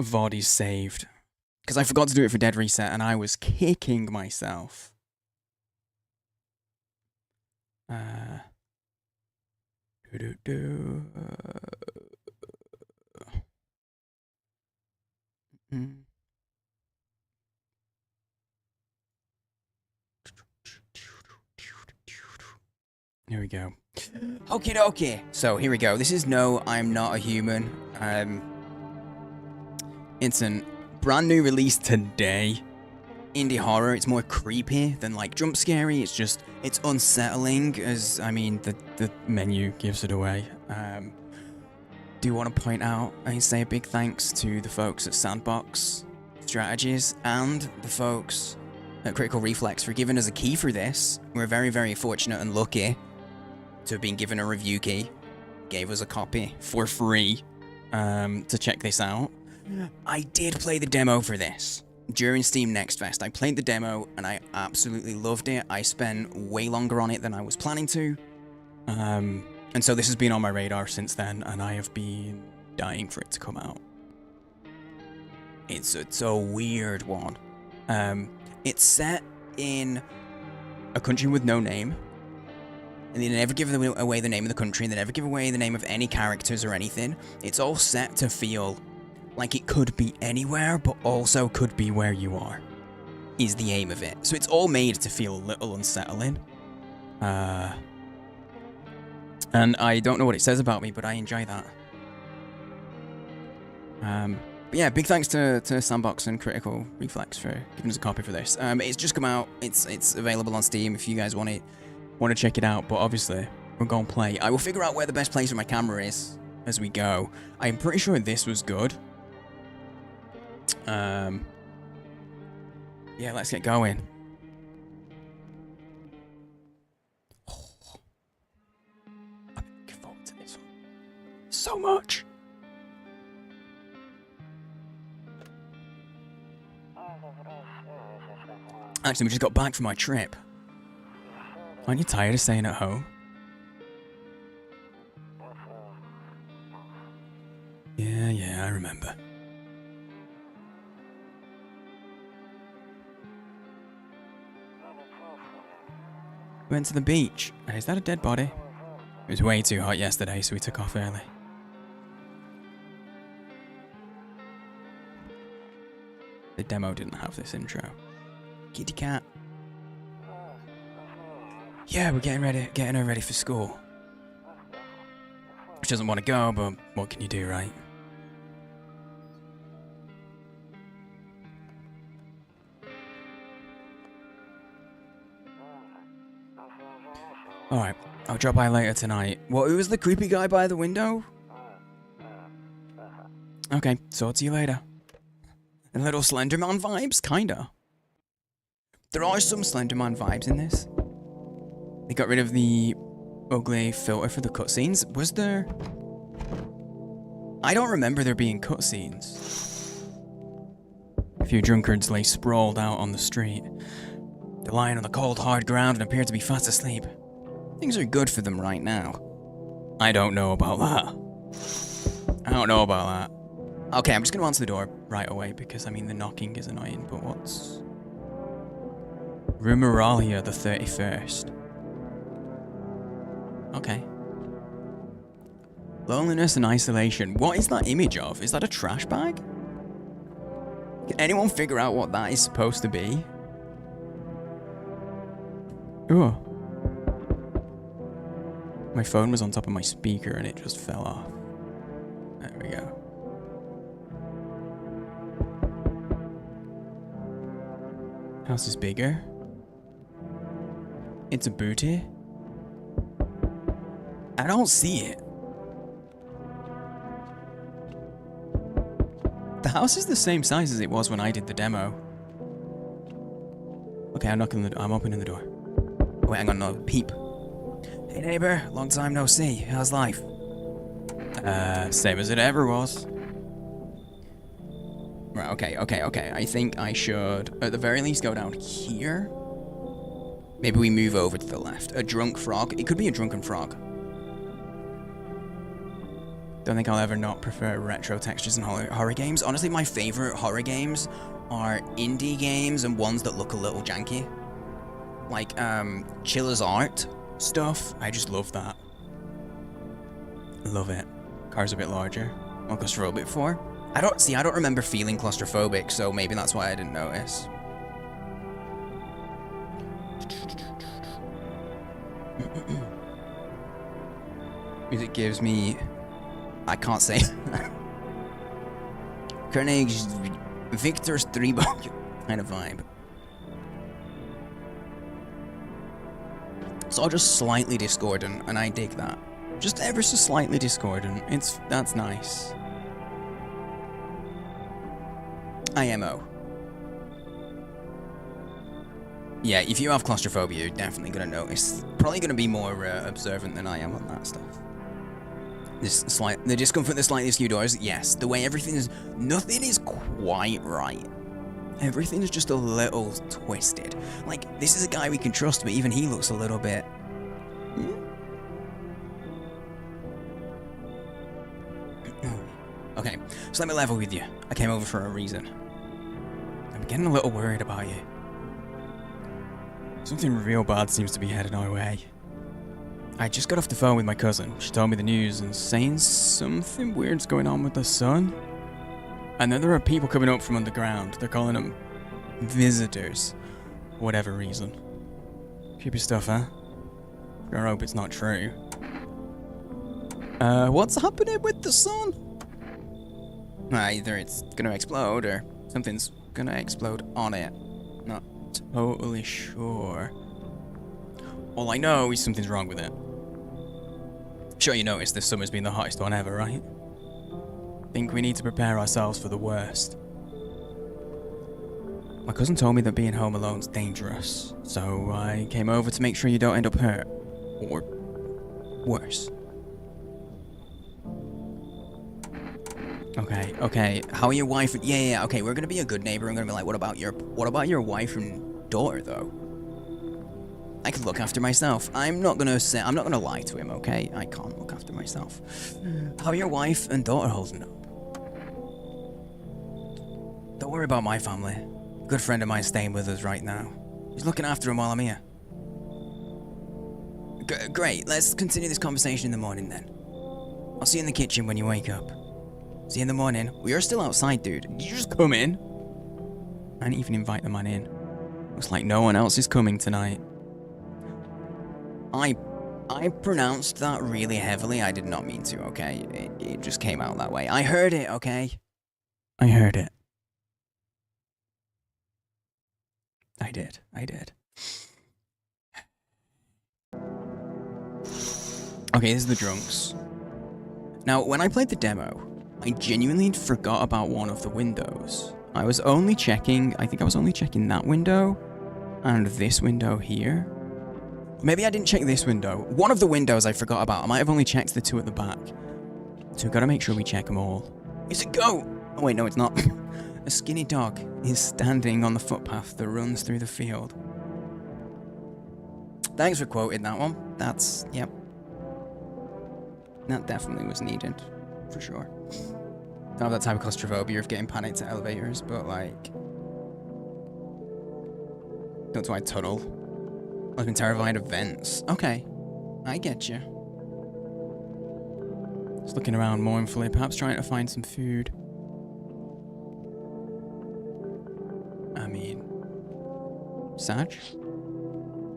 VOD is saved. Because I forgot to do it for Dead Reset and I was kicking myself. Here we go. Okie dokie. So here we go. This is No, I'm Not a Human. It's a brand new release today. Indie horror. It's more creepy than like jump scary. It's unsettling, as I mean the menu gives it away. Do want to point out and say a big thanks to the folks at Sandbox Strategies and the folks at Critical Reflex for giving us a key for this. We're very, very fortunate and lucky to have been given a review key. Gave us a copy for free to check this out. I did play the demo for this during Steam Next Fest. I played the demo and I absolutely loved it. I spent way longer on it than I was planning to. And so this has been on my radar since then, and I have been dying for it to come out. It's a weird one. It's set in a country with no name. And they never give away the name of the country, they never give away the name of any characters or anything. It's all set to feel like it could be anywhere, but also could be where you are, is the aim of it. So it's all made to feel a little unsettling. And I don't know what it says about me, but I enjoy that. But yeah, big thanks to Sandbox and Critical Reflex for giving us a copy for this. It's just come out, it's available on Steam if you guys want to check it out, but obviously, we're going to play. I will figure out where the best place for my camera is as we go. I'm pretty sure this was good. Yeah, let's get going. Oh, I'm looking forward to this one so much. Actually, we just got back from our trip. Aren't you tired of staying at home? Yeah, I remember. We went to the beach. Is that a dead body? It was way too hot yesterday, so we took off early. The demo didn't have this intro. Kitty cat. Yeah, we're getting her ready for school. She doesn't want to go, but what can you do, right? Alright, I'll drop by later tonight. What, who was the creepy guy by the window? Okay, so I'll see you later. A little Slenderman vibes? Kinda. There are some Slenderman vibes in this. They got rid of the ugly filter for the cutscenes. Was there? I don't remember there being cutscenes. A few drunkards lay sprawled out on the street. They're lying on the cold, hard ground and appear to be fast asleep. Things are good for them right now. I don't know about that. I don't know about that. Okay, I'm just gonna answer the door right away because, I mean, the knocking is annoying, but what's... Rumoralia the 31st. Okay. Loneliness and isolation. What is that image of? Is that a trash bag? Can anyone figure out what that is supposed to be? Ooh. My phone was on top of my speaker and it just fell off. There we go. House is bigger. It's a booty. I don't see it. The house is the same size as it was when I did the demo. Okay, I'm knocking the door. I'm opening the door. Wait, hang on, no, peep. Hey neighbor, long time no see. How's life? Same as it ever was. Right, okay. I think I should, at the very least, go down here. Maybe we move over to the left. A drunk frog. It could be a drunken frog. Don't think I'll ever not prefer retro textures in horror games. Honestly, my favorite horror games are indie games and ones that look a little janky. Like, Chiller's Art stuff. I just love that. Love it. Car's a bit larger. More claustrophobic for. I don't remember feeling claustrophobic, so maybe that's why I didn't notice. Music gives me... I can't say. Carnegie Victor's 3 kind of vibe. It's all just slightly discordant, and I dig that. Just ever so slightly discordant. That's nice. IMO. Yeah, if you have claustrophobia, you're definitely gonna notice. Probably gonna be more observant than I am on that stuff. The discomfort, the slightly askew doors, yes. The way everything is, nothing is quite right. Everything is just a little twisted. Like, this is a guy we can trust, but even he looks a little bit... Okay, so let me level with you. I came over for a reason. I'm getting a little worried about you. Something real bad seems to be headed our way. I just got off the phone with my cousin. She told me the news and saying something weird's going on with the sun. And then there are people coming up from underground. They're calling them visitors. For whatever reason. Creepy stuff, huh? I hope it's not true. What's happening with the sun? Either it's gonna explode or something's gonna explode on it. Not totally sure. All I know is something's wrong with it. Sure, you noticed this summer's been the hottest one ever, right? Think we need to prepare ourselves for the worst. My cousin told me that being home alone's dangerous, so I came over to make sure you don't end up hurt. Or worse. Okay. How are your wife? Yeah. Okay, we're gonna be a good neighbor. I'm gonna be like, what about your wife and daughter, though? I can look after myself. I'm not gonna lie to him, okay? I can't look after myself. How are your wife and daughter holding up? Don't worry about my family. A good friend of mine staying with us right now. He's looking after him while I'm here. Great. Let's continue this conversation in the morning then. I'll see you in the kitchen when you wake up. See you in the morning. We are still outside, dude. Did you just come in? I didn't even invite the man in. Looks like no one else is coming tonight. I pronounced that really heavily. I did not mean to, okay? It just came out that way. I heard it, okay? I heard it. I did. Okay, this is the drunks. Now, when I played the demo, I genuinely forgot about one of the windows. I was only checking that window and this window here. Maybe I didn't check this window. One of the windows I forgot about. I might have only checked the two at the back. So we've got to make sure we check them all. It's a goat! Oh wait, no it's not. A skinny dog is standing on the footpath that runs through the field. Thanks for quoting that one. Yep. That definitely was needed. For sure. Don't have that type of claustrophobia of getting panicked at elevators, but like... That's why I tunnel. I've been terrified of vents. Okay. I get you. Just looking around mournfully, perhaps trying to find some food. I mean... Sag?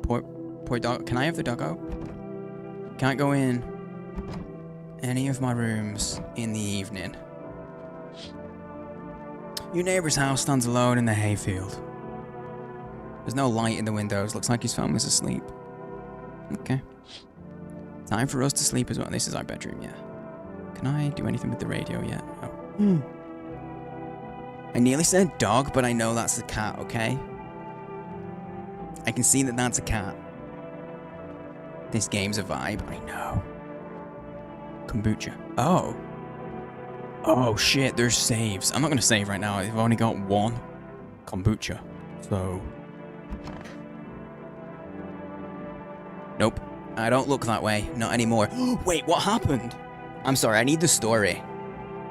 Poor dog. Can I have the doggo? Can't go in any of my rooms in the evening. Your neighbor's house stands alone in the hayfield. There's no light in the windows. Looks like his family's asleep. Okay. Time for us to sleep as well. This is our bedroom, yeah. Can I do anything with the radio yet? Oh. I nearly said dog, but I know that's a cat, okay? I can see that that's a cat. This game's a vibe. I know. Kombucha. Oh. Oh shit, there's saves. I'm not gonna save right now. I've only got one kombucha. So... Nope. I don't look that way. Not anymore. Wait, what happened? I'm sorry, I need the story.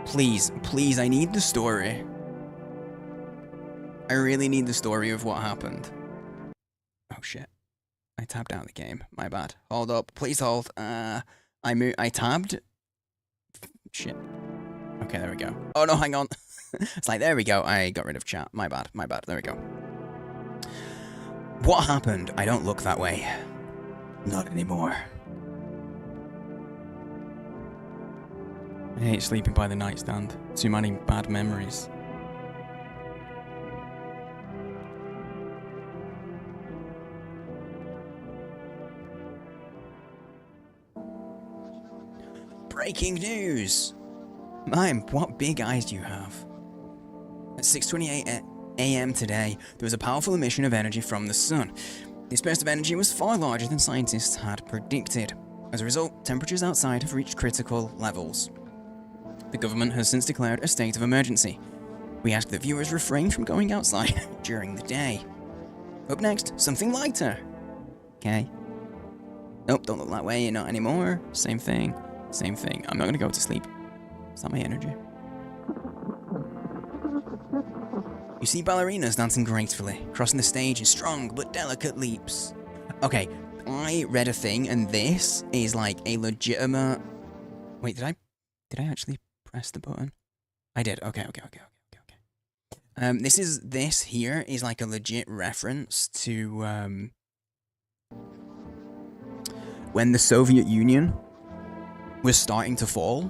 Please, please, I need the story. I really need the story of what happened. Oh shit. I tabbed out the game. My bad. Hold up. Please hold. I tabbed. Shit. Okay, there we go. Oh no, hang on. It's like, there we go. I got rid of chat. My bad. My bad. There we go. What happened? I don't look that way. Not anymore. I hate sleeping by the nightstand. Too many bad memories. Breaking news! Man, what big eyes do you have? At 6:28 a.m. today, there was a powerful emission of energy from the sun. This burst of energy was far larger than scientists had predicted. As a result, temperatures outside have reached critical levels. The government has since declared a state of emergency. We ask that viewers refrain from going outside during the day. Up next, something lighter. Okay. Nope, don't look that way, not anymore. Same thing. Same thing. I'm not gonna go to sleep. It's not my energy. You see ballerinas dancing gracefully, crossing the stage in strong but delicate leaps. Okay, I read a thing, and this is like a legitimate... Wait, did I actually press the button? I did. Okay. This here is like a legit reference to when the Soviet Union was starting to fall,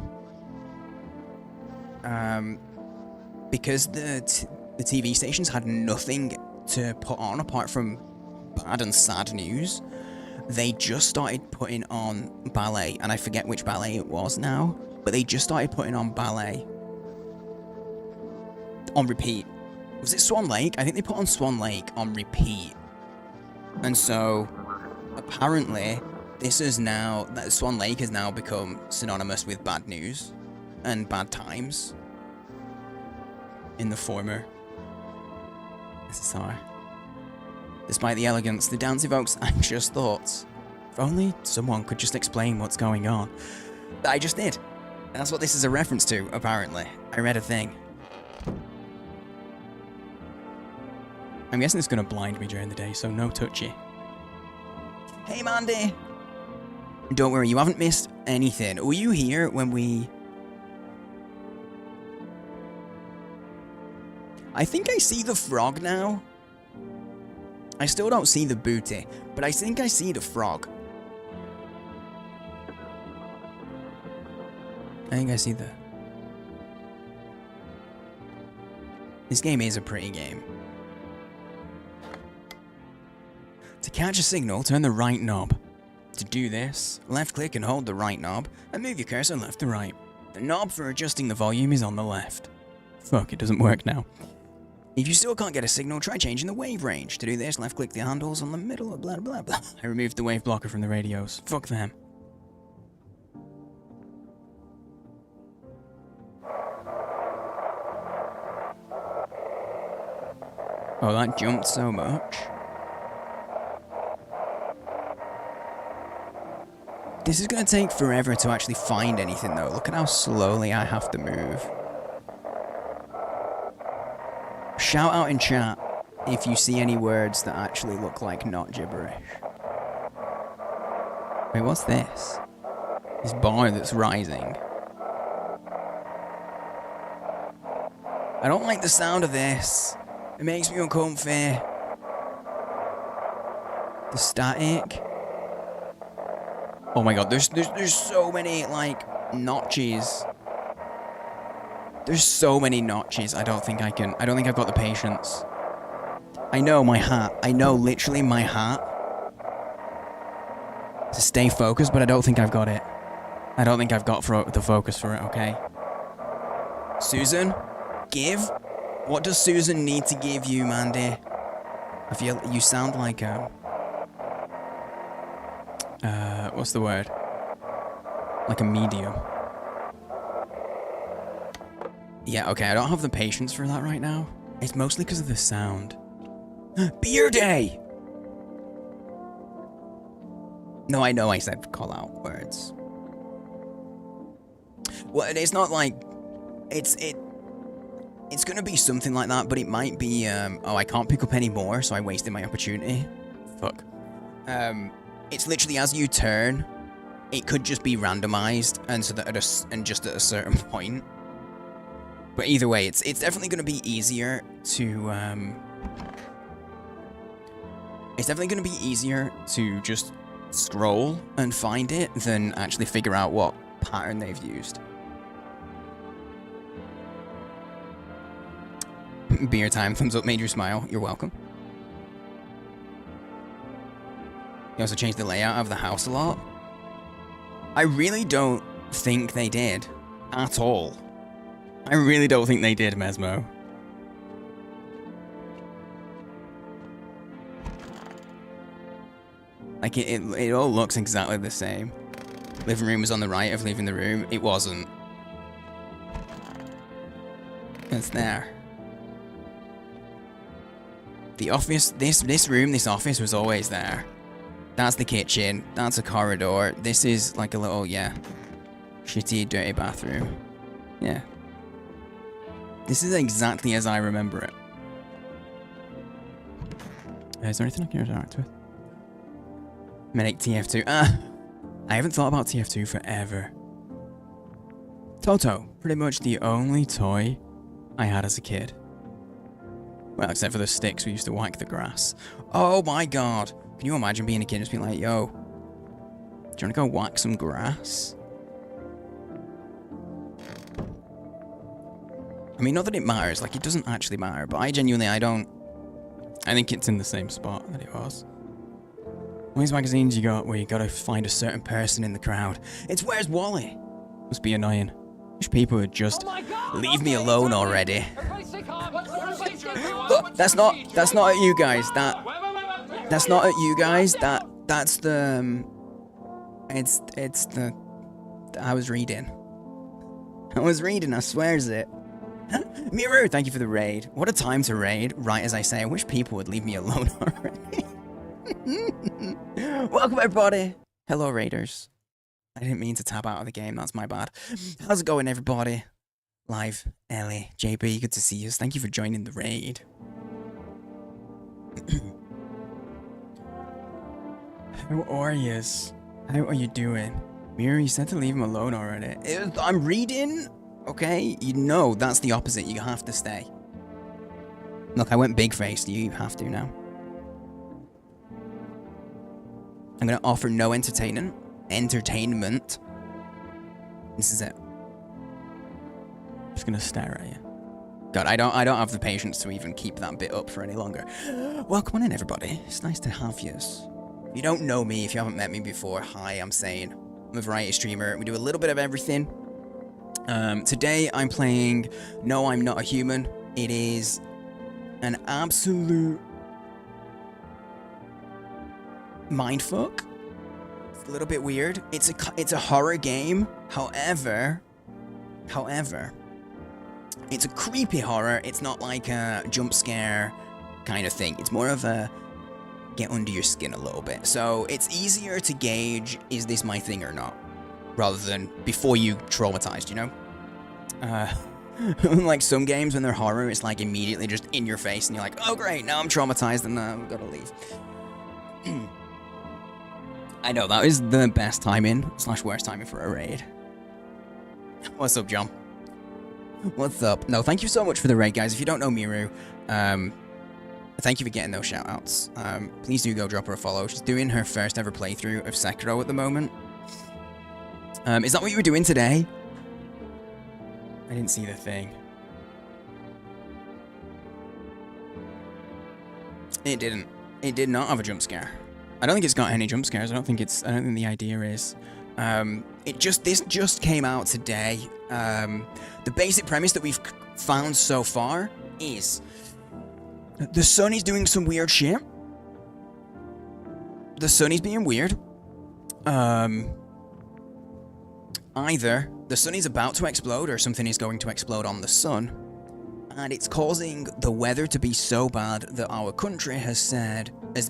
because the TV stations had nothing to put on apart from bad and sad news. They just started putting on ballet, and I forget which ballet it was now, but they just started putting on ballet on repeat. Was it Swan Lake? I think they put on Swan Lake on repeat. And so, apparently, this is now, that Swan Lake has now become synonymous with bad news and bad times in the former SSR. Despite the elegance, the dance evokes anxious thoughts. If only someone could just explain what's going on. I just did. That's what this is a reference to, apparently. I read a thing. I'm guessing it's going to blind me during the day, so no touchy. Hey, Mandy! Don't worry, you haven't missed anything. Were you here when we... I think I see the frog now. I still don't see the booty, but I think I see the frog. I think I see the... This game is a pretty game. To catch a signal, turn the right knob. To do this, left click and hold the right knob, and move your cursor left to right. The knob for adjusting the volume is on the left. Fuck, it doesn't work now. If you still can't get a signal, try changing the wave range. To do this, left click the handles on the middle of blah blah blah. I removed the wave blocker from the radios. Fuck them. Oh, that jumped so much. This is gonna take forever to actually find anything though. Look at how slowly I have to move. Shout out in chat if you see any words that actually look like not gibberish. Wait, what's this? This bar that's rising. I don't like the sound of this. It makes me uncomfy. The static. Oh my god, there's so many, like, notches. There's so many notches, I don't think I've got the patience. I know my hat. I know literally my hat. To stay focused, but I don't think I've got it. I don't think I've got the focus for it, okay? Susan? Give? What does Susan need to give you, Mandy? I feel you sound like what's the word? Like a medium. Yeah, okay, I don't have the patience for that right now. It's mostly because of the sound. Beer day! No, I know I said call out words. Well, it's not like it's gonna be something like that, but it might be oh, I can't pick up any more, so I wasted my opportunity. Fuck. It's literally as you turn, it could just be randomized, and so that just at a certain point. But either way, it's definitely gonna be easier to it's definitely gonna be easier to just scroll and find it than actually figure out what pattern they've used. Beer time, thumbs up, made you smile. You're welcome. You also changed the layout of the house a lot. I really don't think they did. At all. I really don't think they did, Mesmo. Like, it all looks exactly the same. Living room was on the right of leaving the room. It wasn't. It's there. The office, this room, this office was always there. That's the kitchen. That's a corridor. This is like a little, yeah, shitty, dirty bathroom. Yeah. This is exactly as I remember it. Is there anything I can interact with? Medic TF2. I haven't thought about TF2 forever. Toto. Pretty much the only toy I had as a kid. Well, except for the sticks we used to whack the grass. Oh my god. Can you imagine being a kid and just being like, yo, do you want to go whack some grass? I mean, not that it matters. Like, it doesn't actually matter. But I don't. I think it's in the same spot that it was. All these magazines you got where you gotta find a certain person in the crowd. It's Where's Wally? Must be annoying. Wish people would just leave me alone already. Look, that's not at you guys. That's not at you guys. That's the it's the I was reading. I swears it. Miru, thank you for the raid. What a time to raid, right as I say. I wish people would leave me alone already. Welcome everybody. Hello raiders. I didn't mean to tab out of the game, that's my bad. How's it going everybody? Live, Ellie, JB, good to see you. Thank you for joining the raid. How are yous? How are you doing? Miru, you said to leave him alone already. I'm reading, okay? You know that's the opposite, you have to stay. Look, I went big-faced, you have to now. I'm gonna offer no entertainment. This is it. I'm just gonna stare at you. God, I don't have the patience to even keep that bit up for any longer. Welcome on in, everybody. It's nice to have yous. If you don't know me, if you haven't met me before, hi, I'm Sane. I'm a variety streamer. We do a little bit of everything. Today I'm playing No, I'm Not a Human. It is an absolute mindfuck. It's a little bit weird. It's a horror game. However, it's a creepy horror. It's not like a jump scare kind of thing. It's more of a get under your skin a little bit. So it's easier to gauge, is this my thing or not? Rather than before you traumatized, you know? Like some games when they're horror, it's like immediately just in your face and you're like, oh great, now I'm traumatized and I've got to leave. I know, that is the best timing / worst timing for a raid. What's up, John? What's up? No, thank you so much for the raid, guys. If you don't know Miru, thank you for getting those shoutouts. Please do go drop her a follow. She's doing her first ever playthrough of Sekiro at the moment. Is that what you were doing today? I didn't see the thing. It didn't. It did not have a jump scare. I don't think it's got any jump scares. I don't think the idea is. This just came out today. The basic premise that we've found so far is the Sonny's doing some weird shit. The Sonny's being weird. Either the sun is about to explode or something is going to explode on the sun, and it's causing the weather to be so bad that our country has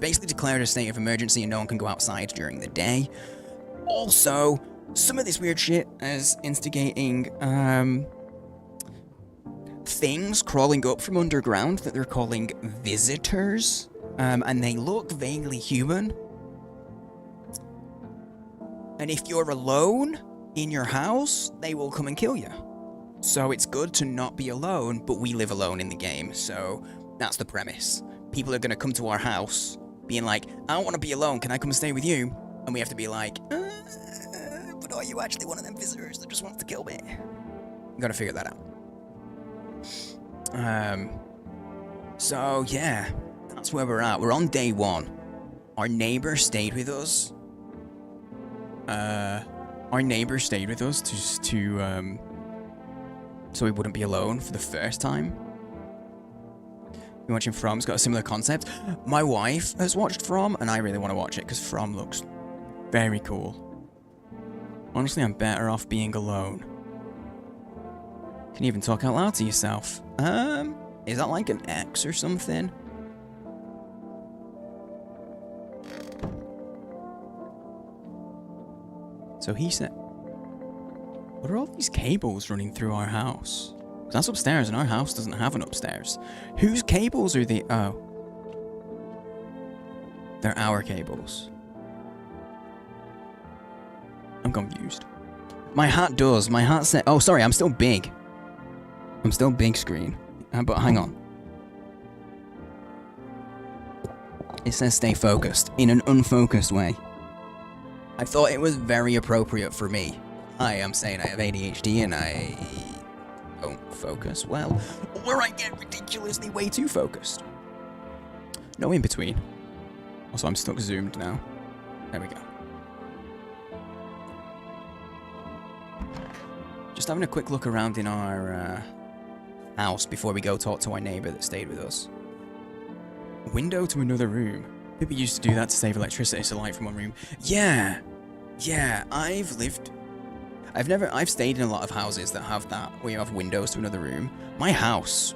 basically declared a state of emergency and no one can go outside during the day. Also, Some of this weird shit is instigating, things crawling up from underground that they're calling visitors, and they look vaguely human. And if you're alone in your house, they will come and kill you. So it's good to not be alone, but we live alone in the game, so that's the premise. People are gonna come to our house, being like, I don't want to be alone, can I come and stay with you? And we have to be like, but are you actually one of them visitors that just wants to kill me? I'm gonna figure that out. So yeah, that's where we're at. We're on day 1. Our neighbor stayed with us. So we wouldn't be alone for the first time. You're watching From, it's got a similar concept. My wife has watched From, and I really want to watch it, because From looks very cool. Honestly, I'm better off being alone. Can you even talk out loud to yourself? Is that like an X or something? So he said... What are all these cables running through our house? That's upstairs, and our house doesn't have an upstairs. Whose cables are they? Oh. They're our cables. I'm confused. My hat does. My hat said... Oh, sorry, I'm still big. I'm still big screen. But hang on. It says stay focused in an unfocused way. I thought it was very appropriate for me. Hi, I'm saying I have ADHD and I don't focus well, or I get ridiculously way too focused. No in between. Also, I'm stuck zoomed now. There we go. Just having a quick look around in our house before we go talk to our neighbor that stayed with us. Window to another room. People used to do that to save electricity, so light from one room. Yeah, I've stayed in a lot of houses that have that, where you have windows to another room. My house,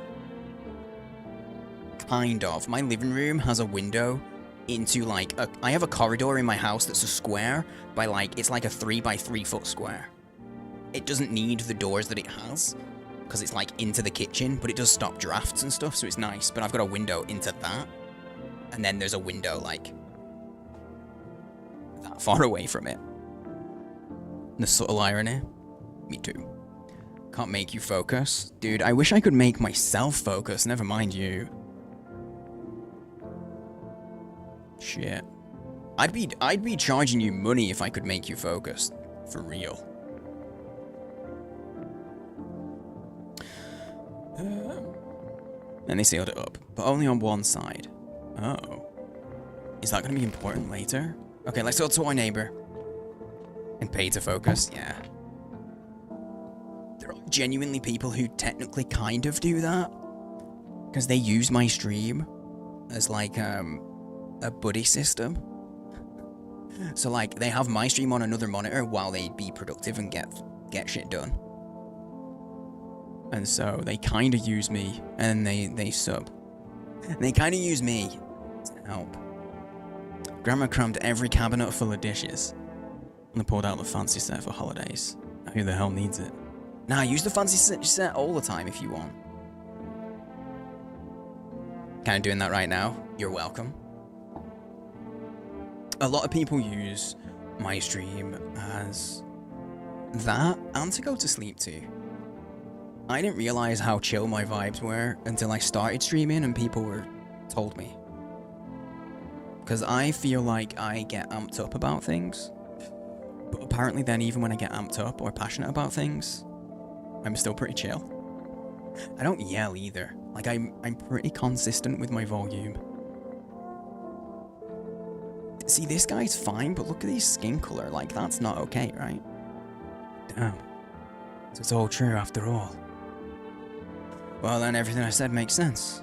kind of. My living room has a window into like I have a corridor in my house that's a square by like, it's like a 3 by 3 foot square. It doesn't need the doors that it has, because it's like into the kitchen, but it does stop drafts and stuff, so it's nice. But I've got a window into that, and then there's a window like that far away from it. The subtle irony. Me too. Can't make you focus. Dude, I wish I could make myself focus, never mind you. Shit. I'd be charging you money if I could make you focus. For real. And they sealed it up, but only on one side. Oh. Is that gonna be important later? Okay, let's go to our neighbor. And pay to focus, yeah. There are genuinely people who technically kind of do that. Because they use my stream as like, a buddy system. So like, they have my stream on another monitor while they be productive and get shit done. And so they kind of use me, and they sub. And they kind of use me to help. Grandma crammed every cabinet full of dishes. And I pulled out the fancy set for holidays. Who the hell needs it? Nah, use the fancy set all the time if you want. Kind of doing that right now. You're welcome. A lot of people use my stream as that and to go to sleep too. I didn't realize how chill my vibes were until I started streaming and people told me. Because I feel like I get amped up about things. But apparently then even when I get amped up or passionate about things, I'm still pretty chill. I don't yell either. Like I'm pretty consistent with my volume. See, this guy's fine, but look at his skin color. Like, that's not okay, right? Damn. So it's all true after all. Well, then everything I said makes sense.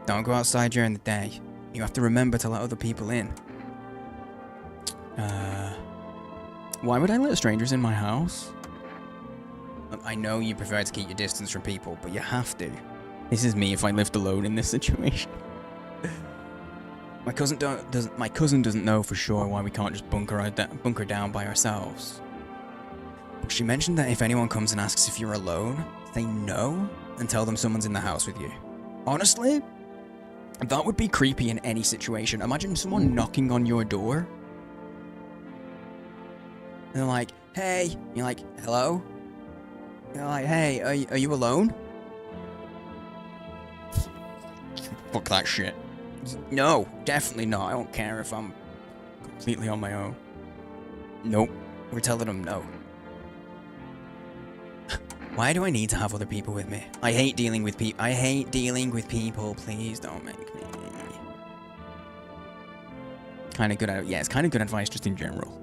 Don't go outside during the day. You have to remember to let other people in. Why would I let strangers in my house? Look, I know you prefer to keep your distance from people, but you have to. This is me if I lived alone in this situation. My cousin doesn't know for sure why we can't just bunker down by ourselves. But she mentioned that if anyone comes and asks if you're alone, say no and tell them someone's in the house with you. Honestly, that would be creepy in any situation. Imagine someone knocking on your door. And they're like, hey. You're like, hello? You're like, hey, are you alone? Fuck that shit. No, definitely not. I don't care if I'm completely on my own. Nope. We're telling them no. Why do I need to have other people with me? I hate dealing with people. I hate dealing with people. Please don't make me. Kind of good. Yeah, it's kind of good advice just in general.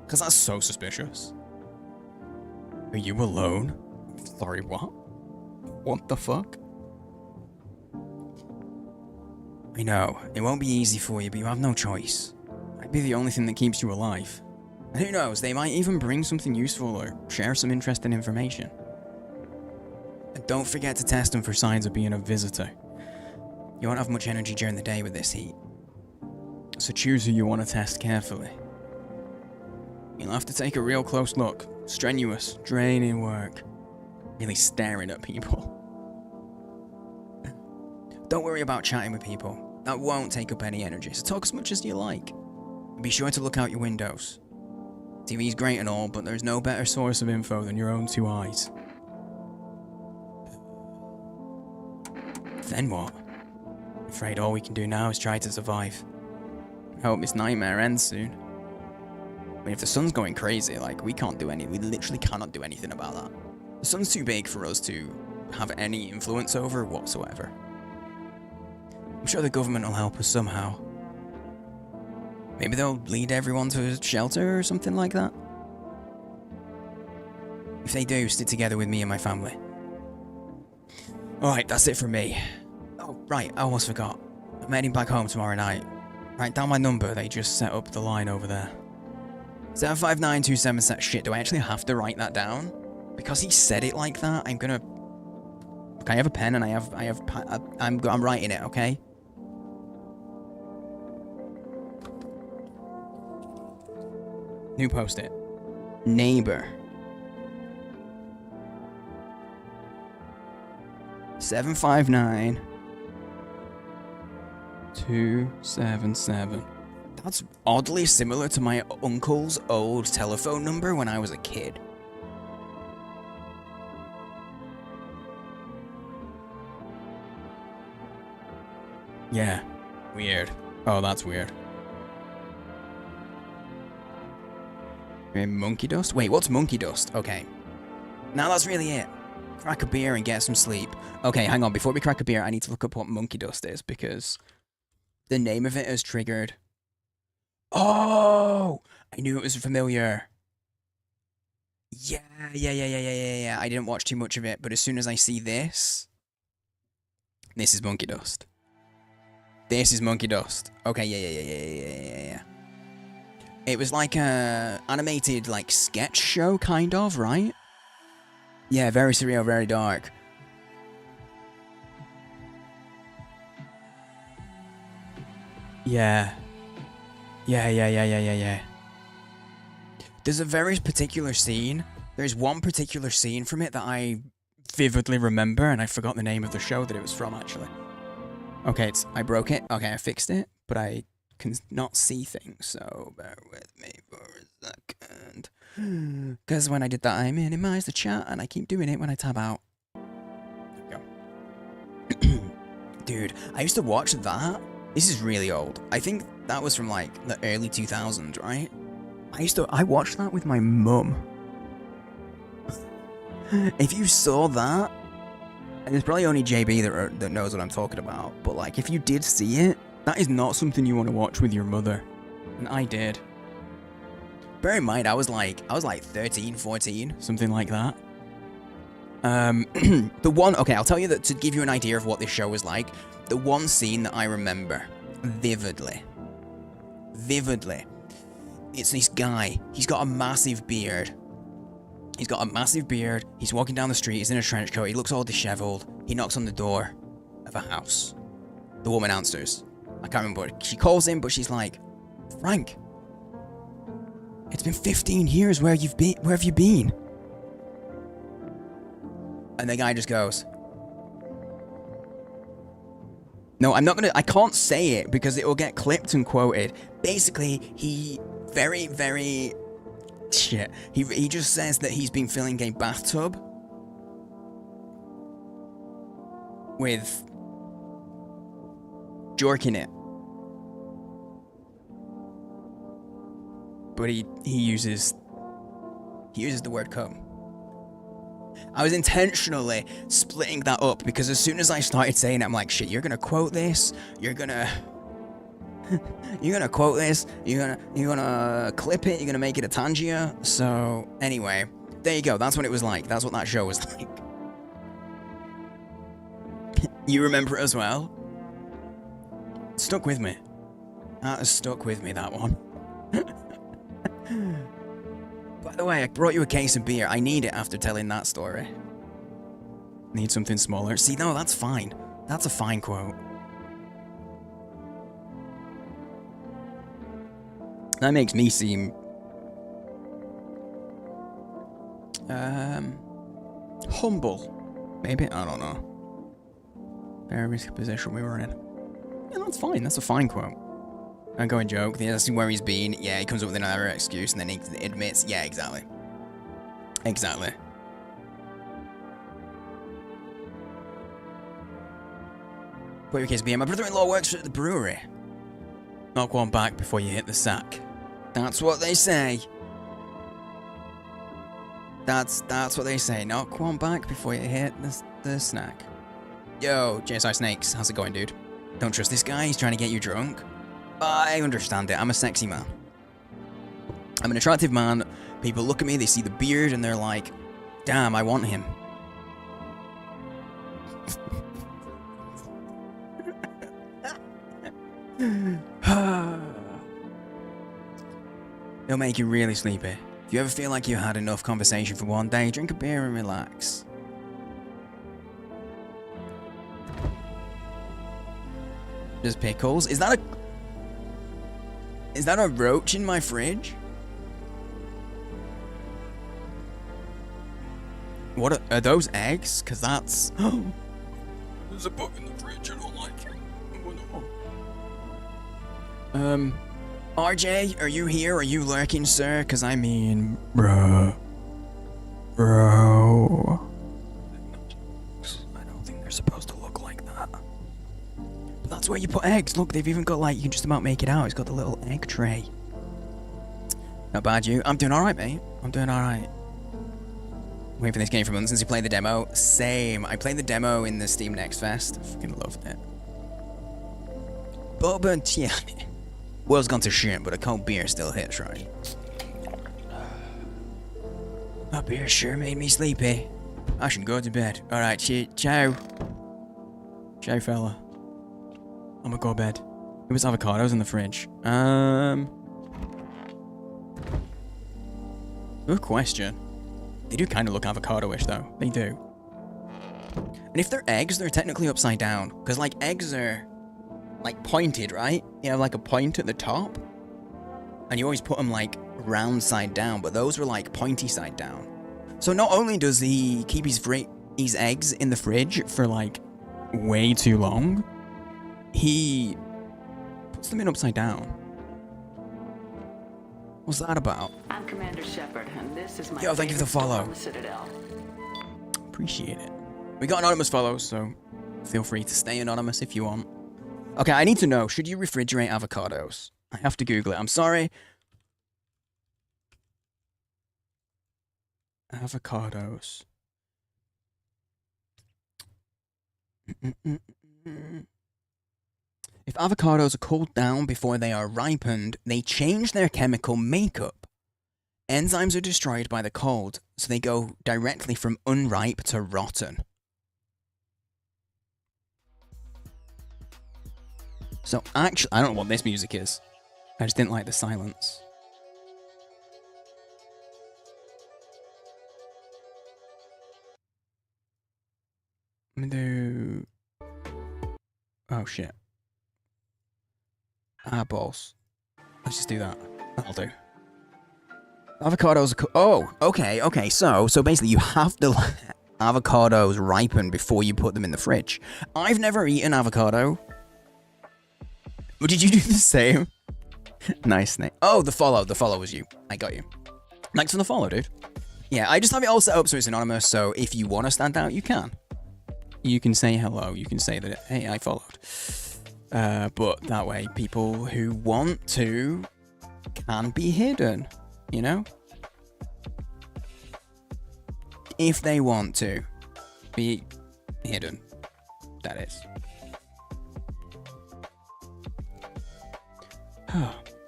Because that's so suspicious. Are you alone? Sorry, what? What the fuck? I know, it won't be easy for you, but you have no choice. Might be the only thing that keeps you alive. And who knows, they might even bring something useful or share some interesting information. And don't forget to test them for signs of being a visitor. You won't have much energy during the day with this heat. So choose who you want to test carefully. You'll have to take a real close look. Strenuous, draining work. Really staring at people. Don't worry about chatting with people. That won't take up any energy, so talk as much as you like. Be sure to look out your windows. TV's great and all, but there's no better source of info than your own two eyes. Then what? I'm afraid all we can do now is try to survive. I hope this nightmare ends soon. I mean, if the sun's going crazy, like, we literally cannot do anything about that. The sun's too big for us to have any influence over whatsoever. I'm sure the government will help us somehow. Maybe they'll lead everyone to a shelter or something like that. If they do, stick together with me and my family. Alright, that's it from me. Oh, right, I almost forgot. I'm heading back home tomorrow night. Write down my number, they just set up the line over there. 75927 shit, do I actually have to write that down? Because he said it like that, I'm gonna... I have a pen and I'm writing it, okay? New post-it. Neighbor. 759-277. That's oddly similar to my uncle's old telephone number when I was a kid. Yeah. Weird. Oh, that's weird. Monkey dust? Wait, what's monkey dust? Okay. Now that's really it. Crack a beer and get some sleep. Okay, hang on. Before we crack a beer, I need to look up what monkey dust is because the name of it has triggered. Oh! I knew it was familiar. Yeah. I didn't watch too much of it, but as soon as I see this... This is monkey dust. This is monkey dust. Okay, yeah. It was like a animated, like, sketch show, kind of, right? Yeah, very surreal, very dark. Yeah. There's a very particular scene. There's one particular scene from it that I vividly remember, and I forgot the name of the show that it was from, actually. Okay, I broke it. Okay, I fixed it, but I can not see things, so bear with me for a second. Because when I did that, I minimized the chat, and I keep doing it when I tab out. There we go. Dude, I used to watch that. This is really old. I think that was from, like, the early 2000s, right? I watched that with my mum. If you saw that, and it's probably only JB that knows what I'm talking about, but, like, if you did see it, that is not something you want to watch with your mother. And I did. Bear in mind, I was like 13, 14, something like that. Okay, I'll tell you that to give you an idea of what this show was like. The one scene that I remember vividly. It's this guy. He's got a massive beard. He's walking down the street. He's in a trench coat. He looks all disheveled. He knocks on the door of a house. The woman answers. I can't remember what she calls him, but she's like, Frank, it's been 15 years. Where have you been? And the guy just goes, no, I can't say it because it will get clipped and quoted. Basically, he he just says that he's been filling a bathtub with jork in it. But he uses the word cum. I was intentionally splitting that up because as soon as I started saying it, I'm like, shit, you're gonna quote this, you're gonna quote this, you're gonna clip it, you're gonna make it a Tangia. So anyway, there you go. That's what it was like. That's what that show was like. You remember it as well? It stuck with me. That has stuck with me, that one. By the way, I brought you a case of beer. I need it after telling that story. Need something smaller. See, no, that's fine. That's a fine quote. That makes me seem... humble. Maybe? I don't know. Very risky position we were in. Yeah, that's fine. That's a fine quote. I'm going joke. That's where he's been. Yeah, he comes up with another excuse and then he admits, yeah, exactly. Exactly. Put your case beer. My brother-in-law works at the brewery. Knock one back before you hit the sack. That's what they say. That's what they say. Knock one back before you hit the snack. Yo, JSI Snakes, how's it going, dude? Don't trust this guy. He's trying to get you drunk. I understand it. I'm a sexy man. I'm an attractive man. People look at me, they see the beard, and they're like, damn, I want him. It'll make you really sleepy. If you ever feel like you had enough conversation for one day, drink a beer and relax. Just pickles? Is that a roach in my fridge? What are those eggs? Cause that's... There's a bug in the fridge, I don't like it. RJ, are you here? Are you lurking, sir? Cause I mean, bro. I don't think they're supposed to look like that. But that's where you put eggs. Look, they've even got like, you can just about make it out. It's got the little egg tray. Not bad, you. I'm doing alright, mate. I'm doing alright. Waiting for this game for months since you played the demo. Same. I played the demo in the Steam Next Fest. I fucking loved it. But yeah. World's gone to shit, but a cold beer still hits, right? That beer sure made me sleepy. I should go to bed. Alright, ciao. Ciao, fella. I'm gonna go to bed. It was avocados in the fridge. Good question. They do kind of look avocado-ish, though. They do. And if they're eggs, they're technically upside down. Because, like, eggs are, like, pointed, right? You have, like, a point at the top. And you always put them, like, round side down. But those were, like, pointy side down. So not only does he keep his eggs in the fridge for, like, way too long, he puts them in upside down. What's that about? I'm Commander Shepard, and this is my... Yo, thank you for the follow. Citadel. Appreciate it. We got anonymous follows, so feel free to stay anonymous if you want. Okay, I need to know, should you refrigerate avocados? I have to Google it. I'm sorry. Avocados. If avocados are cooled down before they are ripened, they change their chemical makeup. Enzymes are destroyed by the cold, so they go directly from unripe to rotten. So actually, I don't know what this music is. I just didn't like the silence. I'm gonna do... Oh shit. Ah, balls. Let's just do that. That'll do. Avocados are oh, okay. So basically you have to let avocados ripen before you put them in the fridge. I've never eaten avocado. But did you do the same? Nice, Snake. Oh, the follow was you. I got you. Thanks for the follow, dude. Yeah, I just have it all set up so it's anonymous, so if you want to stand out, you can. You can say hello, you can say that, hey, I followed. But that way, people who want to can be hidden, you know? If they want to be hidden, that is.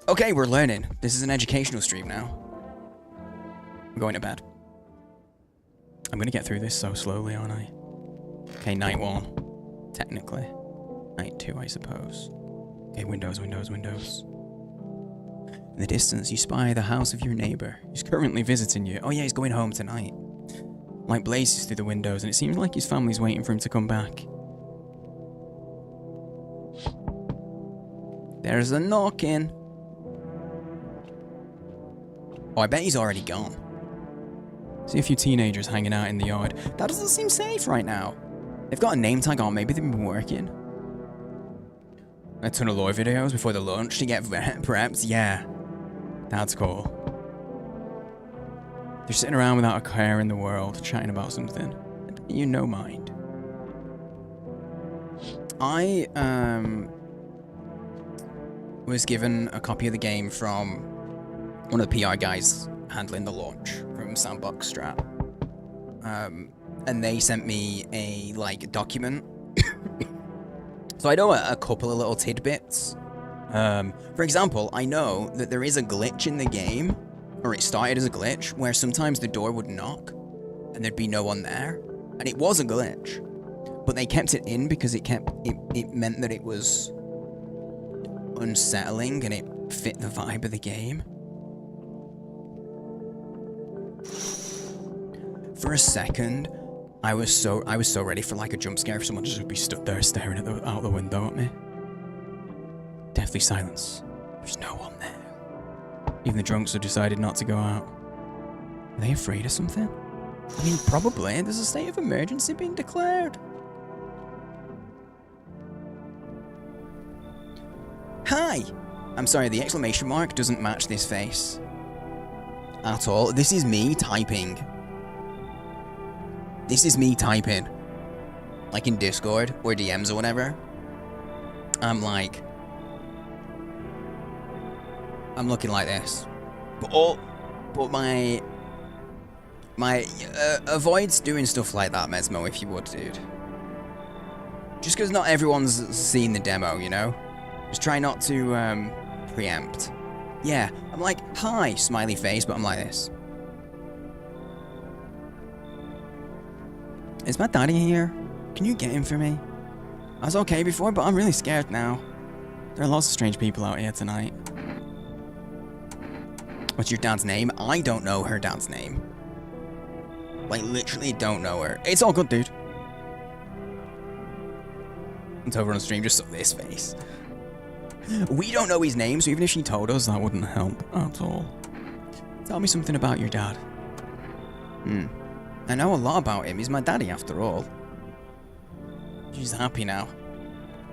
Okay, we're learning. This is an educational stream now. I'm going to bed. I'm gonna get through this so slowly, aren't I? Okay, night 1. Technically. Night 2, I suppose. Okay, windows. In the distance, you spy the house of your neighbor. He's currently visiting you. Oh yeah, he's going home tonight. Light blazes through the windows, and it seems like his family's waiting for him to come back. There's a knocking. Oh, I bet he's already gone. See a few teenagers hanging out in the yard. That doesn't seem safe right now. They've got a name tag on. Maybe they've been working. A ton of lore videos before the lunch to get prepped. Yeah. That's cool. They're sitting around without a care in the world, chatting about something. You know mind. I, was given a copy of the game from one of the PR guys handling the launch from Sandbox Strat. And they sent me a, document. So I know a couple of little tidbits. For example, I know that there is a glitch in the game, or it started as a glitch, where sometimes the door would knock, and there'd be no one there. And it was a glitch. But they kept it in because it meant that it was unsettling and it fit the vibe of the game. For a second, I was so ready for a jump scare if someone just be stood there staring out the window at me. Deathly silence. There's no one there. Even the drunks have decided not to go out. Are they afraid of something? I mean, probably. There's a state of emergency being declared. Hi! I'm sorry, the exclamation mark doesn't match this face. At all. This is me typing. This is me typing. Like in Discord or DMs or whatever. I'm looking like this. But my avoids doing stuff like that, Mesmo, if you would, dude. Just because not everyone's seen the demo, you know? Just try not to, preempt. Yeah, I'm like, hi, smiley face, but I'm like this. Is my daddy here? Can you get him for me? I was okay before, but I'm really scared now. There are lots of strange people out here tonight. What's your dad's name? I don't know her dad's name. Literally don't know her. It's all good, dude. It's over on stream, just saw this face. We don't know his name, so even if she told us, that wouldn't help at all. Tell me something about your dad. I know a lot about him. He's my daddy, after all. She's happy now.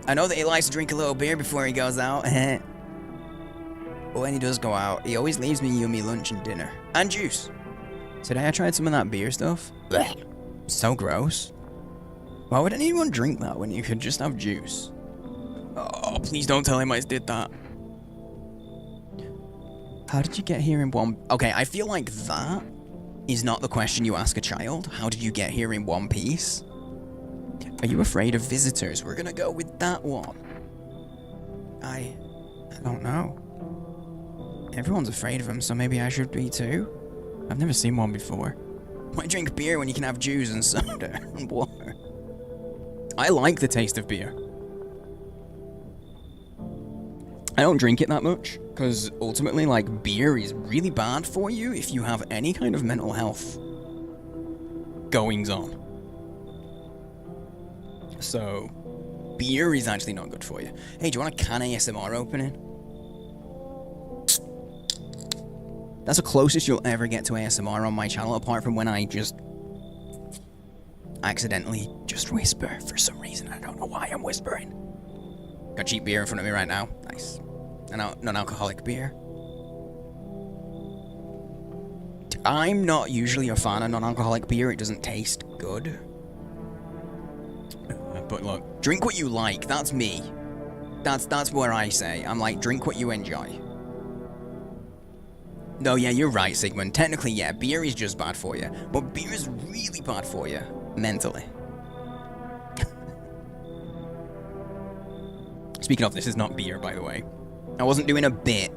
I know that he likes to drink a little beer before he goes out. But when he does go out, he always leaves me yummy lunch and dinner. And juice. Today I tried some of that beer stuff. Blech. So gross. Why would anyone drink that when you could just have juice? Oh, please don't tell him I did that. How did you get here in one... Okay, I feel like that is not the question you ask a child. How did you get here in one piece? Are you afraid of visitors? We're gonna go with that one. I don't know. Everyone's afraid of them, so maybe I should be too? I've never seen one before. Why drink beer when you can have juice and soda and water? I like the taste of beer. I don't drink it that much, because ultimately, beer is really bad for you if you have any kind of mental health goings on. So, beer is actually not good for you. Hey, do you want a can ASMR opening? That's the closest you'll ever get to ASMR on my channel, apart from when I just accidentally just whisper for some reason. I don't know why I'm whispering. Got cheap beer in front of me right now. Nice. An non-alcoholic beer. I'm not usually a fan of non-alcoholic beer. It doesn't taste good. But look, drink what you like. That's me. That's where I say. I'm like, drink what you enjoy. No, yeah, you're right, Sigmund. Technically, yeah, beer is just bad for you. But beer is really bad for you. Mentally. Speaking of, this is not beer, by the way. I wasn't doing a bit.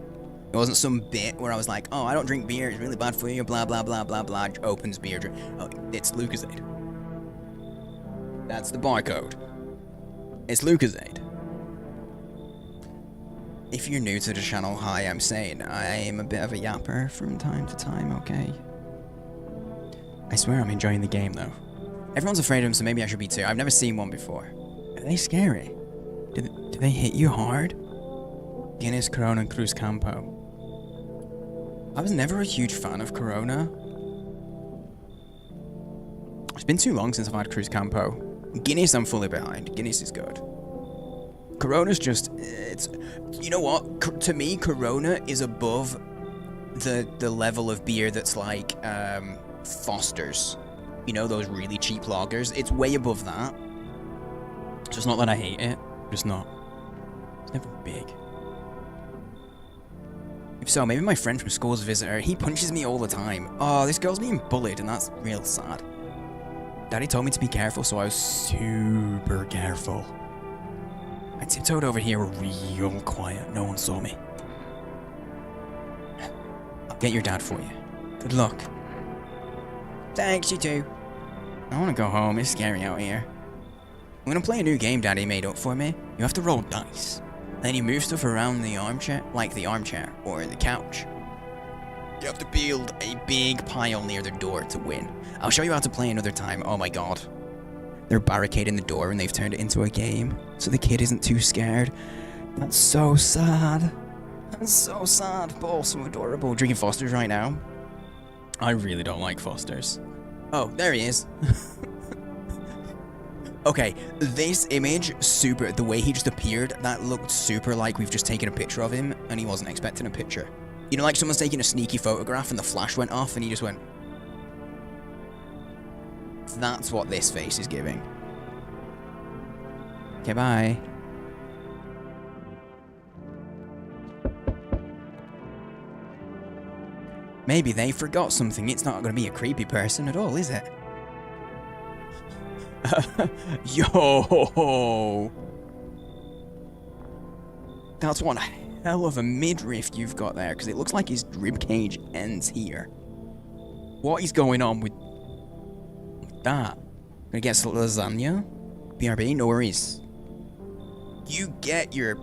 It wasn't some bit where I was like, oh, I don't drink beer, it's really bad for you, blah, blah, blah, blah, blah, opens beer, oh, it's Lucozade. That's the barcode. It's Lucozade. If you're new to the channel, hi, I'm saying I am a bit of a yapper from time to time, okay? I swear I'm enjoying the game, though. Everyone's afraid of them, so maybe I should be too. I've never seen one before. Are they scary? Do they hit you hard? Guinness, Corona, and Cruz Campo. I was never a huge fan of Corona. It's been too long since I've had Cruz Campo. Guinness, I'm fully behind. Guinness is good. Corona's just, it's, you know what? To me, Corona is above the level of beer that's like Foster's. You know, those really cheap lagers. It's way above that. It's just not that I hate it. Just not. It's never big. If so, maybe my friend from school's a visitor. He punches me all the time. Oh, this girl's being bullied, and that's real sad. Daddy told me to be careful, so I was super careful. I tiptoed over here real quiet. No one saw me. I'll get your dad for you. Good luck. Thanks, you too. I want to go home. It's scary out here. I'm going to play a new game Daddy made up for me. You have to roll dice. Then you move stuff around the armchair, like the armchair or the couch. You have to build a big pile near the door to win. I'll show you how to play another time. Oh my god. They're barricading the door and they've turned it into a game, so the kid isn't too scared. That's so sad. That's so sad, but also adorable. Drinking Foster's right now. I really don't like Foster's. Oh, there he is. Okay, this image, super, the way he just appeared, that looked super like we've just taken a picture of him and he wasn't expecting a picture. You know, like someone's taking a sneaky photograph and the flash went off and he just went. That's what this face is giving. Okay, bye. Maybe they forgot something. It's not going to be a creepy person at all, is it? Yo! That's one hell of a midriff you've got there, because it looks like his ribcage ends here. What is going on with that? Gonna get some lasagna? BRB? No worries. You get your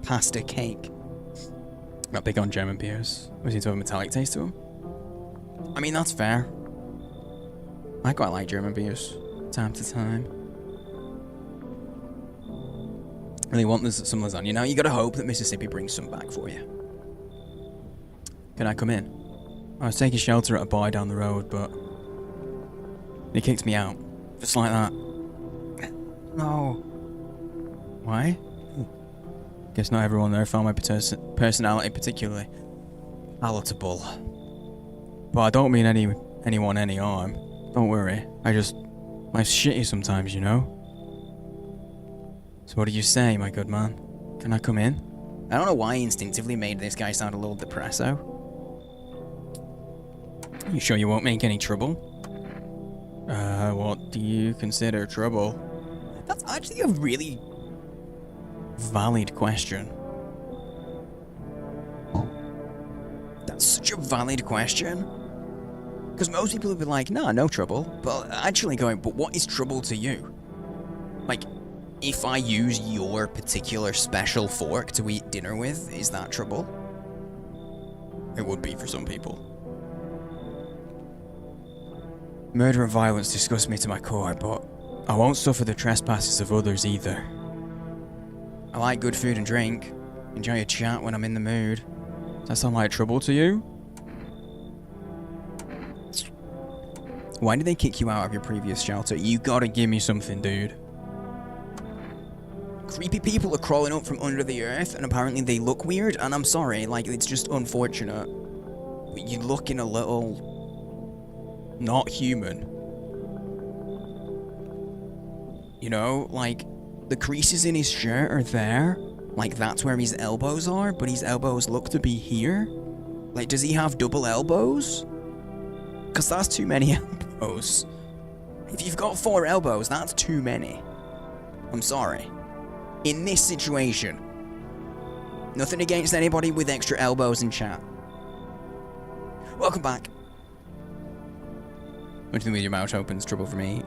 pasta cake. Not big on German beers. Was he to have a metallic taste to them? I mean, that's fair. I quite like German beers. Time to time. Really want some lasagna. Now you gotta hope that Mississippi brings some back for you. Can I come in? I was taking shelter at a bar down the road, but they kicked me out. Just like that. No. Why? Guess not everyone there found my personality particularly palatable. But I don't mean anyone any harm. Don't worry. Life's shitty sometimes, you know? So what do you say, my good man? Can I come in? I don't know why I instinctively made this guy sound a little depresso. You sure you won't make any trouble? What do you consider trouble? That's actually a really valid question. That's such a valid question. Because most people would be like, nah, no trouble. But actually going, but what is trouble to you? Like, if I use your particular special fork to eat dinner with, is that trouble? It would be for some people. Murder and violence disgust me to my core, but I won't suffer the trespasses of others either. I like good food and drink. Enjoy a chat when I'm in the mood. Does that sound like trouble to you? Why did they kick you out of your previous shelter? You gotta give me something, dude. Creepy people are crawling up from under the earth, and apparently they look weird, and I'm sorry, like, it's just unfortunate. But you're looking a little... not human. You know, like, the creases in his shirt are there. Like, that's where his elbows are, but his elbows look to be here. Like, does he have double elbows? Because that's too many elbows. If you've got 4 elbows, that's too many. I'm sorry. In this situation. Nothing against anybody with extra elbows in chat. Welcome back. What do you think with your mouth open's trouble for me?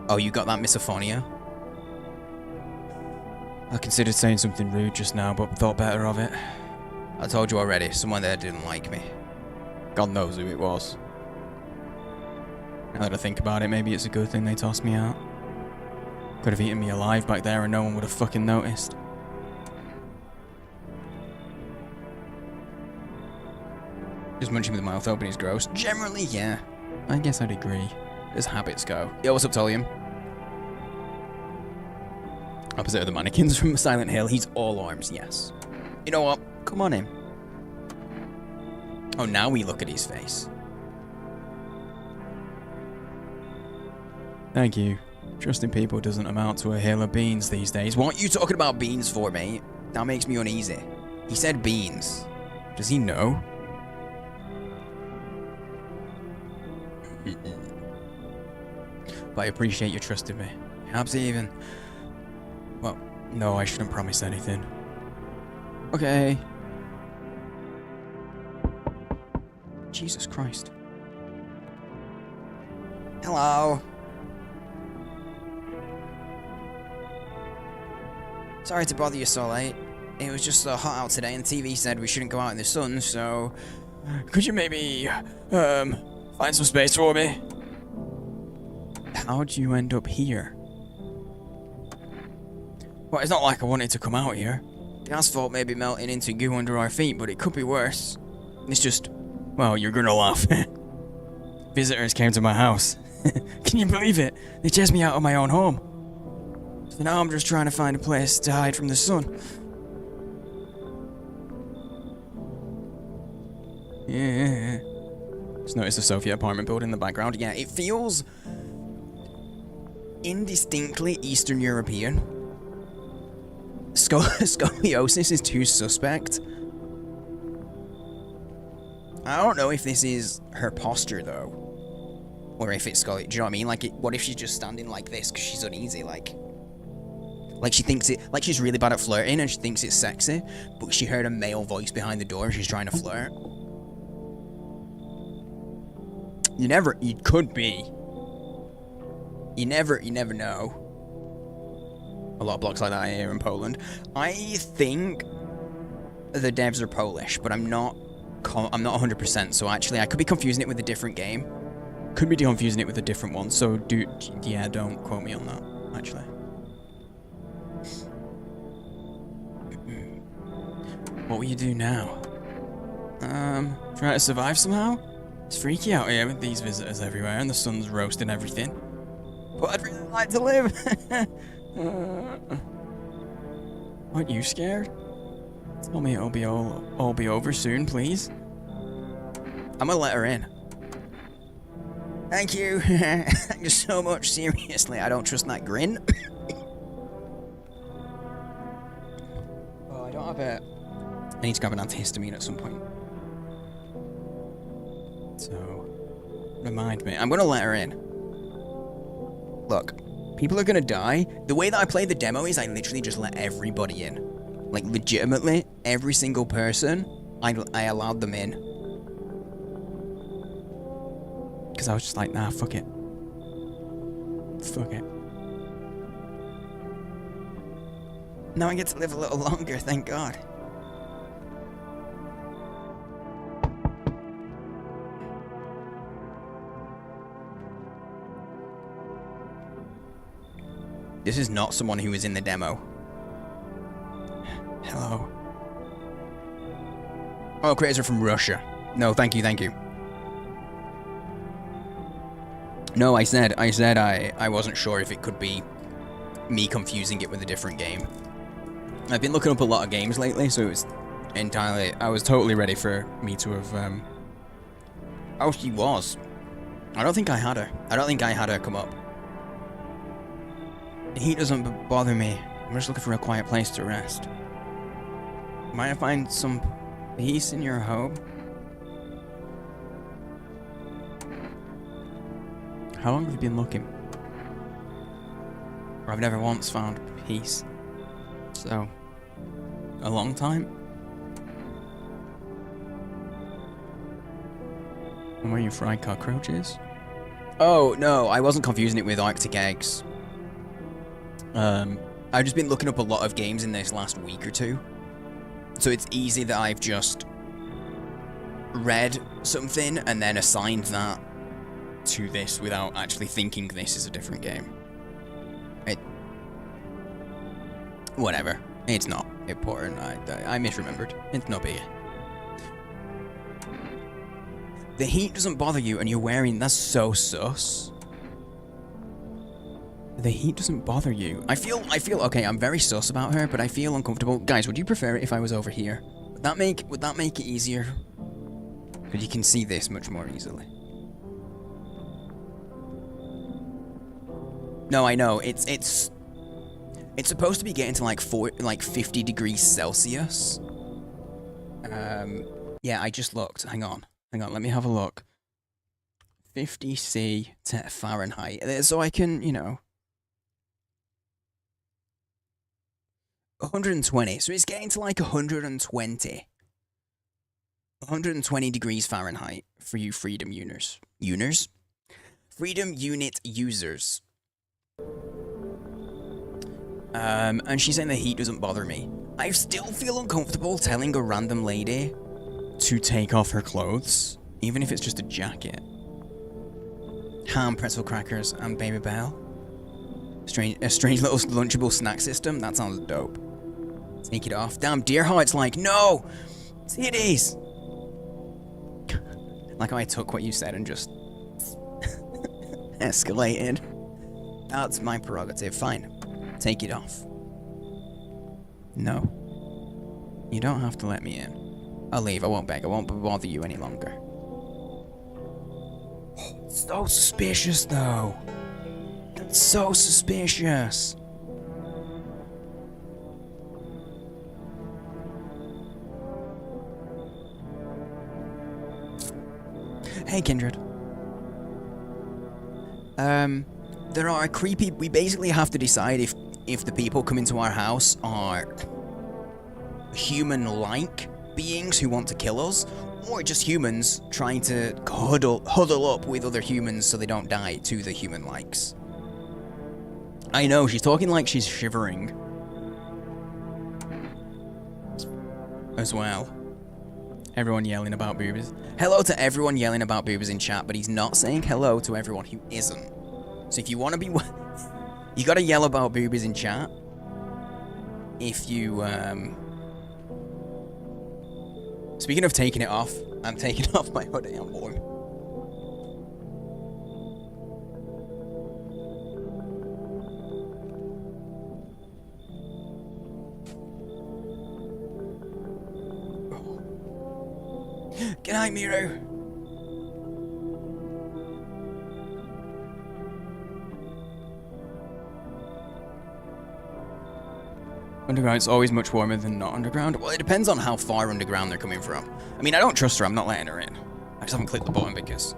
Oh, you got that misophonia? I considered saying something rude just now, but thought better of it. I told you already, someone there didn't like me. God knows who it was. Now that I think about it, maybe it's a good thing they tossed me out. Could have eaten me alive back there and no one would have fucking noticed. Just munching with the mouth open is gross. Generally, yeah. I guess I'd agree. As habits go. Yo, what's up, Tolium? Opposite of the mannequins from Silent Hill, he's all arms, yes. You know what? Come on in. Oh, now we look at his face. Thank you. Trusting people doesn't amount to a hill of beans these days. What are you talking about beans for, mate? That makes me uneasy. He said beans. Does he know? But I appreciate you trusting me. Perhaps even... Well, no, I shouldn't promise anything. Okay. Jesus Christ. Hello. Sorry to bother you so late. It was just so hot out today and the TV said we shouldn't go out in the sun, so... Could you maybe, find some space for me? How'd you end up here? Well, it's not like I wanted to come out here. The asphalt may be melting into goo under our feet, but it could be worse. It's just... Well, you're gonna laugh. Visitors came to my house. Can you believe it? They chased me out of my own home. So now I'm just trying to find a place to hide from the sun. Yeah. Just noticed the Soviet apartment building in the background. Yeah, it feels... indistinctly Eastern European. Scoliosis is too suspect. I don't know if this is her posture, though. Or if it's scoliosis. Do you know what I mean? Like, what if she's just standing like this because she's uneasy? Like she thinks it... Like, she's really bad at flirting and she thinks it's sexy, but she heard a male voice behind the door and she's trying to flirt. You could be. You never know. A lot of blocks like that here in Poland. I think the devs are Polish, but I'm not 100%. So actually, I could be confusing it with a different game. Could be confusing it with a different one. So don't quote me on that. Actually. What will you do now? Try to survive somehow? It's freaky out here with these visitors everywhere, and the sun's roasting everything. But I'd really like to live. Aren't you scared? Tell me it'll be all be over soon, please. I'm gonna let her in. Thank you. Thank you so much. Seriously, I don't trust that grin. Oh, I don't have a... I need to grab an antihistamine at some point. So, remind me. I'm gonna let her in. Look. People are gonna die. The way that I play the demo is I literally just let everybody in. Like, legitimately, every single person, I allowed them in. Because I was just like, nah, fuck it. Fuck it. Now I get to live a little longer, thank God. This is not someone who was in the demo. Hello. Oh, creators are from Russia. No, thank you, thank you. No, I said I wasn't sure if it could be me confusing it with a different game. I've been looking up a lot of games lately, so it was entirely... I was totally ready for me to have... Oh, she was. I don't think I had her. I don't think I had her come up. The heat doesn't bother me. I'm just looking for a quiet place to rest. Might I find some peace in your home? How long have you been looking? Or I've never once found peace. So, a long time? And where you fry cockroaches? Oh, no, I wasn't confusing it with Arctic eggs. I've just been looking up a lot of games in this last week or two. So it's easy that I've just read something and then assigned that to this without actually thinking this is a different game. Whatever. It's not important. I misremembered. It's no biggie. The heat doesn't bother you and you're wearing... That's so sus. The heat doesn't bother you. I feel... Okay, I'm very sus about her, but I feel uncomfortable. Guys, would you prefer it if I was over here? Would that make it easier? Because you can see this much more easily. No, I know. It's supposed to be getting to like 50 degrees Celsius. Yeah, I just looked. Hang on, let me have a look. 50 C to Fahrenheit. So I can, you know... 120. So it's getting to like 120. 120 degrees Fahrenheit for you Freedom Uners. Freedom Unit users. And she's saying the heat doesn't bother me. I still feel uncomfortable telling a random lady to take off her clothes, even if it's just a jacket. Ham, pretzel crackers, and Baby Bell. A strange little lunchable snack system. That sounds dope. Take it off. Damn, Deerheart's like, no! Titties! Like how I took what you said and just... escalated. That's my prerogative. Fine. Take it off. No. You don't have to let me in. I'll leave. I won't beg. I won't bother you any longer. So suspicious, though. That's so suspicious. Hey, Kindred. There are creepy... We basically have to decide if the people come into our house are human-like beings who want to kill us, or just humans trying to huddle up with other humans so they don't die to the human likes. I know, she's talking like she's shivering. As well. Everyone yelling about boobies. Hello to everyone yelling about boobies in chat, but he's not saying hello to everyone who isn't. So if you want to be... You gotta yell about boobies in chat. If you, Speaking of taking it off, I'm taking off my hoodie, I'm warm. Good night, Miru. Underground's always much warmer than not underground. Well, it depends on how far underground they're coming from. I mean, I don't trust her. I'm not letting her in. I just haven't clicked the button because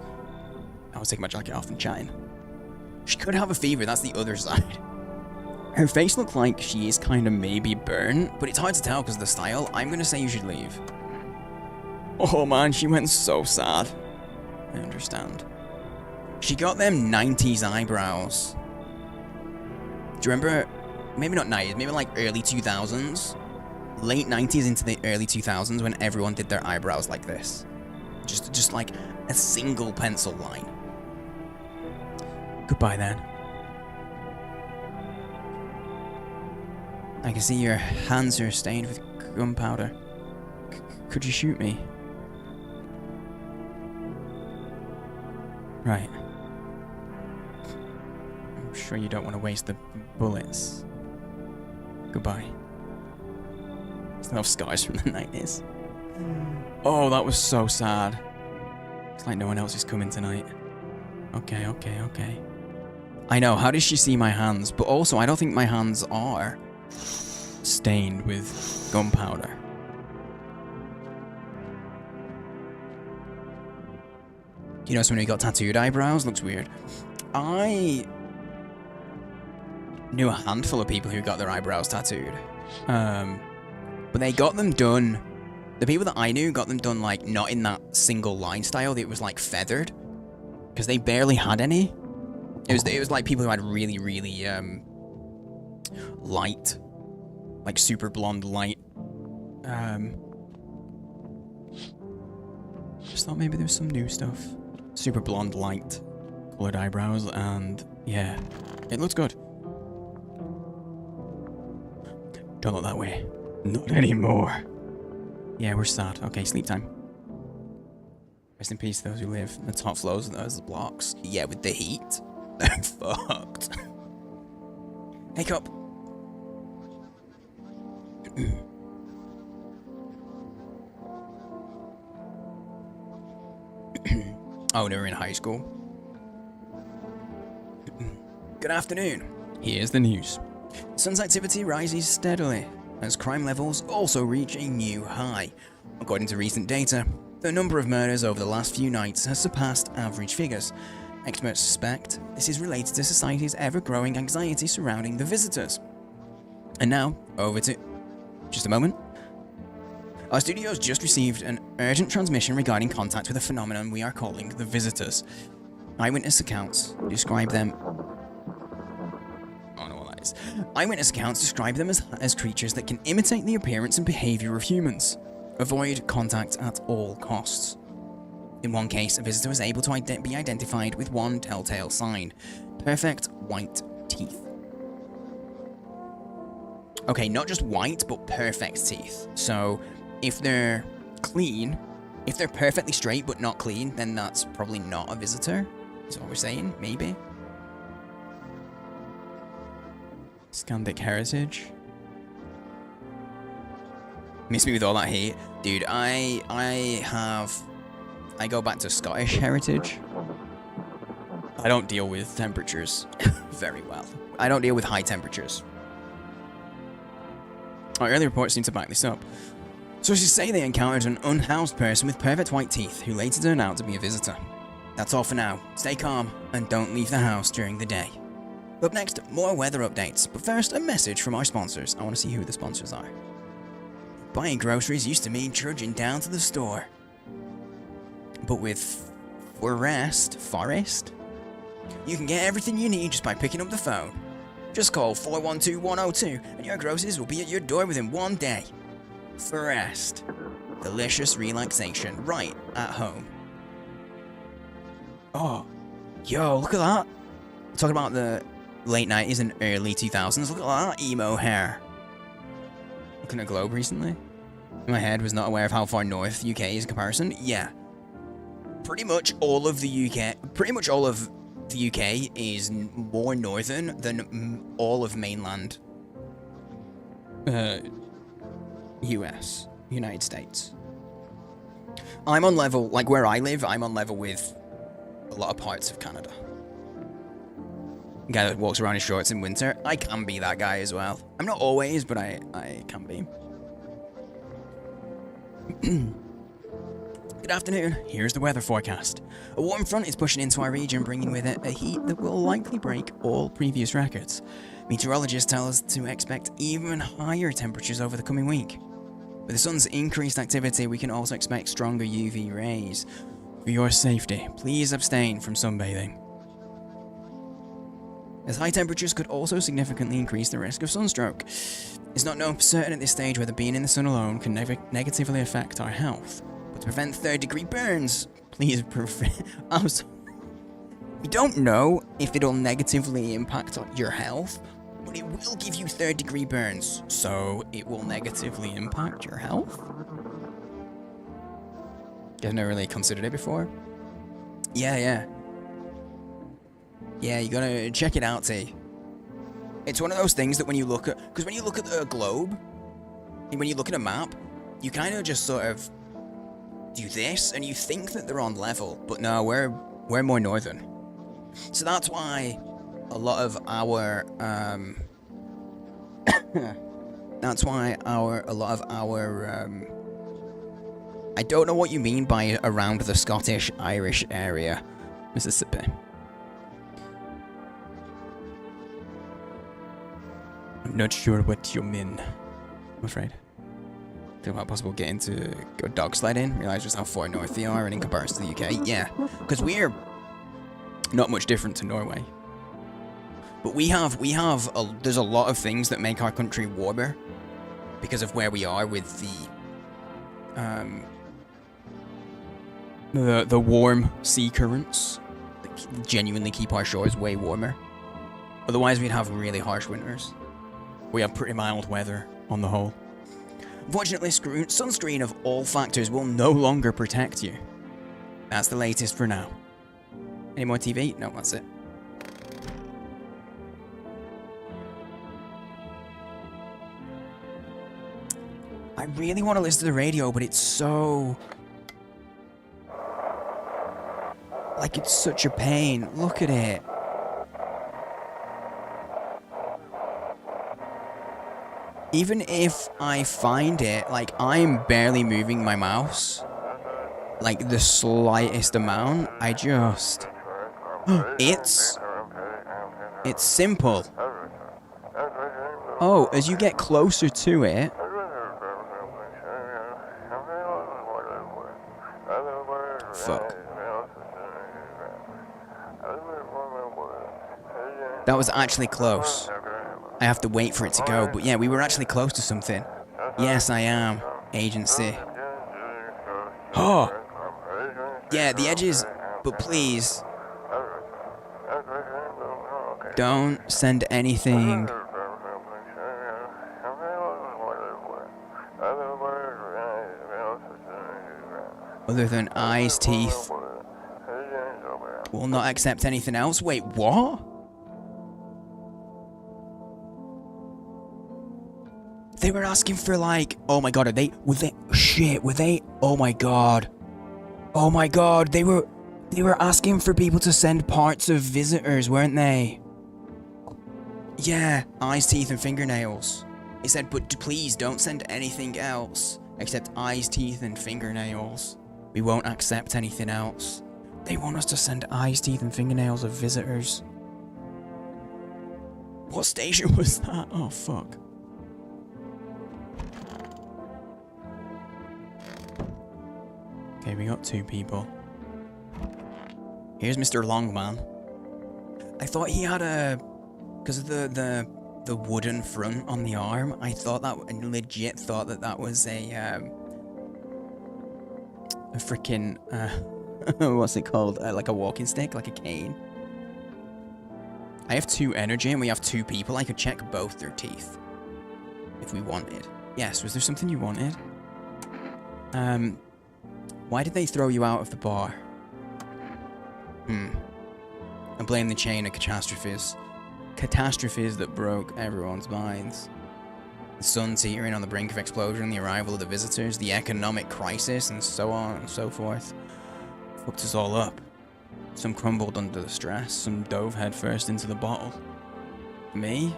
I was taking my jacket off and chatting. She could have a fever. That's the other side. Her face looks like she is kind of maybe burnt, but it's hard to tell because of the style. I'm going to say you should leave. Oh, man, she went so sad. I understand. She got them 90s eyebrows. Do you remember... Maybe not 90s, maybe like early 2000s. Late 90s into the early 2000s when everyone did their eyebrows like this. Just like a single pencil line. Goodbye then. I can see your hands are stained with gunpowder. Could you shoot me? Right. sure you don't want to waste the bullets. Goodbye. Still have scars from the 90s. Oh, that was so sad. It's like no one else is coming tonight. Okay. I know, how does she see my hands? But also, I don't think my hands are stained with gunpowder. You know someone who got tattooed eyebrows? Looks weird. I knew a handful of people who got their eyebrows tattooed. But they got them done. The people that I knew got them done, like, not in that single line style. It was, like, feathered. Because they barely had any. It was like people who had really, really, light. Like, super blonde light. Just thought maybe there was some new stuff. Super blonde light colored eyebrows, and yeah, it looks good. Don't look that way. Not anymore. Yeah, we're sad. Okay, sleep time. Rest in peace those who live in the top floors of those blocks. Yeah, with the heat. They're fucked. Hey, Cup. Oh, they were in high school. Good afternoon. Here's the news. Sun's activity rises steadily as crime levels also reach a new high. According to recent data, the number of murders over the last few nights has surpassed average figures. Experts suspect this is related to society's ever-growing anxiety surrounding the visitors. And now, over to... just a moment. Our studios just received an urgent transmission regarding contact with a phenomenon we are calling the visitors. Eyewitness accounts describe them... I don't know what that is. Eyewitness accounts describe them as creatures that can imitate the appearance and behavior of humans. Avoid contact at all costs. In one case, a visitor was able to be identified with one telltale sign: perfect white teeth. Okay, not just white, but perfect teeth. So, if they're clean, if they're perfectly straight but not clean, then that's probably not a visitor. Is what we're saying, maybe. Scandic heritage. Miss me with all that hate. Dude, I go back to Scottish heritage. I don't deal with temperatures very well. I don't deal with high temperatures. Our early reports seem to back this up. Sources say they encountered an unhoused person with perfect white teeth who later turned out to be a visitor. That's all for now. Stay calm and don't leave the house during the day. Up next, more weather updates, but first a message from our sponsors. I want to see who the sponsors are. Buying groceries used to mean trudging down to the store. But with Forest, you can get everything you need just by picking up the phone. Just call 412-102 and your groceries will be at your door within one day. Forest. Delicious relaxation right at home. Oh, yo, look at that. We're talking about the late 90s and early 2000s. Look at that emo hair. Looking at a globe recently. My head was not aware of how far north UK is in comparison. Yeah. Pretty much all of the UK is more northern than all of mainland US, United States. I'm on level, like where I live, I'm on level with a lot of parts of Canada. Guy that walks around in shorts in winter, I can be that guy as well. I'm not always, but I can be. Good afternoon, here's the weather forecast. A warm front is pushing into our region, bringing with it a heat that will likely break all previous records. Meteorologists tell us to expect even higher temperatures over the coming week. With the sun's increased activity, we can also expect stronger UV rays. For your safety, please abstain from sunbathing, as high temperatures could also significantly increase the risk of sunstroke. It's not known for certain at this stage whether being in the sun alone can negatively affect our health. But to prevent third-degree burns, please we don't know if it'll negatively impact your health, but it will give you third-degree burns, so it will negatively impact your health? I've never really considered it before. Yeah, you gotta check it out, T. It's one of those things that when you look at... Because when you look at a globe, and when you look at a map, you kind of just sort of do this, and you think that they're on level. But no, we're more northern. So that's why a lot of our... that's why a lot of our... I don't know what you mean by around the Scottish-Irish area. Mississippi. I'm not sure what you mean, I'm afraid. Feel about possible getting to go dog sledding. Realize just how far north they are and in comparison to the UK. Yeah, because we're not much different to Norway. But there's a lot of things that make our country warmer because of where we are with the warm sea currents that genuinely keep our shores way warmer. Otherwise, we'd have really harsh winters. We have pretty mild weather on the whole. Unfortunately, sunscreen of all factors will no longer protect you. That's the latest for now. Any more TV? No, that's it. I really want to listen to the radio, but it's so... like, it's such a pain. Look at it. Even if I find it, like, I'm barely moving my mouse. Like, the slightest amount. I just... It's simple. Oh, as you get closer to it... Fuck. That was actually close. I have to wait for it to go, but yeah, we were actually close to something. Yes, I am. Agency. Oh! Yeah, the edges, but please. Don't send anything. Other than eyes, teeth. Will not accept anything else? Wait, what? They were asking for like, oh my god, oh my god, they were asking for people to send parts of visitors, weren't they? Yeah, eyes, teeth, and fingernails. It said, but please don't send anything else except eyes, teeth, and fingernails. We won't accept anything else. They want us to send eyes, teeth, and fingernails of visitors. What station was that? Oh, fuck. Okay, we got 2 people. Here's Mr. Longman. I thought he had a... because of the wooden front on the arm, I legit thought that was a freaking, what's it called? Like a walking stick, like a cane. I have 2 energy and we have 2 people. I could check both their teeth. If we wanted. Yes, was there something you wanted? Why did they throw you out of the bar? I blame the chain of catastrophes. Catastrophes that broke everyone's minds. The sun teetering on the brink of explosion, the arrival of the visitors, the economic crisis, and so on and so forth. Fucked us all up. Some crumbled under the stress, some dove headfirst into the bottle. Me?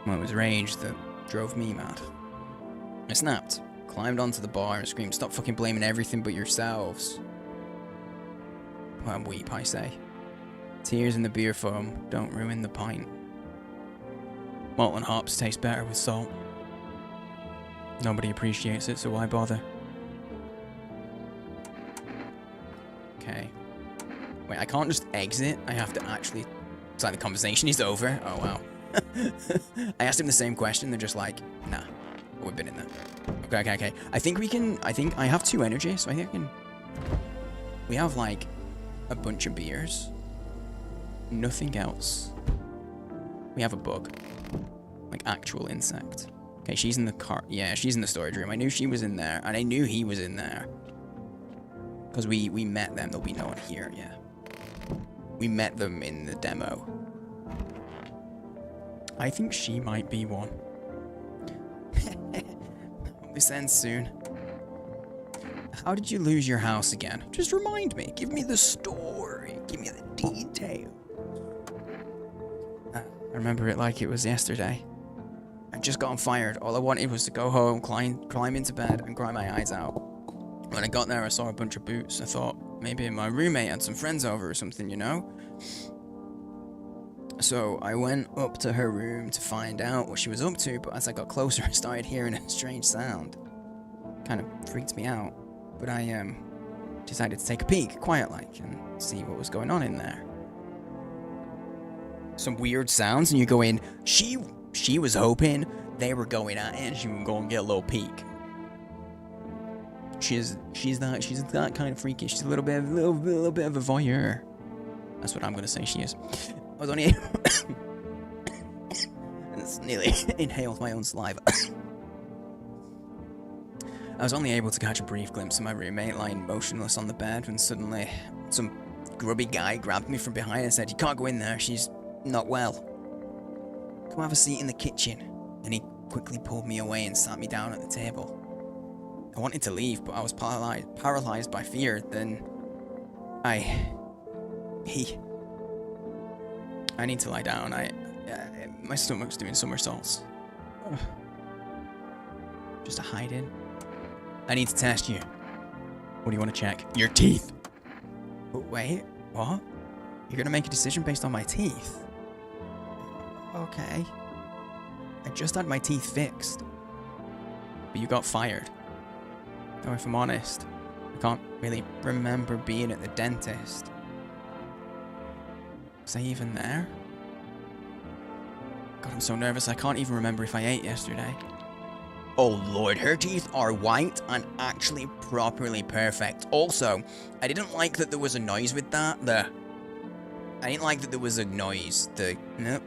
Well, it was rage that drove me mad. I snapped, climbed onto the bar and screamed, "Stop fucking blaming everything but yourselves." Well, weep, I say. Tears in the beer foam don't ruin the pint. Malt and hops taste better with salt. Nobody appreciates it, so why bother? Okay. Wait, I can't just exit. I have to actually... It's like the conversation is over. Oh, wow. I asked him the same question. They're just like, nah. We've been in there. Okay. I think I have 2 energy, so I think I can... We have, like, a bunch of beers. Nothing else. We have a bug. Like, actual insect. Okay, she's in the car. Yeah, she's in the storage room. I knew she was in there, and I knew he was in there. Because we met them. There'll be no one here, yeah. We met them in the demo. I think she might be one. This ends soon. How did you lose your house again? Just remind me. Give me the story. Give me the detail. I remember it like it was yesterday. I'd just gotten fired. All I wanted was to go home, climb into bed, and cry my eyes out. When I got there, I saw a bunch of boots. I thought maybe my roommate had some friends over or something, you know? So I went up to her room to find out what she was up to, but as I got closer, I started hearing a strange sound. Kind of freaked me out. But I decided to take a peek, quiet-like, and see what was going on in there. Some weird sounds, and you go in. She was hoping they were going at it, and she would go and get a little peek. She's that kind of freaky. She's a little bit of a voyeur. That's what I'm gonna say she is. I was only it's nearly inhaled my own saliva. I was only able to catch a brief glimpse of my roommate lying motionless on the bed when suddenly some grubby guy grabbed me from behind and said, "You can't go in there, she's not well. Come have a seat in the kitchen." And he quickly pulled me away and sat me down at the table. I wanted to leave, but I was paralyzed by fear. Then I need to lie down. My stomach's doing somersaults. Just to hide in. I need to test you. What do you want to check? Your teeth. Wait, what? You're gonna make a decision based on my teeth? Okay. I just had my teeth fixed. But you got fired. Though if I'm honest, I can't really remember being at the dentist. Was I even there? God, I'm so nervous I can't even remember if I ate yesterday. Oh lord, her teeth are white and actually properly perfect. Also, I didn't like that there was a noise with that. I didn't like that there was a noise. Nope.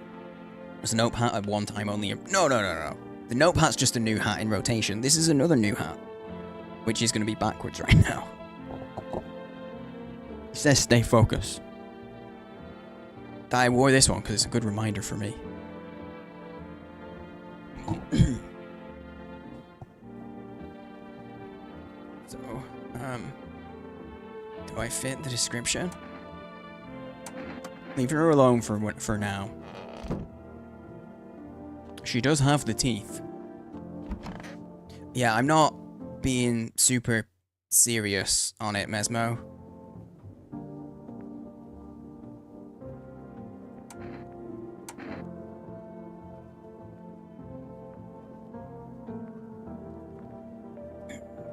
There's a note hat at one time only. No. The note hat's just a new hat in rotation. This is another new hat, which is going to be backwards right now. It says stay focused. I wore this one because it's a good reminder for me. So, do I fit the description? Leave her alone for now. She does have the teeth. Yeah, I'm not being super serious on it, Mesmo.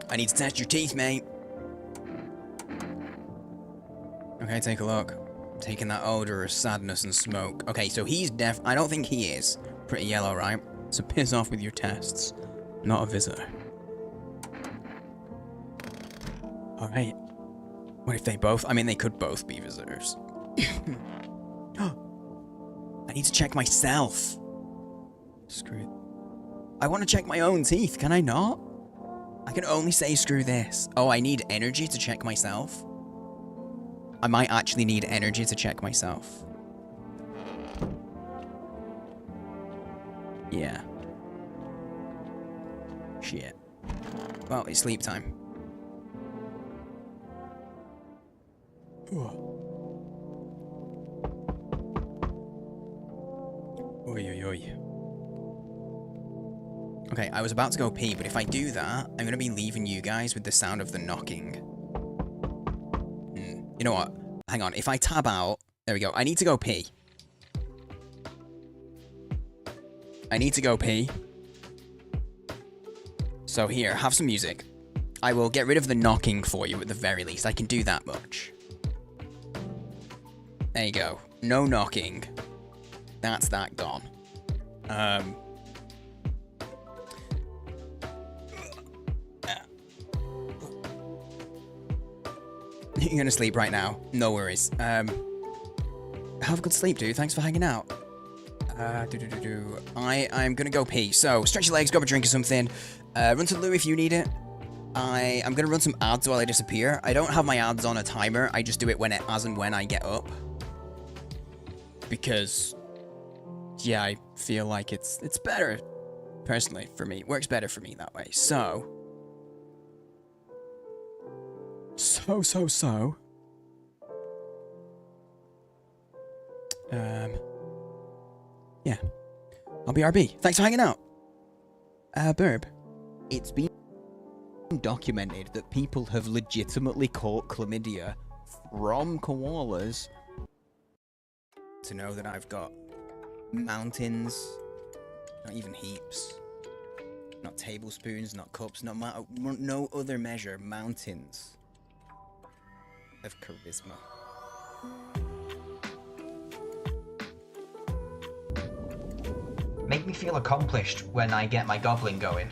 I need to test your teeth, mate. Okay, take a look. Taking that odor of sadness and smoke. Okay, so he's I don't think he is. Pretty yellow, right? So piss off with your tests. Not a visitor. Alright. What if they both? I mean, they could both be visitors. I need to check myself. Screw it. I want to check my own teeth, can I not? I can only say screw this. Oh, I need energy to check myself? I might actually need energy to check myself. Yeah. Shit. Well, it's sleep time. Oi. Okay, I was about to go pee, but if I do that, I'm gonna be leaving you guys with the sound of the knocking. You know what? Hang on, if I tab out... There we go. I need to go pee. So here, have some music. I will get rid of the knocking for you at the very least. I can do that much. There you go. No knocking. That's that gone. You're gonna sleep right now. No worries. Have a good sleep, dude. Thanks for hanging out. I'm gonna go pee. So, stretch your legs, grab a drink or something. Run to the loo if you need it. I'm gonna run some ads while I disappear. I don't have my ads on a timer. I just do it as and when I get up. Because, yeah, I feel like it's better, personally, for me. It works better for me that way. So. Yeah. I'll be RB. Thanks for hanging out. Burb. It's been documented that people have legitimately caught chlamydia from koalas. To know that I've got mountains, not even heaps, not tablespoons, not cups, no other measure, mountains of charisma. Make me feel accomplished when I get my goblin going.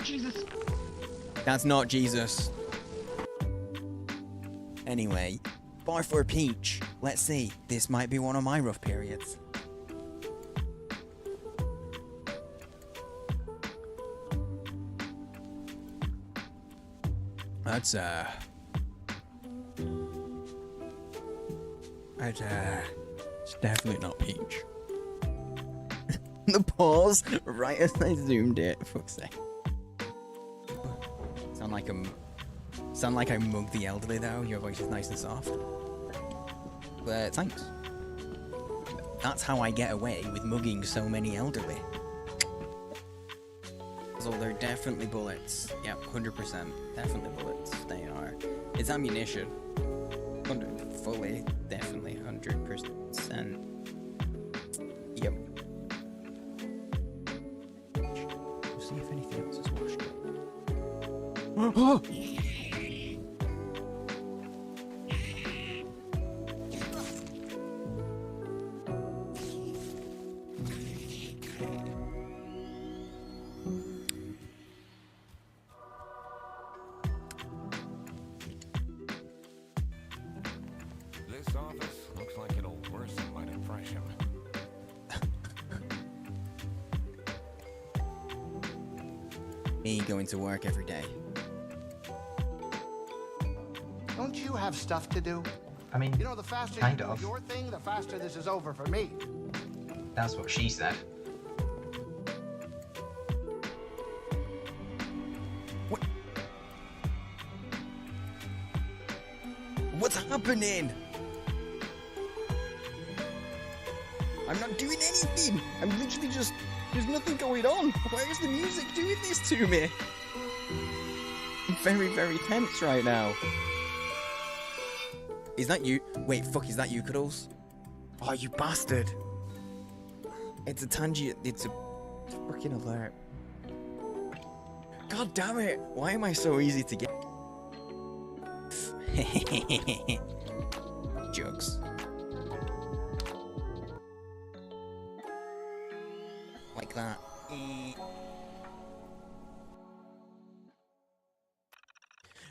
Jesus. That's not Jesus. Anyway, bar for peach. Let's see. This might be one of my rough periods. That's it's definitely not peach. The pause right as I zoomed it. Fuck's sake. Sound like I mugged the elderly though. Your voice is nice and soft. But thanks. That's how I get away with mugging so many elderly. So they're definitely bullets. Yep, 100%. Definitely bullets. They are. It's ammunition. Fully, definitely, 100%. Yep. We'll see if anything else is washed up. This office looks like it'll worsen my depression. Me going to work every day. Don't you have stuff to do? I mean, You know, the faster kind you do of. your thing, the faster this is over for me. That's what she said. What's happening? I'm not doing anything. I'm literally just... There's nothing going on. Why is the music doing this to me? I'm very, very tense right now. Is that you? Wait, fuck, is that you, Cuddles? Oh, you bastard. It's a tangent. It's a fucking alert. God damn it. Why am I so easy to get? Jokes. Like that.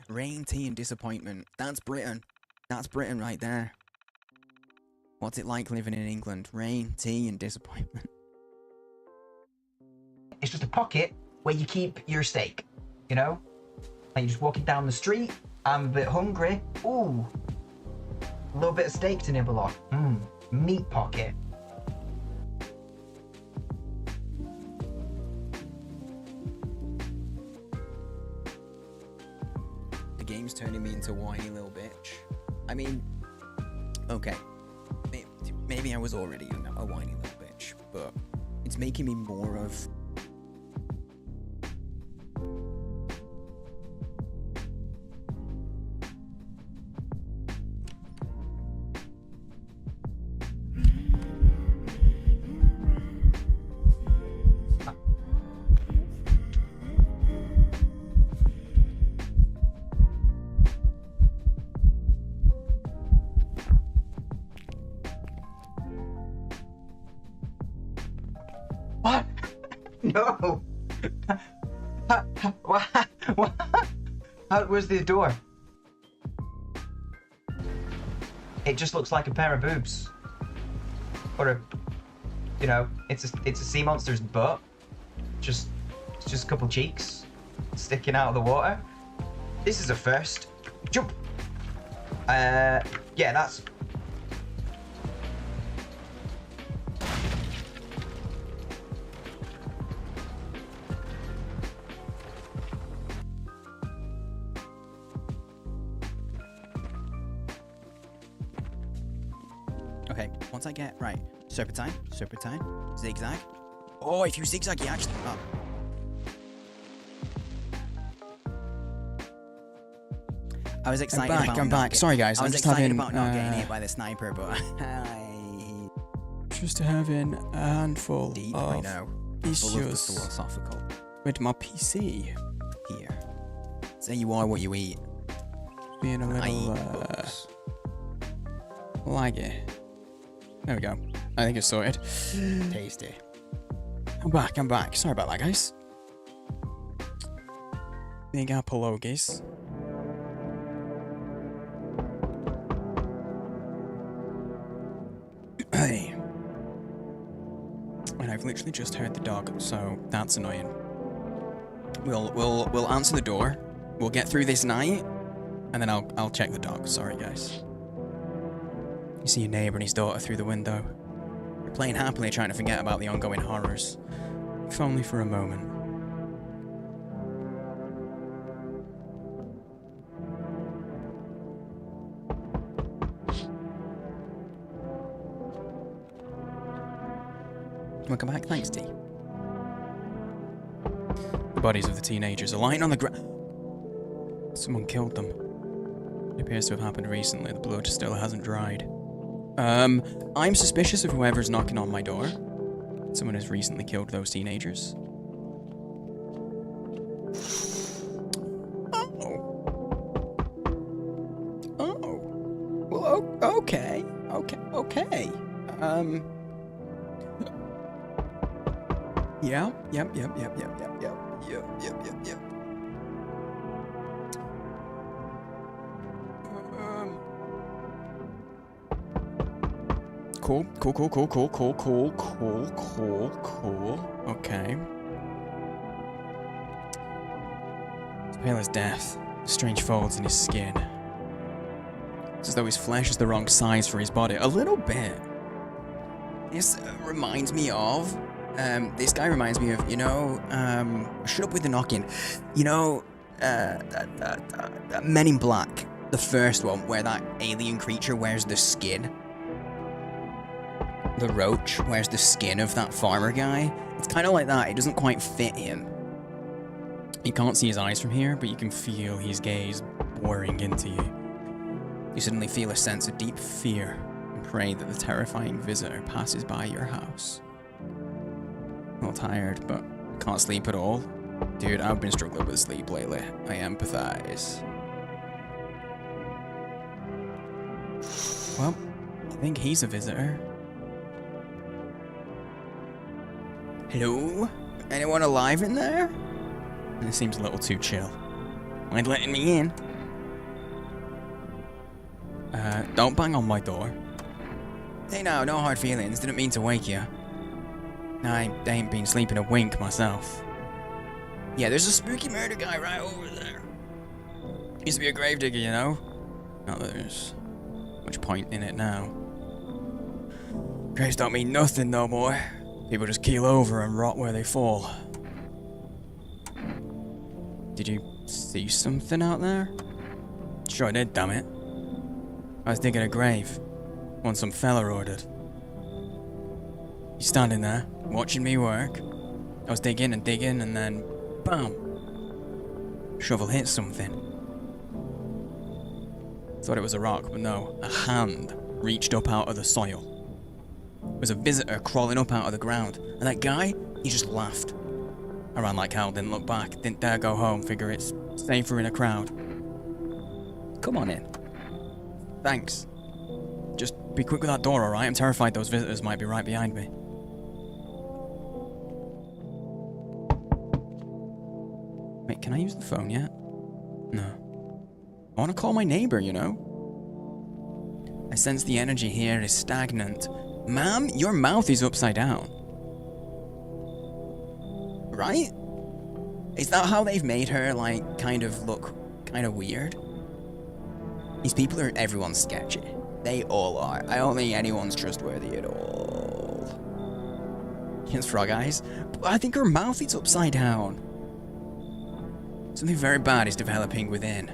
Rain, tea, and disappointment. That's Britain. That's Britain right there. What's it like living in England? Rain, tea, and disappointment. It's just a pocket where you keep your steak, you know? Like you're just walking down the street, I'm a bit hungry. Ooh, a little bit of steak to nibble on. Meat pocket. The game's turning me into a whiny little bitch. I mean, okay. Maybe I was already a whiny little bitch, but it's making me more of... What? No. What? Where's the door? It just looks like a pair of boobs, or a, you know, it's a sea monster's butt. It's just a couple cheeks sticking out of the water. This is a first. Jump. Yeah, that's... Okay, once I get... Right. Serpentine. Serpentine. Zigzag. Oh, if you zigzag, you actually... Oh. I was excited about I'm not back. get- Sorry, guys. I I'm was just excited having... about not getting hit by the sniper, but Just having a handful deep, I of know. Full of the issues philosophical. with my PC Here. Say you are what you eat. being a I eat little books. laggy. There we go. I think it's sorted. Tasty. I'm back. Sorry about that, guys. Big apologies. Hey. And I've literally just heard the dog, so that's annoying. We'll answer the door. We'll get through this night, and then I'll check the dog. Sorry, guys. You see your neighbor and his daughter through the window. You're playing happily, trying to forget about the ongoing horrors, if only for a moment. Welcome back, thanks, D. The bodies of the teenagers are lying on the ground. Someone killed them. It appears to have happened recently. The blood still hasn't dried. I'm suspicious of whoever's knocking on my door. Someone has recently killed those teenagers. Oh. Well, okay. Yeah. Yep. Cool. Okay. As pale as death, strange folds in his skin. It's as though his flesh is the wrong size for his body. A little bit. This reminds me of... this guy reminds me of, shut up with the knocking. That Men in Black, the first one, where that alien creature wears the skin. The roach wears the skin of that farmer guy. It's kind of like that. It doesn't quite fit him. You can't see his eyes from here, but you can feel his gaze boring into you. You suddenly feel a sense of deep fear and pray that the terrifying visitor passes by your house. A little tired, but can't sleep at all. Dude, I've been struggling with sleep lately. I empathize. Well, I think he's a visitor. Hello? Anyone alive in there? It seems a little too chill. Mind letting me in? Don't bang on my door. Hey now, no hard feelings. Didn't mean to wake you. I ain't been sleeping a wink myself. Yeah, there's a spooky murder guy right over there. Used to be a gravedigger, you know? Not that there's much point in it now. Graves don't mean nothing no more. People just keel over and rot where they fall. Did you see something out there? Sure did, damn it. I was digging a grave. One some fella ordered. He's standing there, watching me work. I was digging and then, bam! Shovel hit something. Thought it was a rock, but no. A hand reached up out of the soil. It was a visitor crawling up out of the ground. And that guy, he just laughed. I ran like hell, didn't look back, didn't dare go home, figure it's safer in a crowd. Come on in. Thanks. Just be quick with that door, alright? I'm terrified those visitors might be right behind me. Wait, can I use the phone yet? No. I want to call my neighbor, you know? I sense the energy here is stagnant. Ma'am, your mouth is upside down. Right? Is that how they've made her, like, kind of look kind of weird? These people are everyone's sketchy. They all are. I don't think anyone's trustworthy at all. Against Frog Eyes. But I think her mouth is upside down. Something very bad is developing within.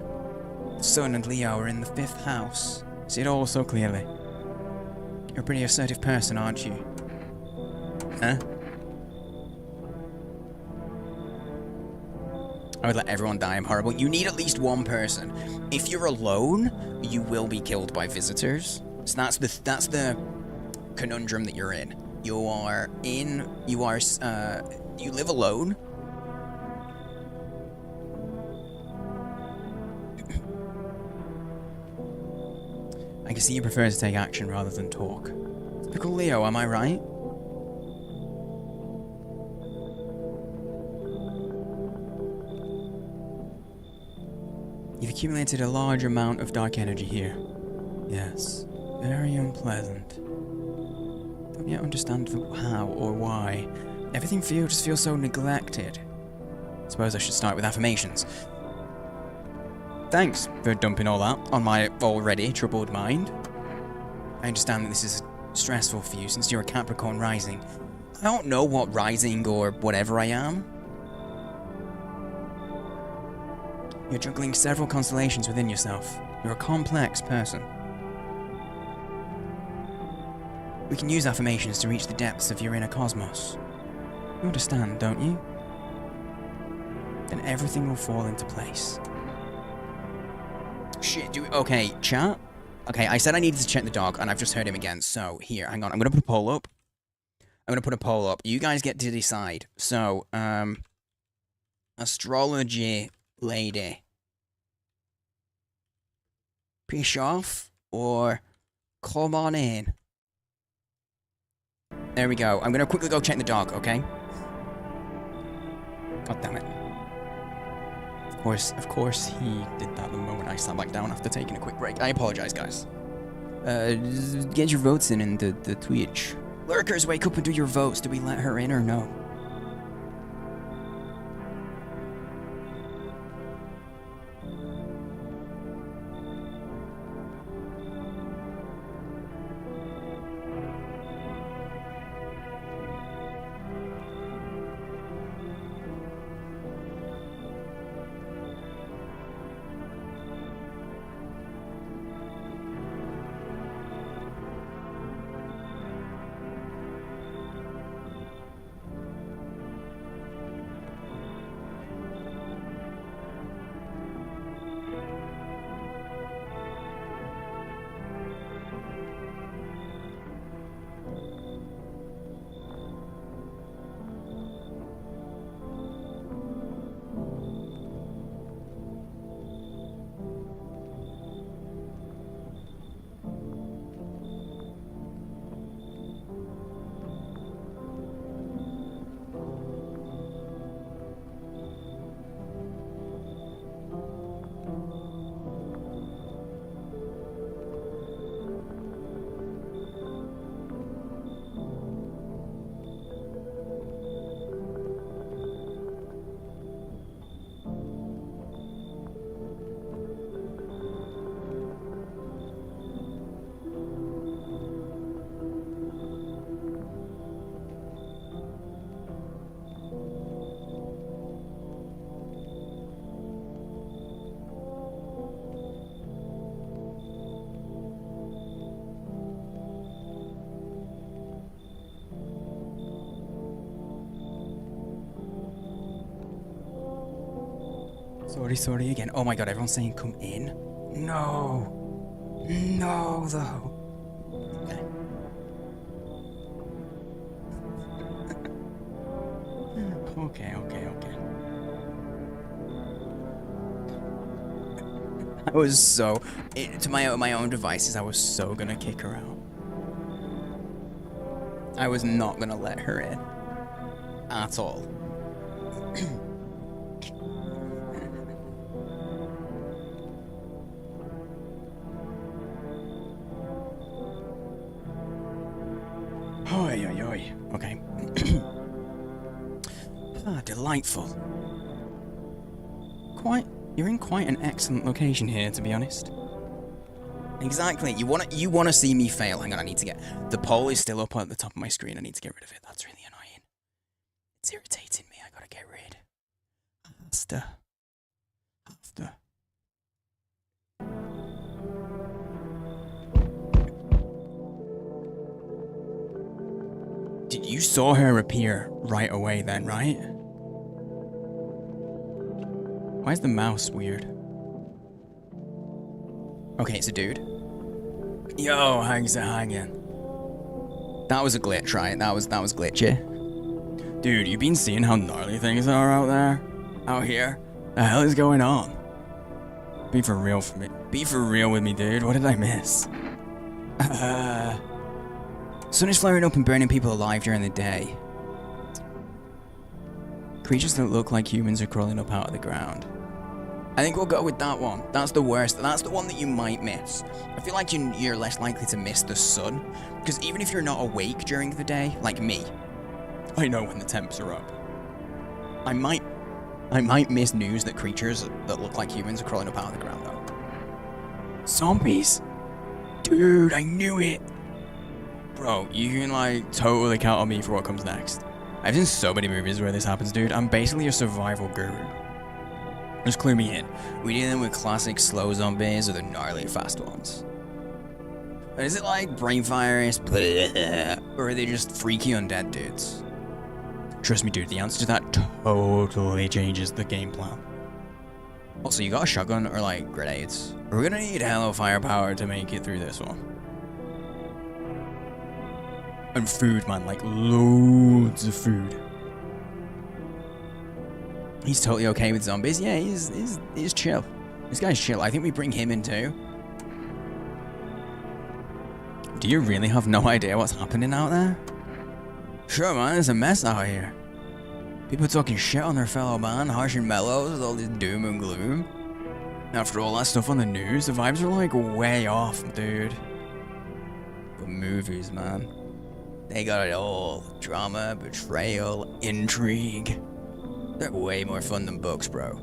The Sun and Leo are in the 5th house. See it all so clearly. You're a pretty assertive person, aren't you? Huh? I would let everyone die. I'm horrible. You need at least one person. If you're alone, you will be killed by visitors. So that's the conundrum that you're in. You live alone. I can see you prefer to take action rather than talk. Typical Leo, am I right? You've accumulated a large amount of dark energy here. Yes, very unpleasant. Don't yet understand how or why. Everything just feels so neglected. Suppose I should start with affirmations. Thanks for dumping all that on my already troubled mind. I understand that this is stressful for you since you're a Capricorn rising. I don't know what rising or whatever I am. You're juggling several constellations within yourself. You're a complex person. We can use affirmations to reach the depths of your inner cosmos. You understand, don't you? Then everything will fall into place. Shit, okay, chat? Okay, I said I needed to check the dog, and I've just heard him again, so here, hang on, I'm gonna put a poll up. You guys get to decide. So, astrology lady. Piss off, or come on in. There we go. I'm gonna quickly go check the dog, okay? God damn it. Of course he did that the moment I sat back down after taking a quick break. I apologize, guys. Get your votes in the Twitch. Lurkers, wake up and do your votes. Do we let her in or no? Sorry again. Oh my god, everyone's saying come in? No. No, though. Okay. Okay. I was so... to my own devices, I was so gonna kick her out. I was not gonna let her in. At all. Oi. Okay. Delightful. You're in quite an excellent location here, to be honest. Exactly. You wanna see me fail. Hang on, I need to get... The poll is still up at the top of my screen. I need to get rid of it. That's really annoying. It's irritating me. I gotta get rid. After. You saw her appear right away then, right? Why is the mouse weird? Okay, it's a dude. Yo, how's it hanging? That was a glitch, right? That was glitchy. Dude, you been seeing how gnarly things are out there? Out here? The hell is going on? Be for real for me. Be for real with me, dude. What did I miss? Sun is flaring up and burning people alive during the day. Creatures that look like humans are crawling up out of the ground. I think we'll go with that one. That's the worst. That's the one that you might miss. I feel like you're less likely to miss the sun, because even if you're not awake during the day, like me, I know when the temps are up. I might miss news that creatures that look like humans are crawling up out of the ground though. Zombies? Dude, I knew it. Bro, you can like totally count on me for what comes next. I've seen so many movies where this happens, dude. I'm basically a survival guru. Just clue me in. We dealing with classic slow zombies or the gnarly fast ones? Or is it like brain virus, or are they just freaky undead dudes? Trust me, dude, the answer to that totally changes the game plan. Also, you got a shotgun or like grenades? We're gonna need hella firepower to make it through this one. And food, man, like loads of food. He's totally okay with zombies. Yeah, he's chill. This guy's chill. I think we bring him in too. Do you really have no idea what's happening out there? Sure, man, it's a mess out here. People talking shit on their fellow man, harsh and mellows with all this doom and gloom. After all that stuff on the news, the vibes are like way off, dude. But movies, man. They got it all. Drama, betrayal, intrigue. They're way more fun than books, bro.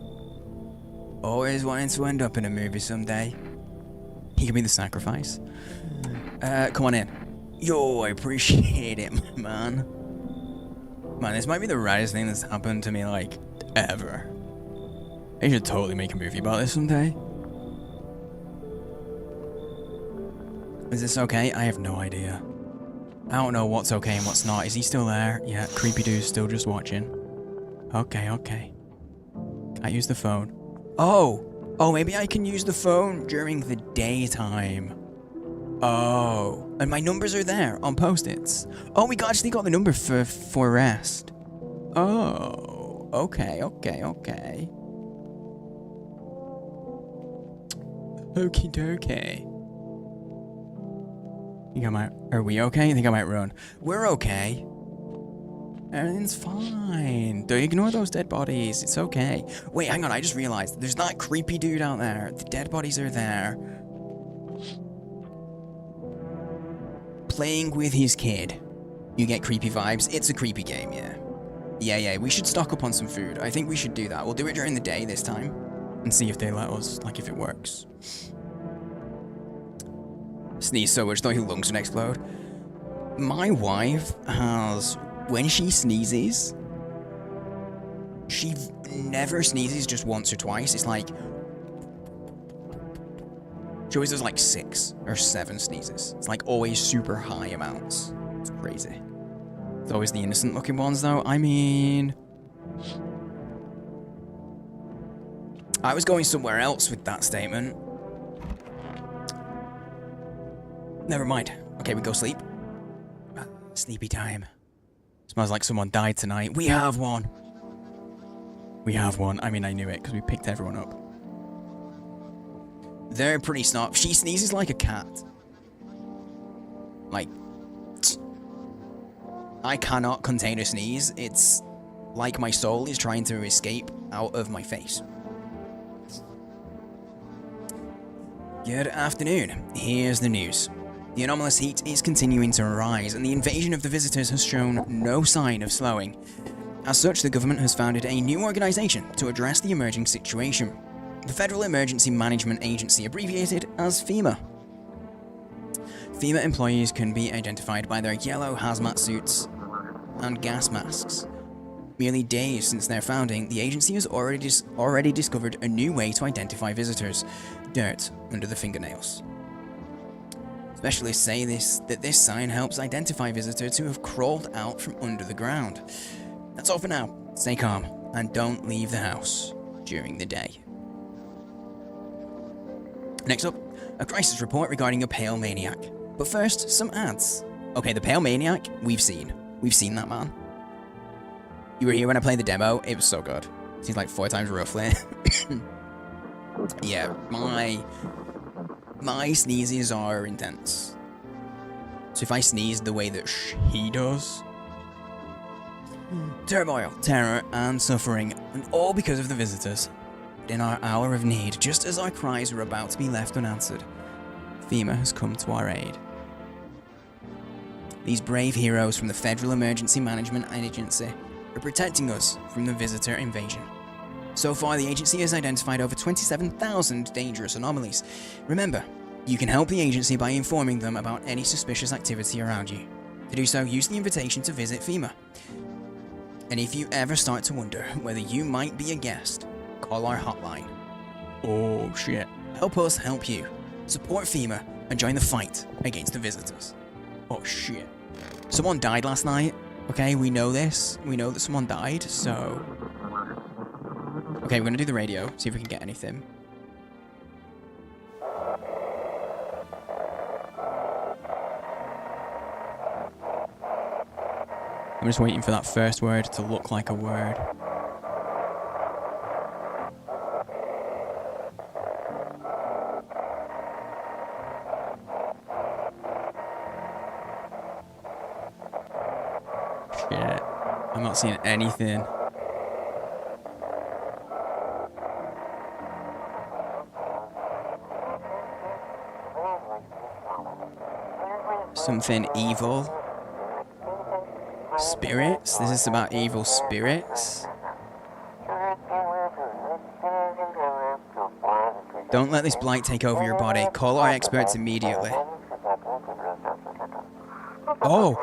Always wanting to end up in a movie someday. He can be the sacrifice. Come on in. Yo, I appreciate it, man. Man, this might be the raddest thing that's happened to me, like, ever. I should totally make a movie about this someday. Is this okay? I have no idea. I don't know what's okay and what's not. Is he still there? Yeah, creepy dude's still just watching. Okay. I use the phone. Oh, maybe I can use the phone during the daytime. Oh, and my numbers are there on post-its. Oh, we actually got the number for rest. Oh, okay. Okie dokie. Are we okay? I think I might run. We're okay. Everything's fine. Don't ignore those dead bodies. It's okay. Wait, hang on. I just realized there's that creepy dude out there. The dead bodies are there. Playing with his kid. You get creepy vibes. It's a creepy game, yeah. Yeah. We should stock up on some food. I think we should do that. We'll do it during the day this time. And see if they let us, like, if it works. Sneeze so much, thought your lungs would explode. My wife has... When she sneezes... She never sneezes just once or twice. It's like... She always does like 6 or 7 sneezes. It's like always super high amounts. It's crazy. It's always the innocent looking ones though. I mean... I was going somewhere else with that statement. Never mind. Okay, we go sleep. Sleepy time. Smells like someone died tonight. We have one. I mean, I knew it because we picked everyone up. They're pretty snot. She sneezes like a cat. Like, I cannot contain a sneeze. It's like my soul is trying to escape out of my face. Good afternoon. Here's the news. The anomalous heat is continuing to rise, and the invasion of the visitors has shown no sign of slowing. As such, the government has founded a new organization to address the emerging situation. The Federal Emergency Management Agency, abbreviated as FEMA. FEMA employees can be identified by their yellow hazmat suits and gas masks. Merely days since their founding, the agency has already discovered a new way to identify visitors: dirt under the fingernails. Specialists say that this sign helps identify visitors who have crawled out from under the ground. That's all for now. Stay calm and don't leave the house during the day. Next up, a crisis report regarding a pale maniac. But first, some ads. Okay, the pale maniac, we've seen. We've seen that man. You were here when I played the demo. It was so good. Seems like 4 times roughly. Yeah, my sneezes are intense. So if I sneeze the way that he does... Turmoil, terror, and suffering, and all because of the visitors. In our hour of need, just as our cries were about to be left unanswered, FEMA has come to our aid. These brave heroes from the Federal Emergency Management Agency are protecting us from the visitor invasion. So far, the agency has identified over 27,000 dangerous anomalies. Remember, you can help the agency by informing them about any suspicious activity around you. To do so, use the invitation to visit FEMA. And if you ever start to wonder whether you might be a guest, call our hotline. Oh shit. Help us help you. Support FEMA and join the fight against the visitors. Oh shit. Someone died last night. Okay, we know this. We know that someone died, so... Okay, we're gonna do the radio, see if we can get anything. I'm just waiting for that first word to look like a word. Shit. I'm not seeing anything. Something evil. Spirits? This is about evil spirits? Don't let this blight take over your body. Call our experts immediately. Oh.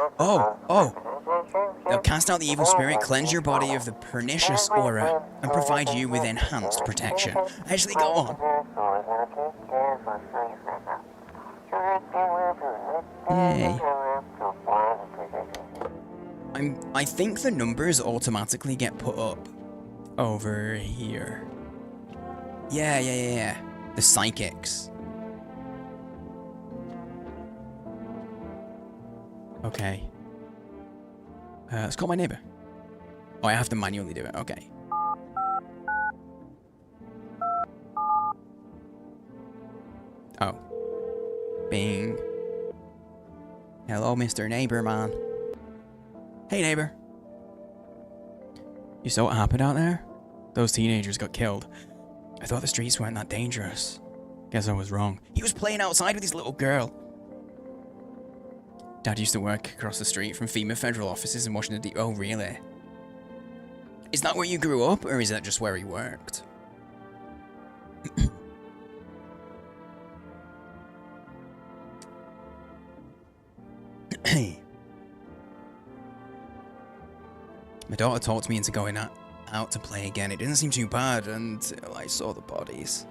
They'll cast out the evil spirit, cleanse your body of the pernicious aura, and provide you with enhanced protection. Actually, go on. Yay. I think the numbers automatically get put up over here. Yeah. The psychics. Okay. Let's call my neighbor. Oh, I have to manually do it. Okay. Oh. Bing. Hello, Mr. Neighbor Man. Hey, neighbor. You saw what happened out there? Those teenagers got killed. I thought the streets weren't that dangerous. Guess I was wrong. He was playing outside with his little girl. Dad used to work across the street from FEMA federal offices in Washington, D.C. Oh, really? Is that where you grew up, or is that just where he worked? My daughter talked me into going out to play again. It didn't seem too bad until I saw the bodies.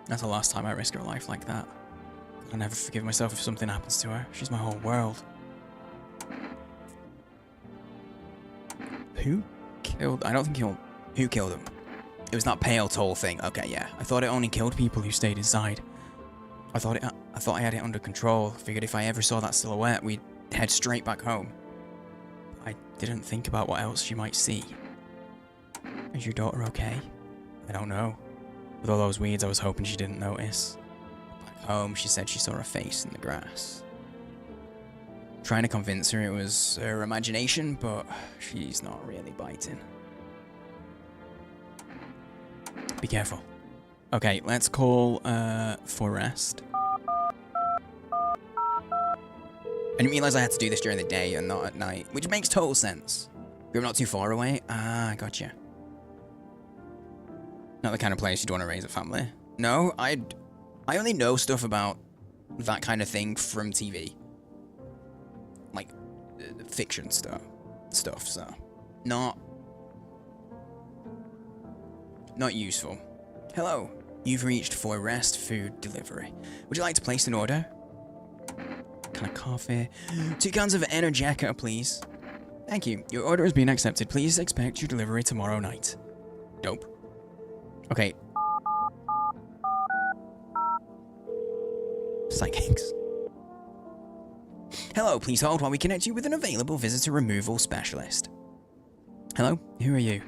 That's the last time I risk her life like that. I'll never forgive myself if something happens to her. She's my whole world. Who killed... I don't think who killed him? It was that pale, tall thing. Okay, yeah. I thought it only killed people who stayed inside. I thought I had it under control. Figured if I ever saw that silhouette, we'd head straight back home. I didn't think about what else she might see. Is your daughter okay? I don't know. With all those weeds, I was hoping she didn't notice. Back home, she said she saw a face in the grass. Trying to convince her it was her imagination, but she's not really biting. Be careful. Okay, let's call Forest. I didn't realize I had to do this during the day and not at night, which makes total sense. You're not too far away. Ah, gotcha. Not the kind of place you'd want to raise a family. No, I only know stuff about that kind of thing from TV. Like, fiction stuff, so not useful. Hello, you've reached for rest food delivery. Would you like to place an order? Can of coffee? 2 cans of Energeca, please. Thank you. Your order has been accepted. Please expect your delivery tomorrow night. Dope. Okay. Psychics. Hello, please hold while we connect you with an available visitor removal specialist. Hello, who are you?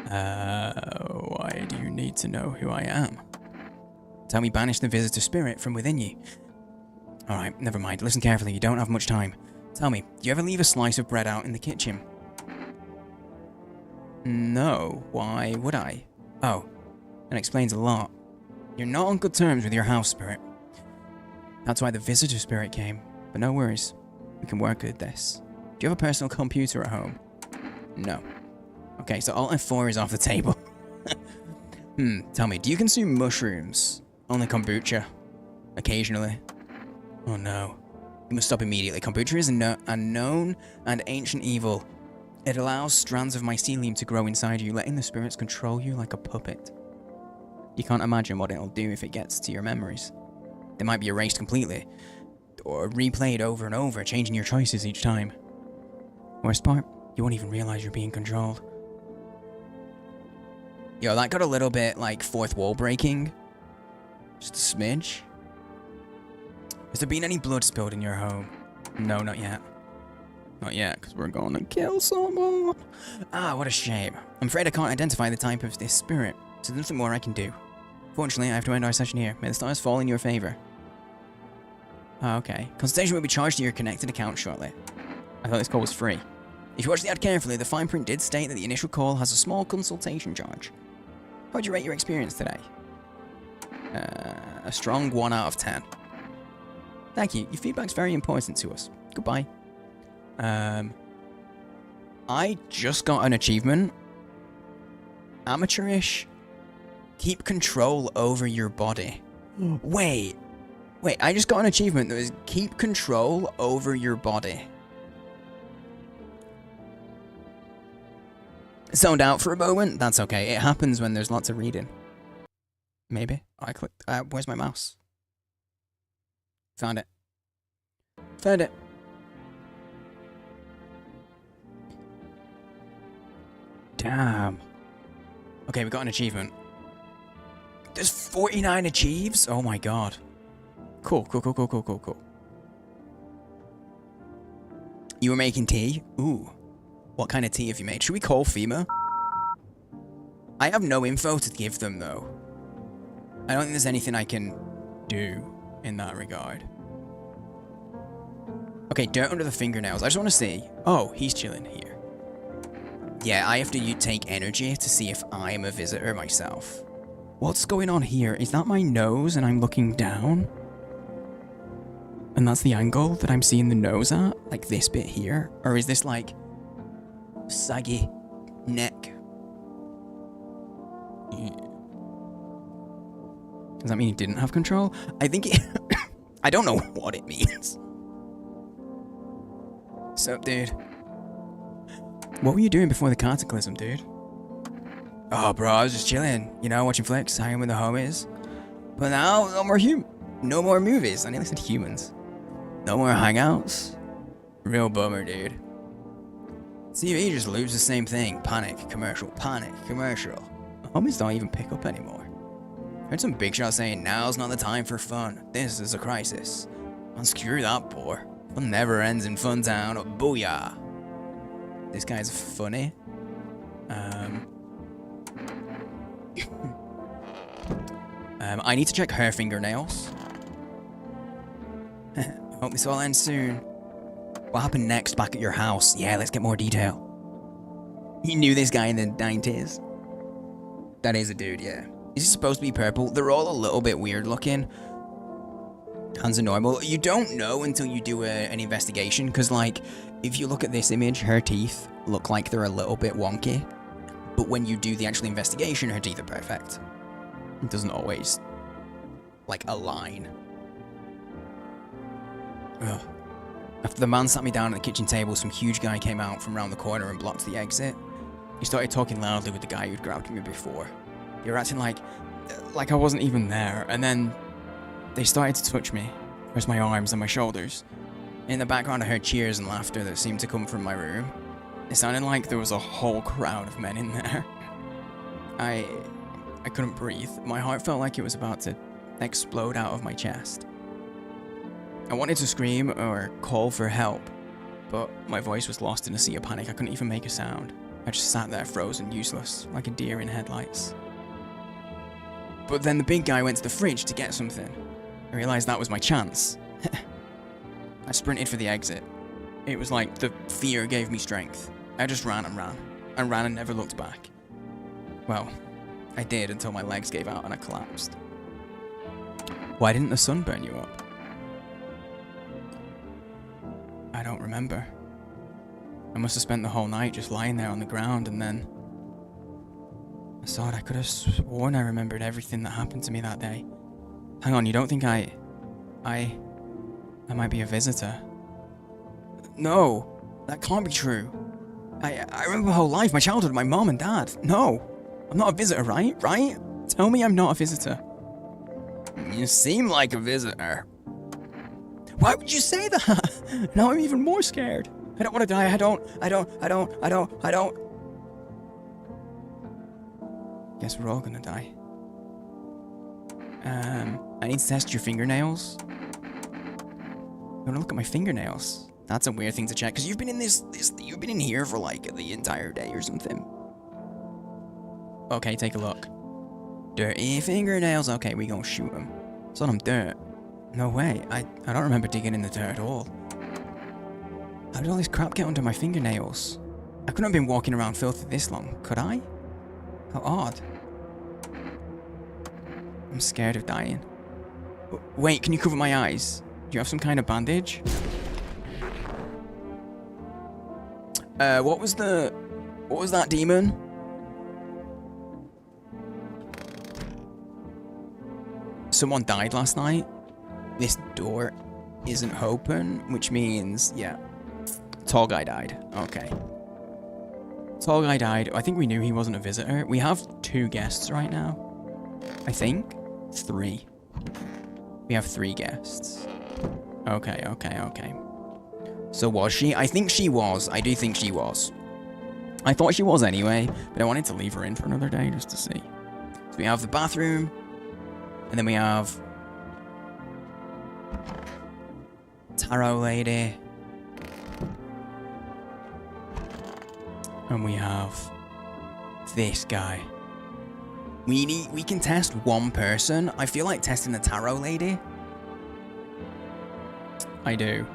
Why do you need to know who I am? Tell me banish the visitor spirit from within you. Alright, never mind. Listen carefully, you don't have much time. Tell me, do you ever leave a slice of bread out in the kitchen? No, why would I? Oh, that explains a lot. You're not on good terms with your house spirit. That's why the visitor spirit came, but no worries. We can work with this. Do you have a personal computer at home? No. Okay, so Alt F4 is off the table. Tell me, do you consume mushrooms? Only kombucha? Occasionally? Oh no. You must stop immediately. Kombucha is a known and ancient evil. It allows strands of mycelium to grow inside you, letting the spirits control you like a puppet. You can't imagine what it'll do if it gets to your memories. They might be erased completely, or replayed over and over, changing your choices each time. Worst part, you won't even realize you're being controlled. Yo, that got a little bit like fourth wall breaking. Just a smidge. Has there been any blood spilled in your home? No, not yet. Not yet, because we're gonna kill someone. Ah, what a shame. I'm afraid I can't identify the type of this spirit, so there's nothing more I can do. Fortunately, I have to end our session here. May the stars fall in your favor. Ah, okay. Consultation will be charged to your connected account shortly. I thought this call was free. If you watch the ad carefully, the fine print did state that the initial call has a small consultation charge. How would you rate your experience today? A strong 1 out of 10. Thank you. Your feedback's very important to us. Goodbye. I just got an achievement. Amateurish. Keep control over your body. Wait, I just got an achievement that was keep control over your body. Zoned out for a moment? That's okay. It happens when there's lots of reading. Maybe. I clicked. Where's my mouse? Found it. Found it. Damn. Okay, we got an achievement. There's 49 achieves? Oh my god. Cool. You were making tea? Ooh. What kind of tea have you made? Should we call FEMA? I have no info to give them, though. I don't think there's anything I can do in that regard. Okay, dirt under the fingernails. I just want to see. Oh, he's chilling here. Yeah, I have to take energy to see if I'm a visitor myself. What's going on here? Is that my nose and I'm looking down? And that's the angle that I'm seeing the nose at? Like this bit here? Or is this like saggy neck? Does that mean he didn't have control? I think it... I don't know what it means. Sup, dude? What were you doing before the cataclysm, dude? Oh, bro, I was just chilling. You know, watching flicks, hanging with the homies. But now, no more movies. I nearly said humans. No more hangouts. Real bummer, dude. TV just loops the same thing. Panic, commercial, panic, commercial. The homies don't even pick up anymore. Heard some big shot saying, now's not the time for fun. This is a crisis. Unscrew that poor. Fun never ends in Fun Town. Booyah. This guy's funny. I need to check her fingernails. Hope this all ends soon. What happened next back at your house? Yeah, let's get more detail. You knew this guy in the 90s? That is a dude, yeah. Is he supposed to be purple? They're all a little bit weird looking. Hands are normal. You don't know until you do an investigation, because, like, if you look at this image, her teeth look like they're a little bit wonky. But when you do the actual investigation, her teeth are perfect. It doesn't always, like, align. Ugh. After the man sat me down at the kitchen table, some huge guy came out from round the corner and blocked the exit. He started talking loudly with the guy who'd grabbed me before. They were acting like I wasn't even there, and then they started to touch me. First my arms and my shoulders. In the background I heard cheers and laughter that seemed to come from my room. It sounded like there was a whole crowd of men in there. I couldn't breathe. My heart felt like it was about to explode out of my chest. I wanted to scream or call for help, but my voice was lost in a sea of panic. I couldn't even make a sound. I just sat there frozen, useless, like a deer in headlights. But then the big guy went to the fridge to get something. I realized that was my chance. I sprinted for the exit. It was like the fear gave me strength. I just ran and ran, and ran and never looked back. Well, I did until my legs gave out and I collapsed. Why didn't the sun burn you up? I don't remember. I must have spent the whole night just lying there on the ground, and then I saw it. I could have sworn I remembered everything that happened to me that day. Hang on, you don't think I might be a visitor? No, that can't be true. I remember my whole life, my childhood, my mom and dad. No, I'm not a visitor, right? Right? Tell me I'm not a visitor. You seem like a visitor. Why would you say that? Now I'm even more scared. I don't want to die. I don't. Guess we're all gonna die. I need to test your fingernails. You wanna look at my fingernails? That's a weird thing to check, because you've been in you've been in here for like the entire day or something. Okay, take a look. Dirty fingernails. Okay, we gonna shoot them. It's on them dirt. No way. I don't remember digging in the dirt at all. How did all this crap get under my fingernails? I couldn't have been walking around filthy this long, could I? How odd. I'm scared of dying. Wait, can you cover my eyes? Do you have some kind of bandage? What was that demon? Someone died last night. This door isn't open, which means, yeah. Tall guy died. Okay. Tall guy died. I think we knew he wasn't a visitor. We have 2 guests right now. I think. 3. We have 3 guests. Okay. So was she? I think she was. I do think she was. I thought she was anyway, but I wanted to leave her in for another day just to see. So we have the bathroom, and then we have Tarot Lady, and we have this guy. We can test one person. I feel like testing the Tarot Lady. I do.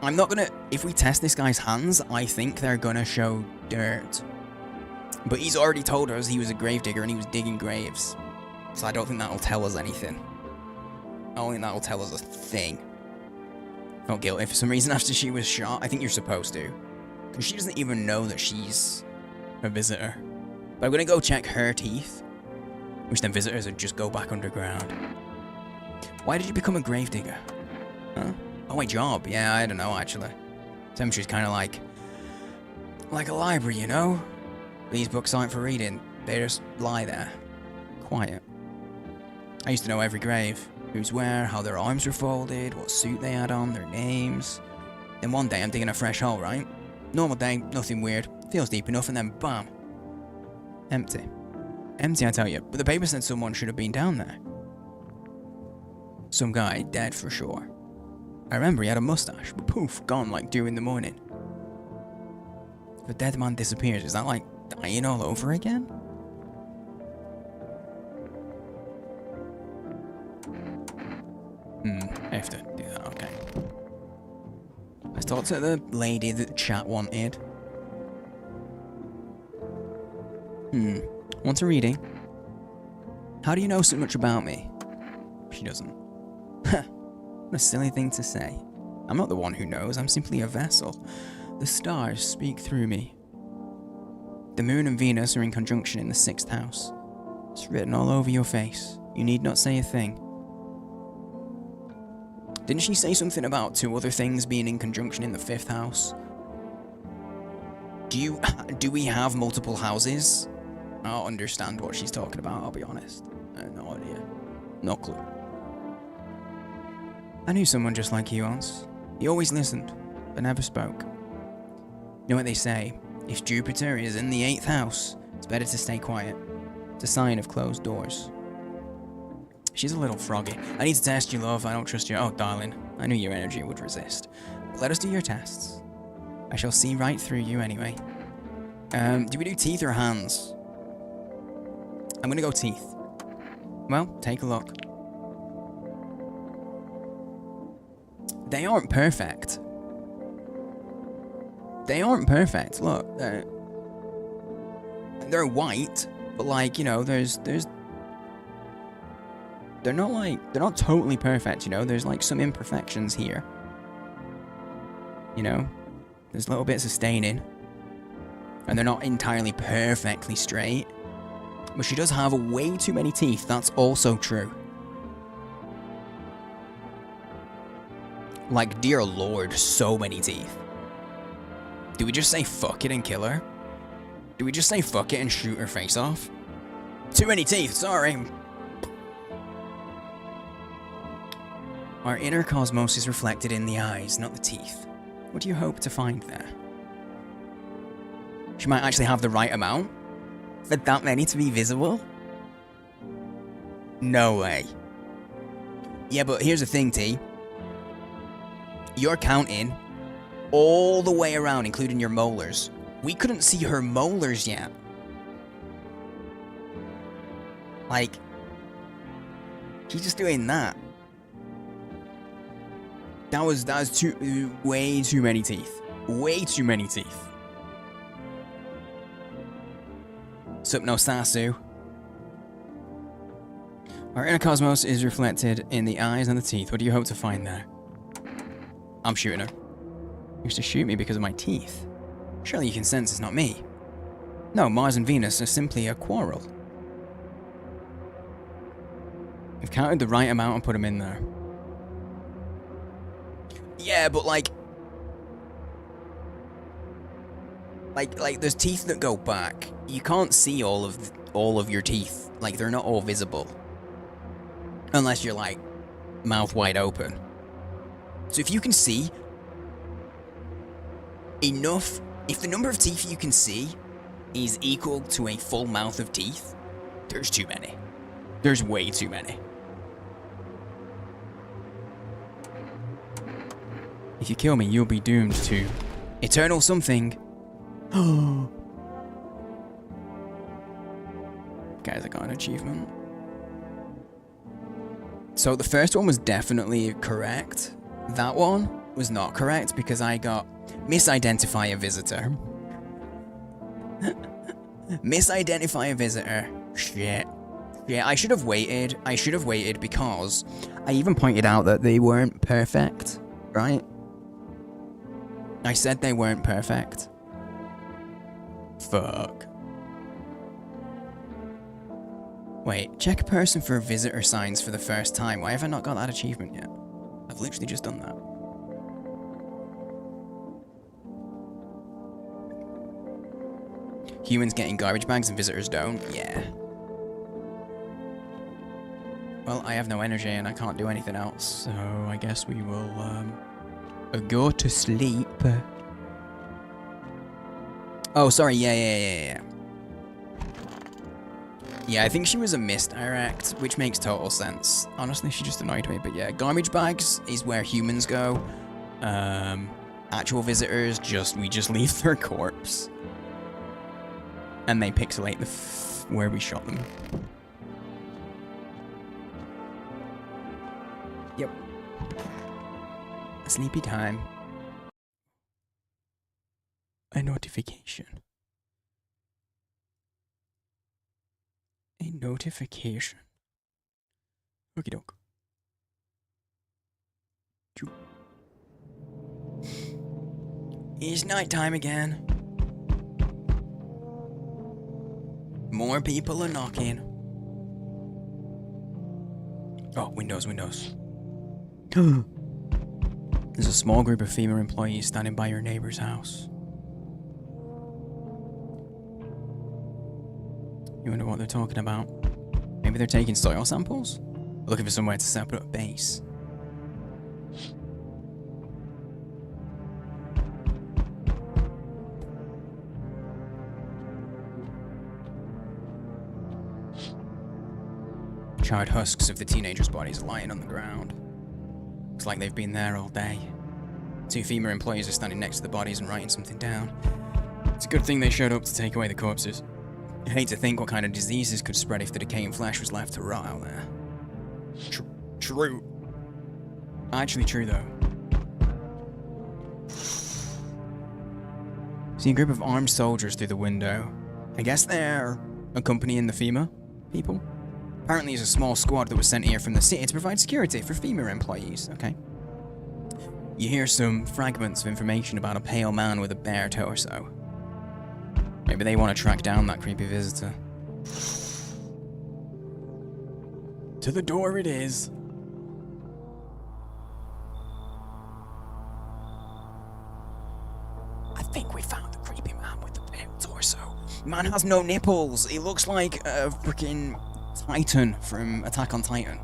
I'm not gonna... If we test this guy's hands, I think they're gonna show dirt. But he's already told us he was a gravedigger and he was digging graves. So I don't think that'll tell us anything. I don't think that'll tell us a thing. Felt guilty for some reason after she was shot. I think you're supposed to. Because she doesn't even know that she's a visitor. But I'm gonna go check her teeth. Which then visitors would just go back underground. Why did you become a gravedigger? Huh? Oh, my job. Yeah, I don't know, actually. Cemetery's kind of like a library, you know? These books aren't for reading. They just lie there. Quiet. I used to know every grave. Who's where, how their arms were folded, what suit they had on, their names. Then one day I'm digging a fresh hole, right? Normal day, nothing weird. Feels deep enough, and then bam. Empty. Empty, I tell you. But the paper said someone should have been down there. Some guy, dead for sure. I remember he had a mustache, but poof, gone like dew in the morning. If a dead man disappears, is that like dying all over again? I have to do that, okay. Let's talk to the lady that chat wanted. Wants a reading. How do you know so much about me? She doesn't. What a silly thing to say. I'm not the one who knows, I'm simply a vessel. The stars speak through me. The moon and Venus are in conjunction in the 6th house. It's written all over your face. You need not say a thing. Didn't she say something about 2 other things being in conjunction in the 5th house? Do we have multiple houses? I don't understand what she's talking about, I'll be honest. I have no idea. No clue. I knew someone just like you once. He always listened, but never spoke. You know what they say? If Jupiter is in the 8th house, it's better to stay quiet. It's a sign of closed doors. She's a little froggy. I need to test you, love. I don't trust you. Oh, darling. I knew your energy would resist. But let us do your tests. I shall see right through you anyway. Do we do teeth or hands? I'm gonna go teeth. Well, take a look. They aren't perfect. They aren't perfect. Look, they're white, but like, you know, they're not totally perfect, you know. There's like some imperfections here. You know, there's little bits of staining, and they're not entirely perfectly straight. But she does have way too many teeth. That's also true. Like, dear lord, so many teeth. Do we just say fuck it and kill her? Do we just say fuck it and shoot her face off? Too many teeth, sorry. Our inner cosmos is reflected in the eyes, not the teeth. What do you hope to find there? She might actually have the right amount for that many to be visible? No way. Yeah, but here's the thing, T. You're counting all the way around, including your molars. We couldn't see her molars yet. Like, she's just doing that. That was way too many teeth. Way too many teeth. Sup no Sasu. Our inner cosmos is reflected in the eyes and the teeth. What do you hope to find there? I'm shooting her. You used to shoot me because of my teeth. Surely you can sense it's not me. No, Mars and Venus are simply a quarrel. I've counted the right amount and put them in there. Yeah, but like there's teeth that go back. You can't see all of your teeth. Like, they're not all visible. Unless you're like mouth wide open. So if you can see enough, if the number of teeth you can see is equal to a full mouth of teeth, there's too many. There's way too many. If you kill me, you'll be doomed to eternal something. Guys, I got an achievement. So the first one was definitely correct. That one was not correct because I got misidentify a visitor. Misidentify a visitor. Shit. Yeah, I should have waited. I should have waited because I even pointed out that they weren't perfect, right? I said they weren't perfect. Fuck. Wait, check a person for visitor signs for the first time. Why have I not got that achievement yet? I've literally just done that. Humans getting garbage bags and visitors don't? Yeah. Well, I have no energy and I can't do anything else, so I guess we will, go to sleep. Oh, sorry, yeah. Yeah, I think she was a misdirect, which makes total sense. Honestly, she just annoyed me, but yeah, garbage bags is where humans go. Actual visitors, we just leave their corpse. And they pixelate where we shot them. Yep. Sleepy time. A notification. A notification. Okie doke. It's nighttime again. More people are knocking. Oh, windows. There's a small group of female employees standing by your neighbor's house. You wonder what they're talking about? Maybe they're taking soil samples? Looking for somewhere to set up a base. Charred husks of the teenagers' bodies are lying on the ground. Looks like they've been there all day. 2 female employees are standing next to the bodies and writing something down. It's a good thing they showed up to take away the corpses. I hate to think what kind of diseases could spread if the decaying flesh was left to rot out there. True. Actually true, though. See a group of armed soldiers through the window. I guess they're accompanying the FEMA people. Apparently it's a small squad that was sent here from the city to provide security for FEMA employees, okay? You hear some fragments of information about a pale man with a bare torso. Maybe they want to track down that creepy visitor. To the door it is. I think we found the creepy man with the bare torso. Man has no nipples. He looks like a freaking Titan from Attack on Titan.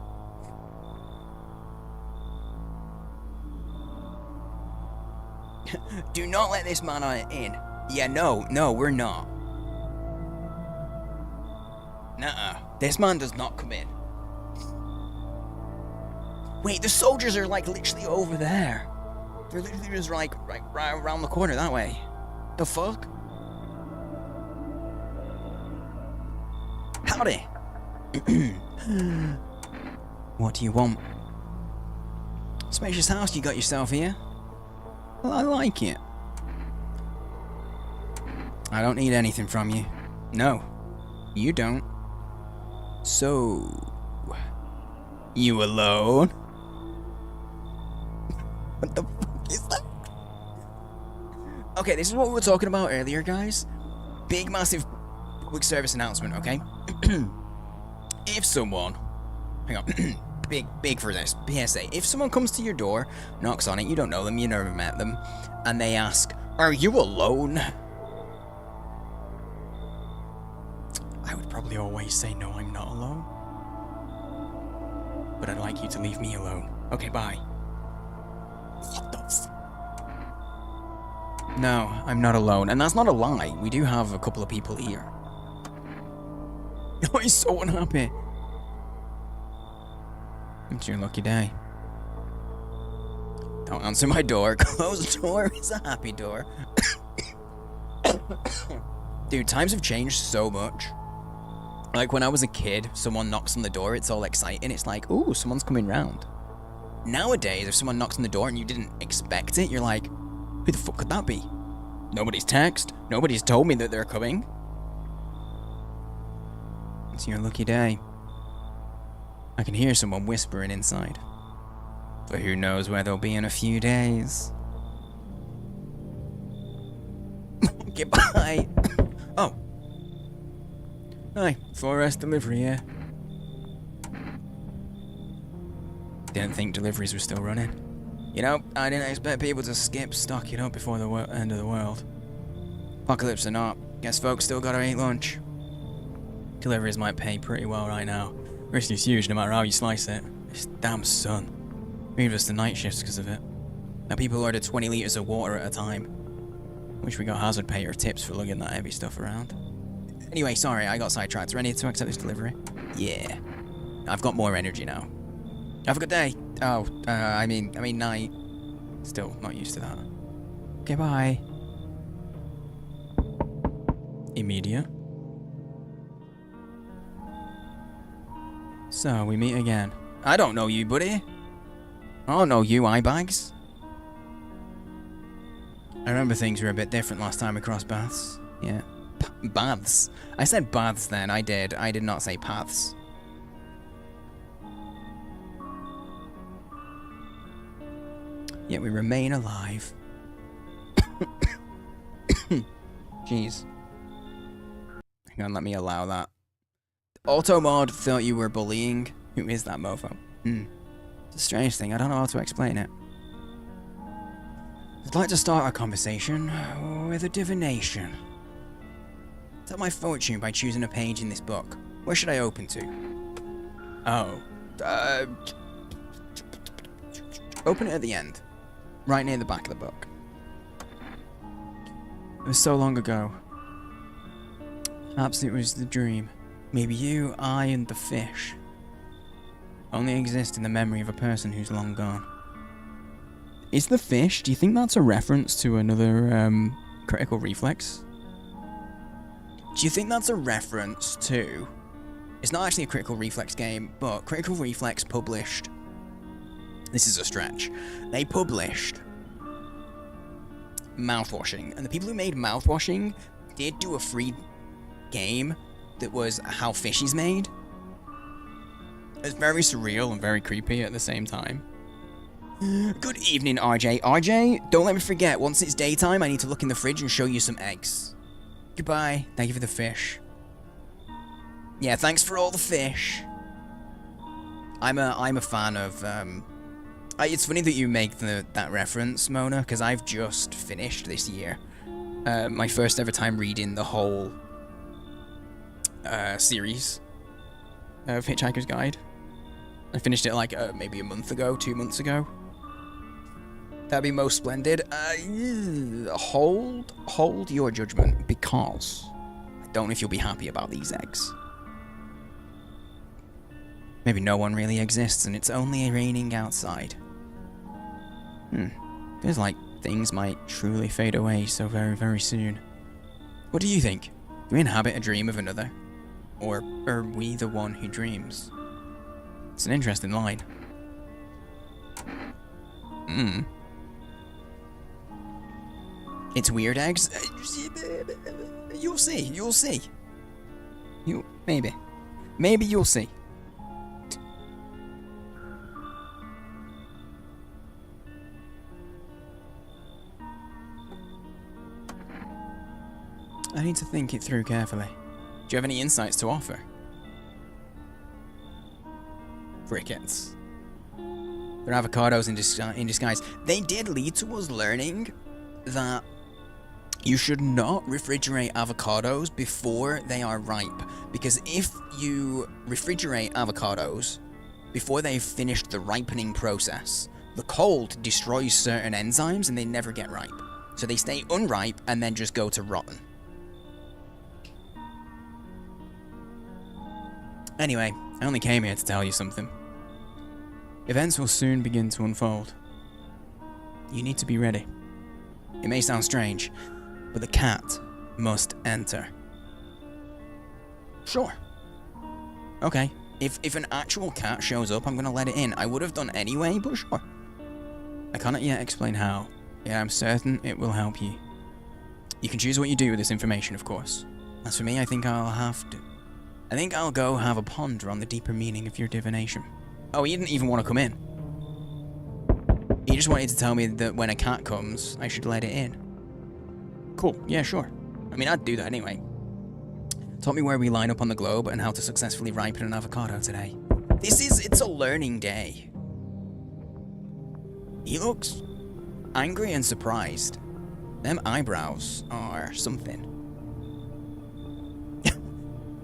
Do not let this man in. Yeah, no, we're not. Nuh-uh. This man does not come in. Wait, the soldiers are like literally over there. They're literally just like right around the corner that way. The fuck? Howdy. What do you want? Spacious house you got yourself here. Well, I like it. I don't need anything from you. No, you don't. So, you alone? What the fuck is that? Okay, this is what we were talking about earlier, guys. Big, massive public service announcement, okay? If someone... Hang on. big for this. PSA. If someone comes to your door, knocks on it, you don't know them, you never met them, and they ask, "Are you alone?" I would probably always say, "No, I'm not alone. But I'd like you to leave me alone." Okay, bye. What the f... No, I'm not alone. And that's not a lie. We do have a couple of people here. Oh, he's so unhappy. It's your lucky day. Don't answer my door. Closed door is a happy door. Dude, times have changed so much. Like, when I was a kid, someone knocks on the door, it's all exciting. It's like, ooh, someone's coming round. Nowadays, if someone knocks on the door and you didn't expect it, you're like, who the fuck could that be? Nobody's texted. Nobody's told me that they're coming. It's your lucky day. I can hear someone whispering inside. But who knows where they'll be in a few days. Goodbye. Oh. Hi, 4S delivery here. Didn't think deliveries were still running. You know, I didn't expect people to skip stocking up before the end of the world. Apocalypse or not, guess folks still gotta eat lunch. Deliveries might pay pretty well right now. Risk is huge no matter how you slice it. This damn sun. Moved us to night shifts because of it. Now people order 20 litres of water at a time. Wish we got hazard pay or tips for lugging that heavy stuff around. Anyway, sorry, I got sidetracked. Ready to accept this delivery? Yeah. I've got more energy now. Have a good day. Oh, I mean night. Still not used to that. Okay, bye. Immediate. So, we meet again. I don't know you, buddy. I don't know you, eyebags. I remember things were a bit different last time we crossed paths. Yeah. Baths. I said baths then, I did. I did not say paths. Yet we remain alive. Jeez. Hang on, let me allow that. Automod thought you were bullying. Who is that mofo? It's a strange thing, I don't know how to explain it. I'd like to start our conversation with a divination. Tell my fortune by choosing a page in this book. Where should I open to? Oh. Open it at the end. Right near the back of the book. It was so long ago. Perhaps it was the dream. Maybe you, I, and the fish only exist in the memory of a person who's long gone. Is the fish, do you think that's a reference to another Critical Reflex? Do you think that's a reference to... It's not actually a Critical Reflex game, but Critical Reflex published... This is a stretch. They published mouthwashing, and the people who made mouthwashing did do a free game that was how fish is made. It's very surreal and very creepy at the same time. Good evening, RJ. RJ, don't let me forget, once it's daytime, I need to look in the fridge and show you some eggs. Goodbye. Thank you for the fish. Yeah, thanks for all the fish. I'm a fan of, it's funny that you make that reference, Mona, because I've just finished this year. My first ever time reading the whole series of Hitchhiker's Guide. I finished it like maybe a month ago, 2 months ago. That'd be most splendid. Hold your judgment, because I don't know if you'll be happy about these eggs. Maybe no one really exists and it's only raining outside. Feels like things might truly fade away so very, very soon. What do you think? Do we inhabit a dream of another? Or are we the one who dreams? It's an interesting line. It's weird eggs? You'll see, you'll see. Maybe you'll see. I need to think it through carefully. Do you have any insights to offer? Crickets. They're avocados in disguise. They did lead to us learning that you should not refrigerate avocados before they are ripe. Because if you refrigerate avocados before they've finished the ripening process, the cold destroys certain enzymes and they never get ripe. So they stay unripe and then just go to rotten. Anyway, I only came here to tell you something. Events will soon begin to unfold. You need to be ready. It may sound strange, but the cat must enter. Sure. Okay, if an actual cat shows up, I'm gonna let it in. I would have done anyway, but sure. I cannot yet explain how. Yeah, I'm certain it will help you. You can choose what you do with this information, of course. As for me, I think I'll go have a ponder on the deeper meaning of your divination. Oh, he didn't even want to come in. He just wanted to tell me that when a cat comes, I should let it in. Cool, yeah, sure. I mean, I'd do that anyway. Taught me where we line up on the globe and how to successfully ripen an avocado today. It's a learning day. He looks angry and surprised. Them eyebrows are something.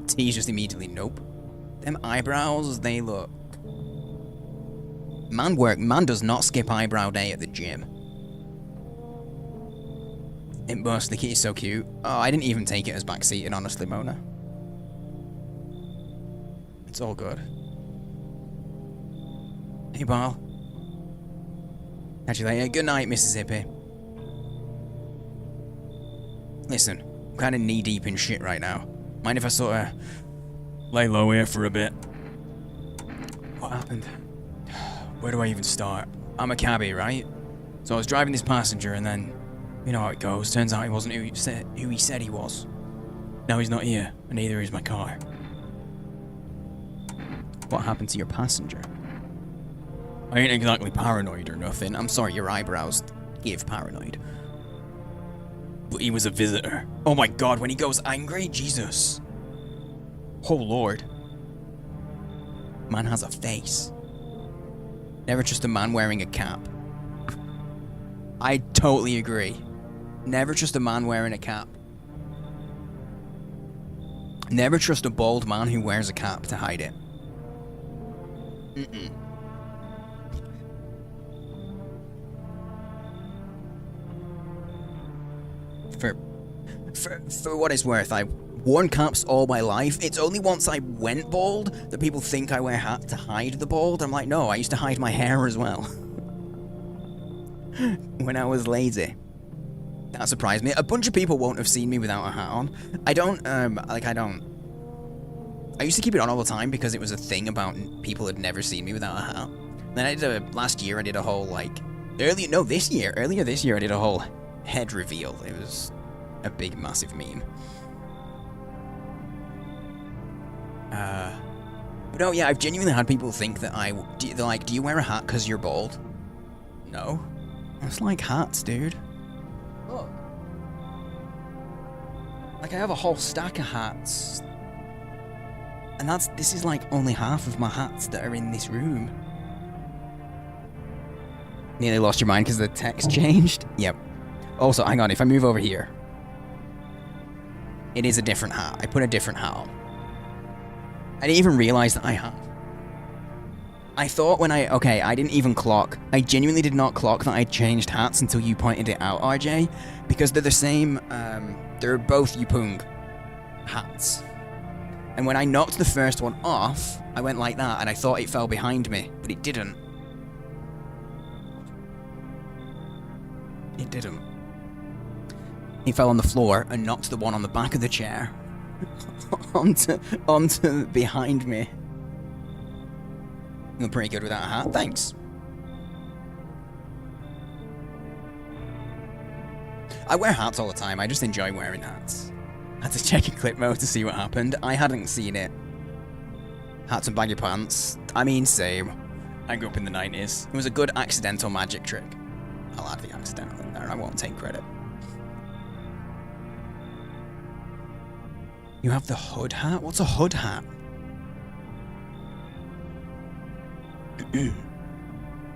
T's just immediately, nope. Them eyebrows, they look... Man does not skip eyebrow day at the gym. It must, the kitty's so cute. Oh, I didn't even take it as backseated, honestly, Mona. It's all good. Hey, pal. Catch you later. Good night, Mississippi. Listen, I'm kind of knee-deep in shit right now. Mind if I sort of lay low here for a bit? What happened? Where do I even start? I'm a cabbie, right? So I was driving this passenger and then, you know how it goes. Turns out he wasn't who he said he was. Now he's not here, and neither is my car. What happened to your passenger? I ain't exactly paranoid or nothing. I'm sorry, your eyebrows give paranoid. But he was a visitor. Oh my god, when he goes angry, Jesus. Oh lord. Man has a face. Never trust a man wearing a cap. I totally agree. Never trust a man wearing a cap. Never trust a bald man who wears a cap to hide it. Mm-mm. For what it's worth, I've worn caps all my life. It's only once I went bald that people think I wear hat to hide the bald. I'm like, no, I used to hide my hair as well. When I was lazy. That surprised me. A bunch of people won't have seen me without a hat on. I used to keep it on all the time because it was a thing about people had never seen me without a hat. Then last year I did a whole, like, earlier this year I did a whole head reveal. It was a big, massive meme. But no, yeah, I've genuinely had people think that they're like, do you wear a hat because you're bald? No. It's like hats, dude. Look. Like, I have a whole stack of hats. And this is like only half of my hats that are in this room. Nearly lost your mind because the text changed? Yep. Also, hang on, if I move over here. It is a different hat. I put a different hat on. I didn't even realize that I had. I thought I didn't even clock. I genuinely did not clock that I changed hats until you pointed it out, RJ. Because they're the same, they're both Yupung hats. And when I knocked the first one off, I went like that, and I thought it fell behind me, but it didn't. It didn't. It fell on the floor and knocked the one on the back of the chair onto behind me. You're pretty good without a hat, thanks. I wear hats all the time, I just enjoy wearing hats. I had to check in clip mode to see what happened. I hadn't seen it. Hats and baggy pants. I mean, same. I grew up in the 90s. It was a good accidental magic trick. I'll add the accidental in there, I won't take credit. You have the hood hat? What's a hood hat?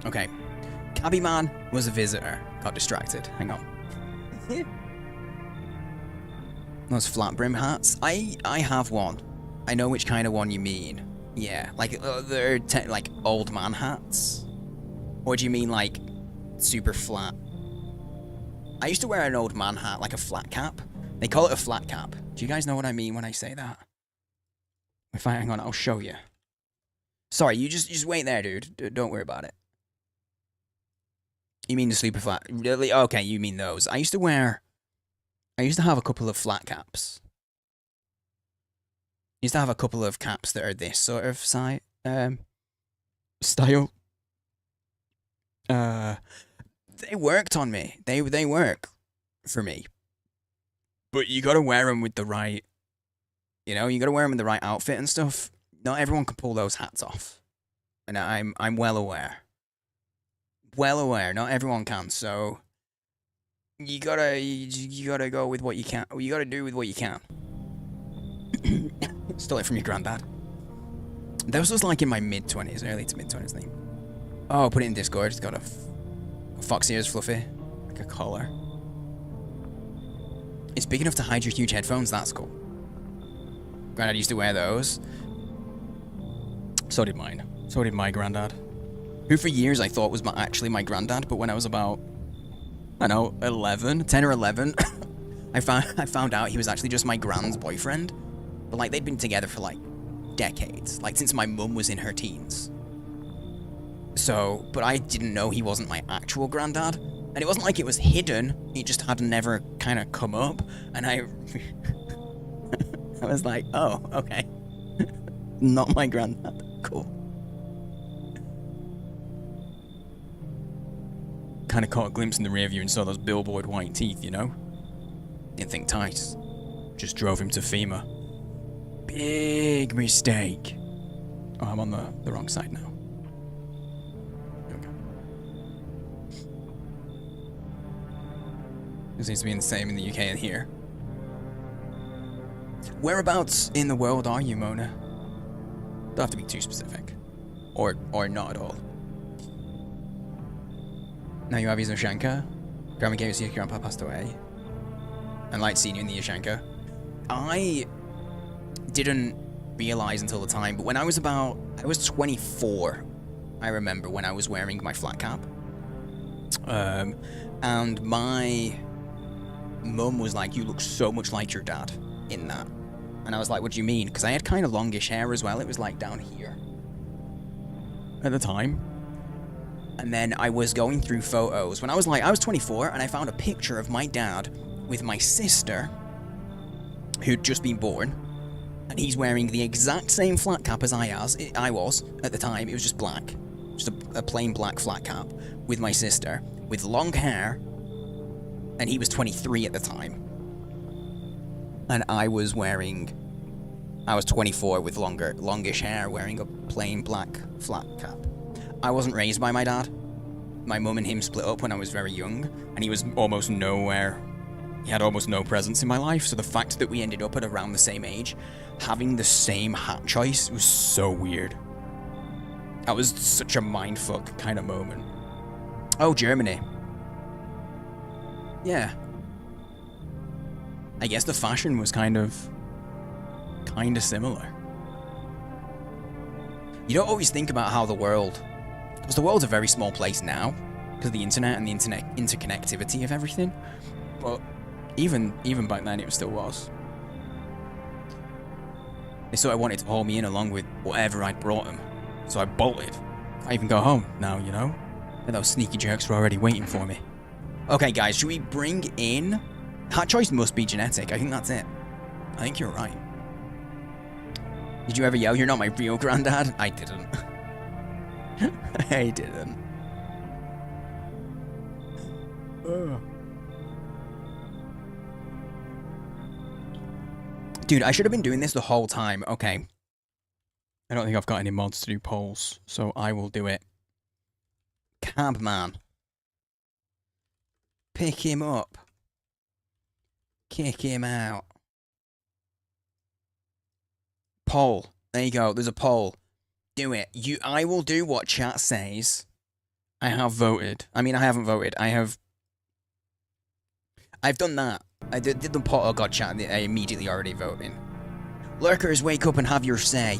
Okay. Cabby man was a visitor. Got distracted. Hang on. Those flat brim hats? I have one. I know which kind of one you mean. Yeah, like they're like old man hats. Or do you mean like super flat? I used to wear an old man hat, like a flat cap. They call it a flat cap. Do you guys know what I mean when I say that? If I hang on, I'll show you. Sorry, you just wait there, dude. Don't worry about it. You mean the super flat? Really? Okay, you mean those. I used to have a couple of flat caps. I used to have a couple of caps that are this sort of style. They worked on me. They work for me. But you gotta wear them with the right, you gotta wear them in the right outfit and stuff. Not everyone can pull those hats off. And I'm well aware. Well aware, not everyone can, so you gotta go with what you can. You gotta do with what you can. Stole it from your granddad. This was like in my mid-20s, early to mid-20s thing. Oh, put it in Discord. It's got a fox ears fluffy, like a collar. It's big enough to hide your huge headphones. That's cool. Granddad used to wear those. So did mine. So did my granddad. Who for years I thought was actually my granddad, but when I was about, I don't know, 10 or 11, I found out he was actually just my grand's boyfriend. But like they'd been together for like decades, like since my mum was in her teens. So, but I didn't know he wasn't my actual granddad. And it wasn't like it was hidden, it just had never kind of come up. And I was like, oh, okay. Not my granddad. Cool. Kind of caught a glimpse in the rear view and saw those billboard white teeth, Didn't think twice. Just drove him to FEMA. Big mistake. Oh, I'm on the wrong side now. Okay. It seems to be the same in the UK and here. Whereabouts in the world are you, Mona? Don't have to be too specific. Or not at all. Now you have Izoshenka? Grandma gave it to you, Grandpa passed away. And like seeing you in the Yashenko. I didn't realize until the time, but when I was 24, I remember when I was wearing my flat cap. And my mum was like, you look so much like your dad in that. And I was like, what do you mean? Because I had kind of longish hair as well. It was like down here at the time. And then I was going through photos when I was 24, and I found a picture of my dad with my sister, who'd just been born, and he's wearing the exact same flat cap as I was at the time. It was just black, just a plain black flat cap with my sister, with long hair, and he was 23 at the time. And I was 24 with longish hair, wearing a plain black flat cap. I wasn't raised by my dad. My mum and him split up when I was very young, and he was almost nowhere. He had almost no presence in my life, so the fact that we ended up at around the same age, having the same hat choice, was so weird. That was such a mindfuck kind of moment. Oh, Germany. Yeah. I guess the fashion was kind of similar. You don't always think about how the world... Because the world's a very small place now, because of the internet and the interconnectivity of everything. But even back then, it still was. They sort of wanted to haul me in along with whatever I'd brought them. So I bolted. I even go home now, you know? And those sneaky jerks were already waiting for me. Okay, guys, should we bring in... Hat choice must be genetic. I think that's it. I think you're right. Did you ever yell, "You're not my real granddad"? I didn't. I didn't. Dude, I should have been doing this the whole time. Okay. I don't think I've got any mods to do polls, so I will do it. Cabman. Pick him up. Kick him out. Poll. There you go. There's a poll. Do it. I will do what chat says. I have voted. I mean, I haven't voted. I've done that. I did the poll. Oh god, chat. I immediately already voted. Lurkers, wake up and have your say.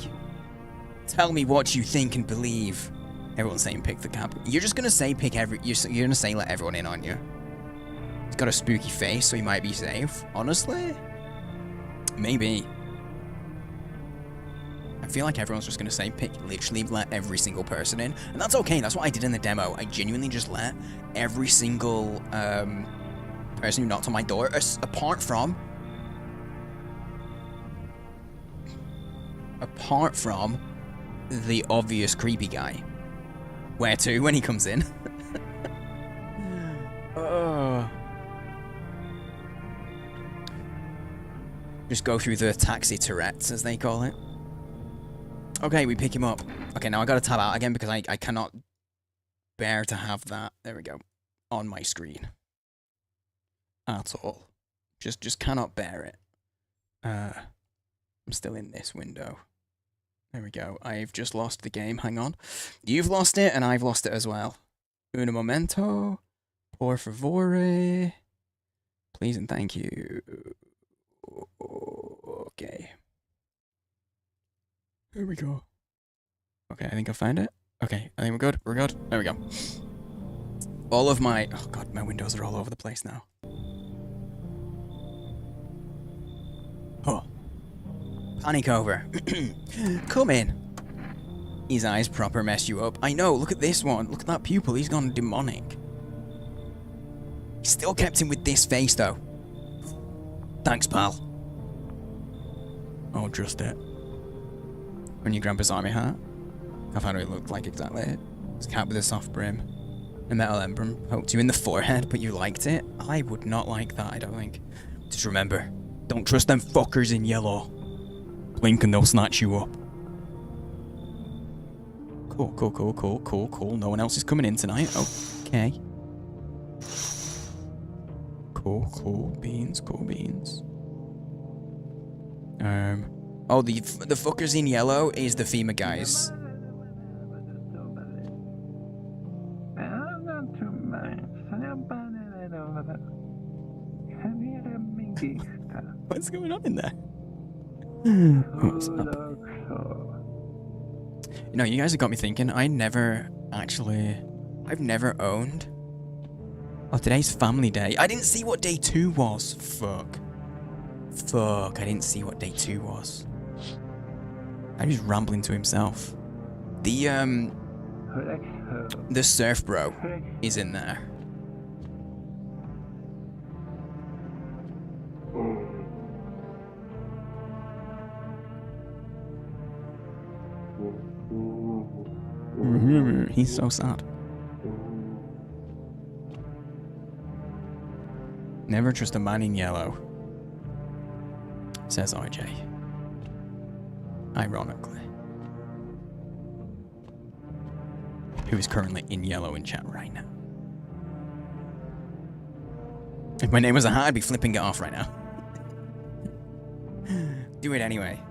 Tell me what you think and believe. Everyone's saying pick the cap. You're just gonna say pick every... You're gonna say let everyone in, aren't you? He's got a spooky face, so he might be safe. Honestly? Maybe. I feel like everyone's just gonna say pick, literally let every single person in. And that's okay, that's what I did in the demo. I genuinely just let every single person who knocked on my door, apart from the obvious creepy guy. Where to when he comes in? Just go through the taxi Tourette's, as they call it. Okay, we pick him up. Okay, now I gotta tab out again because I cannot bear to have that. There we go. On my screen. At all. Just cannot bear it. I'm still in this window. There we go. I've just lost the game. Hang on. You've lost it, and I've lost it as well. Un momento. Por favore. Please and thank you. Okay. Here we go. Okay, I think I found it. Okay, I think we're good. We're good. There we go. All of my... Oh god, my windows are all over the place now. Oh. Panic over. Come in. His eyes proper mess you up. I know, look at this one. Look at that pupil. He's gone demonic. He still kept him with this face, though. Thanks, pal. Oh, just it. When your grandpa's army hat. I found what it looked like exactly. It's a cap with a soft brim. A metal emblem poked you in the forehead, but you liked it? I would not like that, I don't think. Just remember, don't trust them fuckers in yellow. Blink and they'll snatch you up. Cool. No one else is coming in tonight. Okay. Cool beans. Oh, the fuckers in yellow is the FEMA guys. What's going on in there? What's up? You know, you guys have got me thinking. I've never owned. Oh, today's family day. I didn't see what day 2 was. Fuck, I didn't see what day 2 was. I'm just rambling to himself. The surf bro is in there. He's so sad. Never trust a man in yellow, says RJ. Ironically. Who is currently in yellow in chat right now. If my name was a hat, I'd be flipping it off right now. Do it anyway.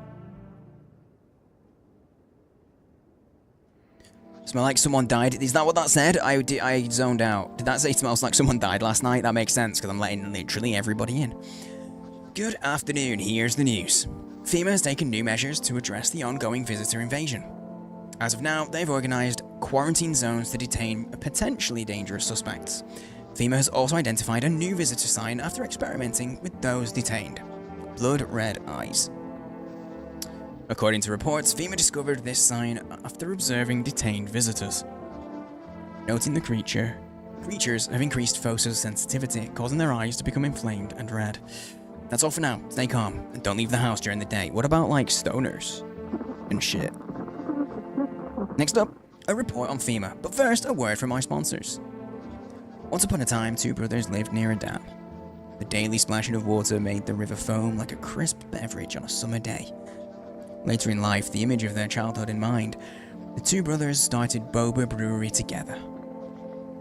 Smell like someone died. Is that what that said? I zoned out. Did that say smells like someone died last night? That makes sense, because I'm letting literally everybody in. Good afternoon. Here's the news. FEMA has taken new measures to address the ongoing visitor invasion. As of now, they've organised quarantine zones to detain potentially dangerous suspects. FEMA has also identified a new visitor sign after experimenting with those detained. Blood red eyes. According to reports, FEMA discovered this sign after observing detained visitors. Noting the creatures have increased photosensitivity, causing their eyes to become inflamed and red. That's all for now. Stay calm and don't leave the house during the day. What about, like, stoners and shit? Next up, a report on FEMA, but first, a word from our sponsors. Once upon a time, 2 brothers lived near a dam. The daily splashing of water made the river foam like a crisp beverage on a summer day. Later in life, the image of their childhood in mind, the 2 brothers started Boba Brewery together.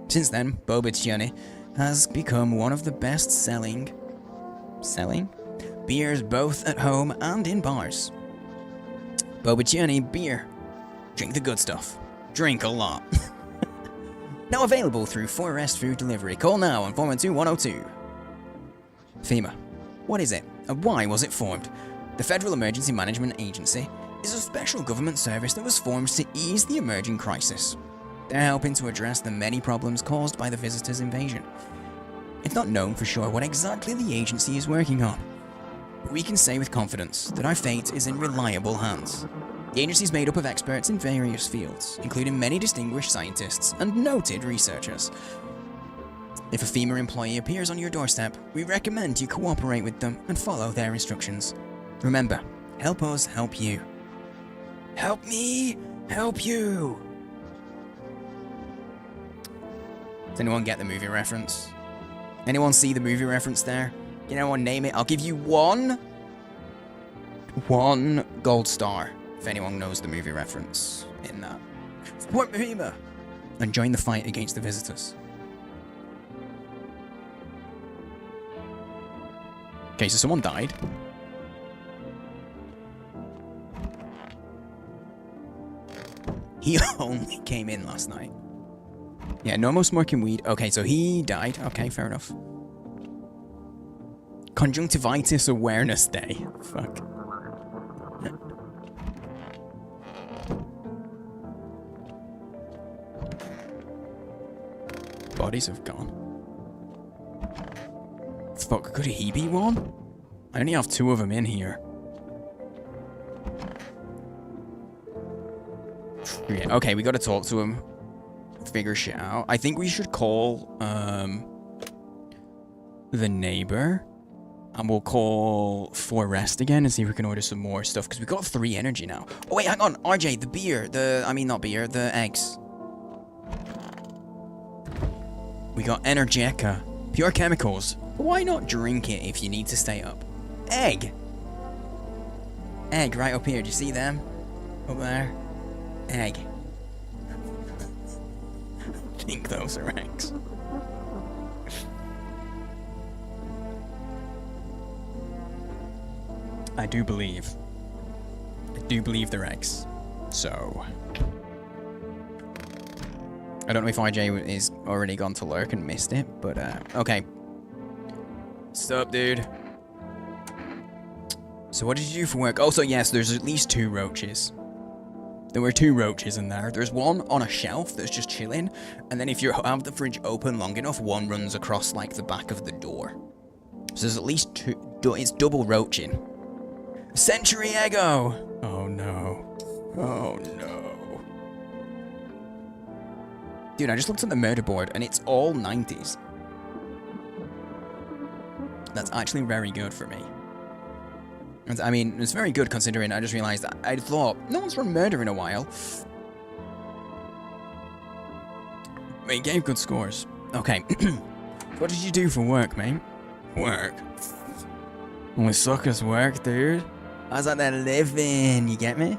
Since then, Boba Tiani has become one of the best-selling beers both at home and in bars. Boba Tiani beer. Drink the good stuff. Drink a lot. Now available through 4S Food Delivery. Call now on 412-102. FEMA. What is it, and why was it formed? The Federal Emergency Management Agency is a special government service that was formed to ease the emerging crisis. They're helping to address the many problems caused by the visitors' invasion. It's not known for sure what exactly the agency is working on, but we can say with confidence that our fate is in reliable hands. The agency is made up of experts in various fields, including many distinguished scientists and noted researchers. If a FEMA employee appears on your doorstep, we recommend you cooperate with them and follow their instructions. Remember, help us help you. Help me help you! Does anyone get the movie reference? Anyone see the movie reference there? Can anyone name it? I'll give you one gold star if anyone knows the movie reference in that. Support FEMA and join the fight against the visitors. Okay, so someone died. He only came in last night. Yeah, no more smoking weed. Okay, so he died. Okay, fair enough. Conjunctivitis Awareness Day. Fuck. Bodies have gone. Fuck, could he be one? I only have 2 of them in here. Yeah, okay, we gotta talk to him. Figure shit out. I think we should call, the neighbor. And we'll call Forest again and see if we can order some more stuff, because we got 3 energy now. Oh wait, hang on, RJ, the beer. Not beer, the eggs. We got Energeca. Pure chemicals. But why not drink it if you need to stay up? Egg. Egg right up here. Do you see them? Up there. Egg. I think those are eggs. I do believe they're eggs. So I don't know if IJ is already gone to lurk and missed it, but okay. What's up, dude? So what did you do for work? Also, yes, there's at least 2 roaches. There were 2 roaches in there. There's one on a shelf that's just chilling, and then if you have the fridge open long enough, one runs across like the back of the door. So there's at least 2. It's double roaching. Century Ego! Oh no. Oh no. Dude, I just looked at the murder board and it's all 90s. That's actually very good for me. I mean, it's very good considering I just realized that I thought no one's run murder in a while. But he gave good scores. Okay. What did you do for work, mate? Work? Only suckers work, dude. I was out there living, you get me?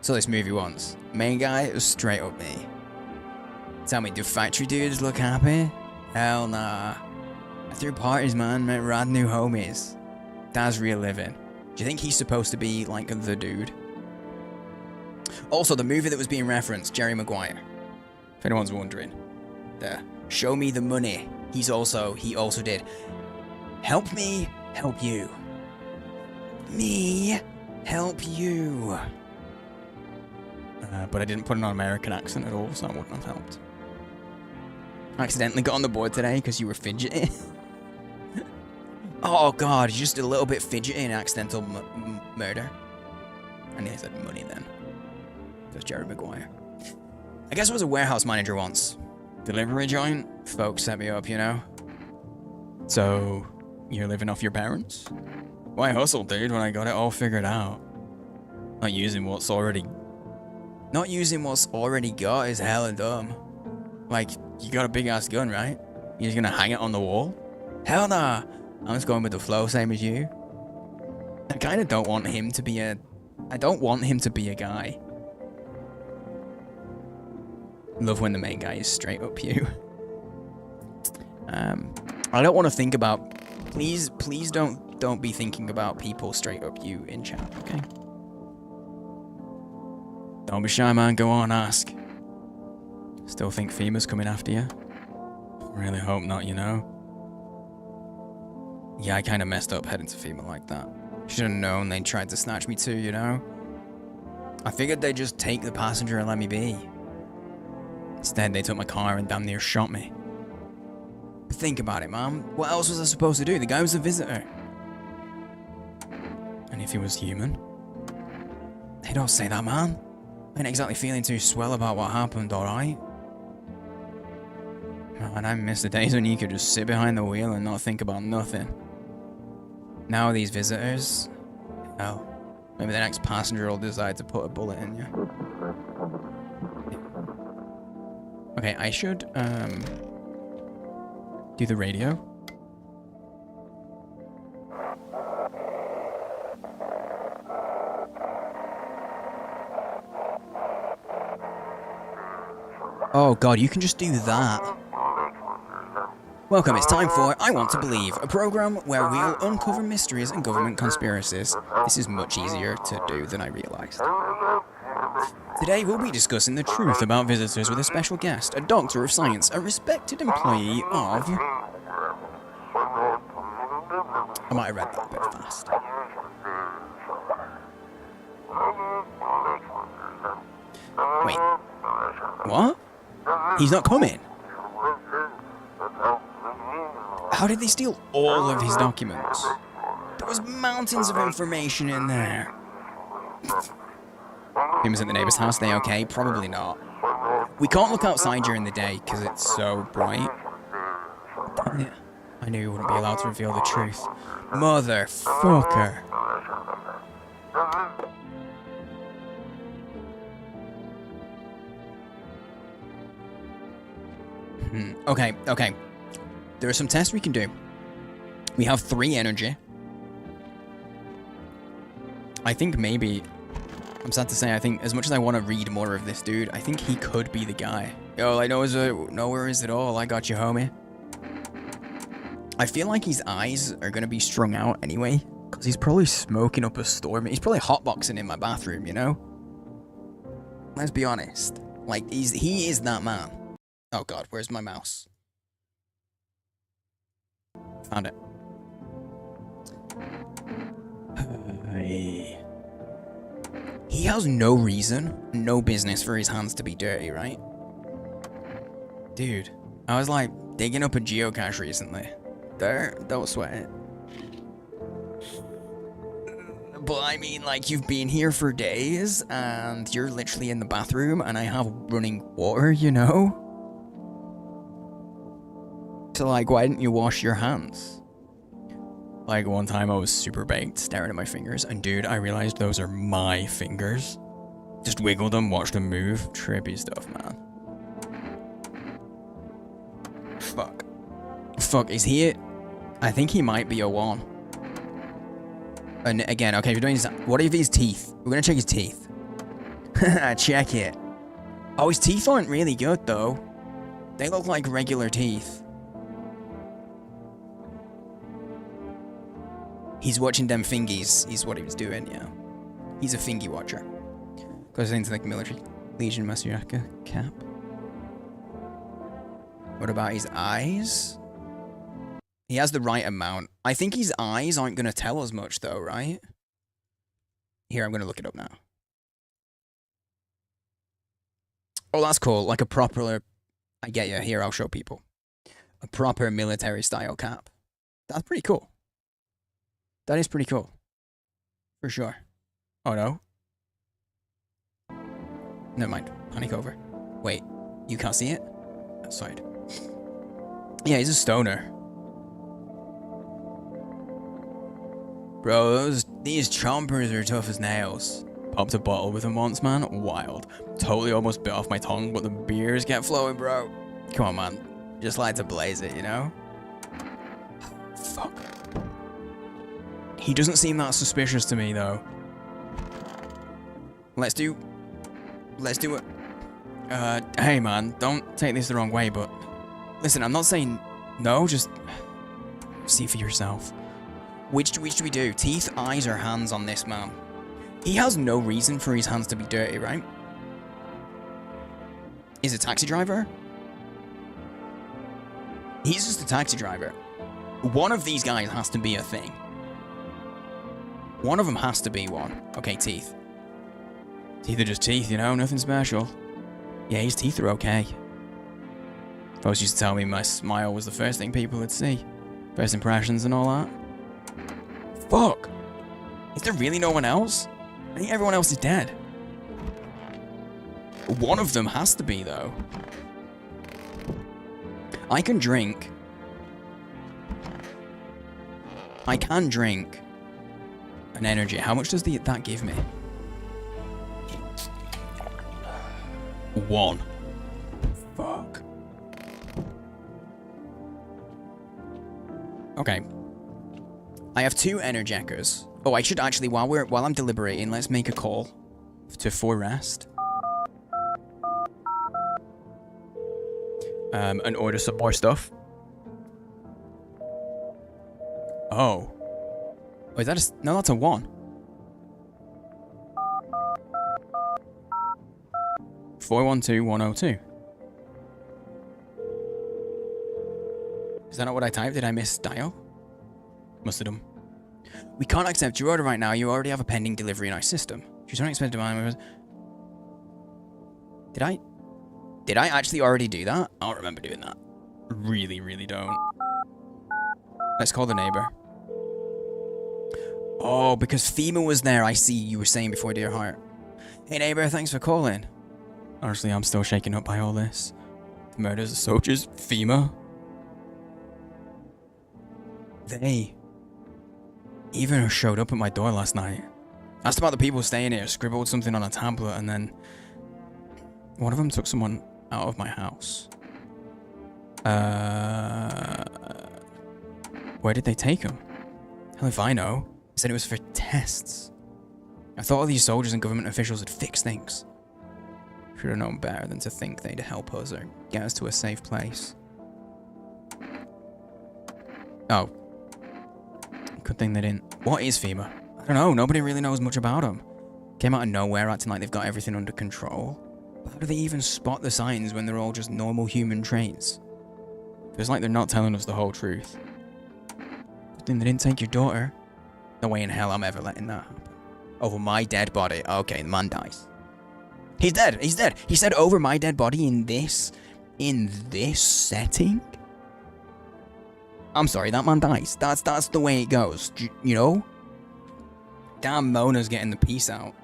Saw this movie once. Main guy was straight up me. Tell me, do factory dudes look happy? Hell nah. I threw parties, man, met rad new homies. That's real living. Do you think he's supposed to be like the dude? Also, the movie that was being referenced, Jerry Maguire. If anyone's wondering. There. Show me the money. He also did. Help me, help you. Me, help you. But I didn't put an American accent at all, so that wouldn't have helped. I accidentally got on the board today because you were fidgety. Oh god, you're just a little bit fidgety and accidental murder. I nearly said money then. That's Jerry Maguire. I guess I was a warehouse manager once. Delivery joint? Folks set me up, you know? So, you're living off your parents? Why hustle, dude, when I got it all figured out? Not using what's already got is hella dumb. Like, you got a big ass gun, right? You're just gonna hang it on the wall? Hell nah! I'm just going with the flow, same as you. I kinda don't want him to be a guy. Love when the main guy is straight up you. I don't want to think about... Please don't be thinking about people straight up you in chat, okay? Don't be shy, man. Go on, ask. Still think FEMA's coming after you? Really hope not, you know? Yeah, I kind of messed up heading to FEMA like that. Should have known they tried to snatch me too, you know? I figured they'd just take the passenger and let me be. Instead, they took my car and damn near shot me. But think about it, man. What else was I supposed to do? The guy was a visitor. And if he was human? Hey, don't say that, man. I ain't exactly feeling too swell about what happened, alright? Man, I miss the days when you could just sit behind the wheel and not think about nothing. Now these visitors... Hell, maybe the next passenger will decide to put a bullet in you. Okay, I should, do the radio. Oh god, you can just do that. Welcome, it's time for I Want to Believe, a program where we'll uncover mysteries and government conspiracies. This is much easier to do than I realised. Today we'll be discussing the truth about visitors with a special guest, a doctor of science, a respected employee of... I might have read that a bit fast. Wait. What? He's not coming? How did they steal all of his documents? There was mountains of information in there. He was at the neighbor's house, they okay? Probably not. We can't look outside during the day because it's so bright. Damn it. I knew you wouldn't be allowed to reveal the truth. Motherfucker. Okay. There are some tests we can do. We have 3 energy. I think maybe... I'm sad to say, I think as much as I want to read more of this dude, I think he could be the guy. Yo, like, no worries at all. I got you, homie. I feel like his eyes are going to be strung out anyway, because he's probably smoking up a storm. He's probably hotboxing in my bathroom, you know? Let's be honest. Like, he is that man. Oh god, where's my mouse? Found it. He has no reason, no business for his hands to be dirty, right? Dude, I was like digging up a geocache recently. Don't sweat it. But I mean, like, you've been here for days, and you're literally in the bathroom, and I have running water, you know? So, like, why didn't you wash your hands? Like, one time I was super baked, staring at my fingers, and dude, I realized those are my fingers. Just wiggled them, watched them move. Trippy stuff, man. Fuck. Fuck, is he it? I think he might be a 1. And again, okay, if you're doing his, what are his teeth? We're gonna check his teeth. Check it. Oh, his teeth aren't really good though. They look like regular teeth. He's watching them fingies, is what he was doing, yeah. He's a fingy watcher. Goes into like military. Legion Masuriaka cap. What about his eyes? He has the right amount. I think his eyes aren't going to tell us much though, right? Here, I'm going to look it up now. Oh, that's cool. Like a proper... I get you. Here, I'll show people. A proper military style cap. That's pretty cool. That is pretty cool. For sure. Oh, no. Never mind. Panic over. Wait. You can't see it? Outside. Yeah, he's a stoner. Bro, these chompers are tough as nails. Popped a bottle with him once, man. Wild. Totally almost bit off my tongue, but the beers kept flowing, bro. Come on, man. Just like to blaze it, you know? Fuck. He doesn't seem that suspicious to me, though. Let's do it. Hey, man. Don't take this the wrong way, but... Listen, I'm not saying no, just... See for yourself. Which do we do? Teeth, eyes, or hands on this man? He has no reason for his hands to be dirty, right? Is a taxi driver? He's just a taxi driver. One of these guys has to be a thing. One of them has to be one. Okay, teeth. Teeth are just teeth, you know? Nothing special. Yeah, his teeth are okay. Folks used to tell me my smile was the first thing people would see. First impressions and all that. Fuck! Is there really no one else? I think everyone else is dead. One of them has to be, though. I can drink. I can drink an energy. How much does that give me? 1. Fuck. Okay. I have 2 energeckers. Oh, I should actually, while I'm deliberating, let's make a call to Forest. And order some more stuff. Oh. Oh, is that no, that's a 1. 412102. Is that not what I typed? Did I miss dial? Must have done. We can't accept your order right now. You already have a pending delivery in our system. You don't expect demand. Did I actually already do that? I don't remember doing that. Really, really don't. Let's call the neighbor. Oh, because FEMA was there. I see you were saying before, dear heart. Hey neighbor, thanks for calling. Honestly, I'm still shaken up by all this. The murders of soldiers, FEMA. They even showed up at my door last night. Asked about the people staying here, scribbled something on a tablet, and then one of them took someone out of my house. Where did they take him? Hell if I know. They said it was for tests. I thought all these soldiers and government officials would fix things. Should have known better than to think they'd help us or get us to a safe place. Oh. Good thing they didn't. What is FEMA? I don't know. Nobody really knows much about them. Came out of nowhere acting like they've got everything under control. But how do they even spot the signs when they're all just normal human traits? Feels like they're not telling us the whole truth. Good thing they didn't take your daughter. No way in hell I'm ever letting that happen. Over my dead body. Okay, the man dies. He's dead. He's dead. He said over my dead body in this setting. I'm sorry, that man dies. That's the way it goes. You know? Damn, Mona's getting the peace out.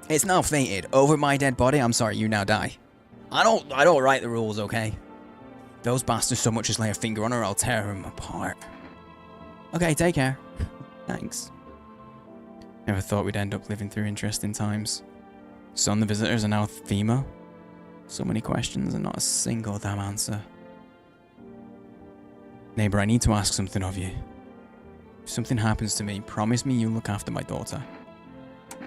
It's now fated. Over my dead body, I'm sorry, you now die. I don't write the rules, okay? Those bastards so much as lay a finger on her, I'll tear them apart. Okay, take care. Thanks. Never thought we'd end up living through interesting times. Son, the visitors are now FEMA. So many questions and not a single damn answer. Neighbor, I need to ask something of you. If something happens to me, promise me you'll look after my daughter.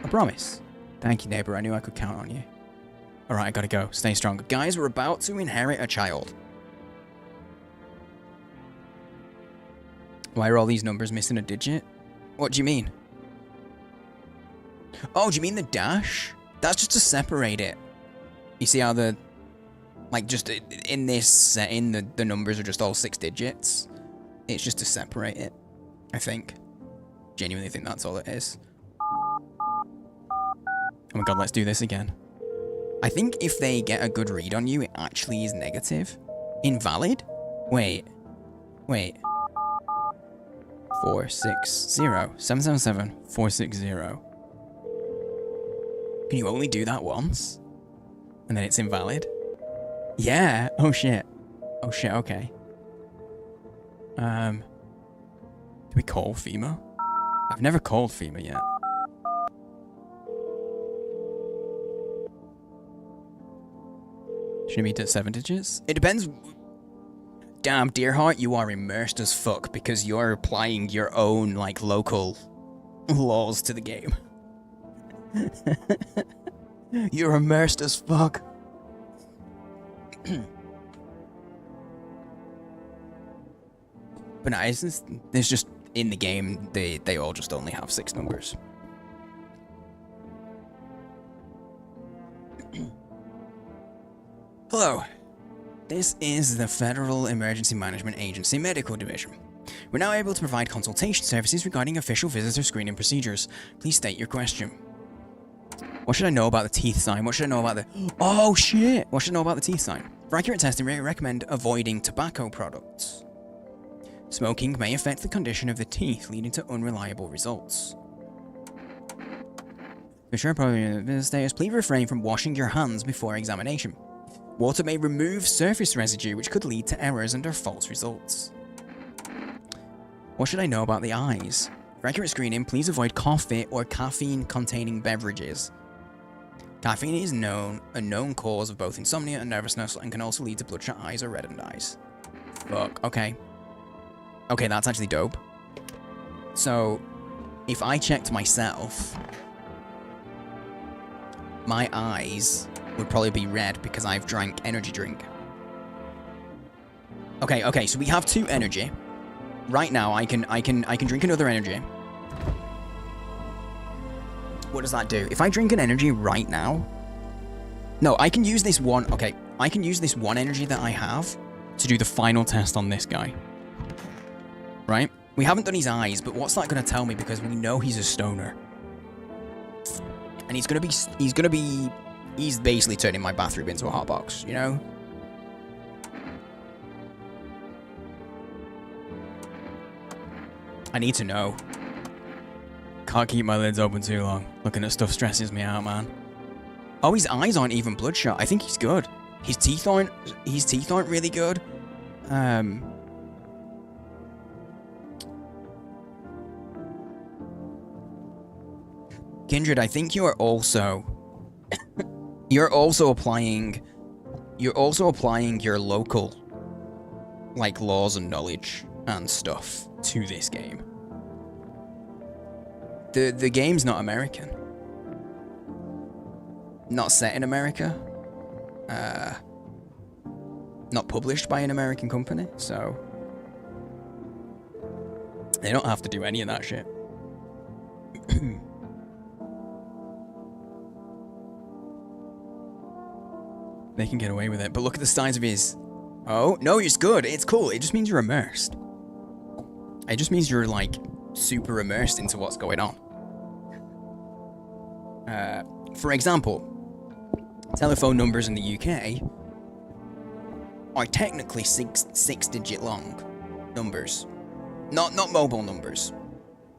I promise. Thank you, neighbor. I knew I could count on you. Alright, I gotta go. Stay strong. Guys, we're about to inherit a child. Why are all these numbers missing a digit? What do you mean? Oh, do you mean the dash? That's just to separate it. You see how the... Like, just in this setting, the numbers are just all 6 digits. It's just to separate it, I think. Genuinely think that's all it is. Oh my god, let's do this again. I think if they get a good read on you, it actually is negative. Invalid? Wait. 460. 777 460. Can you only do that once? And then it's invalid? Yeah. Oh shit. Oh shit, okay. Do we call FEMA? I've never called FEMA yet. Should it be to 7 digits? It depends. Damn, Deerheart, you are immersed as fuck because you're applying your own, like, local laws to the game. You're immersed as fuck. But no, it's just in the game, they all just only have 6 numbers. Hello. This is the Federal Emergency Management Agency Medical Division. We're now able to provide consultation services regarding official visitor screening procedures. Please state your question. What should I know about the teeth sign? What should I know about the... Oh, shit! What should I know about the teeth sign? For accurate testing, we recommend avoiding tobacco products. Smoking may affect the condition of the teeth, leading to unreliable results. For sure, probably status, please refrain from washing your hands before examination. Water may remove surface residue, which could lead to errors and or false results. What should I know about the eyes? For accurate screening, please avoid coffee or caffeine-containing beverages. Caffeine is a known cause of both insomnia and nervousness and can also lead to bloodshot eyes or reddened eyes. Fuck, okay. Okay, that's actually dope. So, if I checked myself, my eyes would probably be red because I've drank energy drink. Okay, so we have 2 energy. Right now, I can drink another energy. What does that do? If I drink an energy right now... No, I can use this one... Okay, I can use this one energy that I have to do the final test on this guy. Right? We haven't done his eyes, but what's that going to tell me? Because we know he's a stoner. And he's basically turning my bathroom into a hot box, you know? I need to know. Can't keep my lids open too long. Looking at stuff stresses me out, man. Oh, his eyes aren't even bloodshot. I think he's good. His teeth aren't really good. Kindred, I think you are also... You're also applying your local, like, laws and knowledge and stuff to this game. The game's not American. Not set in America. Not published by an American company, so they don't have to do any of that shit. They can get away with it, but look at the size of his... Oh, no, it's good. It's cool. It just means you're immersed. It just means you're like super immersed into what's going on. For example, telephone numbers in the UK are technically six-digit long numbers. Not mobile numbers.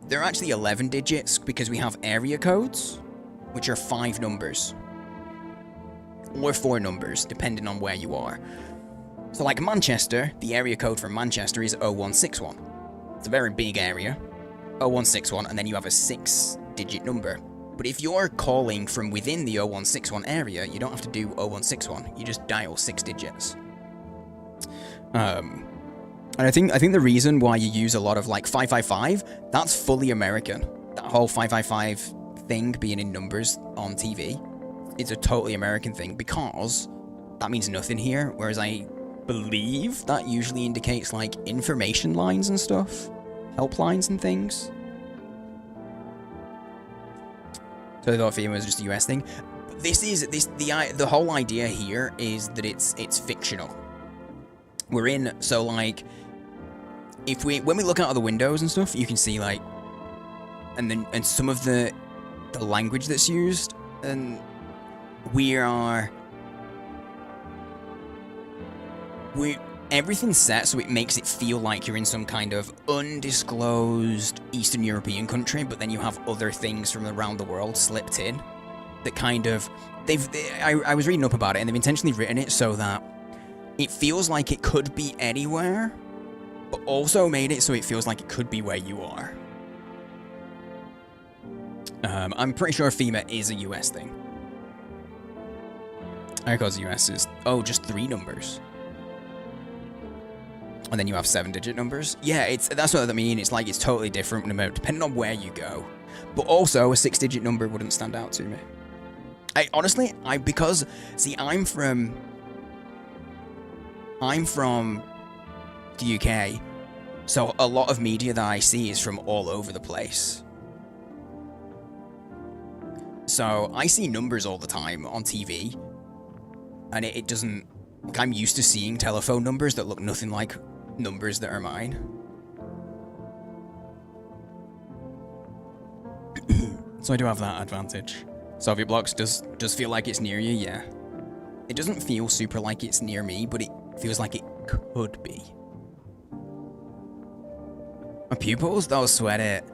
They're actually 11 digits because we have area codes, which are 5 numbers. Or 4 numbers, depending on where you are. So like Manchester, the area code for Manchester is 0161. It's a very big area. 0161, and then you have a 6-digit number. But if you're calling from within the 0161 area, you don't have to do 0161. You just dial 6 digits. And I think the reason why you use a lot of like 555, that's fully American. That whole 555 thing being in numbers on TV, it's a totally American thing because that means nothing here. Whereas I believe that usually indicates like information lines and stuff, helplines and things. So I thought FEMA was just a US thing. The whole idea here is that it's fictional. We're in, so like, when we look out of the windows and stuff, you can see like, and some of the language that's used, and everything's set so it makes it feel like you're in some kind of undisclosed Eastern European country, but then you have other things from around the world slipped in that kind of, I was reading up about it, and they've intentionally written it so that it feels like it could be anywhere, but also made it so it feels like it could be where you are. I'm pretty sure FEMA is a US thing. Because the US is, just 3 numbers. And then you have 7-digit numbers. Yeah, that's what I mean. It's like it's totally different depending on where you go. But also, a 6-digit number wouldn't stand out to me. Because I'm from the UK, so a lot of media that I see is from all over the place. So I see numbers all the time on TV, and it doesn't, like, I'm used to seeing telephone numbers that look nothing like numbers that are mine. So I do have that advantage. Soviet blocks does feel like it's near you, yeah. It doesn't feel super like it's near me, but it feels like it could be. My pupils, they'll sweat it.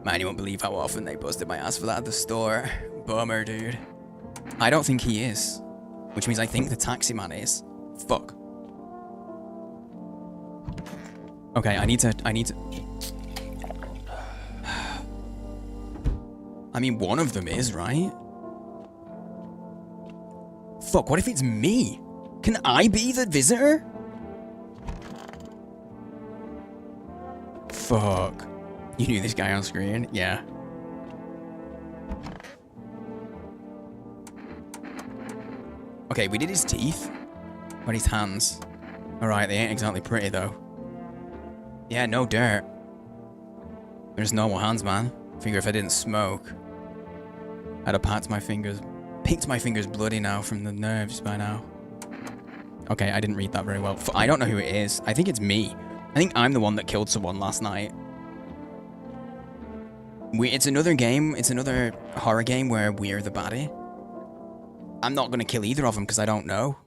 Man, you won't believe how often they busted my ass for that at the store. Bummer, dude. I don't think he is. Which means I think the taxi man is. Fuck. Okay, I need to... I mean, one of them is, right? Fuck, what if it's me? Can I be the visitor? Fuck. You knew this guy on screen? Yeah. Okay, we did his teeth. But his hands. Alright, they ain't exactly pretty, though. Yeah, no dirt. They're just normal hands, man. Figure if I didn't smoke, I'd have picked my fingers bloody now from the nerves by now. Okay, I didn't read that very well. I don't know who it is. I think it's me. I think I'm the one that killed someone last night. It's another game. It's another horror game where we're the baddie. I'm not gonna kill either of them because I don't know.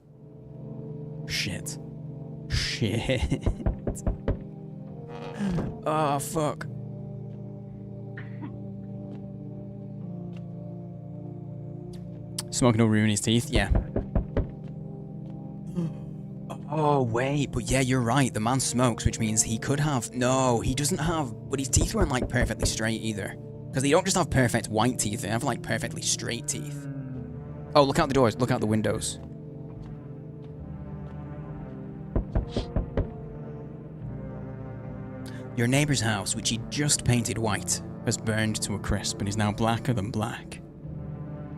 Shit. Shit. Oh, fuck. Smoking will ruin his teeth? Yeah. Oh, wait. But yeah, you're right. The man smokes, which means he could have... No, he doesn't have... But his teeth weren't, like, perfectly straight either. Because they don't just have perfect white teeth. They have, like, perfectly straight teeth. Oh, look out the doors. Look out the windows. Your neighbor's house, which he just painted white, has burned to a crisp and is now blacker than black.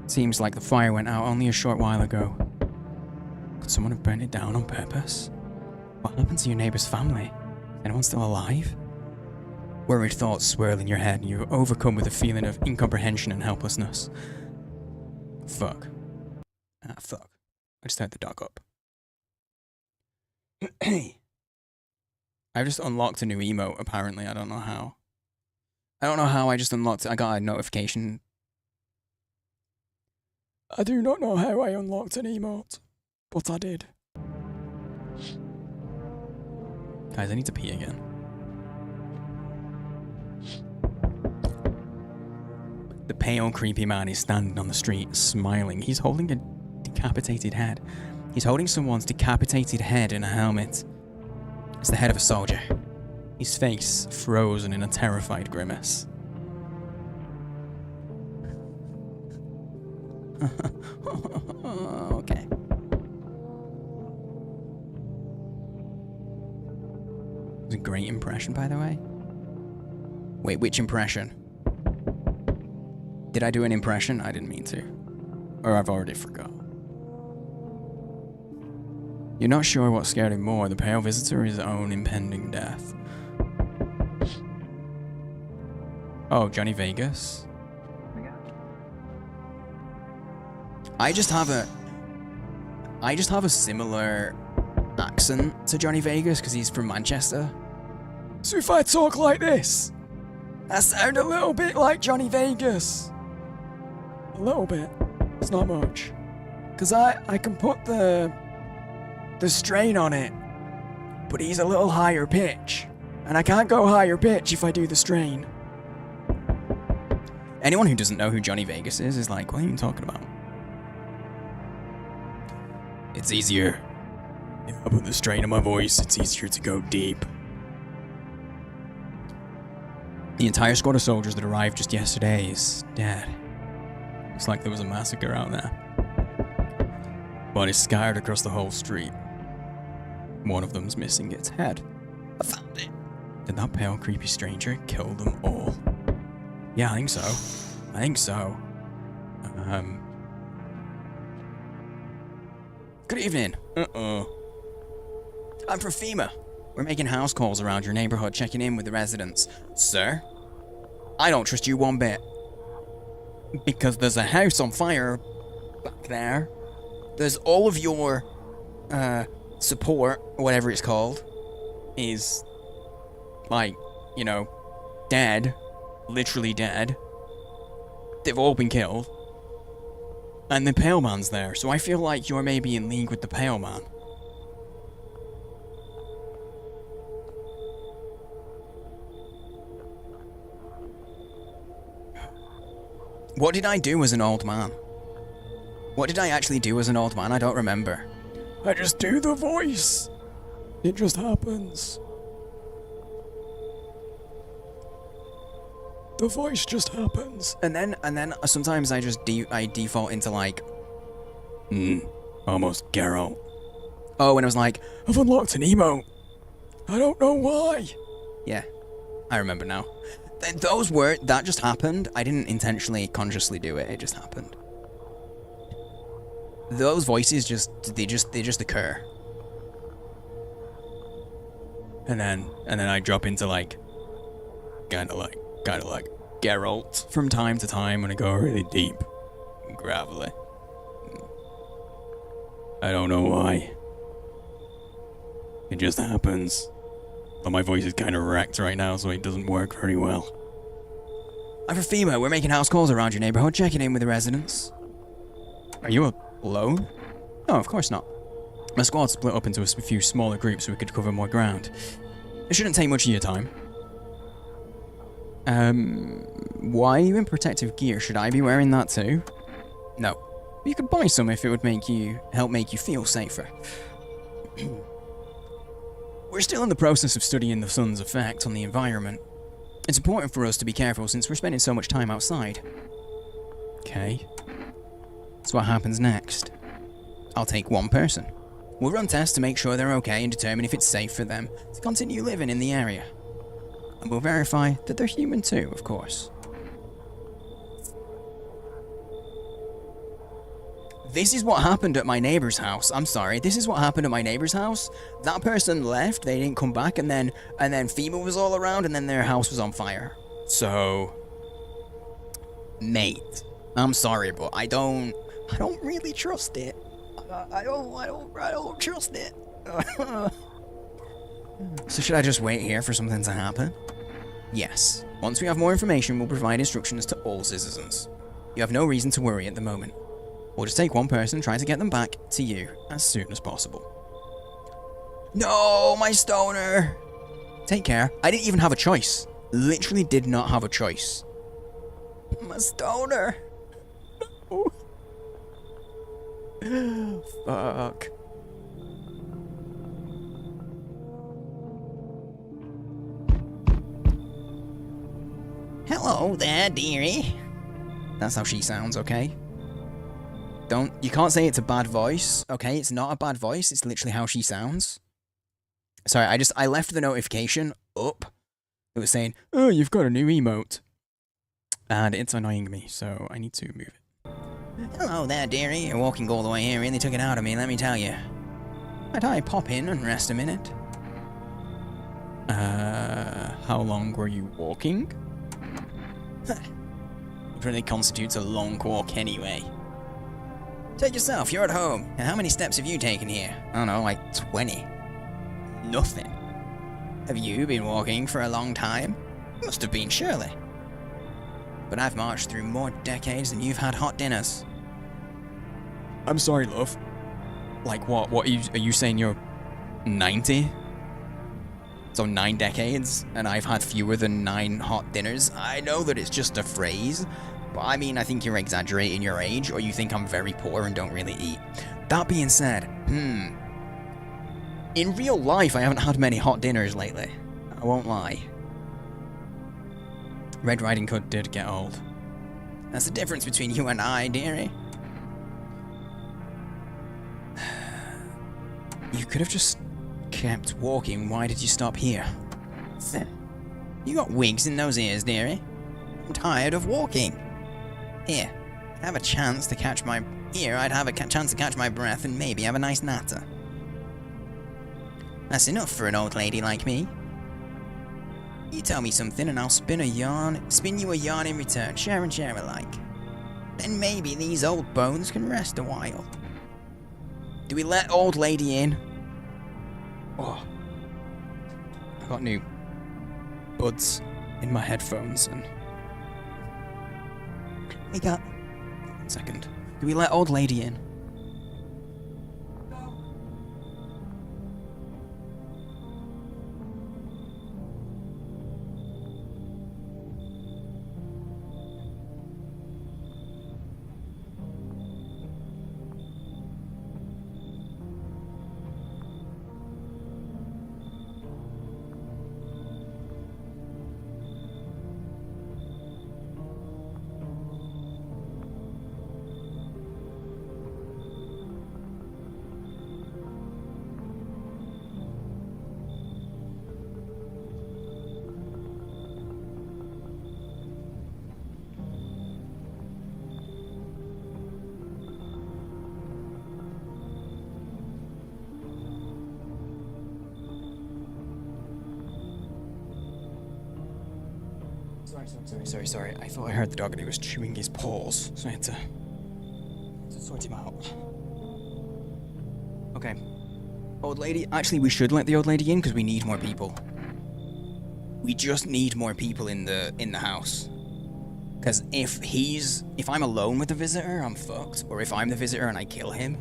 Seems like the fire went out only a short while ago. Could someone have burnt it down on purpose? What happened to your neighbor's family? Anyone still alive? Worried thoughts swirl in your head and you're overcome with a feeling of incomprehension and helplessness. Fuck. Ah, fuck. I just heard the dog up. I I just unlocked a new emote, apparently. I don't know how. I don't know how I just unlocked it. I got a notification. I do not know how I unlocked an emote, but I did. Guys, I need to pee again. The pale, creepy man is standing on the street, smiling. He's holding a decapitated head. He's holding someone's decapitated head in a helmet. It's the head of a soldier. His face frozen in a terrified grimace. Okay. It was a great impression, by the way. Wait, which impression? Did I do an impression? I didn't mean to. Or I've already forgot. You're not sure what scared him more, the pale visitor or his own impending death. Oh, Johnny Vegas? I just have a similar accent to Johnny Vegas because he's from Manchester. So if I talk like this, I sound a little bit like Johnny Vegas. A little bit. It's not much. Because I can put the strain on it, but he's a little higher pitch. And I can't go higher pitch if I do the strain. Anyone who doesn't know who Johnny Vegas is like, what are you talking about? It's easier. If I put the strain on my voice, it's easier to go deep. The entire squad of soldiers that arrived just yesterday is dead. Looks like there was a massacre out there. Bodies scattered across the whole street. One of them's missing its head. I found it. Did that pale, creepy stranger kill them all? Yeah, I think so. I think so. Good evening. I'm from FEMA. We're making house calls around your neighborhood, checking in with the residents. Sir? I don't trust you one bit. Because there's a house on fire back there. There's all of your, support, or whatever it's called, is, like, you know, dead. Literally dead. They've all been killed. And the Pale Man's there, so I feel like you're maybe in league with the Pale Man. What did I do as an old man? What did I actually do as an old man? I don't remember. I just do the voice. It just happens. The voice just happens. And then sometimes I just I default into like, almost Geralt. Oh, and I was like, I've unlocked an emote. I don't know why. Yeah, I remember now. Those were, that just happened. I didn't intentionally, consciously do it. It just happened. Those voices they just occur. And then I drop into like, kind of like Geralt from time to time when I go really deep and gravelly. I don't know why. It just happens. But my voice is kind of wrecked right now, so it doesn't work very well. I'm from FEMA. We're making house calls around your neighborhood, checking in with the residents. Are you alone? No, of course not. My squad split up into a few smaller groups so we could cover more ground. It shouldn't take much of your time. Why are you in protective gear? Should I be wearing that too? No. You could buy some if it would help make you feel safer. We're still in the process of studying the sun's effect on the environment. It's important for us to be careful since we're spending so much time outside. Okay. So what happens next? I'll take one person. We'll run tests to make sure they're okay and determine if it's safe for them to continue living in the area. And we'll verify that they're human too, of course. This is what happened at my neighbor's house. I'm sorry, this is what happened at my neighbor's house. That person left, they didn't come back, and then FEMA was all around, and then their house was on fire. So, mate, I'm sorry, but I don't really trust it. I don't trust it. So should I just wait here for something to happen? Yes. Once we have more information, we'll provide instructions to all citizens. You have no reason to worry at the moment. We'll just take one person and try to get them back to you as soon as possible. No, my stoner! Take care. I didn't even have a choice. Literally did not have a choice. My stoner. Fuck. Hello there, dearie. That's how she sounds, okay? You can't say it's a bad voice, okay? It's not a bad voice, it's literally how she sounds. Sorry, I left the notification up. It was saying, oh, you've got a new emote. And it's annoying me, so I need to move it. Hello there, dearie. You're walking all the way here really took it out of me, let me tell you. Might I pop in and rest a minute? How long were you walking? It really constitutes a long walk anyway. Take yourself, you're at home. Now, how many steps have you taken here? I don't know, like 20. Nothing. Have you been walking for a long time? Must have been, surely. But I've marched through more decades than you've had hot dinners. I'm sorry, love. Like what? What are you saying you're 90? So 9 decades, and I've had fewer than 9 hot dinners? I know that it's just a phrase, but I mean, I think you're exaggerating your age, or you think I'm very poor and don't really eat. That being said, in real life, I haven't had many hot dinners lately. I won't lie. Red Riding Hood did get old. That's the difference between you and I, dearie. You could have just kept walking. Why did you stop here? You got wigs in those ears, dearie. I'm tired of walking. Here, I'd have a chance to catch my... I'd have a chance to catch my breath and maybe have a nice natter. That's enough for an old lady like me. You tell me something and I'll spin you a yarn in return, share and share alike. Then maybe these old bones can rest a while. Do we let old lady in? Oh. I got new buds in my headphones and... We got... 1 second. Do we let old lady in? Sorry. I thought I heard the dog and he was chewing his paws, so I had to sort him out. Okay. Old lady. Actually, we should let the old lady in because we need more people. We just need more people in the house. Because if I'm alone with the visitor, I'm fucked. Or if I'm the visitor and I kill him,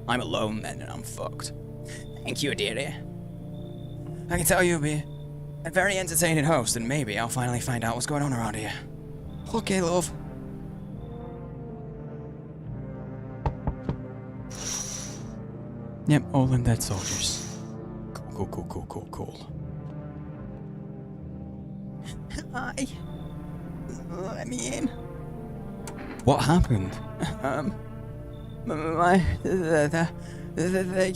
I'm alone then and I'm fucked. Thank you, dearie. I can tell you'll be a very entertaining host, and maybe I'll finally find out what's going on around here. Okay, love. Yep, all undead soldiers. Cool. Hi. Let me in. What happened? They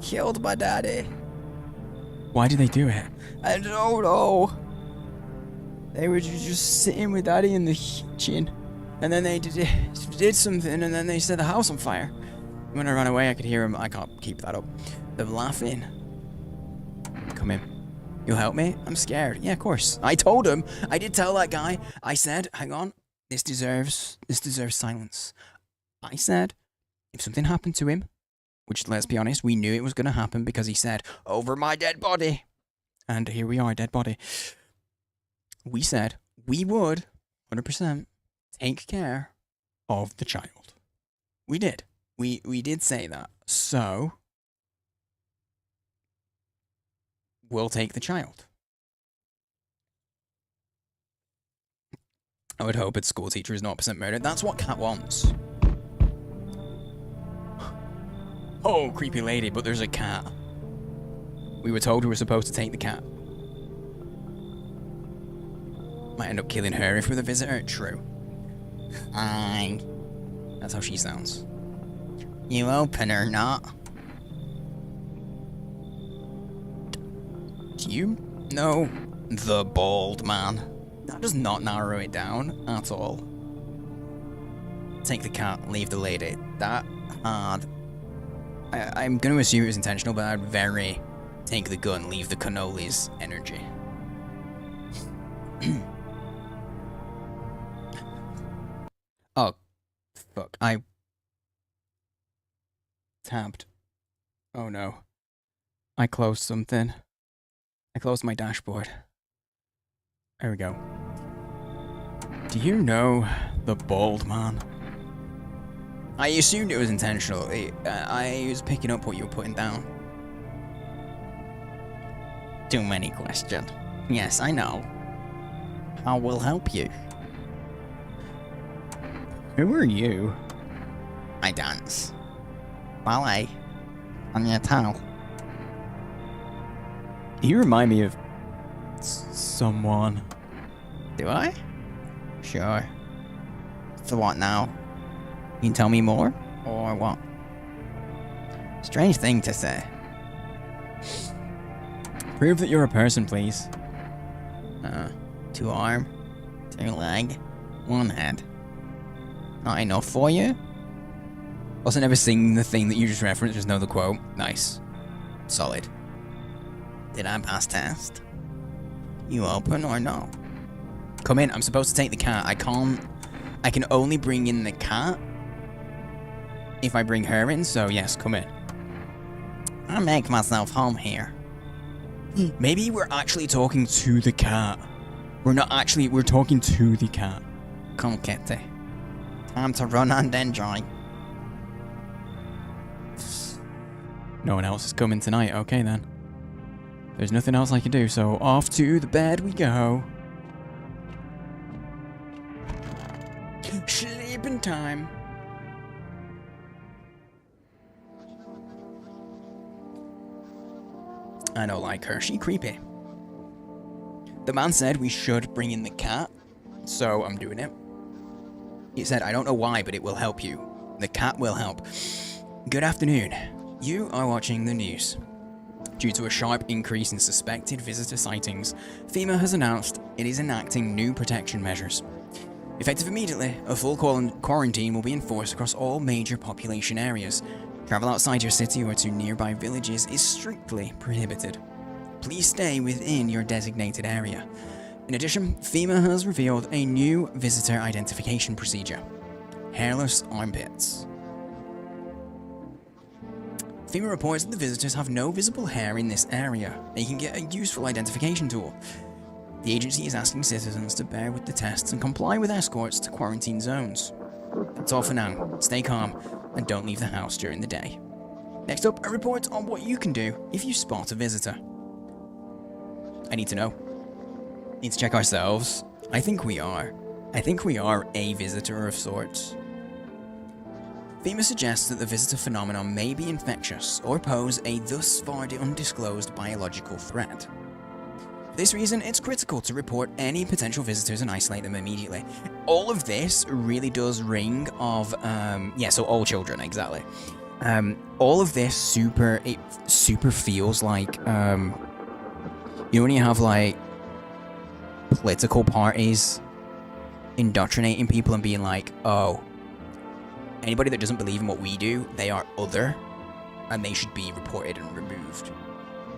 killed my daddy. Why did they do it? I don't know. They were just sitting with Daddy in the kitchen, and then they did something, and then they set the house on fire. When I ran away, I could hear them. I can't keep that up. Them laughing. Come in. You'll help me? I'm scared. Yeah, of course. I told him. I did tell that guy. I said, hang on. This deserves silence. I said, if something happened to him, which, let's be honest, we knew it was going to happen because he said, "Over my dead body." And here we are, dead body. We said we would, 100%, take care of the child. We did. We did say that. So, we'll take the child. I would hope its school teacher is 0% murdered. That's what Cat wants. Oh, creepy lady, but there's a cat. We were told we were supposed to take the cat. Might end up killing her if we're the visitor. True. Hi. That's how she sounds. You open or not? Do you know the bald man? That does not narrow it down at all. Take the cat, leave the lady. That hard. I'm going to assume it was intentional, but I'd very take the gun, leave the cannolis energy. Oh, fuck. I tabbed. Oh no. I closed something. I closed my dashboard. There we go. Do you know the bald man? I assumed it was intentional. I was picking up what you were putting down. Too many questions. Yes, I know. I will help you. Who are you? I dance. Ballet. On your towel. You remind me of someone. Do I? Sure. So what now? You can tell me more? Or what? Strange thing to say. Prove that you're a person, please. 2 arm, 2 leg, 1 head. Not enough for you? Also never sing the thing that you just referenced, just know the quote. Nice. Solid. Did I pass test? You open or no? Come in, I'm supposed to take the cat. I can only bring in the cat if I bring her in, so yes, come in. I make myself home here. Maybe we're actually talking to the cat. We're not actually, we're talking to the cat. Come, kitty. Time to run and enjoy. No one else is coming tonight, okay then. There's nothing else I can do, so off to the bed we go. Sleeping time. I don't like her, she creepy. The man said we should bring in the cat, so I'm doing it. He said, I don't know why, but it will help you. The cat will help. Good afternoon. You are watching the news. Due to a sharp increase in suspected visitor sightings, FEMA has announced it is enacting new protection measures. Effective immediately, a full quarantine will be enforced across all major population areas. Travel outside your city or to nearby villages is strictly prohibited. Please stay within your designated area. In addition, FEMA has revealed a new visitor identification procedure. Hairless armpits. FEMA reports that the visitors have no visible hair in this area, making it a useful identification tool. The agency is asking citizens to bear with the tests and comply with escorts to quarantine zones. That's all for now. Stay calm and don't leave the house during the day. Next up, a report on what you can do if you spot a visitor. I need to know. Need to check ourselves. I think we are. I think we are a visitor of sorts. FEMA suggests that the visitor phenomenon may be infectious or pose a thus far undisclosed biological threat. For this reason, it's critical to report any potential visitors and isolate them immediately. All of this really does ring of, so all children, exactly. All of this super feels like, you know when you have like political parties indoctrinating people and being like, oh, anybody that doesn't believe in what we do, they are other, and they should be reported and removed. Do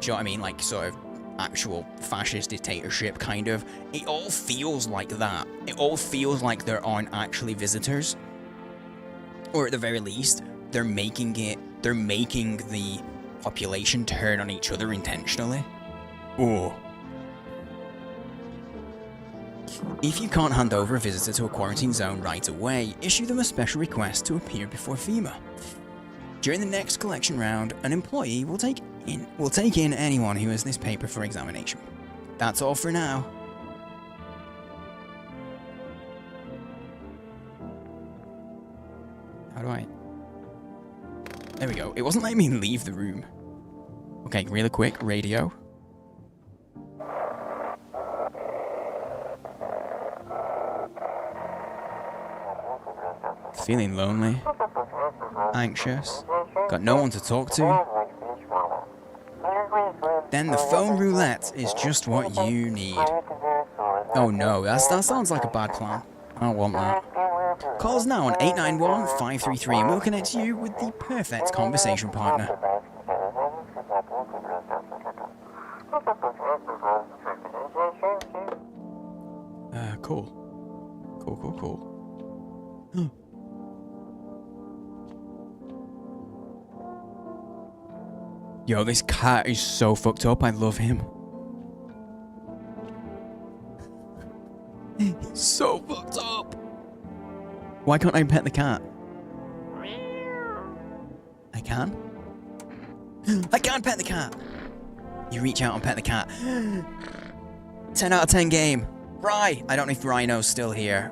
you know what I mean? Like, sort of actual fascist dictatorship, kind of. It all feels like that. It all feels like there aren't actually visitors. Or at the very least, they're making it they're making the population turn on each other intentionally. Oh. If you can't hand over a visitor to a quarantine zone right away, issue them a special request to appear before FEMA. During the next collection round, an employee will take in anyone who has this paper for examination. That's all for now. How do I... There we go. It wasn't letting me leave the room. Okay, really quick, radio. Feeling lonely, anxious, got no one to talk to. Then the phone roulette is just what you need. Oh no, that sounds like a bad plan. I don't want that. Call us now on 891-533 and we'll connect you with the perfect conversation partner. Cool. Cool. Yo, this cat is so fucked up. I love him. He's so fucked up. Why can't I pet the cat? I can? I can't pet the cat. You reach out and pet the cat. 10 out of 10 game. Right. I don't know if Rhino's still here.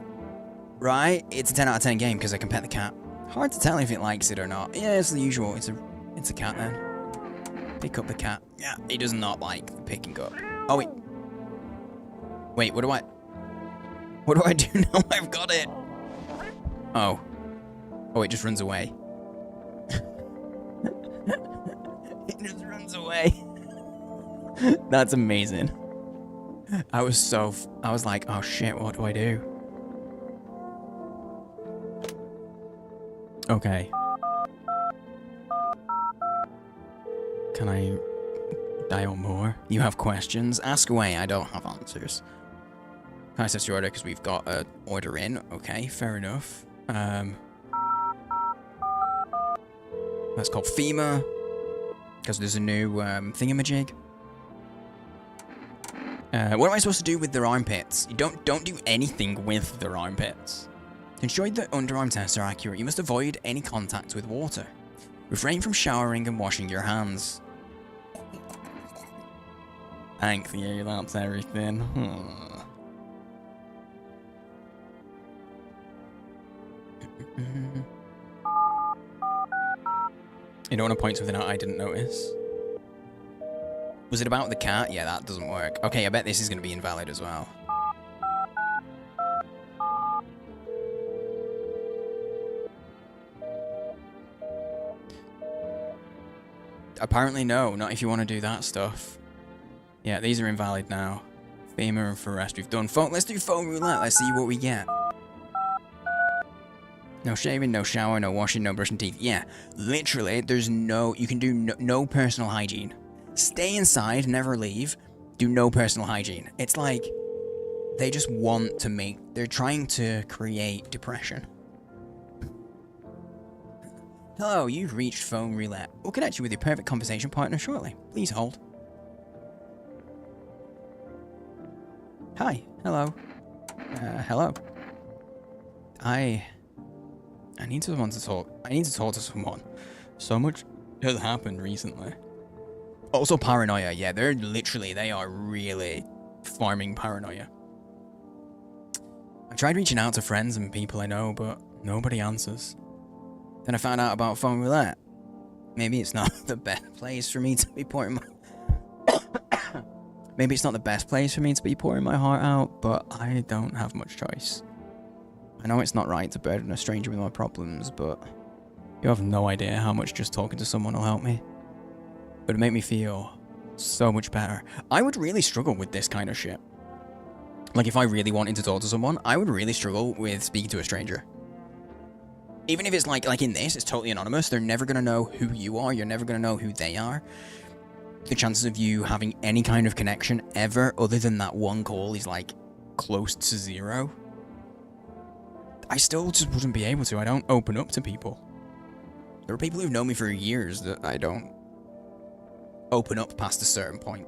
Right? It's a 10 out of 10 game because I can pet the cat. Hard to tell if it likes it or not. Yeah, it's the usual. It's a cat then. Pick up the cat. Yeah, he does not like picking up. Oh, wait. Wait, what do I do now? I've got it. Oh. Oh, it just runs away. It just runs away. That's amazing. I was like, oh shit, what do I do? Okay. Can I dial more? You have questions? Ask away, I don't have answers. Can I set your order because we've got an order in? Okay, fair enough. That's called FEMA. Because there's a new thingamajig. What am I supposed to do with their armpits? You don't do anything with their armpits. To ensure that underarm tests are accurate, you must avoid any contact with water. Refrain from showering and washing your hands. Thank you, that's everything. You don't want to point something out I didn't notice? Was it about the cat? Yeah, that doesn't work. Okay, I bet this is going to be invalid as well. Apparently no, not if you want to do that stuff. Yeah, these are invalid now. FEMA and for rest we've done. Let's do phone roulette, let's see what we get. No shaving, no shower, no washing, no brushing teeth. Yeah, literally, you can do no personal hygiene. Stay inside, never leave, do no personal hygiene. It's like, they just want to they're trying to create depression. Hello, you've reached phone roulette. We'll connect you with your perfect conversation partner shortly. Please hold. Hi, hello. Hello. I need someone to talk. I need to talk to someone. So much has happened recently. Also paranoia, yeah, they are really farming paranoia. I tried reaching out to friends and people I know, but nobody answers. Then I found out about phone roulette. Maybe it's not the best place for me to be pouring my... Maybe it's not the best place for me to be pouring my heart out, but I don't have much choice. I know it's not right to burden a stranger with my problems, but you have no idea how much just talking to someone will help me. It would make me feel so much better. I would really struggle with this kind of shit. Like, if I really wanted to talk to someone, I would really struggle with speaking to a stranger. Even if it's like in this, it's totally anonymous. They're never going to know who you are. You're never going to know who they are. The chances of you having any kind of connection ever other than that one call is like close to zero. I still just wouldn't be able to. I don't open up to people. There are people who've known me for years that I don't open up past a certain point.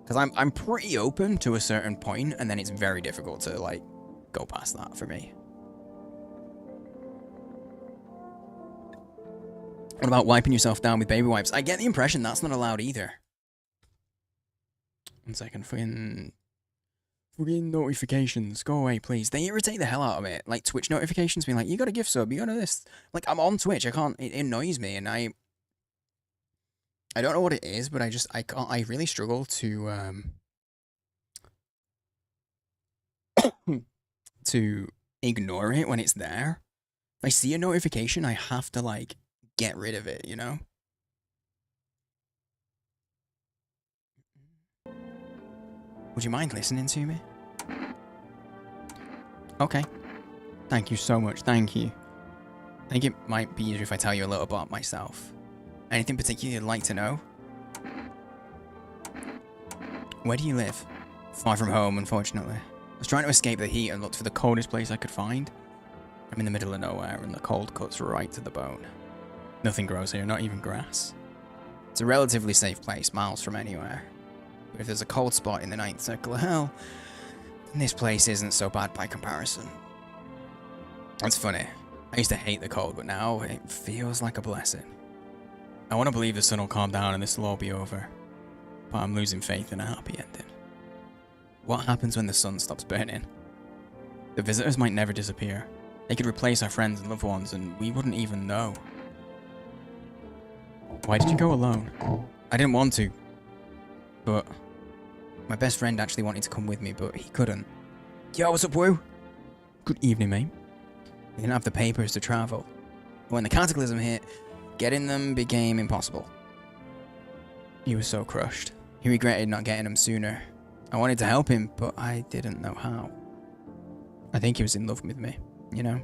Because I'm pretty open to a certain point, and then it's very difficult to, like, go past that for me. What about wiping yourself down with baby wipes? I get the impression that's not allowed either. 1 second, fucking notifications, go away, please. They irritate the hell out of me. Like, Twitch notifications being like, you got a gift sub, you got a this. Like, I'm on Twitch, it annoys me, and I don't know what it is, but I really struggle to, to ignore it when it's there. If I see a notification, I have to, like, get rid of it, you know? Would you mind listening to me? Okay. Thank you so much, thank you. I think it might be easier if I tell you a little about myself. Anything particular you'd like to know? Where do you live? Far from home, unfortunately. I was trying to escape the heat and looked for the coldest place I could find. I'm in the middle of nowhere and the cold cuts right to the bone. Nothing grows here, not even grass. It's a relatively safe place, miles from anywhere. But if there's a cold spot in the 9th circle of hell, then this place isn't so bad by comparison. It's funny. I used to hate the cold, but now it feels like a blessing. I want to believe the sun will calm down and this will all be over. But I'm losing faith in a happy ending. What happens when the sun stops burning? The visitors might never disappear. They could replace our friends and loved ones and we wouldn't even know. Why did you go alone? I didn't want to. But my best friend actually wanted to come with me, but he couldn't. Yo, what's up, Woo? Good evening, mate. We didn't have the papers to travel. But when the cataclysm hit, getting them became impossible. He was so crushed. He regretted not getting them sooner. I wanted to help him, but I didn't know how. I think he was in love with me, you know?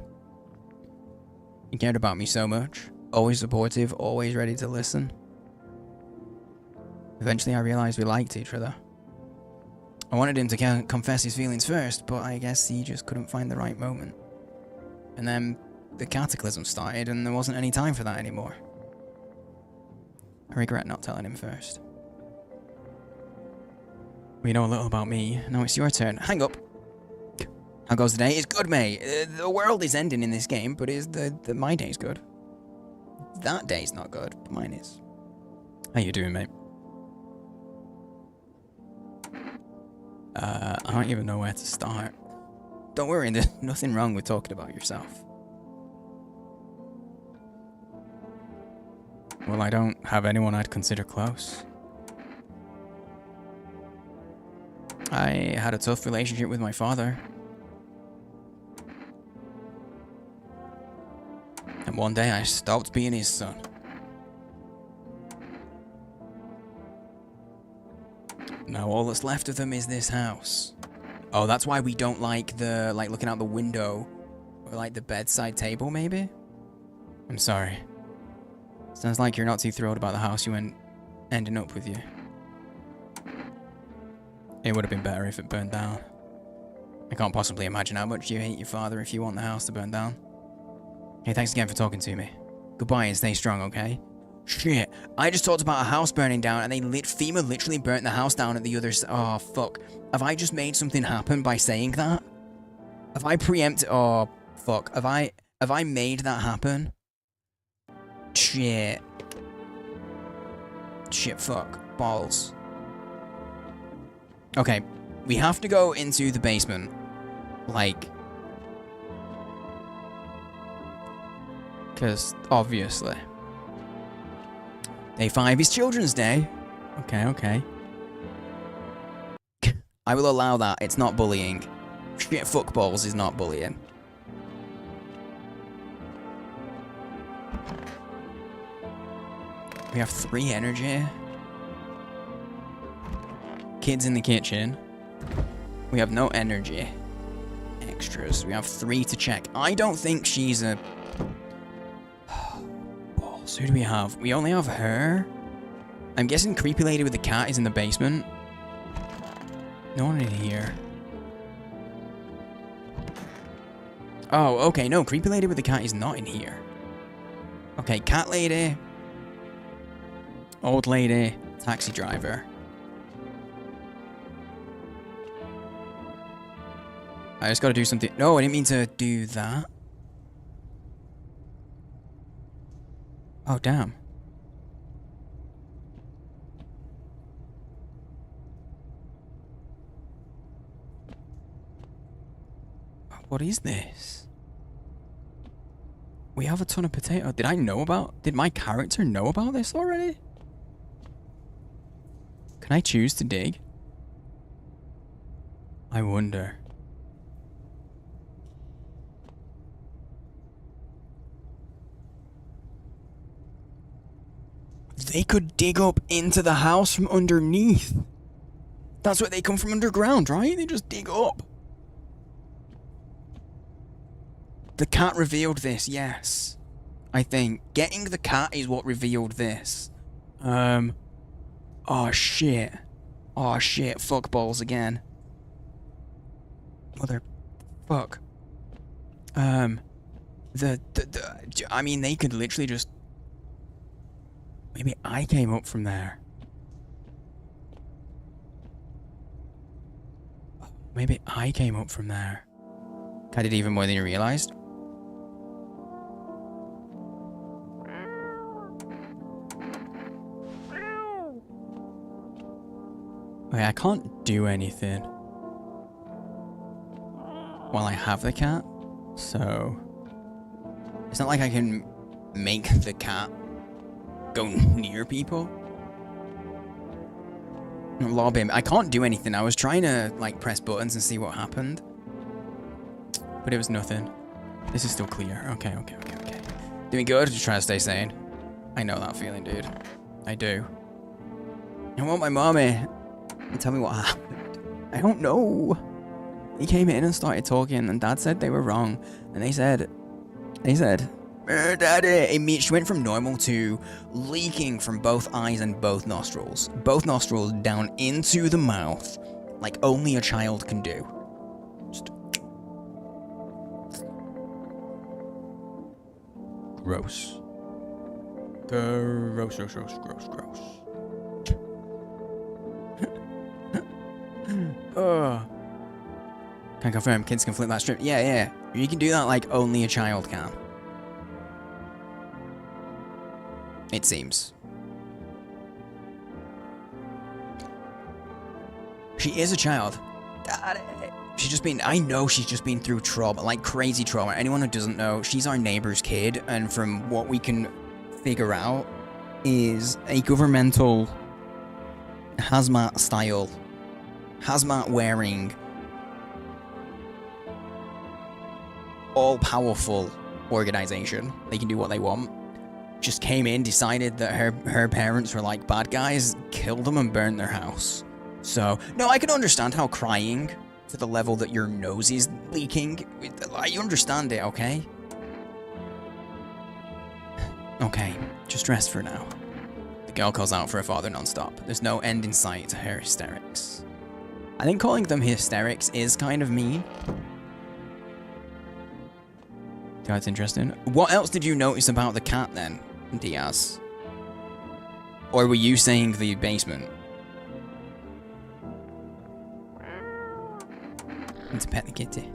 He cared about me so much. Always supportive, always ready to listen. Eventually I realized we liked each other. I wanted him to confess his feelings first, but I guess he just couldn't find the right moment. And then the cataclysm started and there wasn't any time for that anymore. I regret not telling him first. We know a little about me, now it's your turn. Hang up! How goes the day? It's good, mate. The world is ending in this game, but my day's good. That day's not good, but mine is. How you doing, mate? I don't even know where to start. Don't worry, there's nothing wrong with talking about yourself. Well, I don't have anyone I'd consider close. I had a tough relationship with my father. And one day I stopped being his son. Now all that's left of them is this house. Oh, that's why we don't like the, looking out the window. Or like the bedside table, maybe? I'm sorry. Sounds like you're not too thrilled about the house you ending up with you. It would have been better if it burned down. I can't possibly imagine how much you hate your father if you want the house to burn down. Hey, thanks again for talking to me. Goodbye and stay strong, okay? Shit, I just talked about a house burning down and FEMA literally burnt the house down at the other side. Oh, fuck. Have I just made something happen by saying that? Have I preempted? Oh, fuck. Have I made that happen? Shit. Shit, fuck. Balls. Okay, we have to go into the basement. Because, obviously. Day 5 is Children's Day. Okay. I will allow that. It's not bullying. Shit, fuck balls is not bullying. We have 3 energy. Kids in the kitchen. We have no energy. Extras. We have 3 to check. I don't think she's a... Balls. Who do we have? We only have her. I'm guessing creepy lady with the cat is in the basement. No one in here. Oh, okay. No, creepy lady with the cat is not in here. Okay, cat lady. Old lady. Taxi driver. I just gotta do something. No, I didn't mean to do that. Oh, damn. What is this? We have a ton of potato. Did my character know about this already? Can I choose to dig? I wonder. They could dig up into the house from underneath. That's where they come from, underground, right? They just dig up. The cat revealed this, yes. I think. Getting the cat is what revealed this. Oh shit. Oh shit, fuck balls again. Mother... Fuck. I mean, they could literally just... Maybe I came up from there. Maybe I came up from there. I did even more than you realized. Okay, I can't do anything while I have the cat, so it's not like I can make the cat go near people. Lob him. I can't do anything. I was trying to like press buttons and see what happened, but it was nothing. This is still clear. Okay. Doing good. Just trying to stay sane. I know that feeling, dude. I do. I want my mommy. And tell me what happened. I don't know. He came in and started talking, and Dad said they were wrong, and they said, Daddy. She went from normal to leaking from both eyes and both nostrils down into the mouth, like only a child can do. Just... Gross. Can confirm, kids can flip that strip. Yeah. You can do that like only a child can. It seems. She is a child. I know she's just been through trauma, like crazy trauma. Anyone who doesn't know, she's our neighbor's kid, and from what we can figure out, is a governmental hazmat wearing, all-powerful organization. They can do what they want. Just came in, decided that her parents were like bad guys, killed them and burned their house. So, no, I can understand how crying to the level that your nose is leaking, I understand it, okay? Okay, just rest for now. The girl calls out for her father non-stop. There's no end in sight to her hysterics. I think calling them hysterics is kind of mean. That's interesting. What else did you notice about the cat then, Diaz? Or were you saying the basement? Let's pet the kitty.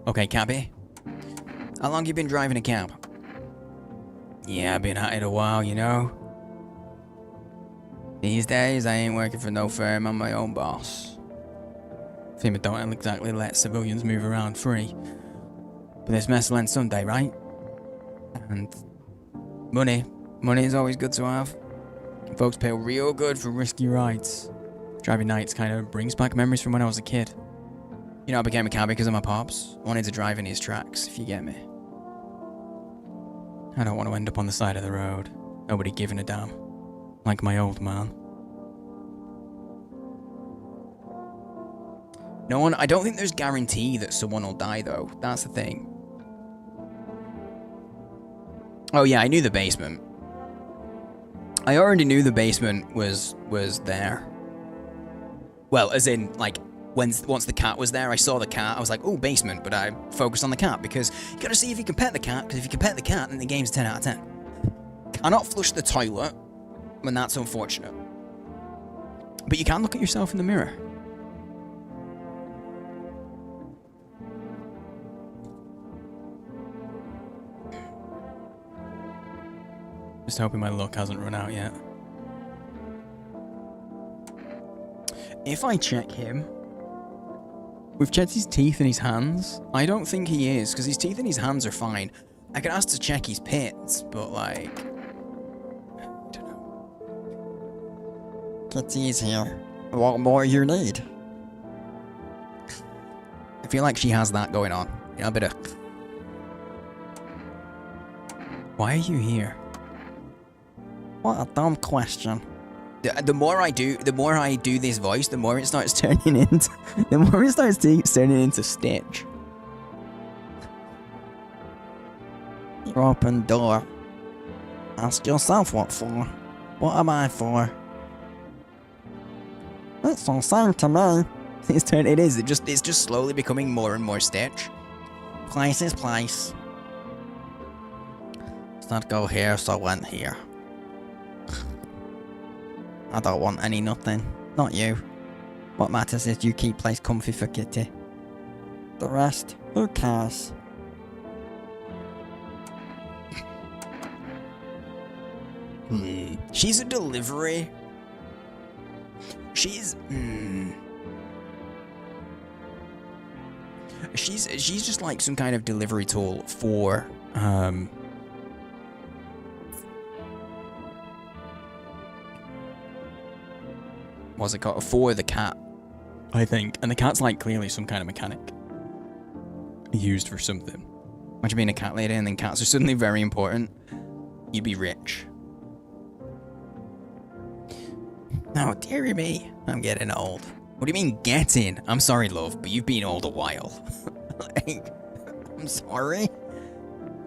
Okay, cabby. How long you been driving a cab? Yeah, I've been at it a while, you know. These days, I ain't working for no firm, I'm my own boss. FEMA don't exactly let civilians move around free. But this mess will end someday, right? And money is always good to have. Folks pay real good for risky rides. Driving nights kind of brings back memories from when I was a kid. You know, I became a cabbie because of my pops. Wanted to drive in his tracks, if you get me. I don't want to end up on the side of the road. Nobody giving a damn. Like my old man. No one, I don't think there's guarantee that someone will die though. That's the thing. Oh yeah, I knew the basement. I already knew the basement was there. Well, as in, like, Once the cat was there, I saw the cat. I was like, oh, basement, but I focused on the cat because you gotta see if you can pet the cat. Because if you can pet the cat, then the game's 10 out of 10. Cannot flush the toilet, and that's unfortunate. But you can look at yourself in the mirror. Just hoping my luck hasn't run out yet. If I check him, we've checked his teeth and his hands. I don't think he is, because his teeth and his hands are fine. I could ask to check his pits, but like, I don't know. Kitty's here. What more you need? I feel like she has that going on. You know, a bit of. Why are you here? What a dumb question. The more I do this voice, the more it starts turning into, turning into Stitch. You open door. Ask yourself what for. What am I for? It's all same to me. It is. It's just slowly becoming more and more Stitch. Place is place. Let's not go here, so I went here. I don't want any nothing. Not you. What matters is you keep place comfy for Kitty. The rest, who cares? She's a delivery. She's just like some kind of delivery tool for what's it called? For the cat, I think. And the cat's like clearly some kind of mechanic used for something. Imagine being a cat lady and then cats are suddenly very important. You'd be rich. Oh, dearie me. I'm getting old. What do you mean getting? I'm sorry, love, but you've been old a while. Like, I'm sorry.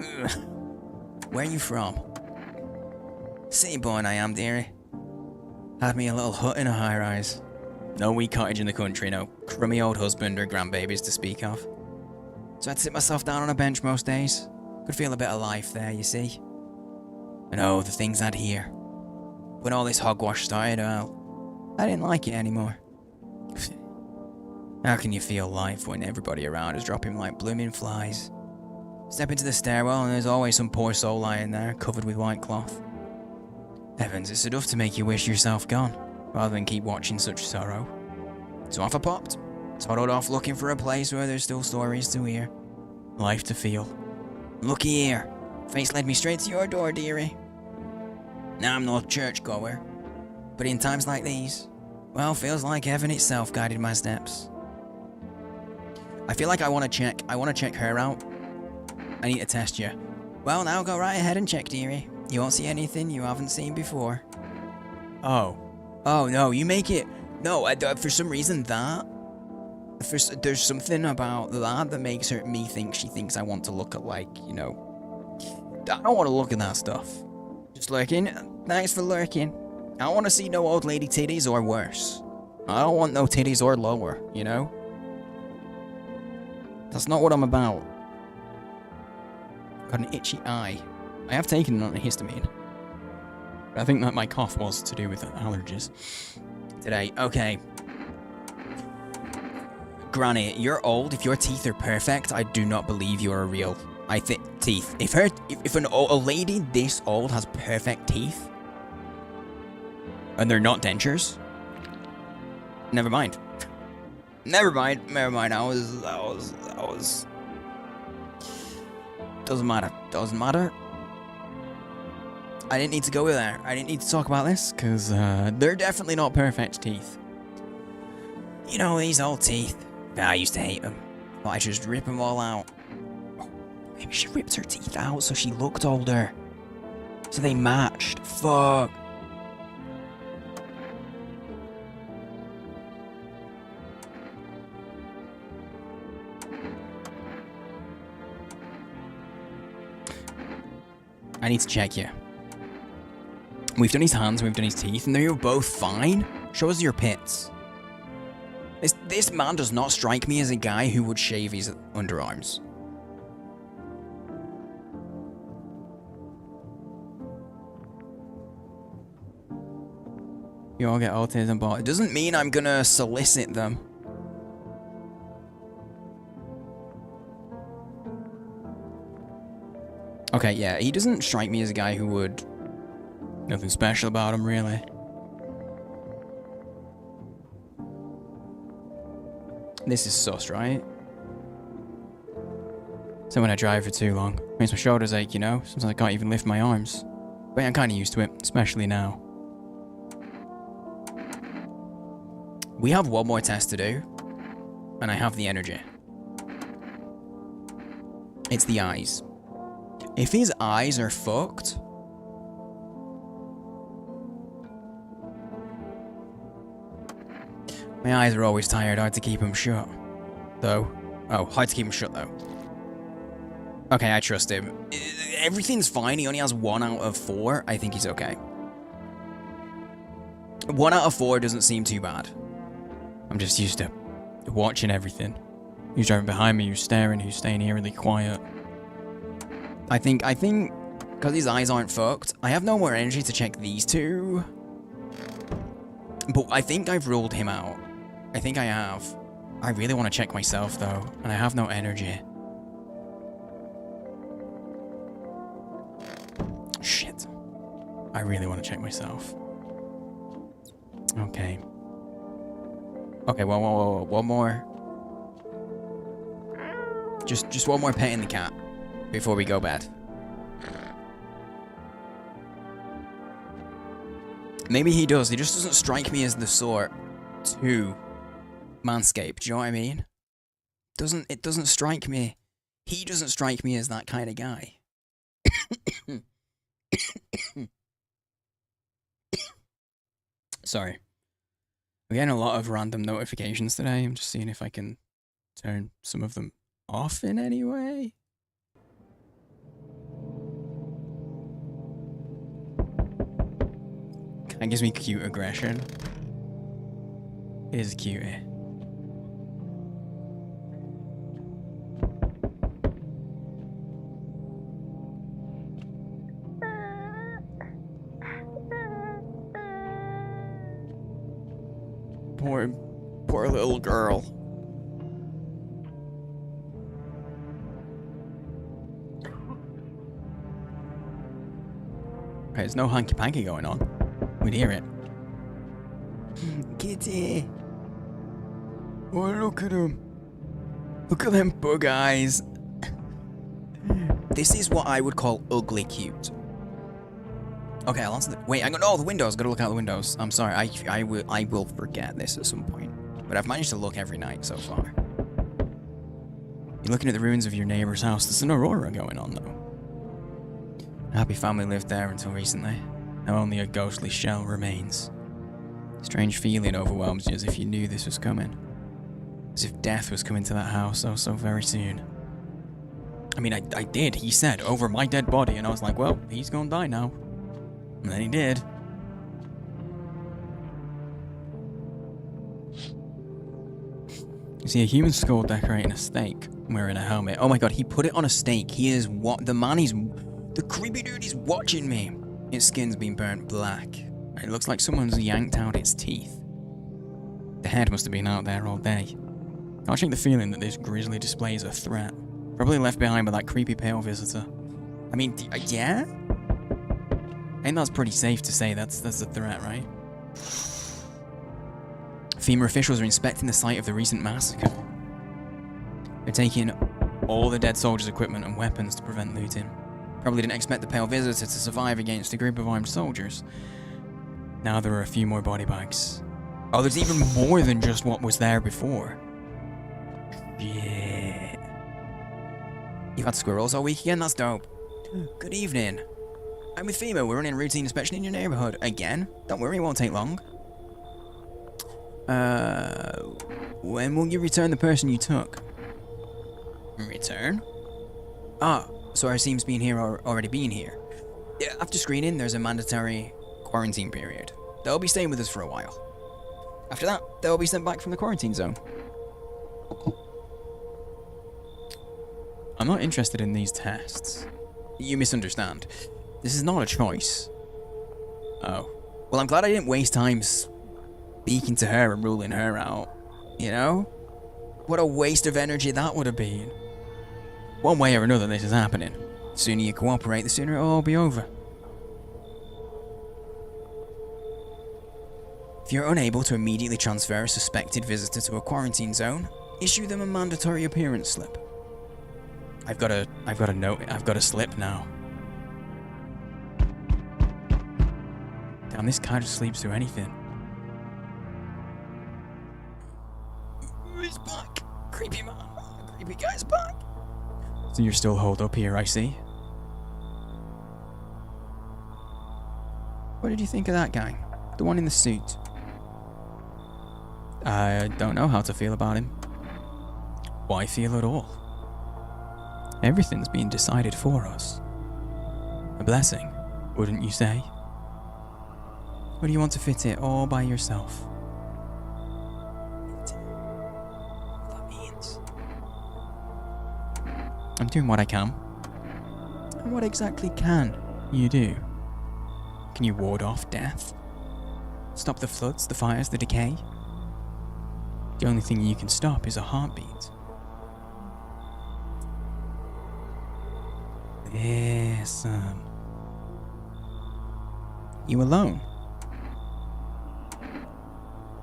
Ugh. Where are you from? City born I am, dearie. Had me a little hut in a high-rise. No wee cottage in the country, no crummy old husband or grandbabies to speak of. So I'd sit myself down on a bench most days. Could feel a bit of life there, you see. And oh, the things I'd hear. When all this hogwash started, well, I didn't like it anymore. How can you feel life when everybody around is dropping like blooming flies? Step into the stairwell and there's always some poor soul lying there, covered with white cloth. Heavens, it's enough to make you wish yourself gone, rather than keep watching such sorrow. So off I popped, toddled off looking for a place where there's still stories to hear, life to feel. Looky here, face led me straight to your door, dearie. Now I'm no churchgoer, but in times like these, well, feels like heaven itself guided my steps. I feel like I want to check her out. I need to test you. Well, now go right ahead and check, dearie. You won't see anything you haven't seen before. Oh. Oh, no, you make it... No, for some reason there's something about that makes me think she thinks I want to look at, like, you know... I don't want to look at that stuff. Just lurking. Thanks for lurking. I don't want to see no old lady titties or worse. I don't want no titties or lower, you know? That's not what I'm about. Got an itchy eye. I have taken an antihistamine. But I think that my cough was to do with allergies. Today, okay. Granny, you're old. If your teeth are perfect, I do not believe you're a real... I think teeth. If a lady this old has perfect teeth, and they're not dentures, never mind. Never mind. I was. Doesn't matter. I didn't need to go there. I didn't need to talk about this, because they're definitely not perfect teeth. You know, these old teeth. I used to hate them. But I just rip them all out. Maybe she ripped her teeth out so she looked older. So they matched. Fuck. I need to check you. We've done his hands, we've done his teeth, and they're both fine. Show us your pits. This man does not strike me as a guy who would shave his underarms. You all get autism, but it doesn't mean I'm gonna solicit them. Okay, yeah, he doesn't strike me as a guy who would... Nothing special about him, really. This is sus, right? So when I drive for too long, makes my shoulders ache, you know? Sometimes I can't even lift my arms. But I'm kind of used to it, especially now. We have one more test to do, and I have the energy. It's the eyes. If his eyes are fucked... My eyes are always tired, hard to keep them shut. Though. Oh, hard to keep them shut, though. Okay, I trust him. Everything's fine, he only has 1 out of 4. I think he's okay. 1 out of 4 doesn't seem too bad. I'm just used to watching everything. Who's driving behind me, who's staring, who's staying eerily quiet. I think, because his eyes aren't fucked, I have no more energy to check these two. But I think I've ruled him out. I think I have. I really want to check myself, though, and I have no energy. Shit. I really want to check myself. Okay. Okay, whoa, one more. Just one more pet in the cat before we go bed. Maybe he does. He just doesn't strike me as the sort to manscape. Do you know what I mean? It doesn't strike me. He doesn't strike me as that kind of guy. Sorry. We're getting a lot of random notifications today. I'm just seeing if I can turn some of them off in any way. That gives me cute aggression. It is a cutie. Poor little girl. Okay, there's no hanky-panky going on. We'd hear it. Kitty! Oh, look at him. Look at them bug eyes. This is what I would call ugly cute. Okay, I'll answer the... Wait, hang on. Oh, the windows. Gotta look out the windows. I'm sorry. I will forget this at some point. But I've managed to look every night so far. You're looking at the ruins of your neighbor's house. There's an aurora going on, though. A happy family lived there until recently. Now only a ghostly shell remains. A strange feeling overwhelms you as if you knew this was coming. As if death was coming to that house so very soon. I mean, I did. He said, over my dead body. And I was like, well, he's gonna die now. And then he did. You see a human skull decorating a stake, wearing a helmet. Oh my god, he put it on a stake. He is what? The man is... The creepy dude is watching me. Its skin's been burnt black. It looks like someone's yanked out its teeth. The head must have been out there all day. Can't shake the feeling that this grisly display is a threat. Probably left behind by that creepy pale visitor. I mean, yeah? I think that's pretty safe to say that's a threat, right? FEMA officials are inspecting the site of the recent massacre. They're taking all the dead soldiers' equipment and weapons to prevent looting. Probably didn't expect the pale visitor to survive against a group of armed soldiers. Now there are a few more body bags. Oh, there's even more than just what was there before. Shit. You've had squirrels all week again? That's dope. Good evening. I'm with FEMA. We're running a routine inspection in your neighborhood. Again? Don't worry, it won't take long. When will you return the person you took? Return? Ah, so our team's been here already been here. Yeah, after screening, there's a mandatory quarantine period. They'll be staying with us for a while. After that, they'll be sent back from the quarantine zone. I'm not interested in these tests. You misunderstand. This is not a choice. Oh. Well, I'm glad I didn't waste time speaking to her and ruling her out. You know? What a waste of energy that would have been. One way or another, this is happening. The sooner you cooperate, the sooner it'll all be over. If you're unable to immediately transfer a suspected visitor to a quarantine zone, issue them a mandatory appearance slip. I've got a note. I've got a slip now. Damn, this guy just sleeps through anything. He's back. Creepy man. Creepy guy's back. So you're still holed up here, I see. What did you think of that guy? The one in the suit? I don't know how to feel about him. Why feel at all? Everything's being decided for us. A blessing, wouldn't you say? Or do you want to fit it all by yourself? What that means? I'm doing what I can. And what exactly can you do? Can you ward off death? Stop the floods, the fires, the decay? The only thing you can stop is a heartbeat. Listen. You alone?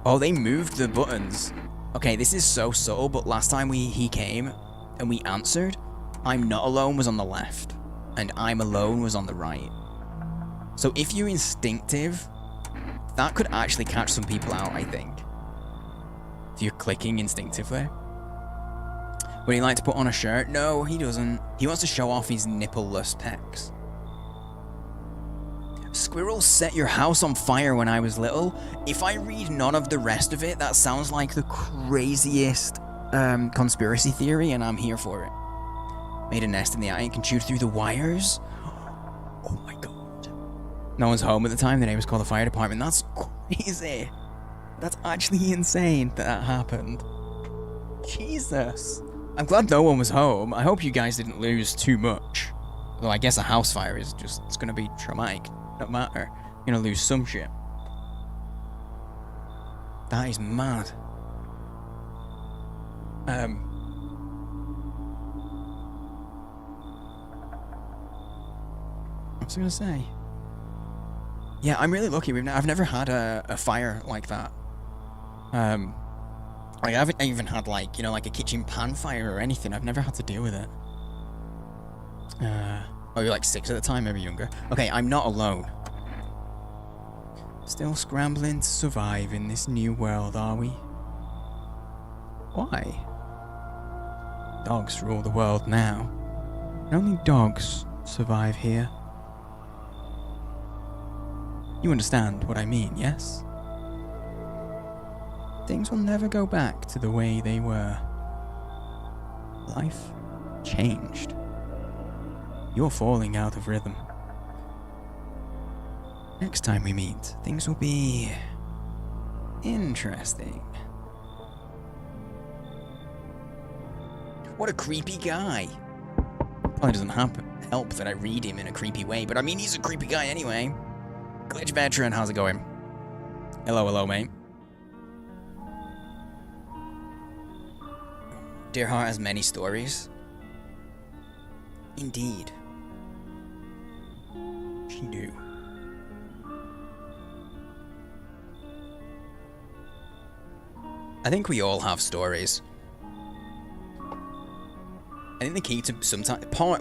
Oh, they moved the buttons. Okay, this is so subtle, but last time he came and we answered, I'm not alone was on the left, and I'm alone was on the right. So if you're instinctive, that could actually catch some people out, I think. If you're clicking instinctively. Would he like to put on a shirt? No, he doesn't. He wants to show off his nipple-less pecs. Squirrels set your house on fire when I was little. If I read none of the rest of it, that sounds like the craziest conspiracy theory, and I'm here for it. Made a nest in the attic and chewed through the wires? Oh my god. No one's home at the time, the neighbors called the fire department. That's crazy. That's actually insane that happened. Jesus. I'm glad no one was home. I hope you guys didn't lose too much. Although I guess a house fire is just, it's gonna be traumatic. No matter. You're gonna lose some shit. That is mad. What was I gonna say? Yeah, I'm really lucky. I've never had a fire like that. Like, I haven't even had, like, you know, like a kitchen pan fire or anything. I've never had to deal with it. Oh, you're like 6 at the time, maybe younger. Okay, I'm not alone. Still scrambling to survive in this new world, are we? Why? Dogs rule the world now. And only dogs survive here. You understand what I mean, yes? Things will never go back to the way they were. Life changed. You're falling out of rhythm. Next time we meet, things will be interesting. What a creepy guy. Probably doesn't help that I read him in a creepy way, but I mean, he's a creepy guy anyway. Glitch veteran, how's it going? Hello, mate. Dear Heart has many stories. Indeed. She do. I think we all have stories. I think the key to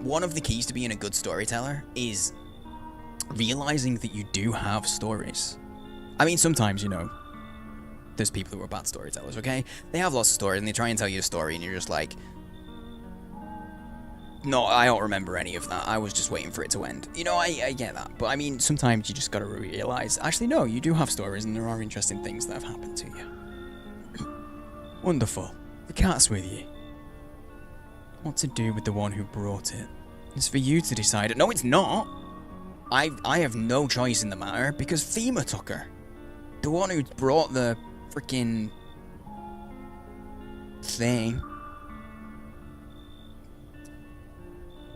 one of the keys to being a good storyteller is realizing that you do have stories. I mean, sometimes, you know, there's people who are bad storytellers, okay? They have lots of stories and they try and tell you a story and you're just like, no, I don't remember any of that. I was just waiting for it to end. You know, I get that. But I mean, sometimes you just gotta realize, actually, no, you do have stories and there are interesting things that have happened to you. Wonderful. The cat's with you. What to do with the one who brought it? It's for you to decide. No, it's not. I have no choice in the matter because FEMA took her. The one who brought the freaking thing.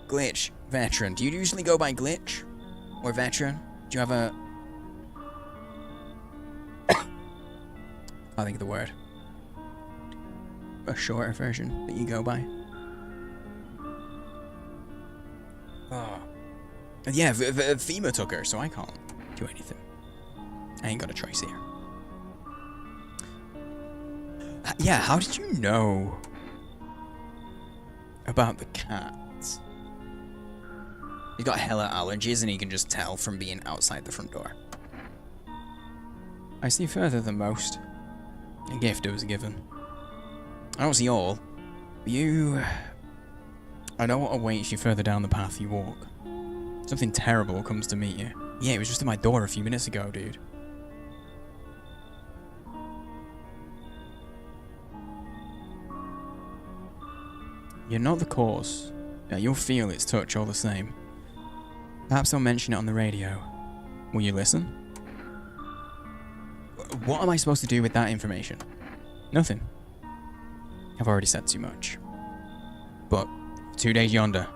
Glitch. Veteran. Do you usually go by glitch? Or veteran? Do you have a... I think of the word. A shorter version that you go by. Oh. Yeah, FEMA took her, so I can't do anything. I ain't got a choice here. Yeah, how did you know about the cats? He's got hella allergies and he can just tell from being outside the front door. I see further than most. A gift was given. I don't see all, but you... I know what awaits you further down the path you walk. Something terrible comes to meet you. Yeah, it was just at my door a few minutes ago, dude. You're not the cause. Yeah, you'll feel its touch all the same. Perhaps I'll mention it on the radio. Will you listen? What am I supposed to do with that information? Nothing. I've already said too much. But 2 days yonder.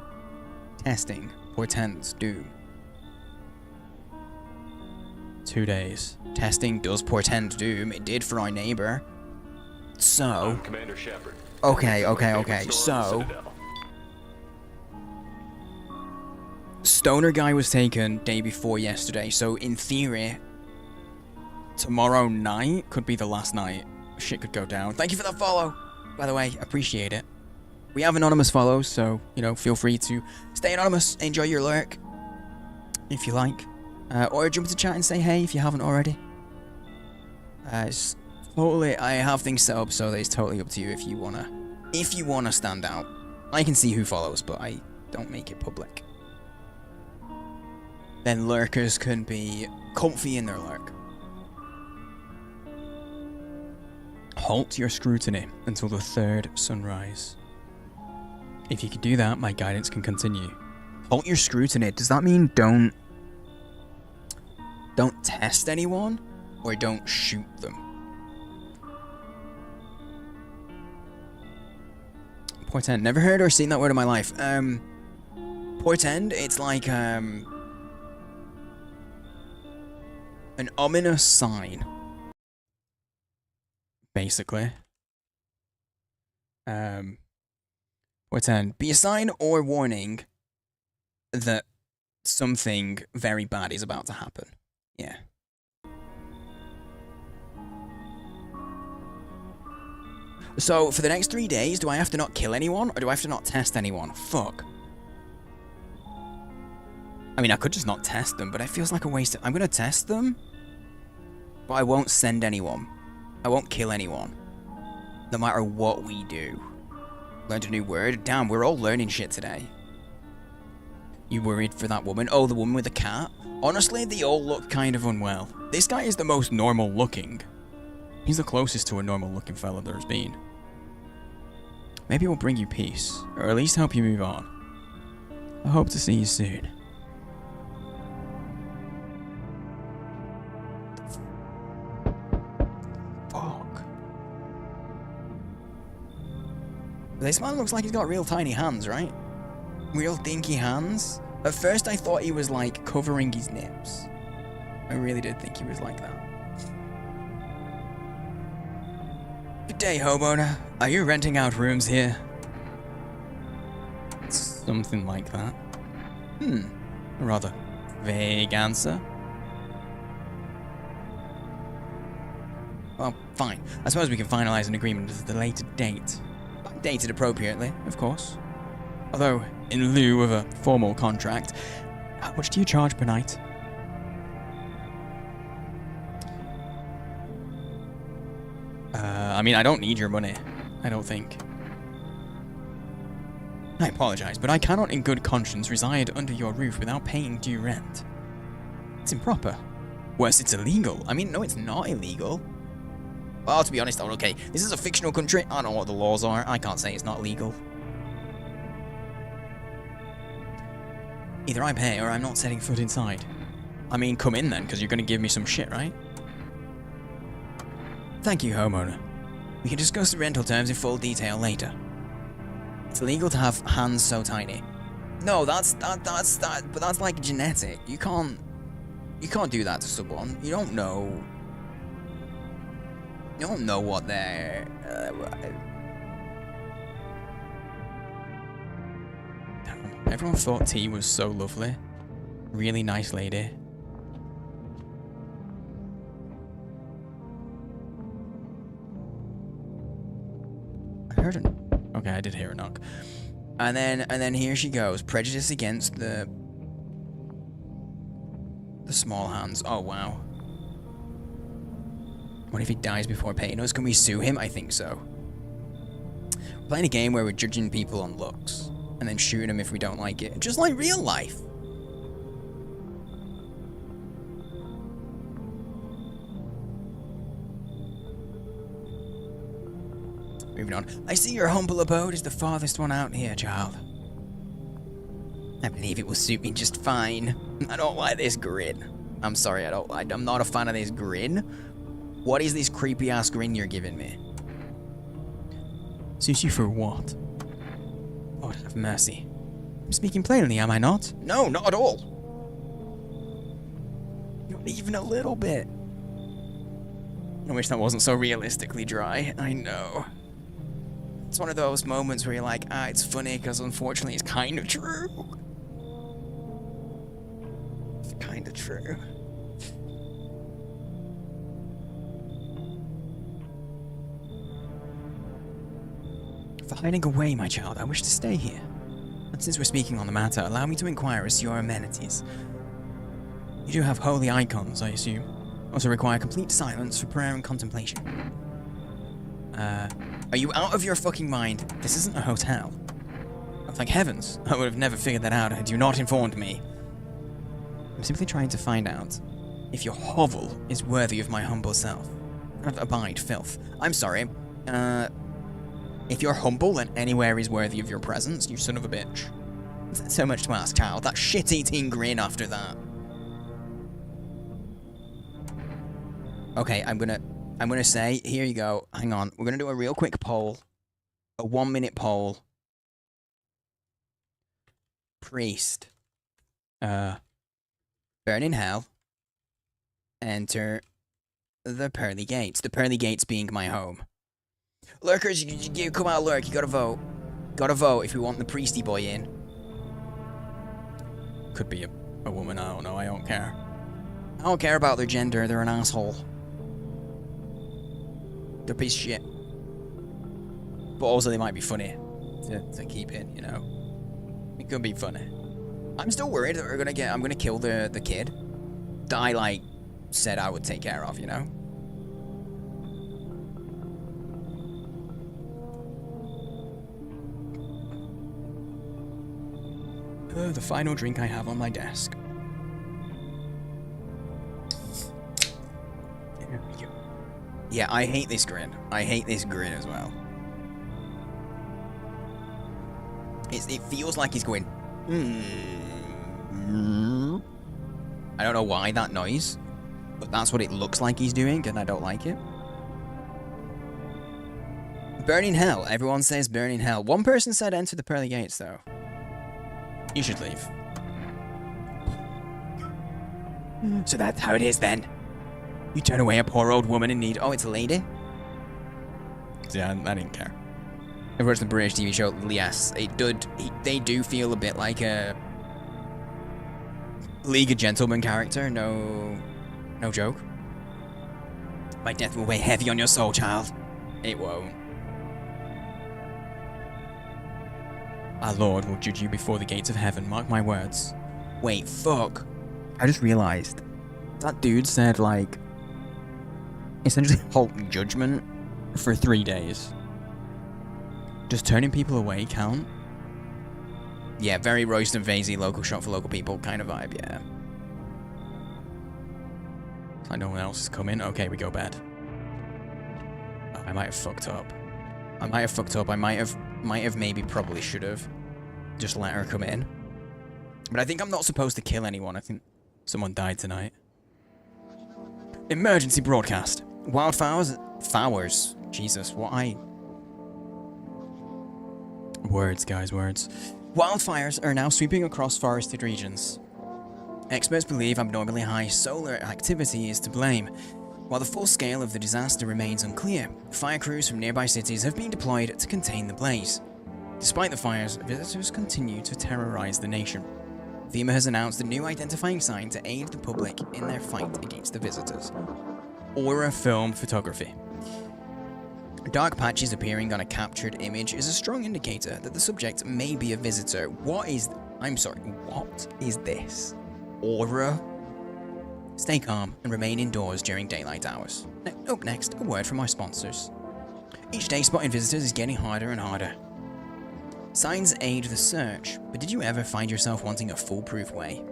Testing portends doom. 2 days. Testing does portend doom. It did for our neighbor. So... I'm Commander Shepard. Okay. So... Stoner guy was taken day before yesterday, so in theory... Tomorrow night could be the last night. Shit could go down. Thank you for that follow! By the way, appreciate it. We have anonymous follows, so, you know, feel free to stay anonymous, enjoy your lurk, if you like. Or jump into chat and say hey if you haven't already. It's totally, I have things set up so that it's totally up to you if you wanna stand out. I can see who follows, but I don't make it public. Then lurkers can be comfy in their lurk. Halt your scrutiny until the third sunrise. If you can do that, my guidance can continue. Halt your scrutiny. Does that mean don't test anyone or don't shoot them? Portend. Never heard or seen that word in my life. Portend, it's like an ominous sign. Basically. Portend. Be a sign or warning that something very bad is about to happen. Yeah. So, for the next 3 days, do I have to not kill anyone, or do I have to not test anyone? Fuck. I mean, I could just not test them, but it feels like a waste of... I'm gonna test them, but I won't send anyone. I won't kill anyone. No matter what we do. Learned a new word? Damn, we're all learning shit today. You worried for that woman? Oh, the woman with the cat? Honestly, they all look kind of unwell. This guy is the most normal looking. He's the closest to a normal looking fella there's been. Maybe it will bring you peace, or at least help you move on. I hope to see you soon. Fuck. This man looks like he's got real tiny hands, right? Real dinky hands. At first I thought he was like covering his nips. I really did think he was like that. Good day, homeowner. Are you renting out rooms here? Something like that. A rather vague answer. Well, fine. I suppose we can finalize an agreement at a later date. Dated appropriately, of course. Although, in lieu of a formal contract, how much do you charge per night? I mean, I don't need your money. I don't think. I apologize, but I cannot in good conscience reside under your roof without paying due rent. It's improper. Worse, it's illegal. I mean, no, it's not illegal. Well, to be honest, okay, this is a fictional country. I don't know what the laws are. I can't say it's not legal. Either I pay or I'm not setting foot inside. I mean, come in then, because you're going to give me some shit, right? Thank you, homeowner. We can discuss the rental terms in full detail later. It's illegal to have hands so tiny. No, that's like genetic. You can't do that to someone. You don't know what they're... Everyone thought T was so lovely. Really nice lady. I heard an... Okay, I did hear a knock. And then here she goes. Prejudice against the small hands. Oh, wow. What if he dies before paying us? Can we sue him? I think so. We're playing a game where we're judging people on looks and then shooting them if we don't like it. Just like real life. Moving on. I see your humble abode is the farthest one out here, child. I believe it will suit me just fine. I don't like this grin. I'm sorry, I'm not a fan of this grin. What is this creepy ass grin you're giving me? Suits you for what? Lord have mercy. I'm speaking plainly, am I not? No, not at all. Not even a little bit. I wish that wasn't so realistically dry. I know. It's one of those moments where you're like, it's funny because unfortunately it's kind of true. It's kind of true. For hiding away, my child, I wish to stay here. And since we're speaking on the matter, allow me to inquire as to your amenities. You do have holy icons, I assume. Also require complete silence for prayer and contemplation. Are you out of your fucking mind? This isn't a hotel. Oh, thank heavens. I would have never figured that out had you not informed me. I'm simply trying to find out if your hovel is worthy of my humble self. Not abide filth. I'm sorry. If you're humble, then anywhere is worthy of your presence, you son of a bitch. Is that so much to ask, child? That shit-eating grin after that. Okay, I'm gonna say, here you go, hang on, we're gonna do a real quick poll. A 1-minute poll. Priest. Burn in hell. Enter the pearly gates. The pearly gates being my home. Lurkers, you come out, lurk, you gotta vote. Gotta vote if we want the priesty boy in. Could be a woman, I don't know, I don't care. I don't care about their gender, they're an asshole. They're a piece of shit. But also they might be funny to keep in, you know. It could be funny. I'm still worried that I'm gonna kill the kid that I, like, said I would take care of, you know? The final drink I have on my desk. There we go. Yeah, I hate this grin. I hate this grin as well. It feels like he's going... I don't know why that noise, but that's what it looks like he's doing, and I don't like it. Burning hell. Everyone says burning hell. One person said enter the pearly gates, though. You should leave. So that's how it is, then. You turn away a poor old woman in need. Oh, it's a lady? Yeah, I didn't care. I've watched the British TV show, yes. They do feel a bit like a League of Gentlemen character. No joke. My death will weigh heavy on your soul, child. It won't. Our Lord will judge you before the gates of heaven, mark my words. Wait, fuck. I just realized. That dude said, like, essentially halt judgment for 3 days. Does turning people away count? Yeah, very Royston Vasey, local shop for local people kind of vibe, yeah. Like no one else is coming. Okay, we go bed. Oh, I might have fucked up. I might have maybe probably should have just let her come in. But I think I'm not supposed to kill anyone. I think someone died tonight. Emergency broadcast. Wildfires Flowers. Jesus, what I... Words, guys, words. Wildfires are now sweeping across forested regions. Experts believe abnormally high solar activity is to blame. While the full scale of the disaster remains unclear, fire crews from nearby cities have been deployed to contain the blaze. Despite the fires, visitors continue to terrorize the nation. FEMA has announced a new identifying sign to aid the public in their fight against the visitors. Aura film photography. Dark patches appearing on a captured image is a strong indicator that the subject may be a visitor. What is this? Aura? Stay calm and remain indoors during daylight hours. Up next, a word from our sponsors. Each day spotting visitors is getting harder and harder. Signs aid the search, but did you ever find yourself wanting a foolproof way?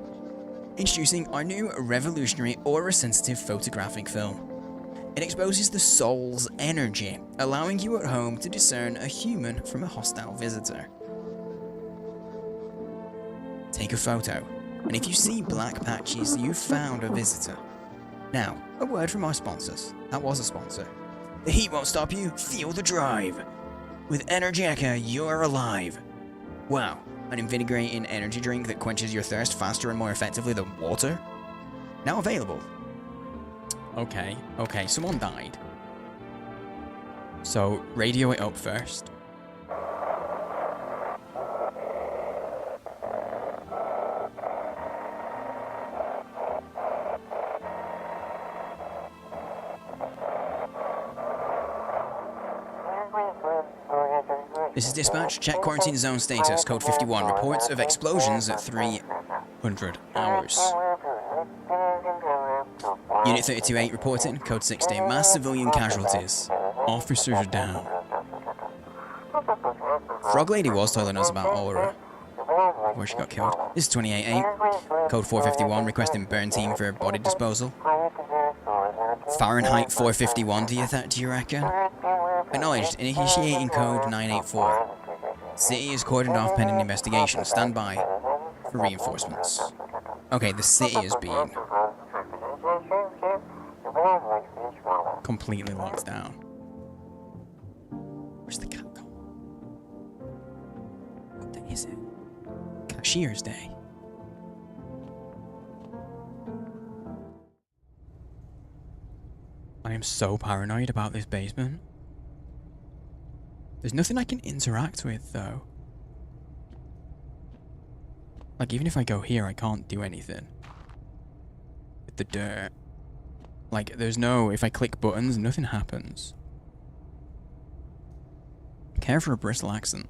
Introducing our new revolutionary aura-sensitive photographic film. It exposes the soul's energy, allowing you at home to discern a human from a hostile visitor. Take a photo, and if you see black patches, you've found a visitor. Now, a word from our sponsors. That was a sponsor. The heat won't stop you, feel the drive. With Energetica, you're alive. Wow, an invigorating energy drink that quenches your thirst faster and more effectively than water? Now available. Okay, someone died. So, radio it up first. This is dispatch. Check quarantine zone status. Code 51. Reports of explosions at 300 hours. Unit 32-8 reporting. Code 60. Mass civilian casualties. Officers down. Frog Lady was telling us about Aura, where she got killed. This is 28-8. Code 451. Requesting burn team for body disposal. Fahrenheit 451, do you reckon? Acknowledged. Initiating code 984. City is cordoned off pending investigation. Stand by for reinforcements. Okay, the city is being completely locked down. Where's the cat gone? What day is it? Cashier's Day. I am so paranoid about this basement. There's nothing I can interact with, though. Like, even if I go here, I can't do anything with the dirt. Like, there's no... If I click buttons, nothing happens. Care for a Bristol accent.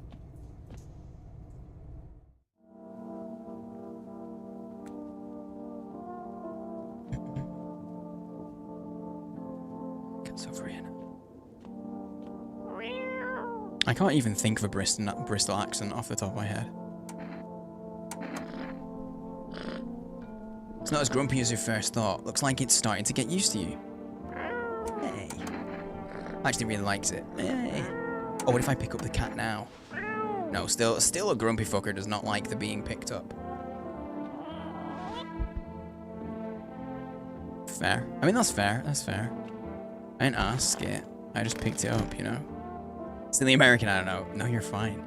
Cat's over here now. I can't even think of a Bristol accent off the top of my head. It's not as grumpy as you first thought. Looks like it's starting to get used to you. Hey. Actually really likes it. Hey. Oh, what if I pick up the cat now? No, still a grumpy fucker does not like the being picked up. Fair. I mean, that's fair. That's fair. I didn't ask it. I just picked it up, you know? Silly American, I don't know. No, you're fine.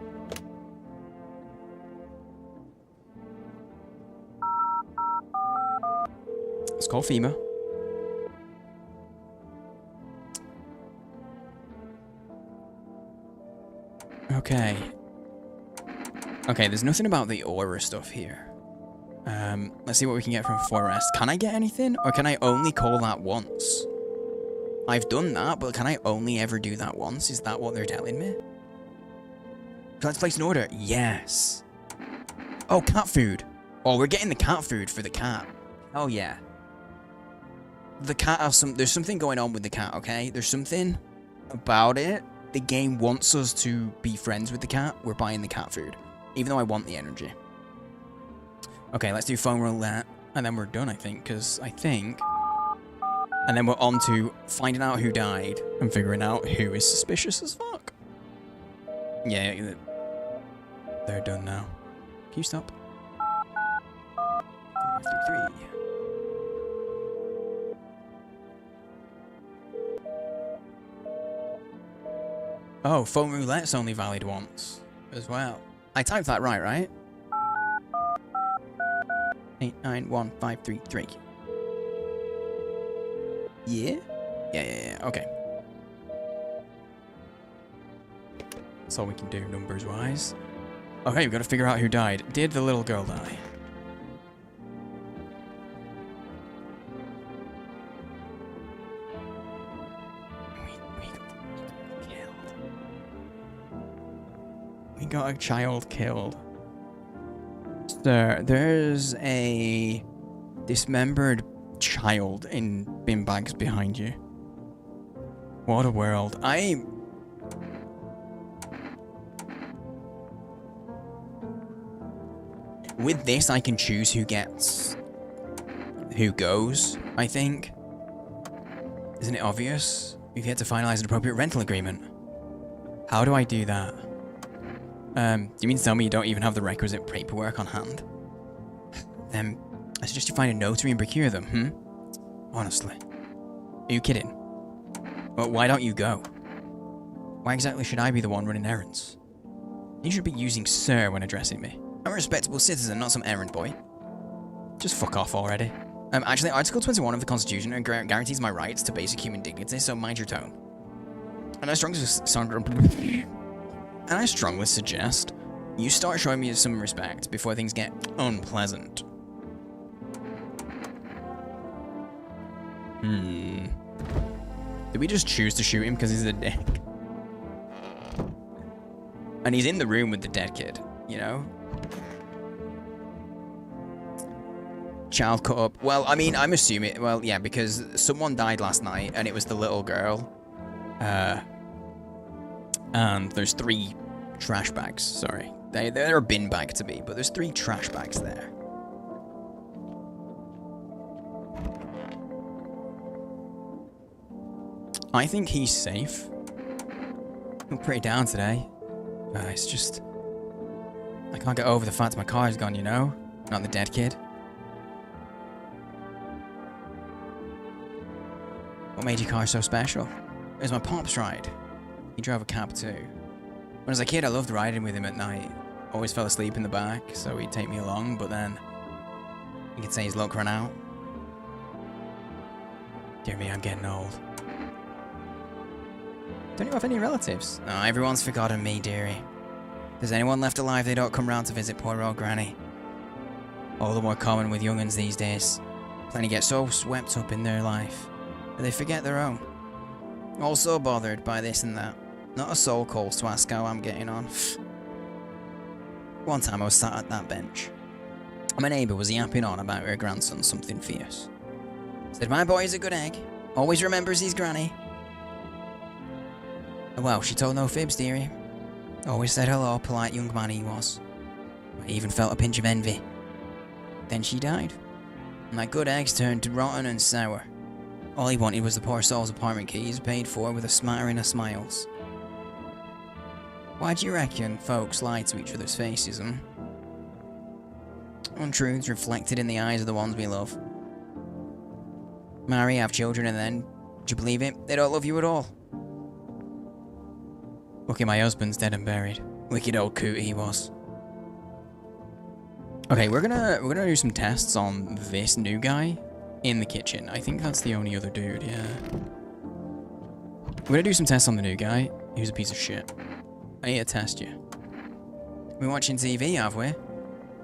Let's call FEMA. Okay. Okay, there's nothing about the aura stuff here. Let's see what we can get from Forest. Can I get anything? Or can I only call that once? I've done that, but can I only ever do that once? Is that what they're telling me? Let's place an order. Yes. Oh, cat food. Oh, we're getting the cat food for the cat. Oh, yeah. The cat has there's something going on with the cat, okay? There's something about it. The game wants us to be friends with the cat. We're buying the cat food. Even though I want the energy. Okay, let's do phone roulette. And then we're done, I think. Because I think... And then we're on to finding out who died and figuring out who is suspicious as fuck. Yeah, they're done now. Can you stop? 533. Oh, phone roulette's only valid once as well. I typed that right? 891533. Yeah? Yeah. Okay. That's all we can do numbers-wise. Okay, we've got to figure out who died. Did the little girl die? We got a child killed. Sir, there's a dismembered child in bin bags behind you. What a world. With this, I can choose who goes, I think. Isn't it obvious? We've yet to finalize an appropriate rental agreement. How do I do that? Do you mean to tell me you don't even have the requisite paperwork on hand? Then, I suggest you find a notary and procure them, Honestly. Are you kidding? Well, why don't you go? Why exactly should I be the one running errands? You should be using sir when addressing me. I'm a respectable citizen, not some errand boy. Just fuck off already. Actually, Article 21 of the Constitution guarantees my rights to basic human dignity, so mind your tone. And I strongly suggest you start showing me some respect before things get unpleasant. Did we just choose to shoot him because he's a dick? And he's in the room with the dead kid, you know? Child cut up. Well, I mean, I'm assuming... Well, yeah, because someone died last night, and it was the little girl. And there's 3 trash bags, sorry. They're a bin bag to me, but there's 3 trash bags there. I think he's safe. I'm pretty down today. It's just... I can't get over the fact my car's gone, you know? Not the dead kid. What made your car so special? It was my pop's ride. He drove a cab too. When I was a kid, I loved riding with him at night. Always fell asleep in the back, so he'd take me along, but then... You could say his luck ran out. Dear me, I'm getting old. Don't you have any relatives? No, everyone's forgotten me, dearie. If there's anyone left alive, they don't come round to visit poor old Granny. All the more common with young'uns these days. Plenty get so swept up in their life that they forget their own. All so bothered by this and that. Not a soul calls to ask how I'm getting on. One time I was sat at that bench. My neighbour was yapping on about her grandson something fierce. Said, my boy's a good egg. Always remembers his granny. Well, she told no fibs, dearie. Always said hello, polite young man he was. I even felt a pinch of envy. Then she died. And that good eggs turned rotten and sour. All he wanted was the poor soul's apartment keys paid for with a smattering of smiles. Why do you reckon folks lie to each other's faces, Untruths reflected in the eyes of the ones we love. Marry, have children, and then, do you believe it? They don't love you at all. Lucky my husband's dead and buried. Wicked old coot he was. Okay, we're gonna do some tests on this new guy in the kitchen. I think that's the only other dude, yeah. We're gonna do some tests on the new guy. Who's a piece of shit. I need to test you. We're watching TV, have we?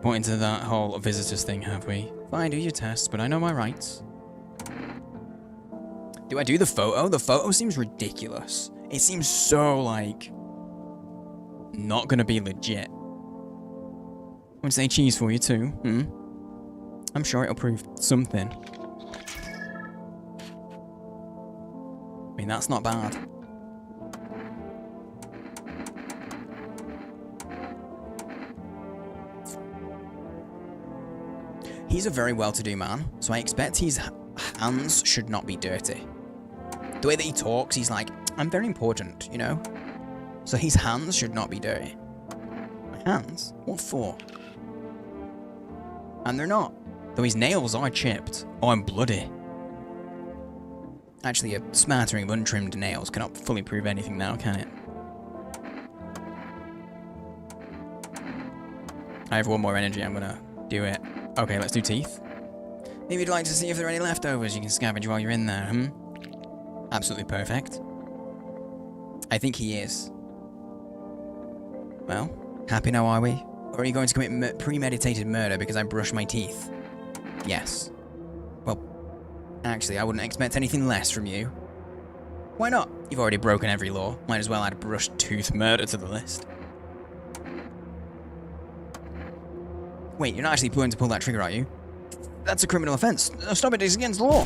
Pointing to that whole visitors thing, have we? Fine, do your tests, but I know my rights. Do I do the photo? The photo seems ridiculous. It seems so, like, not gonna be legit. I would say cheese for you too, I'm sure it'll prove something. I mean, that's not bad. He's a very well-to-do man, so I expect his hands should not be dirty. The way that he talks, he's like, I'm very important, you know? So his hands should not be dirty. My hands? What for? And they're not. Though his nails are chipped. Oh, and bloody. Actually, a smattering of untrimmed nails cannot fully prove anything now, can it? I have one more energy, I'm gonna do it. Okay, let's do teeth. Maybe you'd like to see if there are any leftovers you can scavenge while you're in there, Absolutely perfect. I think he is. Well, happy now, are we? Or are you going to commit premeditated murder because I brushed my teeth? Yes. Well, actually, I wouldn't expect anything less from you. Why not? You've already broken every law. Might as well add brushed tooth murder to the list. Wait, you're not actually going to pull that trigger, are you? That's a criminal offense. Stop it, it's against the law.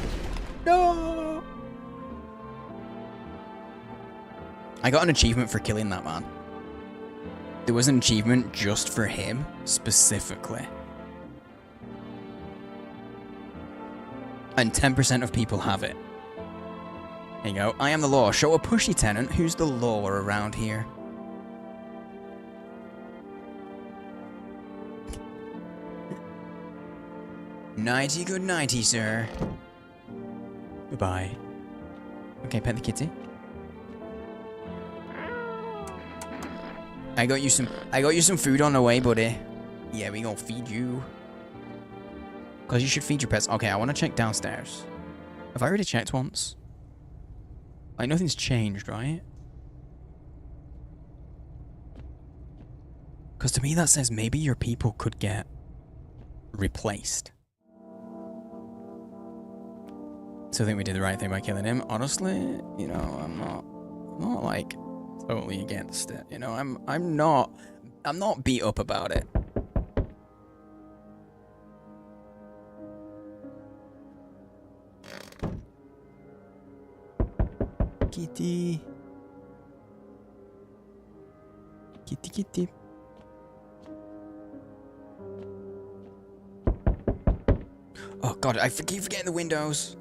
No! I got an achievement for killing that man. There was an achievement just for him, specifically. And 10% of people have it. There you go. I am the law. Show a pushy tenant who's the law around here. Nighty good nighty, sir. Goodbye. Okay, pet the kitty. I got you some food on the way, buddy. Yeah, we gonna feed you. Cause you should feed your pets. Okay, I wanna check downstairs. Have I already checked once? Like nothing's changed, right? Cause to me that says maybe your people could get replaced. So I think we did the right thing by killing him. Honestly, you know, I'm not like totally against it. You know, I'm not beat up about it. Kitty. Kitty, kitty. Oh god, I keep forgetting the windows.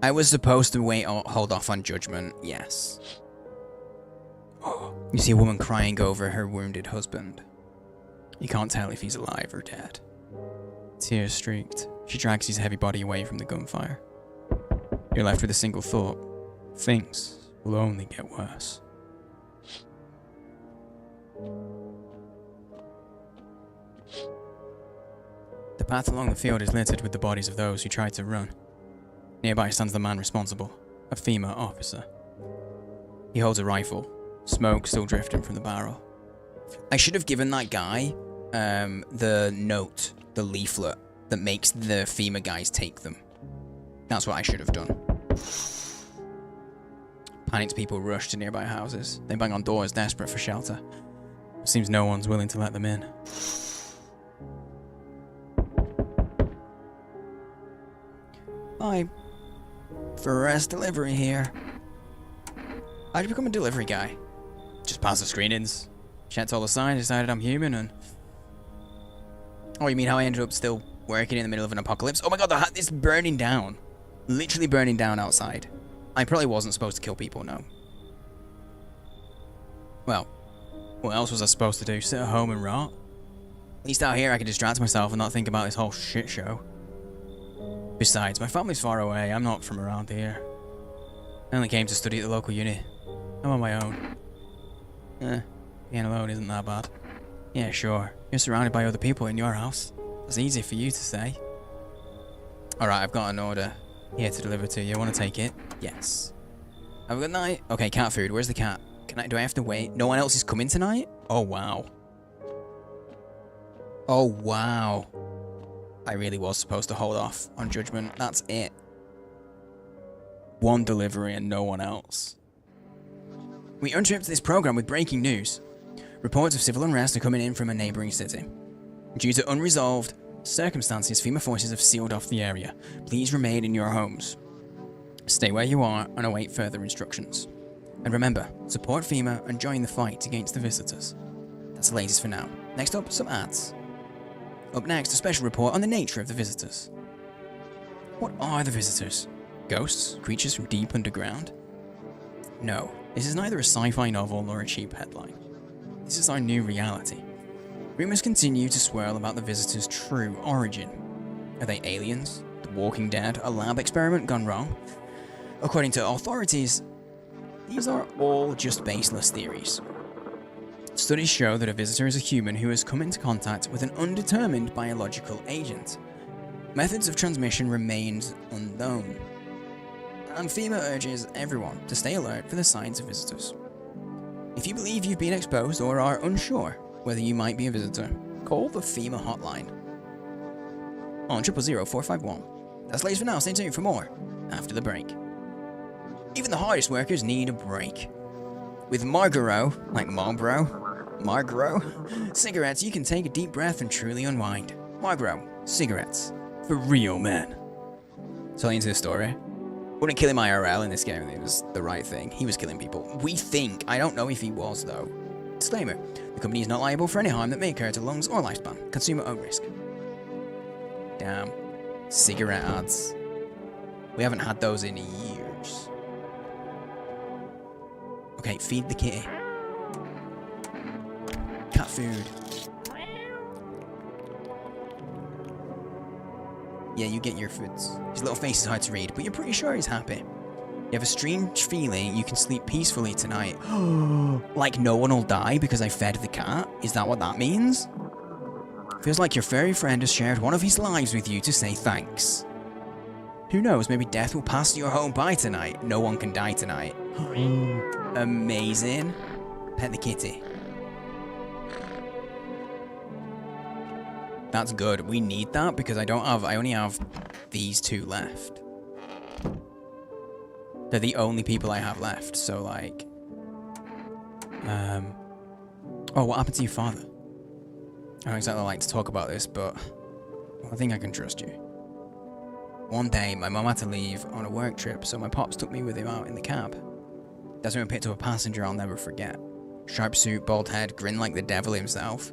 I was supposed to wait or hold off on judgment, yes. You see a woman crying over her wounded husband. You can't tell if he's alive or dead. Tears streaked. She drags his heavy body away from the gunfire. You're left with a single thought. Things will only get worse. The path along the field is littered with the bodies of those who tried to run. Nearby stands the man responsible, a FEMA officer. He holds a rifle, smoke still drifting from the barrel. I should have given that guy the note, the leaflet, that makes the FEMA guys take them. That's what I should have done. Panicked people rush to nearby houses. They bang on doors, desperate for shelter. It seems no one's willing to let them in. Hi. For rest delivery here. How'd you become a delivery guy? Just passed the screenings. Checked all the signs, decided I'm human and... Oh, you mean how I ended up still working in the middle of an apocalypse? Oh my god, the hat is burning down. Literally burning down outside. I probably wasn't supposed to kill people, no. Well, what else was I supposed to do? Sit at home and rot? At least out here I could distract myself and not think about this whole shit show. Besides, my family's far away. I'm not from around here. I only came to study at the local uni. I'm on my own. Being alone isn't that bad. Yeah, sure. You're surrounded by other people in your house. That's easy for you to say. Alright, I've got an order here to deliver to you. Want to take it? Yes. Have a good night. Okay, cat food. Where's the cat? Do I have to wait? No one else is coming tonight? Oh, wow. Oh, wow. I really was supposed to hold off on judgment. That's it. One delivery and no one else. We interrupt this program with breaking news. Reports of civil unrest are coming in from a neighbouring city. Due to unresolved circumstances, FEMA forces have sealed off the area. Please remain in your homes. Stay where you are and await further instructions. And remember, support FEMA and join the fight against the visitors. That's the latest for now. Next up, some ads. Up next, a special report on the nature of the visitors. What are the visitors? Ghosts? Creatures from deep underground? No, this is neither a sci-fi novel nor a cheap headline. This is our new reality. Rumors continue to swirl about the visitors' true origin. Are they aliens? The Walking Dead? A lab experiment gone wrong? According to authorities, these are all just baseless theories. Studies show that a visitor is a human who has come into contact with an undetermined biological agent. Methods of transmission remains unknown. And FEMA urges everyone to stay alert for the signs of visitors. If you believe you've been exposed or are unsure whether you might be a visitor, call the FEMA hotline on 000-451. That's the latest for now. Stay tuned for more after the break. Even the hardest workers need a break. With Marlboro, like Marlboro, cigarettes, you can take a deep breath and truly unwind. Marlboro, cigarettes, for real men. Telling you this story. Wouldn't kill him IRL in this game, it was the right thing. He was killing people. We think. I don't know if he was, though. Disclaimer. The company is not liable for any harm that may occur to lungs or lifespan. Consumer own risk. Damn. Cigarette ads. We haven't had those in years. Okay, feed the kitty. Cat food. Yeah, you get your foods. His little face is hard to read, but you're pretty sure he's happy. You have a strange feeling you can sleep peacefully tonight. Like no one will die because I fed the cat? Is that what that means? Feels like your furry friend has shared one of his lives with you to say thanks. Who knows, maybe death will pass your home by tonight. No one can die tonight. Amazing. Pet the kitty. That's good. We need that because I only have these two left. They're the only people I have left, so like... Oh, what happened to your father? I don't exactly like to talk about this, but I think I can trust you. One day, my mum had to leave on a work trip, so my pops took me with him out in the cab. That's when we picked up a passenger I'll never forget. Sharp suit, bald head, grin like the devil himself.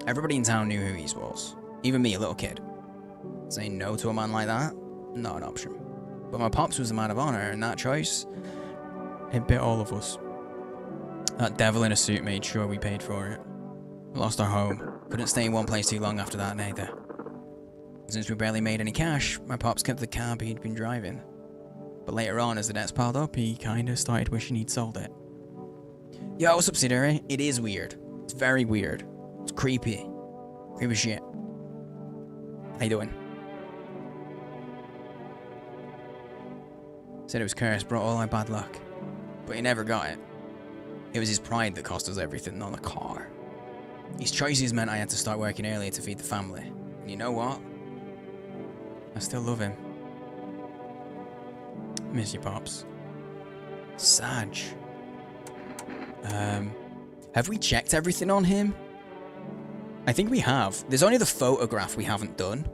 Everybody in town knew who he was. Even me, a little kid. Saying no to a man like that? Not an option. But my pops was a man of honor, and that choice, it bit all of us. That devil in a suit made sure we paid for it. We lost our home. Couldn't stay in one place too long after that, neither. Since we barely made any cash, my pops kept the cab he'd been driving. But later on, as the debts piled up, he kinda started wishing he'd sold it. Yo, what's up, subsidiary? It is weird. It's very weird. It's creepy. Creepy shit. How you doing? Said it was cursed, brought all our bad luck. But he never got it. It was his pride that cost us everything, not the car. His choices meant I had to start working earlier to feed the family. And you know what? I still love him. Miss you, Pops. Sag. Have we checked everything on him? I think we have. There's only the photograph we haven't done.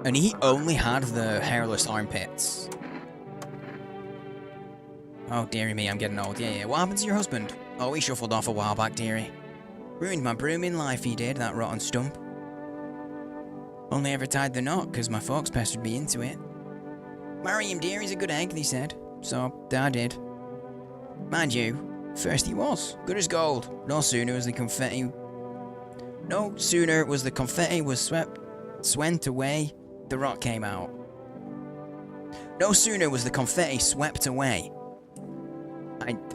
And he only had the hairless armpits. Oh, dearie me, I'm getting old. Yeah. What happened to your husband? Oh, he shuffled off a while back, dearie. Ruined my brooming life, he did, that rotten stump. Only ever tied the knot, because my folks pestered me into it. Marry him, dear, he's a good egg, they said. So, I did. Mind you, first he was. Good as gold. No sooner was the confetti swept away, the rot came out. No sooner was the confetti swept away.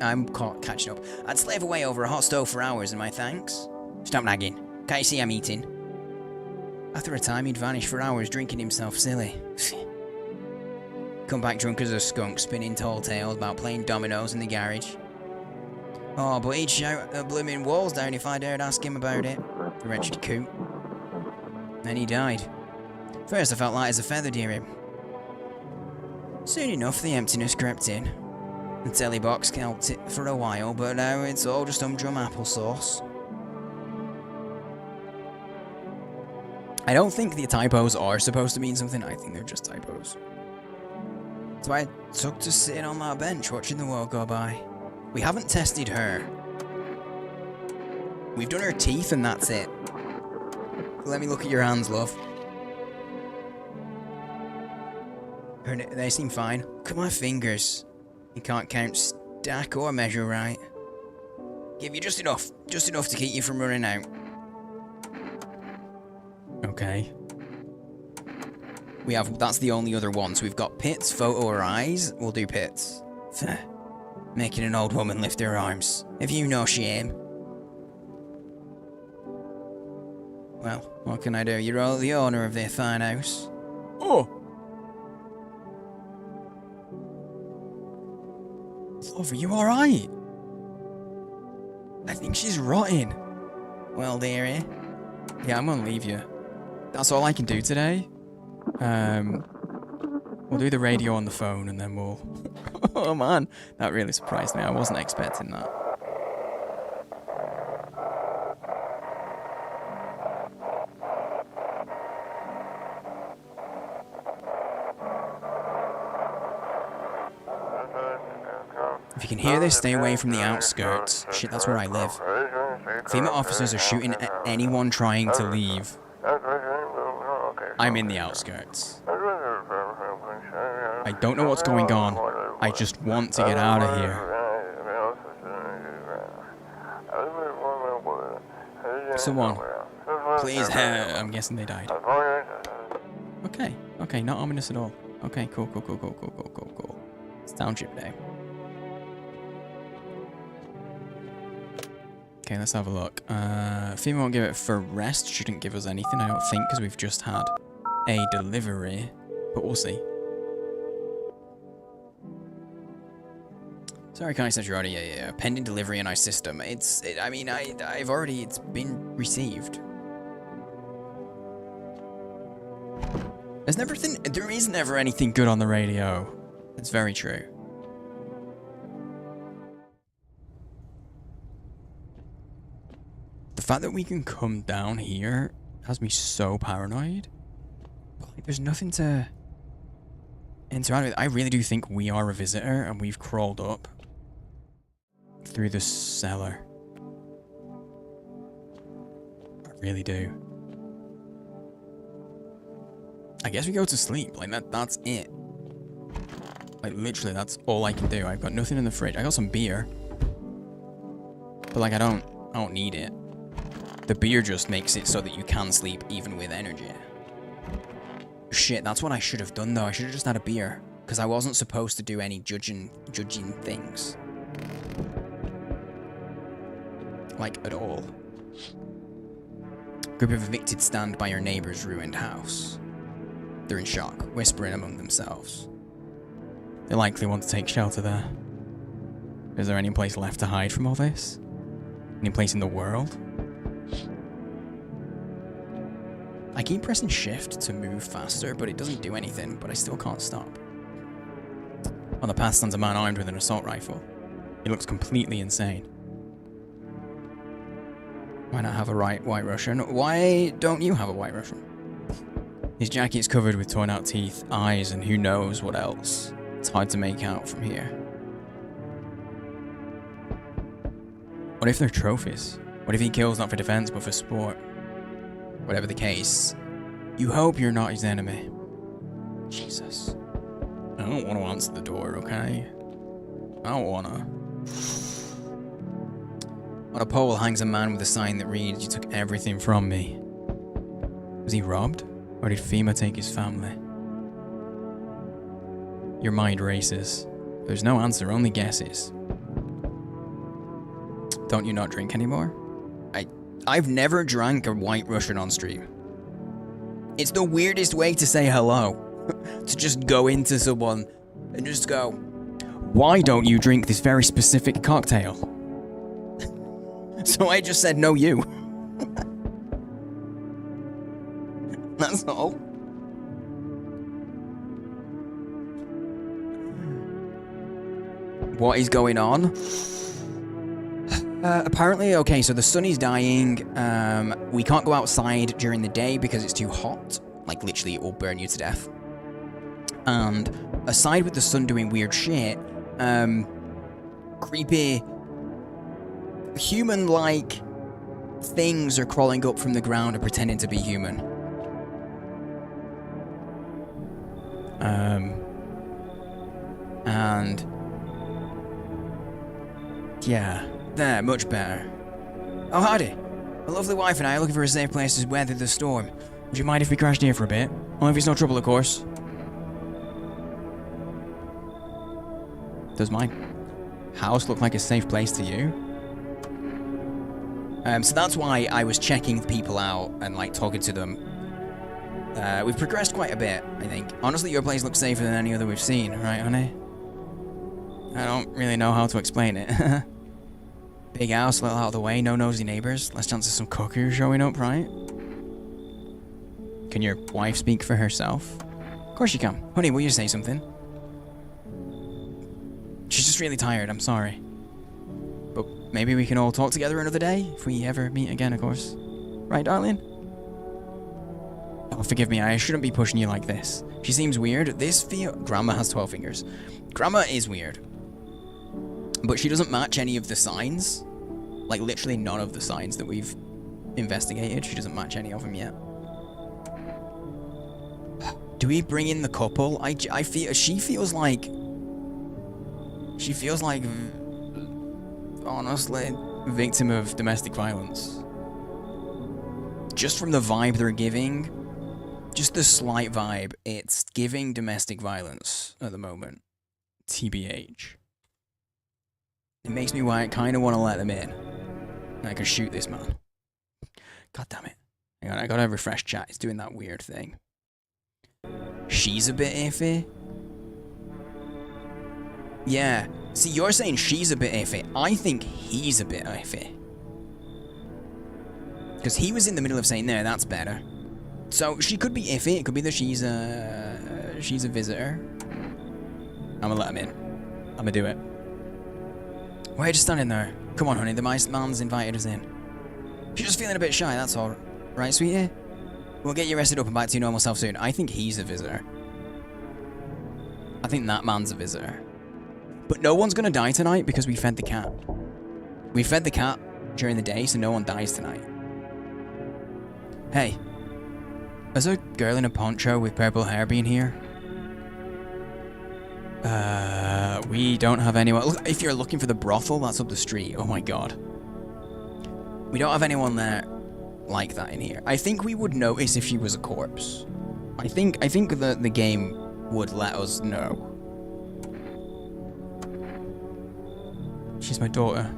I'm catching up. I'd slave away over a hot stove for hours, and my thanks. Stop nagging. Can't you see I'm eating? After a time, he'd vanish for hours, drinking himself silly. Come back drunk as a skunk, spinning tall tales about playing dominoes in the garage. Oh, but he'd shout the blooming walls down if I dared ask him about it. The wretched coot. Then he died. First I felt light as a feather, dearie. Soon enough, the emptiness crept in. The telly box helped it for a while, but now it's all just humdrum applesauce. I don't think the typos are supposed to mean something, I think they're just typos. So I took to sitting on my bench watching the world go by. We haven't tested her. We've done her teeth and that's it. Let me look at your hands, love. They seem fine. Look at my fingers. You can't count, stack, or measure right. Give you just enough to keep you from running out. Okay. That's the only other one, so we've got pits, photo, or eyes. We'll do pits. Making an old woman lift her arms. Have you no shame? Well, what can I do? You're all the owner of their fine house. Oh! Love, are you alright? I think she's rotting. Well, dearie. Yeah, I'm gonna leave you. That's all I can do today. We'll do the radio on the phone and then we'll... Oh man, that really surprised me. I wasn't expecting that. If you can hear this, stay away from the outskirts. Shit, that's where I live. FEMA officers are shooting at anyone trying to leave. I'm in the outskirts. I don't know what's going on. I just want to get out of here. Someone, please help. I'm guessing they died. Okay, not ominous at all. Okay, cool. It's township day. Okay, let's have a look. FEMA won't give it for rest. Shouldn't give us anything, I don't think, because we've just had a delivery. But we'll see. Sorry, Kai says you're already a pending delivery in our system. It's been received. There is never anything good on the radio. That's very true. The fact that we can come down here has me so paranoid. But, like, there's nothing to interact with. I really do think we are a visitor and we've crawled up through the cellar. I really do. I guess we go to sleep. Like, that's it. Like, literally, that's all I can do. I've got nothing in the fridge. I got some beer. But, like, I don't need it. The beer just makes it so that you can sleep even with energy. Shit, that's what I should have done, though. I should have just had a beer. Because I wasn't supposed to do any judging things. Like, at all. Group of evicted stand by your neighbor's ruined house. They're in shock, whispering among themselves. They likely want to take shelter there. Is there any place left to hide from all this? Any place in the world? I keep pressing shift to move faster, but it doesn't do anything, but I still can't stop. On the path stands a man armed with an assault rifle. He looks completely insane. Why not have a white Russian? Why don't you have a white Russian? His jacket's covered with torn out teeth, eyes, and who knows what else. It's hard to make out from here. What if they're trophies? What if he kills not for defense but for sport? Whatever the case, you hope you're not his enemy. Jesus. I don't want to answer the door, okay? I don't wanna. On a pole hangs a man with a sign that reads, "You took everything from me." Was he robbed? Or did FEMA take his family? Your mind races. There's no answer, only guesses. Don't you not drink anymore? I've never drank a white Russian on stream. It's the weirdest way to say hello. To just go into someone and just go, "Why don't you drink this very specific cocktail?" So I just said, "No, you." That's all. What is going on? Apparently, okay, so the sun is dying. We can't go outside during the day because it's too hot. Like, literally, it will burn you to death. And aside with the sun doing weird shit, creepy, human-like things are crawling up from the ground and pretending to be human. And yeah. There, much better. Oh, howdy. My lovely wife and I are looking for a safe place to weather the storm. Would you mind if we crashed here for a bit? Only if it's no trouble, of course. Does my house look like a safe place to you? So that's why I was checking people out and like talking to them. We've progressed quite a bit, I think. Honestly, your place looks safer than any other we've seen, right, honey? I don't really know how to explain it. Big house, little out of the way, no nosy neighbors, less chance of some cuckoo showing up, right? Can your wife speak for herself? Of course you can. Honey, will you say something? She's just really tired, I'm sorry. But maybe we can all talk together another day, if we ever meet again, of course. Right, darling? Oh, forgive me, I shouldn't be pushing you like this. She seems weird. Grandma has 12 fingers. Grandma is weird. But she doesn't match any of the signs. Like, literally none of the signs that we've investigated. She doesn't match any of them yet. Do we bring in the couple? I feel... She feels like... Honestly, victim of domestic violence. Just from the vibe they're giving... Just the slight vibe, it's giving domestic violence at the moment. TBH. It makes me kind of want to let them in. And I can shoot this man. God damn it. Hang on, I gotta refresh chat. It's doing that weird thing. She's a bit iffy. Yeah. See, you're saying she's a bit iffy. I think he's a bit iffy. Because he was in the middle of saying, there, that's better. So, she could be iffy. It could be that she's a visitor. I'm gonna let him in. I'm gonna do it. Why are you just standing there? Come on, honey. The mice man's invited us in. She's just feeling a bit shy, that's all. Right, sweetie? We'll get you rested up and back to your normal self soon. I think he's a visitor. I think that man's a visitor. But no one's gonna die tonight because we fed the cat. We fed the cat during the day, so no one dies tonight. Hey. Has a girl in a poncho with purple hair been here? We don't have anyone. Look, if you're looking for the brothel, that's up the street. Oh my god. We don't have anyone there like that in here. I think we would notice if she was a corpse. I think the game would let us know. She's my daughter.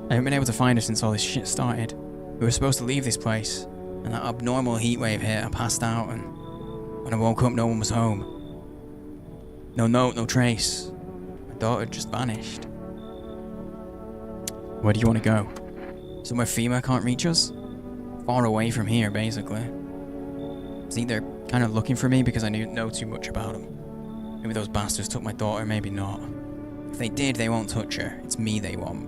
I haven't been able to find her since all this shit started. We were supposed to leave this place, and that abnormal heat wave hit. I passed out, and when I woke up, no one was home. No note, no trace. My daughter just vanished. Where do you want to go? Somewhere FEMA can't reach us? Far away from here, basically. I think they're kind of looking for me because I know too much about them. Maybe those bastards took my daughter, maybe not. If they did, they won't touch her. It's me they want.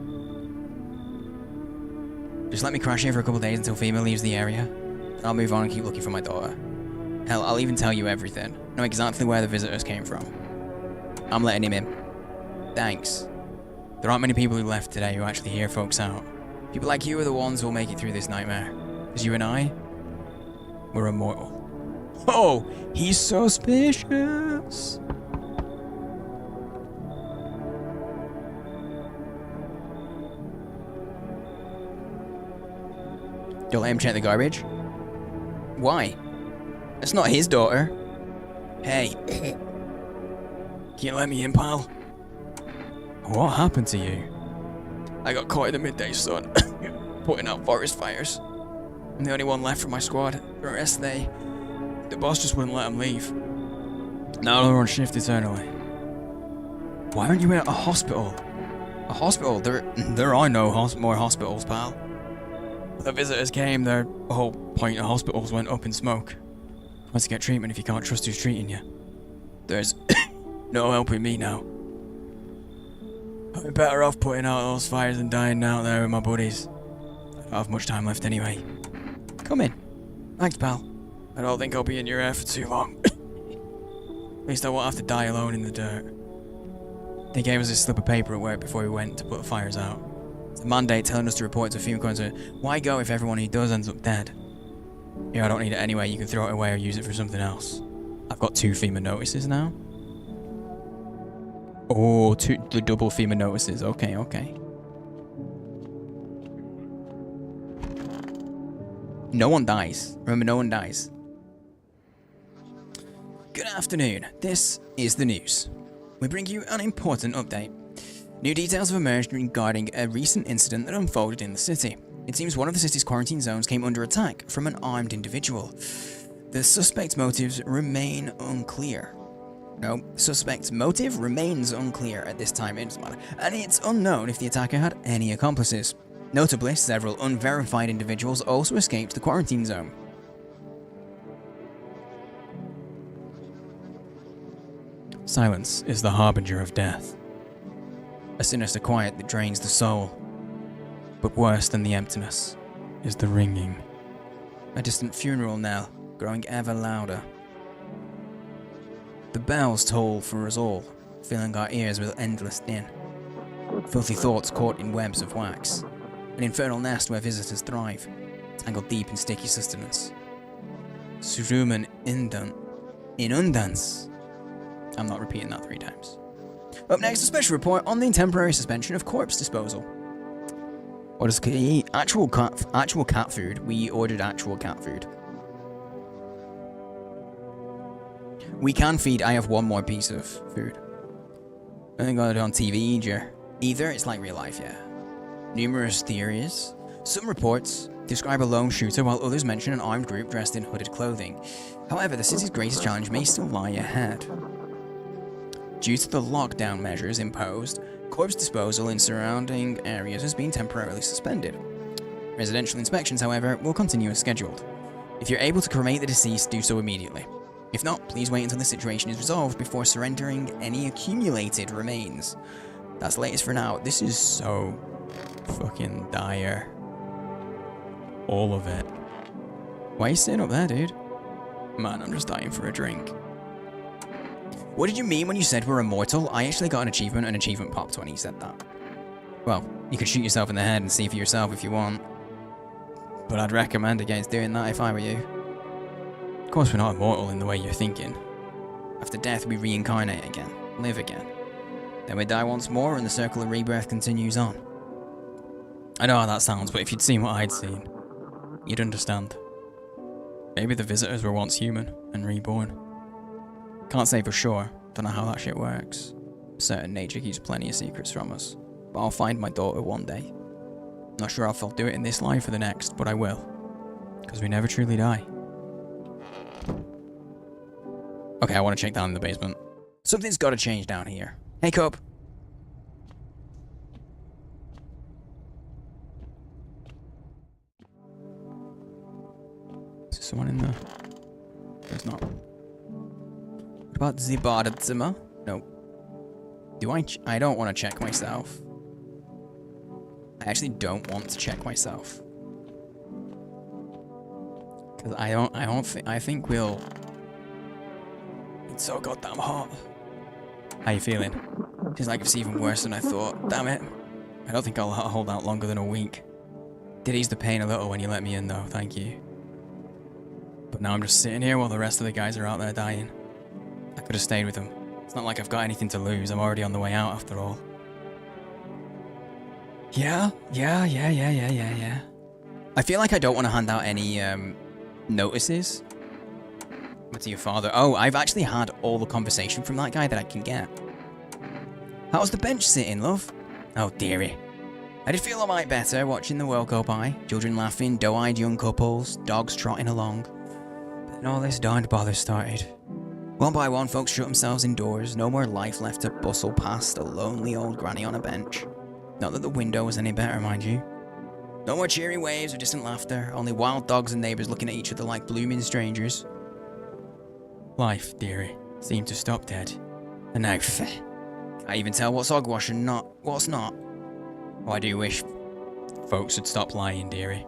Just let me crash here for a couple days until FEMA leaves the area. And I'll move on and keep looking for my daughter. Hell, I'll even tell you everything. Know exactly where the visitors came from. I'm letting him in. Thanks. There aren't many people who left today who actually hear folks out. People like you are the ones who'll make it through this nightmare. Because you and I, we're immortal. Oh, he's suspicious. Don't let him check the garbage. Why? It's not his daughter. Hey. Can you let me in, pal? What happened to you? I got caught in the midday sun, putting out forest fires. I'm the only one left from my squad. The rest, the boss just wouldn't let them leave. Now they're on shift eternally. Why aren't you at a hospital? A hospital? There are no more hospitals, pal. The visitors came, their whole point of hospitals went up in smoke. What's to get treatment if you can't trust who's treating you? There's no helping me now. I'm better off putting out those fires than dying out there with my buddies. I don't have much time left anyway. Come in. Thanks, pal. I don't think I'll be in your air for too long. At least I won't have to die alone in the dirt. They gave us a slip of paper at work before we went to put the fires out. It's a mandate telling us to report to FEMA concert. Why go if everyone who does ends up dead? Yeah, I don't need it anyway. You can throw it away or use it for something else. I've got 2 FEMA notices now. Oh, the double FEMA notices. Okay, okay. No one dies. Remember, no one dies. Good afternoon. This is the news. We bring you an important update. New details have emerged regarding a recent incident that unfolded in the city. It seems one of the city's quarantine zones came under attack from an armed individual. The suspect's motives remain unclear. No, suspect's motive remains unclear at this time, it doesn't matter, and it's unknown if the attacker had any accomplices. Notably, several unverified individuals also escaped the quarantine zone. Silence is the harbinger of death. A sinister quiet that drains the soul. But worse than the emptiness is the ringing. A distant funeral knell, growing ever louder. The bells toll for us all, filling our ears with endless din. Filthy thoughts caught in webs of wax. An infernal nest where visitors thrive, tangled deep in sticky sustenance. Suruman inundans. I'm not repeating that 3 times. Up next, a special report on the temporary suspension of corpse disposal. What is actual cat food? We ordered actual cat food. We can feed. I have one more piece of food. I think I got it on TV. Either it's like real life, yeah. Numerous theories. Some reports describe a lone shooter, while others mention an armed group dressed in hooded clothing. However, the city's greatest challenge may still lie ahead. Due to the lockdown measures imposed, corpse disposal in surrounding areas has been temporarily suspended. Residential inspections, however, will continue as scheduled. If you're able to cremate the deceased, do so immediately. If not, please wait until the situation is resolved before surrendering any accumulated remains. That's the latest for now. This is so fucking dire. All of it. Why are you sitting up there, dude? Man, I'm just dying for a drink. What did you mean when you said we're immortal? I actually got an achievement popped when he said that. Well, you could shoot yourself in the head and see for yourself if you want. But I'd recommend against doing that if I were you. Of course, we're not immortal in the way you're thinking. After death, we reincarnate again, live again. Then we die once more and the circle of rebirth continues on. I know how that sounds, but if you'd seen what I'd seen, you'd understand. Maybe the visitors were once human and reborn. Can't say for sure, don't know how that shit works. Certain nature keeps plenty of secrets from us, but I'll find my daughter one day. Not sure if I'll do it in this life or the next, but I will. Because we never truly die. Okay, I want to check down in the basement. Something's got to change down here. Hey, Cub. Is there someone in there? There's not. What about the Badezimmer? No. Do I don't want to check myself. I actually don't want to check myself. Because I think we'll... It's so goddamn hot. How you feeling? Seems like it's even worse than I thought. Damn it. I don't think I'll hold out longer than a week. Did ease the pain a little when you let me in though, thank you. But now I'm just sitting here while the rest of the guys are out there dying. I could have stayed with them. It's not like I've got anything to lose. I'm already on the way out after all. Yeah. I feel like I don't want to hand out any notices. What's your father? Oh, I've actually had all the conversation from that guy that I can get. How's the bench sitting, love? Oh, dearie. I did feel a mite better watching the world go by. Children laughing, doe-eyed young couples, dogs trotting along. But then all this darned bother started. One by one, folks shut themselves indoors. No more life left to bustle past a lonely old granny on a bench. Not that the window was any better, mind you. No more cheery waves or distant laughter. Only wild dogs and neighbours looking at each other like blooming strangers. Life, dearie, seemed to stop dead. And now, I even tell what's hogwash and what's not. Oh, I do wish folks would stop lying, dearie.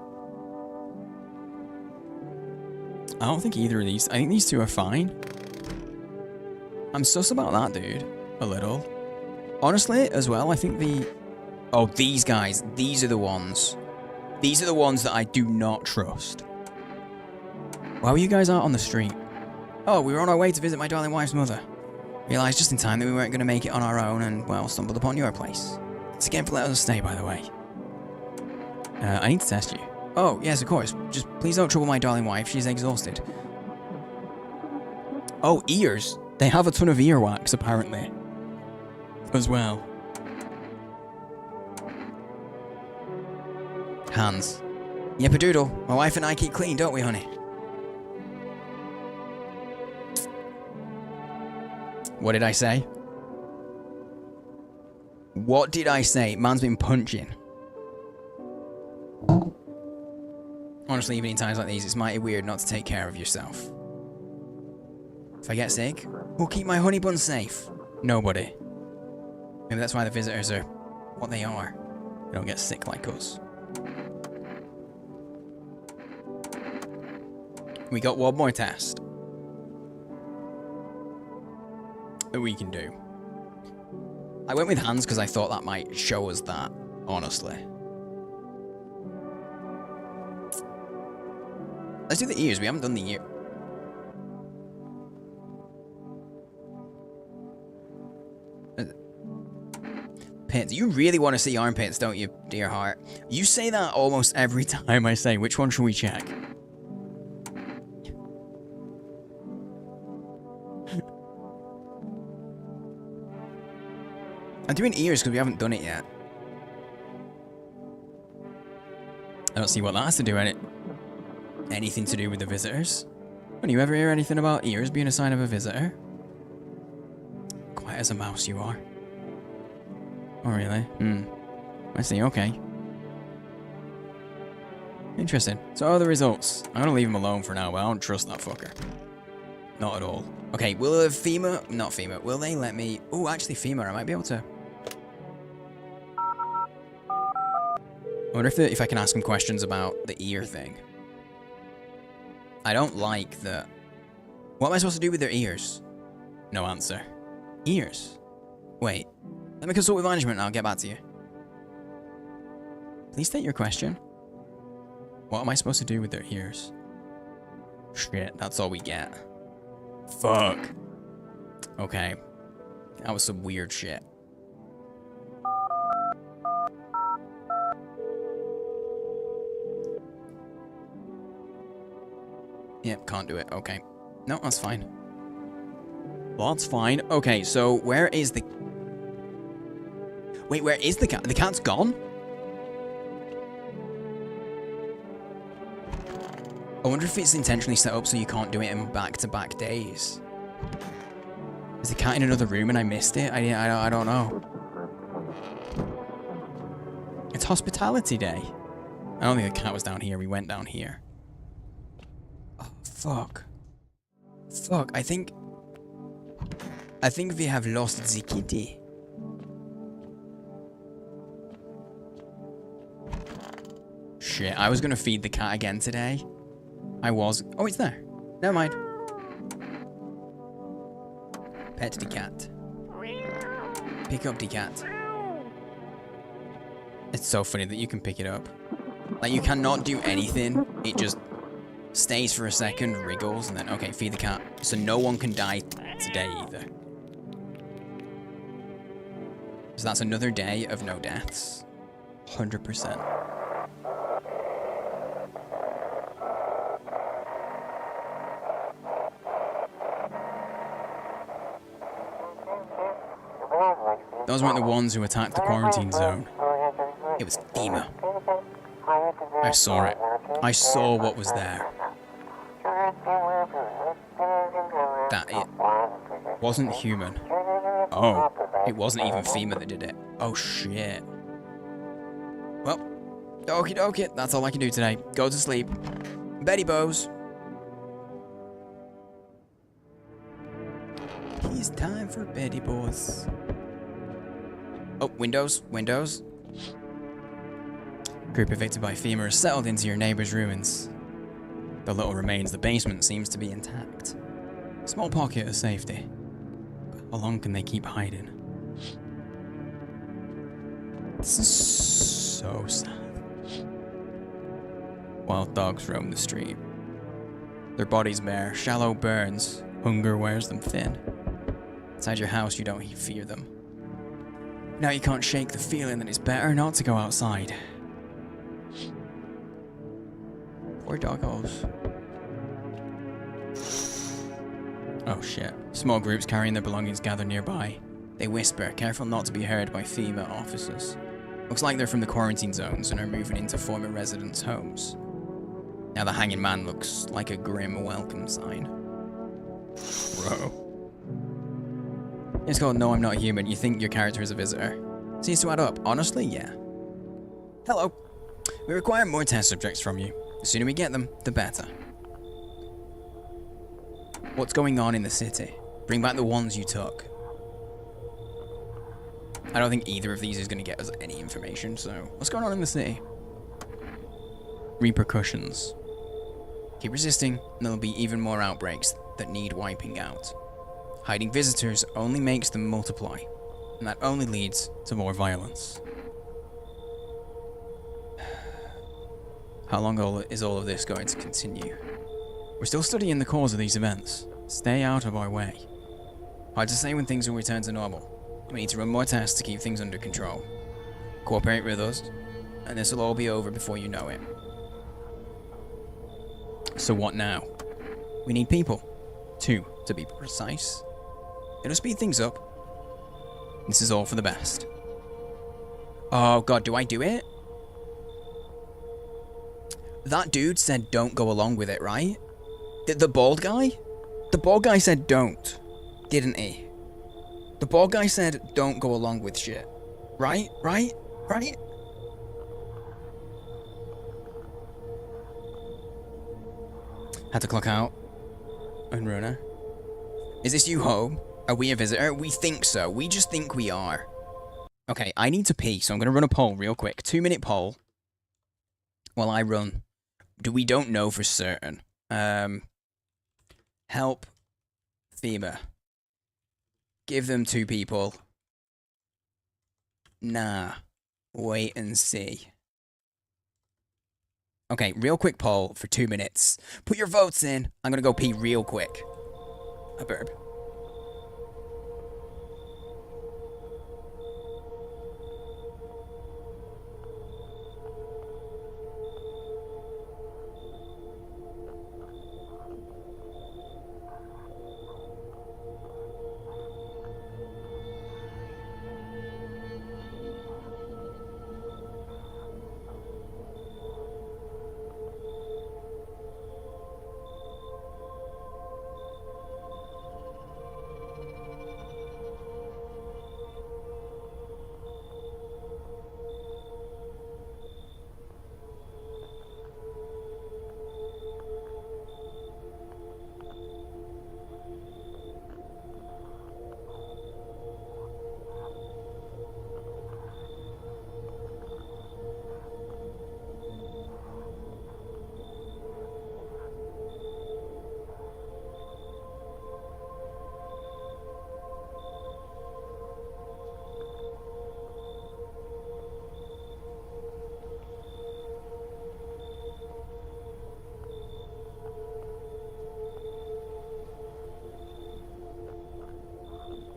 I don't think either of these... I think these two are fine. I'm sus about that, dude. A little. Honestly, as well, I think the... Oh, these guys. These are the ones. These are the ones that I do not trust. Why were you guys out on the street? Oh, we were on our way to visit my darling wife's mother. Realised just in time that we weren't going to make it on our own and, well, stumbled upon your place. Thanks again for letting us stay, by the way. I need to test you. Oh, yes, of course. Just please don't trouble my darling wife. She's exhausted. Oh, ears. They have a ton of earwax, apparently. As well. Hands. Yep-a-doodle. My wife and I keep clean, don't we, honey? What did I say? What did I say? Man's been punching. Honestly, even in times like these, it's mighty weird not to take care of yourself. If I get sick, who'll keep my honey bun safe? Nobody. Maybe that's why the visitors are what they are. They don't get sick like us. We got one more test that we can do. I went with hands because I thought that might show us that, honestly. Let's do the ears. We haven't done the ear. Pits. You really want to see armpits, don't you, dear heart? You say that almost every time I say, which one should we check? I'm doing ears because we haven't done it yet. I don't see what that has to do with it. Anything to do with the visitors? When you ever hear anything about ears being a sign of a visitor? Quiet as a mouse you are. Oh really? I see, okay. Interesting. So what are the results? I'm gonna leave him alone for now, but I don't trust that fucker. Not at all. Okay, will FEMA... Not FEMA. Will they let me... Oh, actually FEMA, I might be able to... I wonder if I can ask him questions about the ear thing. I don't like the... What am I supposed to do with their ears? No answer. Ears? Wait. Let me consult with management and I'll get back to you. Please state your question. What am I supposed to do with their ears? Shit, that's all we get. Fuck. Okay. That was some weird shit. Yep, can't do it. Okay. No, that's fine. That's fine. Okay, so where is the... Wait, where is the cat? The cat's gone? I wonder if it's intentionally set up so you can't do it in back-to-back days. Is the cat in another room and I missed it? I don't know. It's hospitality day. I don't think the cat was down here. We went down here. Oh, fuck. Fuck, I think we have lost the kitty. Shit, I was gonna feed the cat again today. I was. Oh, it's there. Never mind. Pet the cat. Pick up the cat. It's so funny that you can pick it up. Like, you cannot do anything. It just stays for a second, wriggles, and then, okay, feed the cat. So no one can die today either. So that's another day of no deaths. 100%. Those weren't the ones who attacked the quarantine zone. It was FEMA. I saw it. I saw what was there. That it wasn't human. Oh, it wasn't even FEMA that did it. Oh shit. Well, okie dokie, that's all I can do today. Go to sleep. Betty Bows. It's time for Betty Boys. Oh, windows. Group evicted by FEMA is settled into your neighbor's ruins. The little remains of the basement seems to be intact. Small pocket of safety. How long can they keep hiding? This is so sad. Wild dogs roam the street. Their bodies bare, shallow burns. Hunger wears them thin. Inside your house, you don't fear them. Now you can't shake the feeling that it's better not to go outside. Poor doggos. Oh shit. Small groups carrying their belongings gather nearby. They whisper, careful not to be heard by FEMA officers. Looks like they're from the quarantine zones and are moving into former residents' homes. Now the hanging man looks like a grim welcome sign. Bro. It's called No, I'm Not Human. You think your character is a visitor. Seems to add up. Honestly, yeah. Hello. We require more test subjects from you. The sooner we get them, the better. What's going on in the city? Bring back the ones you took. I don't think either of these is going to get us any information, so... What's going on in the city? Repercussions. Keep resisting, and there'll be even more outbreaks that need wiping out. Hiding visitors only makes them multiply, and that only leads to more violence. How long is all of this going to continue? We're still studying the cause of these events. Stay out of our way. Hard to say when things will return to normal. We need to run more tests to keep things under control. Cooperate with us, and this will all be over before you know it. So what now? We need people. 2, to be precise. It'll speed things up. This is all for the best. Oh god, do I do it? That dude said don't go along with it, right? The bald guy? The bald guy said don't, didn't he? The bald guy said don't go along with shit. Right? Right? Right? Had to clock out. Unrunner. Is this you home? Are we a visitor? We think so. We just think we are. Okay, I need to pee, so I'm going to run a poll real quick. 2-minute poll. While I run. We don't know for certain. Help FEMA. Give them 2 people. Nah. Wait and see. Okay, real quick poll for 2 minutes. Put your votes in. I'm gonna go pee real quick. A burp.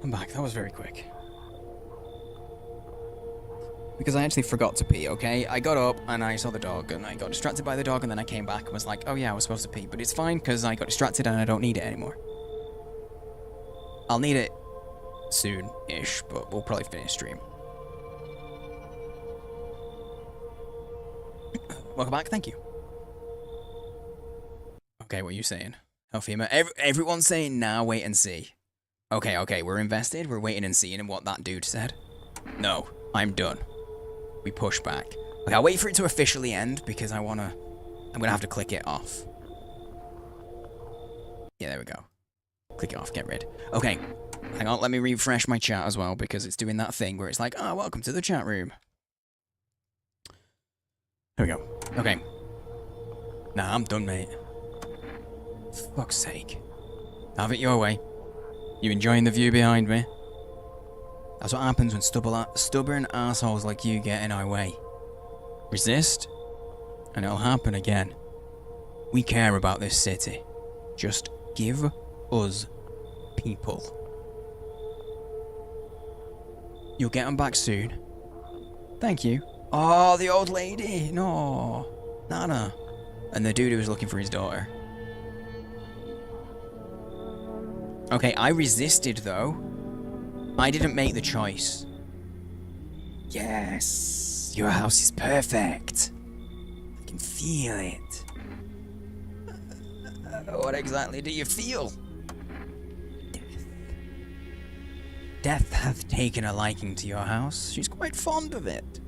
I'm back. That was very quick. Because I actually forgot to pee, okay? I got up and I saw the dog and I got distracted by the dog and then I came back and was like, oh yeah, I was supposed to pee. But it's fine because I got distracted and I don't need it anymore. I'll need it soon-ish, but we'll probably finish stream. Welcome back. Thank you. Okay, what are you saying? Alfima? Everyone's saying now, wait and see. Okay, we're invested. We're waiting and seeing what that dude said. No, I'm done. We push back. Okay, I'll wait for it to officially end because I'm gonna have to click it off. Yeah, there we go. Click it off, get rid. Okay, hang on, let me refresh my chat as well because it's doing that thing where it's like, oh, welcome to the chat room. There we go. Okay. Nah, I'm done, mate. For fuck's sake. Have it your way. You enjoying the view behind me? That's what happens when stubborn assholes like you get in our way. Resist, and it'll happen again. We care about this city. Just give us people. You'll get them back soon. Thank you. Oh, the old lady. No. Nana. And the dude who was looking for his daughter. Okay, I resisted though. I didn't make the choice. Yes, your house is perfect. I can feel it. What exactly do you feel? Death hath taken a liking to your house. She's quite fond of it.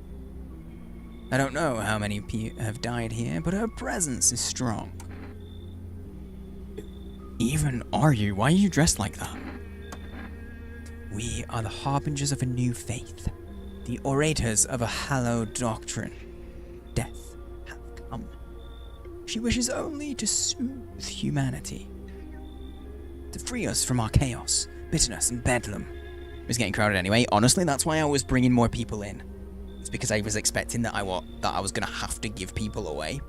I don't know how many have died here, but her presence is strong. Even are you? Why are you dressed like that? We are the harbingers of a new faith, the orators of a hallowed doctrine. Death hath come. She wishes only to soothe humanity, to free us from our chaos, bitterness, and bedlam. It was getting crowded anyway. Honestly, that's why I was bringing more people in. It's because I was expecting that I was gonna have to give people away.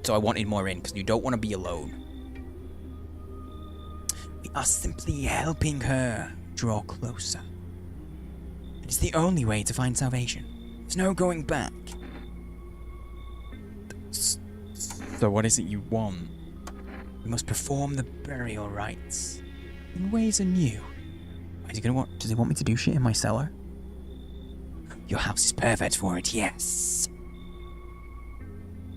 So I wanted more in, because you don't want to be alone. We are simply helping her draw closer. It's the only way to find salvation. There's no going back. So what is it you want? We must perform the burial rites in ways anew. Is he gonna does he want me to do shit in my cellar? Your house is perfect for it, yes.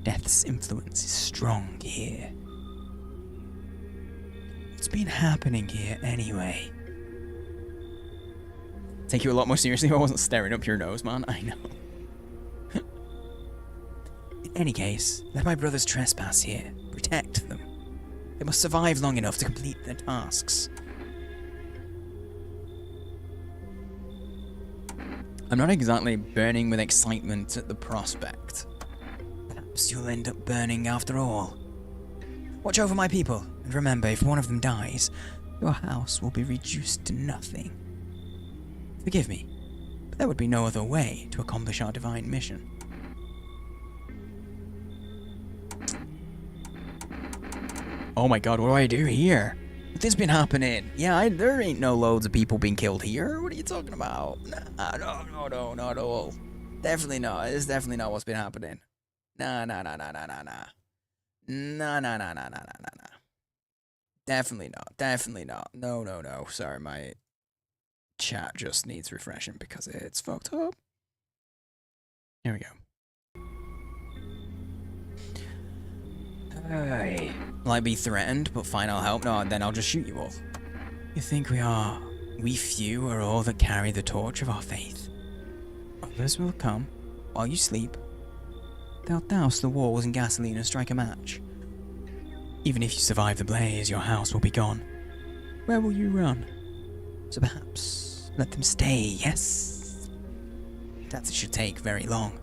Death's influence is strong here. What's been happening here anyway? Take you a lot more seriously if I wasn't staring up your nose, man. I know. In any case, let my brothers trespass here. Protect them. They must survive long enough to complete their tasks. I'm not exactly burning with excitement at the prospect. Perhaps you'll end up burning after all. Watch over my people, and remember, if one of them dies, your house will be reduced to nothing. Forgive me, but there would be no other way to accomplish our divine mission. Oh my god, what do I do here? What's been happening? Yeah, there ain't no loads of people being killed here. What are you talking about? Nah, no, not at all. Definitely not. It's definitely not what's been happening. Nah. Nah. Definitely not. No. Sorry, my chat just needs refreshing because it's fucked up. Here we go. Hey. Will I be threatened, but fine, I'll help. No, then I'll just shoot you all. You think we few are all that carry the torch of our faith. Others will come, while you sleep. They'll douse the walls in gasoline and strike a match. Even if you survive the blaze, your house will be gone. Where will you run? So perhaps let them stay, yes? That it should take very long.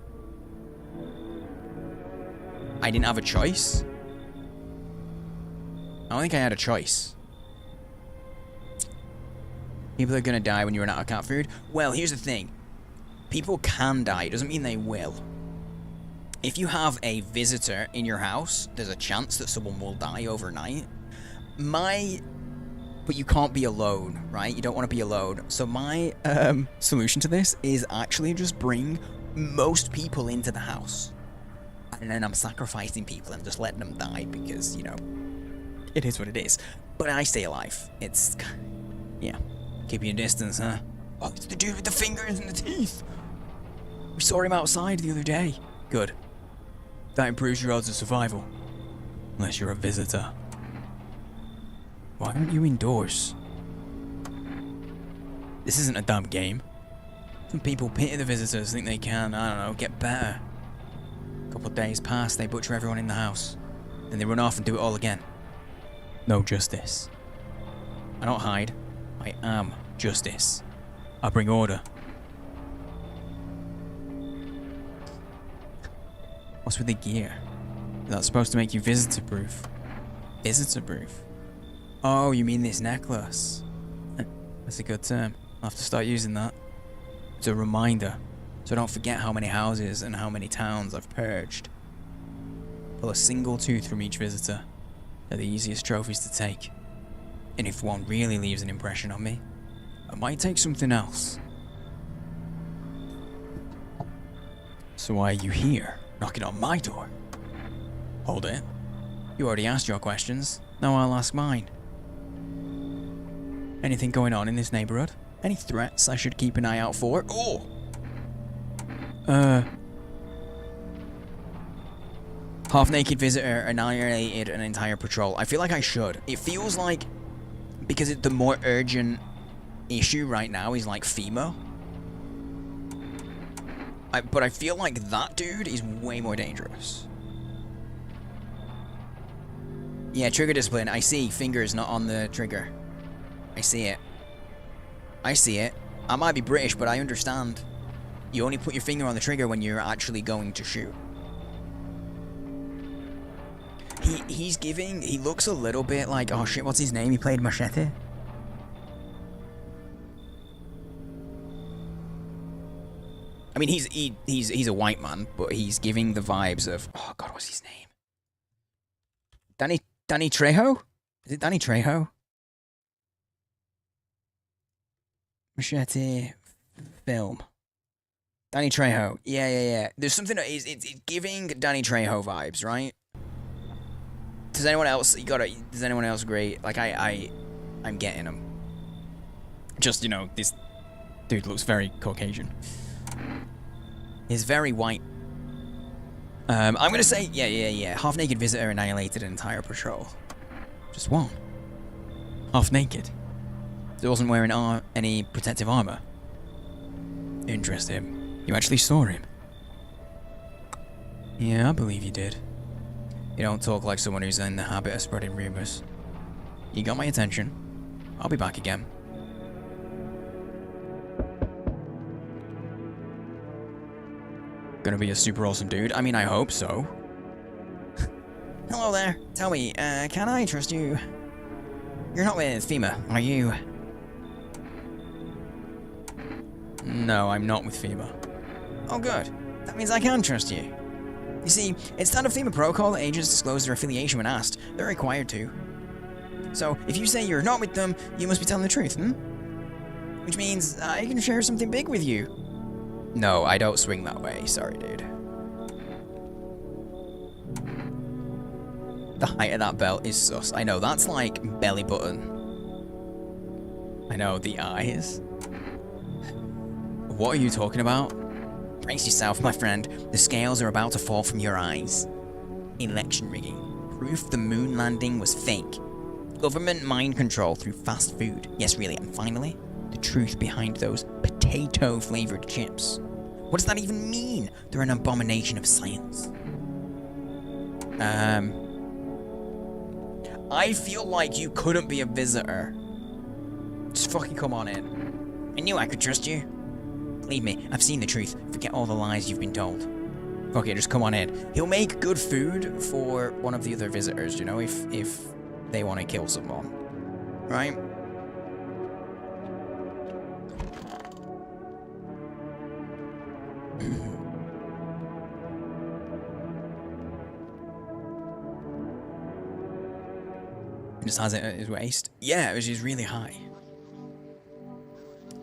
I didn't have a choice? I don't think I had a choice. People are gonna die when you run out of cat food? Well, here's the thing. People can die, it doesn't mean they will. If you have a visitor in your house, there's a chance that someone will die overnight. But you can't be alone, right? You don't want to be alone. So my solution to this is actually just bring most people into the house. And then I'm sacrificing people and just letting them die because, you know, it is what it is. But I stay alive. It's, yeah, keep your distance, huh? Oh, it's the dude with the fingers and the teeth. We saw him outside the other day. Good. That improves your odds of survival. Unless you're a visitor. Why aren't you indoors? This isn't a dumb game. Some people pity the visitors, think they can, I don't know, get better. A couple of days pass, they butcher everyone in the house. Then they run off and do it all again. No justice. I don't hide. I am justice. I bring order. What's with the gear? That's supposed to make you visitor-proof. Visitor-proof? Oh, you mean this necklace? That's a good term. I'll have to start using that. It's a reminder, so I don't forget how many houses and how many towns I've purged. Pull a single tooth from each visitor. They're the easiest trophies to take. And if one really leaves an impression on me, I might take something else. So why are you here, knocking on my door? Hold it. You already asked your questions, now I'll ask mine. Anything going on in this neighborhood? Any threats I should keep an eye out for? Oh! Half-naked visitor annihilated an entire patrol. I feel like I should. It feels like, because the more urgent issue right now is like FEMA. But I feel like that dude is way more dangerous. Yeah, trigger discipline. I see. Fingers not on the trigger. I see it. I see it. I might be British, but I understand. You only put your finger on the trigger when you're actually going to shoot. He looks a little bit like, oh shit, what's his name? He played Machete. I mean, he's a white man, but he's giving the vibes of, oh god, what's his name? Danny Trejo? Is it Danny Trejo? Machete film. Danny Trejo. Yeah. There's something that it's giving Danny Trejo vibes, right? Does anyone else does anyone else agree? Like I'm getting him. Just, you know, this dude looks very Caucasian. He's very white. I'm gonna say, yeah. Half-naked visitor annihilated an entire patrol. Just one. Half-naked. He wasn't wearing any protective armor. Interesting. You actually saw him. Yeah, I believe you did. You don't talk like someone who's in the habit of spreading rumors. You got my attention. I'll be back again. Gonna be a super awesome dude? I mean, I hope so. Hello there. Tell me, can I trust you? You're not with FEMA, are you? No, I'm not with FEMA. Oh, good. That means I can trust you. You see, it's standard FEMA protocol that agents disclose their affiliation when asked. They're required to. So, if you say you're not with them, you must be telling the truth, Which means I can share something big with you. No, I don't swing that way. Sorry, dude. The height of that belt is sus. I know, that's like belly button. I know, the eyes. What are you talking about? Brace yourself, my friend. The scales are about to fall from your eyes. Election rigging. Proof the moon landing was fake. Government mind control through fast food. Yes, really. And finally, the truth behind those potato-flavored chips. What does that even mean? They're an abomination of science. I feel like you couldn't be a visitor. Just fucking come on in. I knew I could trust you. Believe me, I've seen the truth. Forget all the lies you've been told. Okay, just come on in. He'll make good food for one of the other visitors, you know, if they want to kill someone. Right? Just has it at his waist. Yeah, which is really high.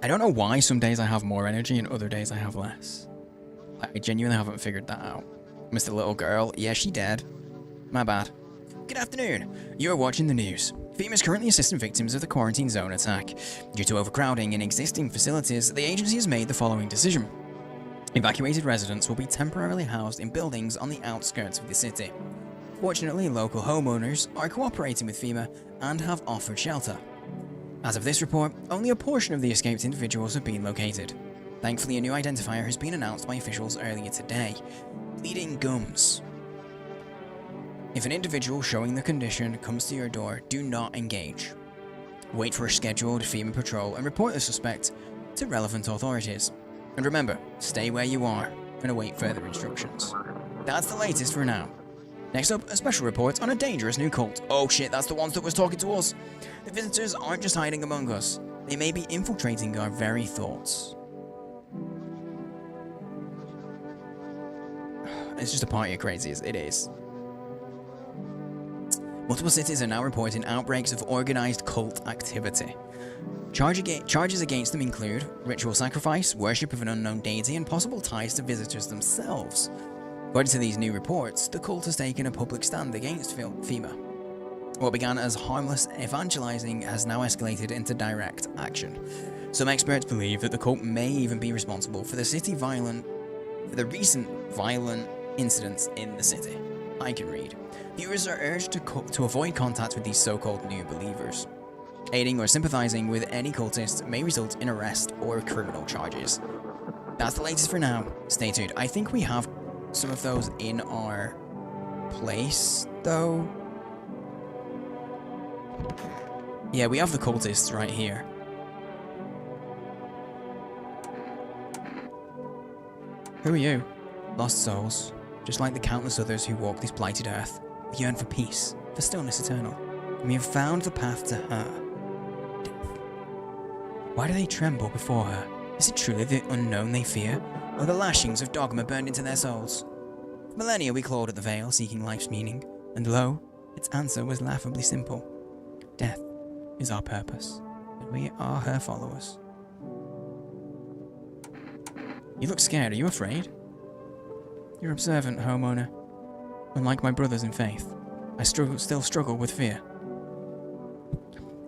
I don't know why some days I have more energy and other days I have less. I genuinely haven't figured that out. Mr. Little Girl, yeah, she dead. My bad. Good afternoon. You are watching the news. FEMA is currently assisting victims of the quarantine zone attack. Due to overcrowding in existing facilities, the agency has made the following decision. Evacuated residents will be temporarily housed in buildings on the outskirts of the city. Fortunately, local homeowners are cooperating with FEMA and have offered shelter. As of this report, only a portion of the escaped individuals have been located. Thankfully, a new identifier has been announced by officials earlier today. Bleeding gums. If an individual showing the condition comes to your door, do not engage. Wait for a scheduled FEMA patrol and report the suspect to relevant authorities. And remember, stay where you are and await further instructions. That's the latest for now. Next up, a special report on a dangerous new cult. Oh shit, that's the ones that was talking to us. The visitors aren't just hiding among us. They may be infiltrating our very thoughts. It's just a party of crazies, it is. Multiple cities are now reporting outbreaks of organized cult activity. Charges against them include ritual sacrifice, worship of an unknown deity, and possible ties to visitors themselves. According to these new reports, the cult has taken a public stand against FEMA. What began as harmless evangelizing has now escalated into direct action. Some experts believe that the cult may even be responsible for the recent violent incidents in the city. I can read. Viewers are urged to avoid contact with these so-called new believers. Aiding or sympathizing with any cultist may result in arrest or criminal charges. That's the latest for now. Stay tuned. I think we have some of those in our place, though. Yeah, we have the cultists right here. Who are you? Lost souls, just like the countless others who walk this blighted earth, yearn for peace, for stillness eternal. And we have found the path to her. Death. Why do they tremble before her? Is it truly the unknown they fear, or the lashings of dogma burned into their souls? For millennia we clawed at the veil, seeking life's meaning, and lo, its answer was laughably simple. Death is our purpose, and we are her followers. You look scared. Are you afraid? You're observant, homeowner. Unlike my brothers in faith, I still struggle with fear.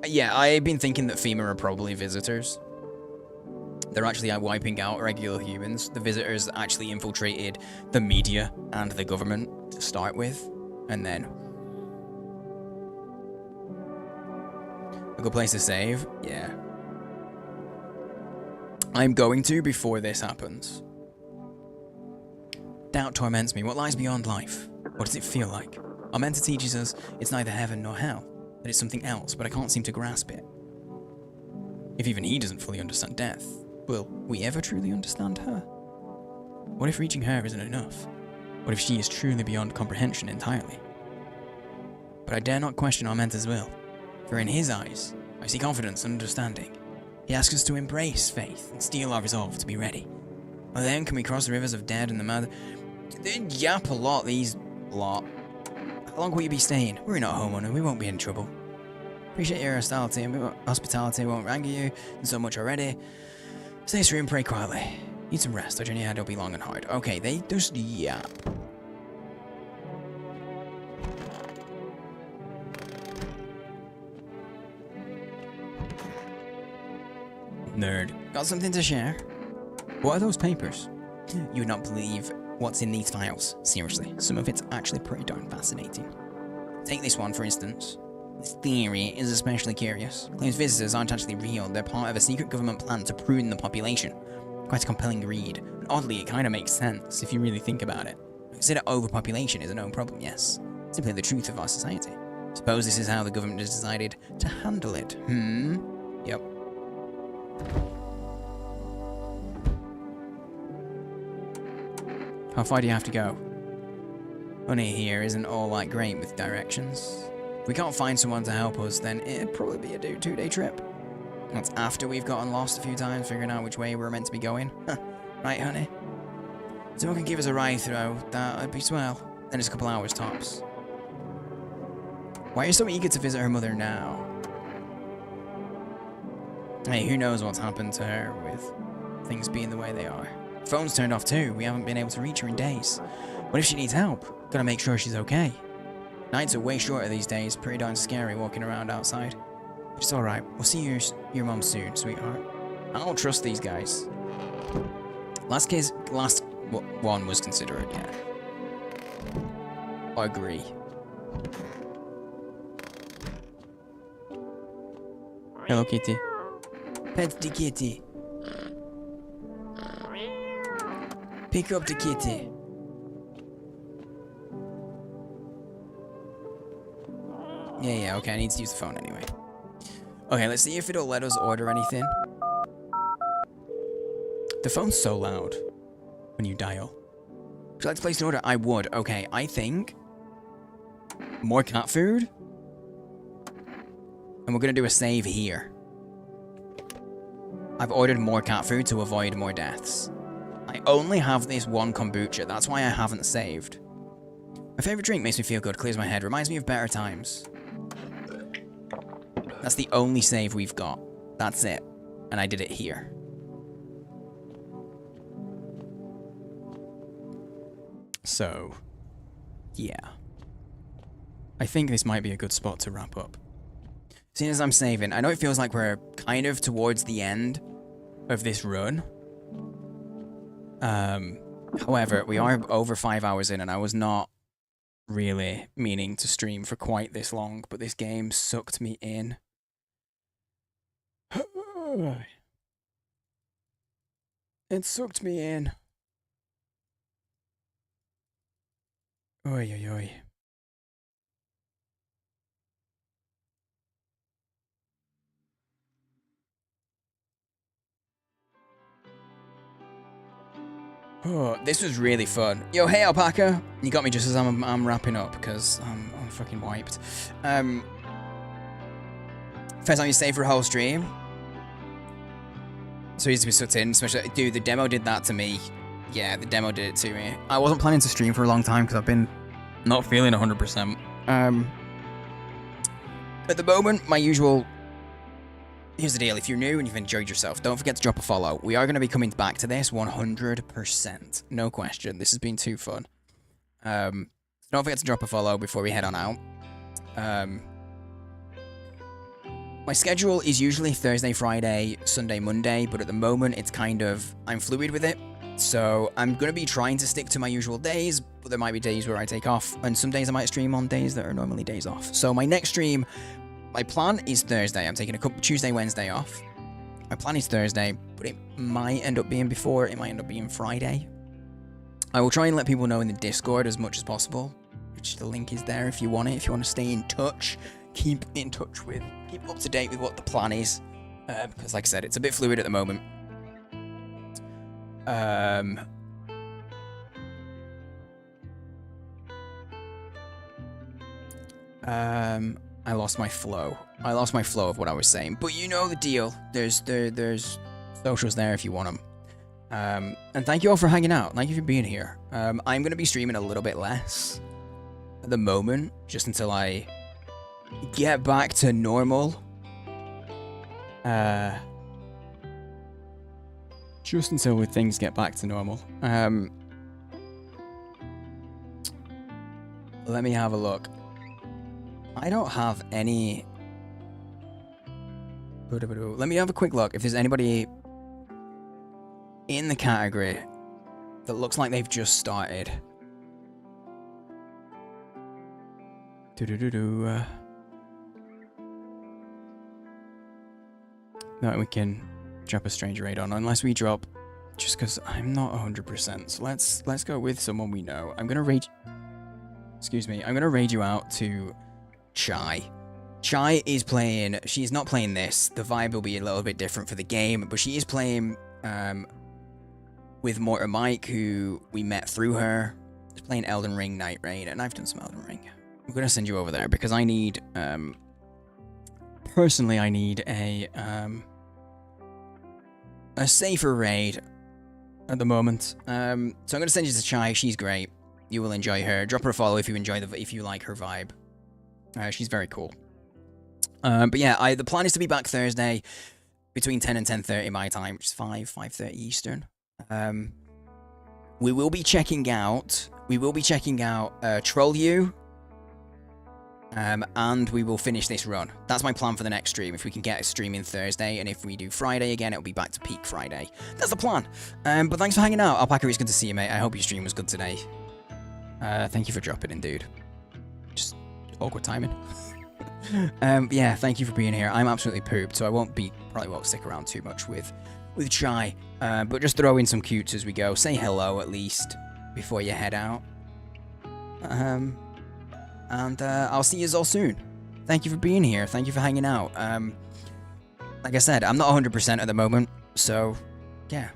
Yeah, I've been thinking that FEMA are probably visitors. They're actually wiping out regular humans. The visitors actually infiltrated the media and the government to start with, and then a good place to save. Yeah. I'm going to before this happens. Doubt torments me. What lies beyond life? What does it feel like? Our mentor teaches us it's neither heaven nor hell, that it's something else, but I can't seem to grasp it. If even he doesn't fully understand death, will we ever truly understand her? What if reaching her isn't enough? What if she is truly beyond comprehension entirely? But I dare not question our mentor's will, for in his eyes, I see confidence and understanding. He asks us to embrace faith and steel our resolve to be ready. Well then, can we cross the rivers of dead and the mad? They yap a lot, these lot. How long will you be staying? We're not a homeowner, we won't be in trouble. Appreciate your hospitality won't ranger you, and so much already. Stay through and pray quietly. Need some rest, our journey ahead will be long and hard. Okay, they just yap. Nerd. Got something to share? What are those papers? You would not believe what's in these files. Seriously, some of it's actually pretty darn fascinating. Take this one, for instance. This theory is especially curious. Claims visitors aren't actually real, they're part of a secret government plan to prune the population. Quite a compelling read, and oddly it kind of makes sense if you really think about it. Consider overpopulation is a known problem, yes. Simply the truth of our society. Suppose this is how the government has decided to handle it, Yep. How far do you have to go? Honey here isn't all that great with directions. If we can't find someone to help us, then it'd probably be a 2-day trip. That's after we've gotten lost a few times, figuring out which way we're meant to be going. Right, honey? Someone can give us a ride through, that'd be swell. Then it's a couple hours tops. Why are you so eager to visit her mother now? Hey, who knows what's happened to her with things being the way they are. Phone's turned off too, we haven't been able to reach her in days. What if she needs help? Gotta make sure she's okay. Nights are way shorter these days, pretty darn scary walking around outside. It's alright, we'll see your mom soon, sweetheart. I don't trust these guys. Last one was considerate, yeah. I agree. Hello, kitty. Pet the kitty. Pick up the kitty. Yeah, okay, I need to use the phone anyway. Okay, let's see if it'll let us order anything. The phone's so loud when you dial. Would you like to place an order? I would. Okay, I think more cat food. And we're gonna do a save here. I've ordered more cat food to avoid more deaths. I only have this one kombucha, that's why I haven't saved. My favorite drink makes me feel good, clears my head, reminds me of better times. That's the only save we've got. That's it. And I did it here. So, yeah. I think this might be a good spot to wrap up. Seeing as I'm saving, I know it feels like we're kind of towards the end of this run. However, we are over 5 hours in and I was not really meaning to stream for quite this long, but this game sucked me in. It sucked me in. Oi, oi, oi. Oh, this was really fun. Yo, hey Alpaca! You got me just as I'm wrapping up because I'm fucking wiped. First time you stay for a whole stream. So easy to be sucked in, especially dude. The demo did that to me. Yeah, the demo did it to me. I wasn't planning to stream for a long time because I've been not feeling 100%. At the moment, my usual. Here's the deal, if you're new and you've enjoyed yourself, don't forget to drop a follow. We are going to be coming back to this 100%. No question. This has been too fun. Don't forget to drop a follow before we head on out. My schedule is usually Thursday, Friday, Sunday, Monday, but at the moment it's kind of, I'm fluid with it. So I'm going to be trying to stick to my usual days, but there might be days where I take off, and some days I might stream on days that are normally days off. So my next stream, my plan is Thursday. I'm taking a couple Tuesday, Wednesday off. My plan is Thursday, but it might end up being before, it might end up being Friday. I will try and let people know in the Discord as much as possible, which the link is there if you want it. If you want to stay in touch, keep up to date with what the plan is. Because like I said, it's a bit fluid at the moment. I lost my flow. I lost my flow of what I was saying, but you know the deal. There's socials there if you want them. And thank you all for hanging out. Thank you for being here. I'm gonna be streaming a little bit less at the moment, just until I get back to normal. Just until things get back to normal. Let me have a look. I don't have any. Let me have a quick look if there's anybody in the category that looks like they've just started. No, we can drop a stranger raid on, unless we drop, just because I'm not 100%. So let's go with someone we know. I'm gonna raid. Excuse me. I'm gonna raid you out to Chai. Chai is playing. She's not playing this. The vibe will be a little bit different for the game, but she is playing with Mortar Mike, who we met through her. She's playing Elden Ring Night Raid, and I've done some Elden Ring. I'm gonna send you over there because I need. Personally, I need a safer raid at the moment. So I'm gonna send you to Chai. She's great. You will enjoy her. Drop her a follow if you like her vibe. She's very cool. But yeah, the plan is to be back Thursday between 10 and 10:30 my time, which is 5:30 Eastern. We will be checking out Troll You. And we will finish this run. That's my plan for the next stream. If we can get a stream in Thursday, and if we do Friday again, it'll be back to peak Friday. That's the plan. But thanks for hanging out. Alpaca, it's good to see you, mate. I hope your stream was good today. Thank you for dropping in, dude. Just awkward timing. Yeah, thank you for being here. I'm absolutely pooped, so I probably won't stick around too much with Chai. But just throw in some cutes as we go. Say hello at least before you head out. And I'll see you all soon. Thank you for being here. Thank you for hanging out. Like I said, I'm not 100% at the moment, so yeah.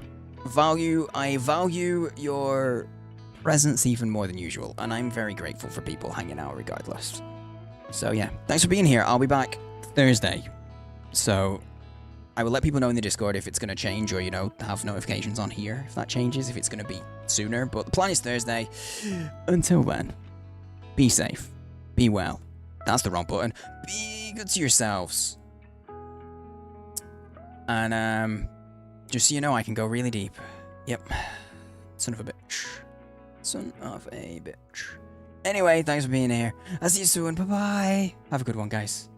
I value your presence even more than usual, and I'm very grateful for people hanging out regardless. So yeah, thanks for being here. I'll be back Thursday. So I will let people know in the Discord if it's going to change, or, you know, have notifications on here if that changes, if it's going to be sooner. But the plan is Thursday. Until then, be safe. Be well. That's the wrong button. Be good to yourselves. And, just so you know, I can go really deep. Yep. Son of a bitch. Son of a bitch. Anyway, thanks for being here. I'll see you soon. Bye-bye. Have a good one, guys.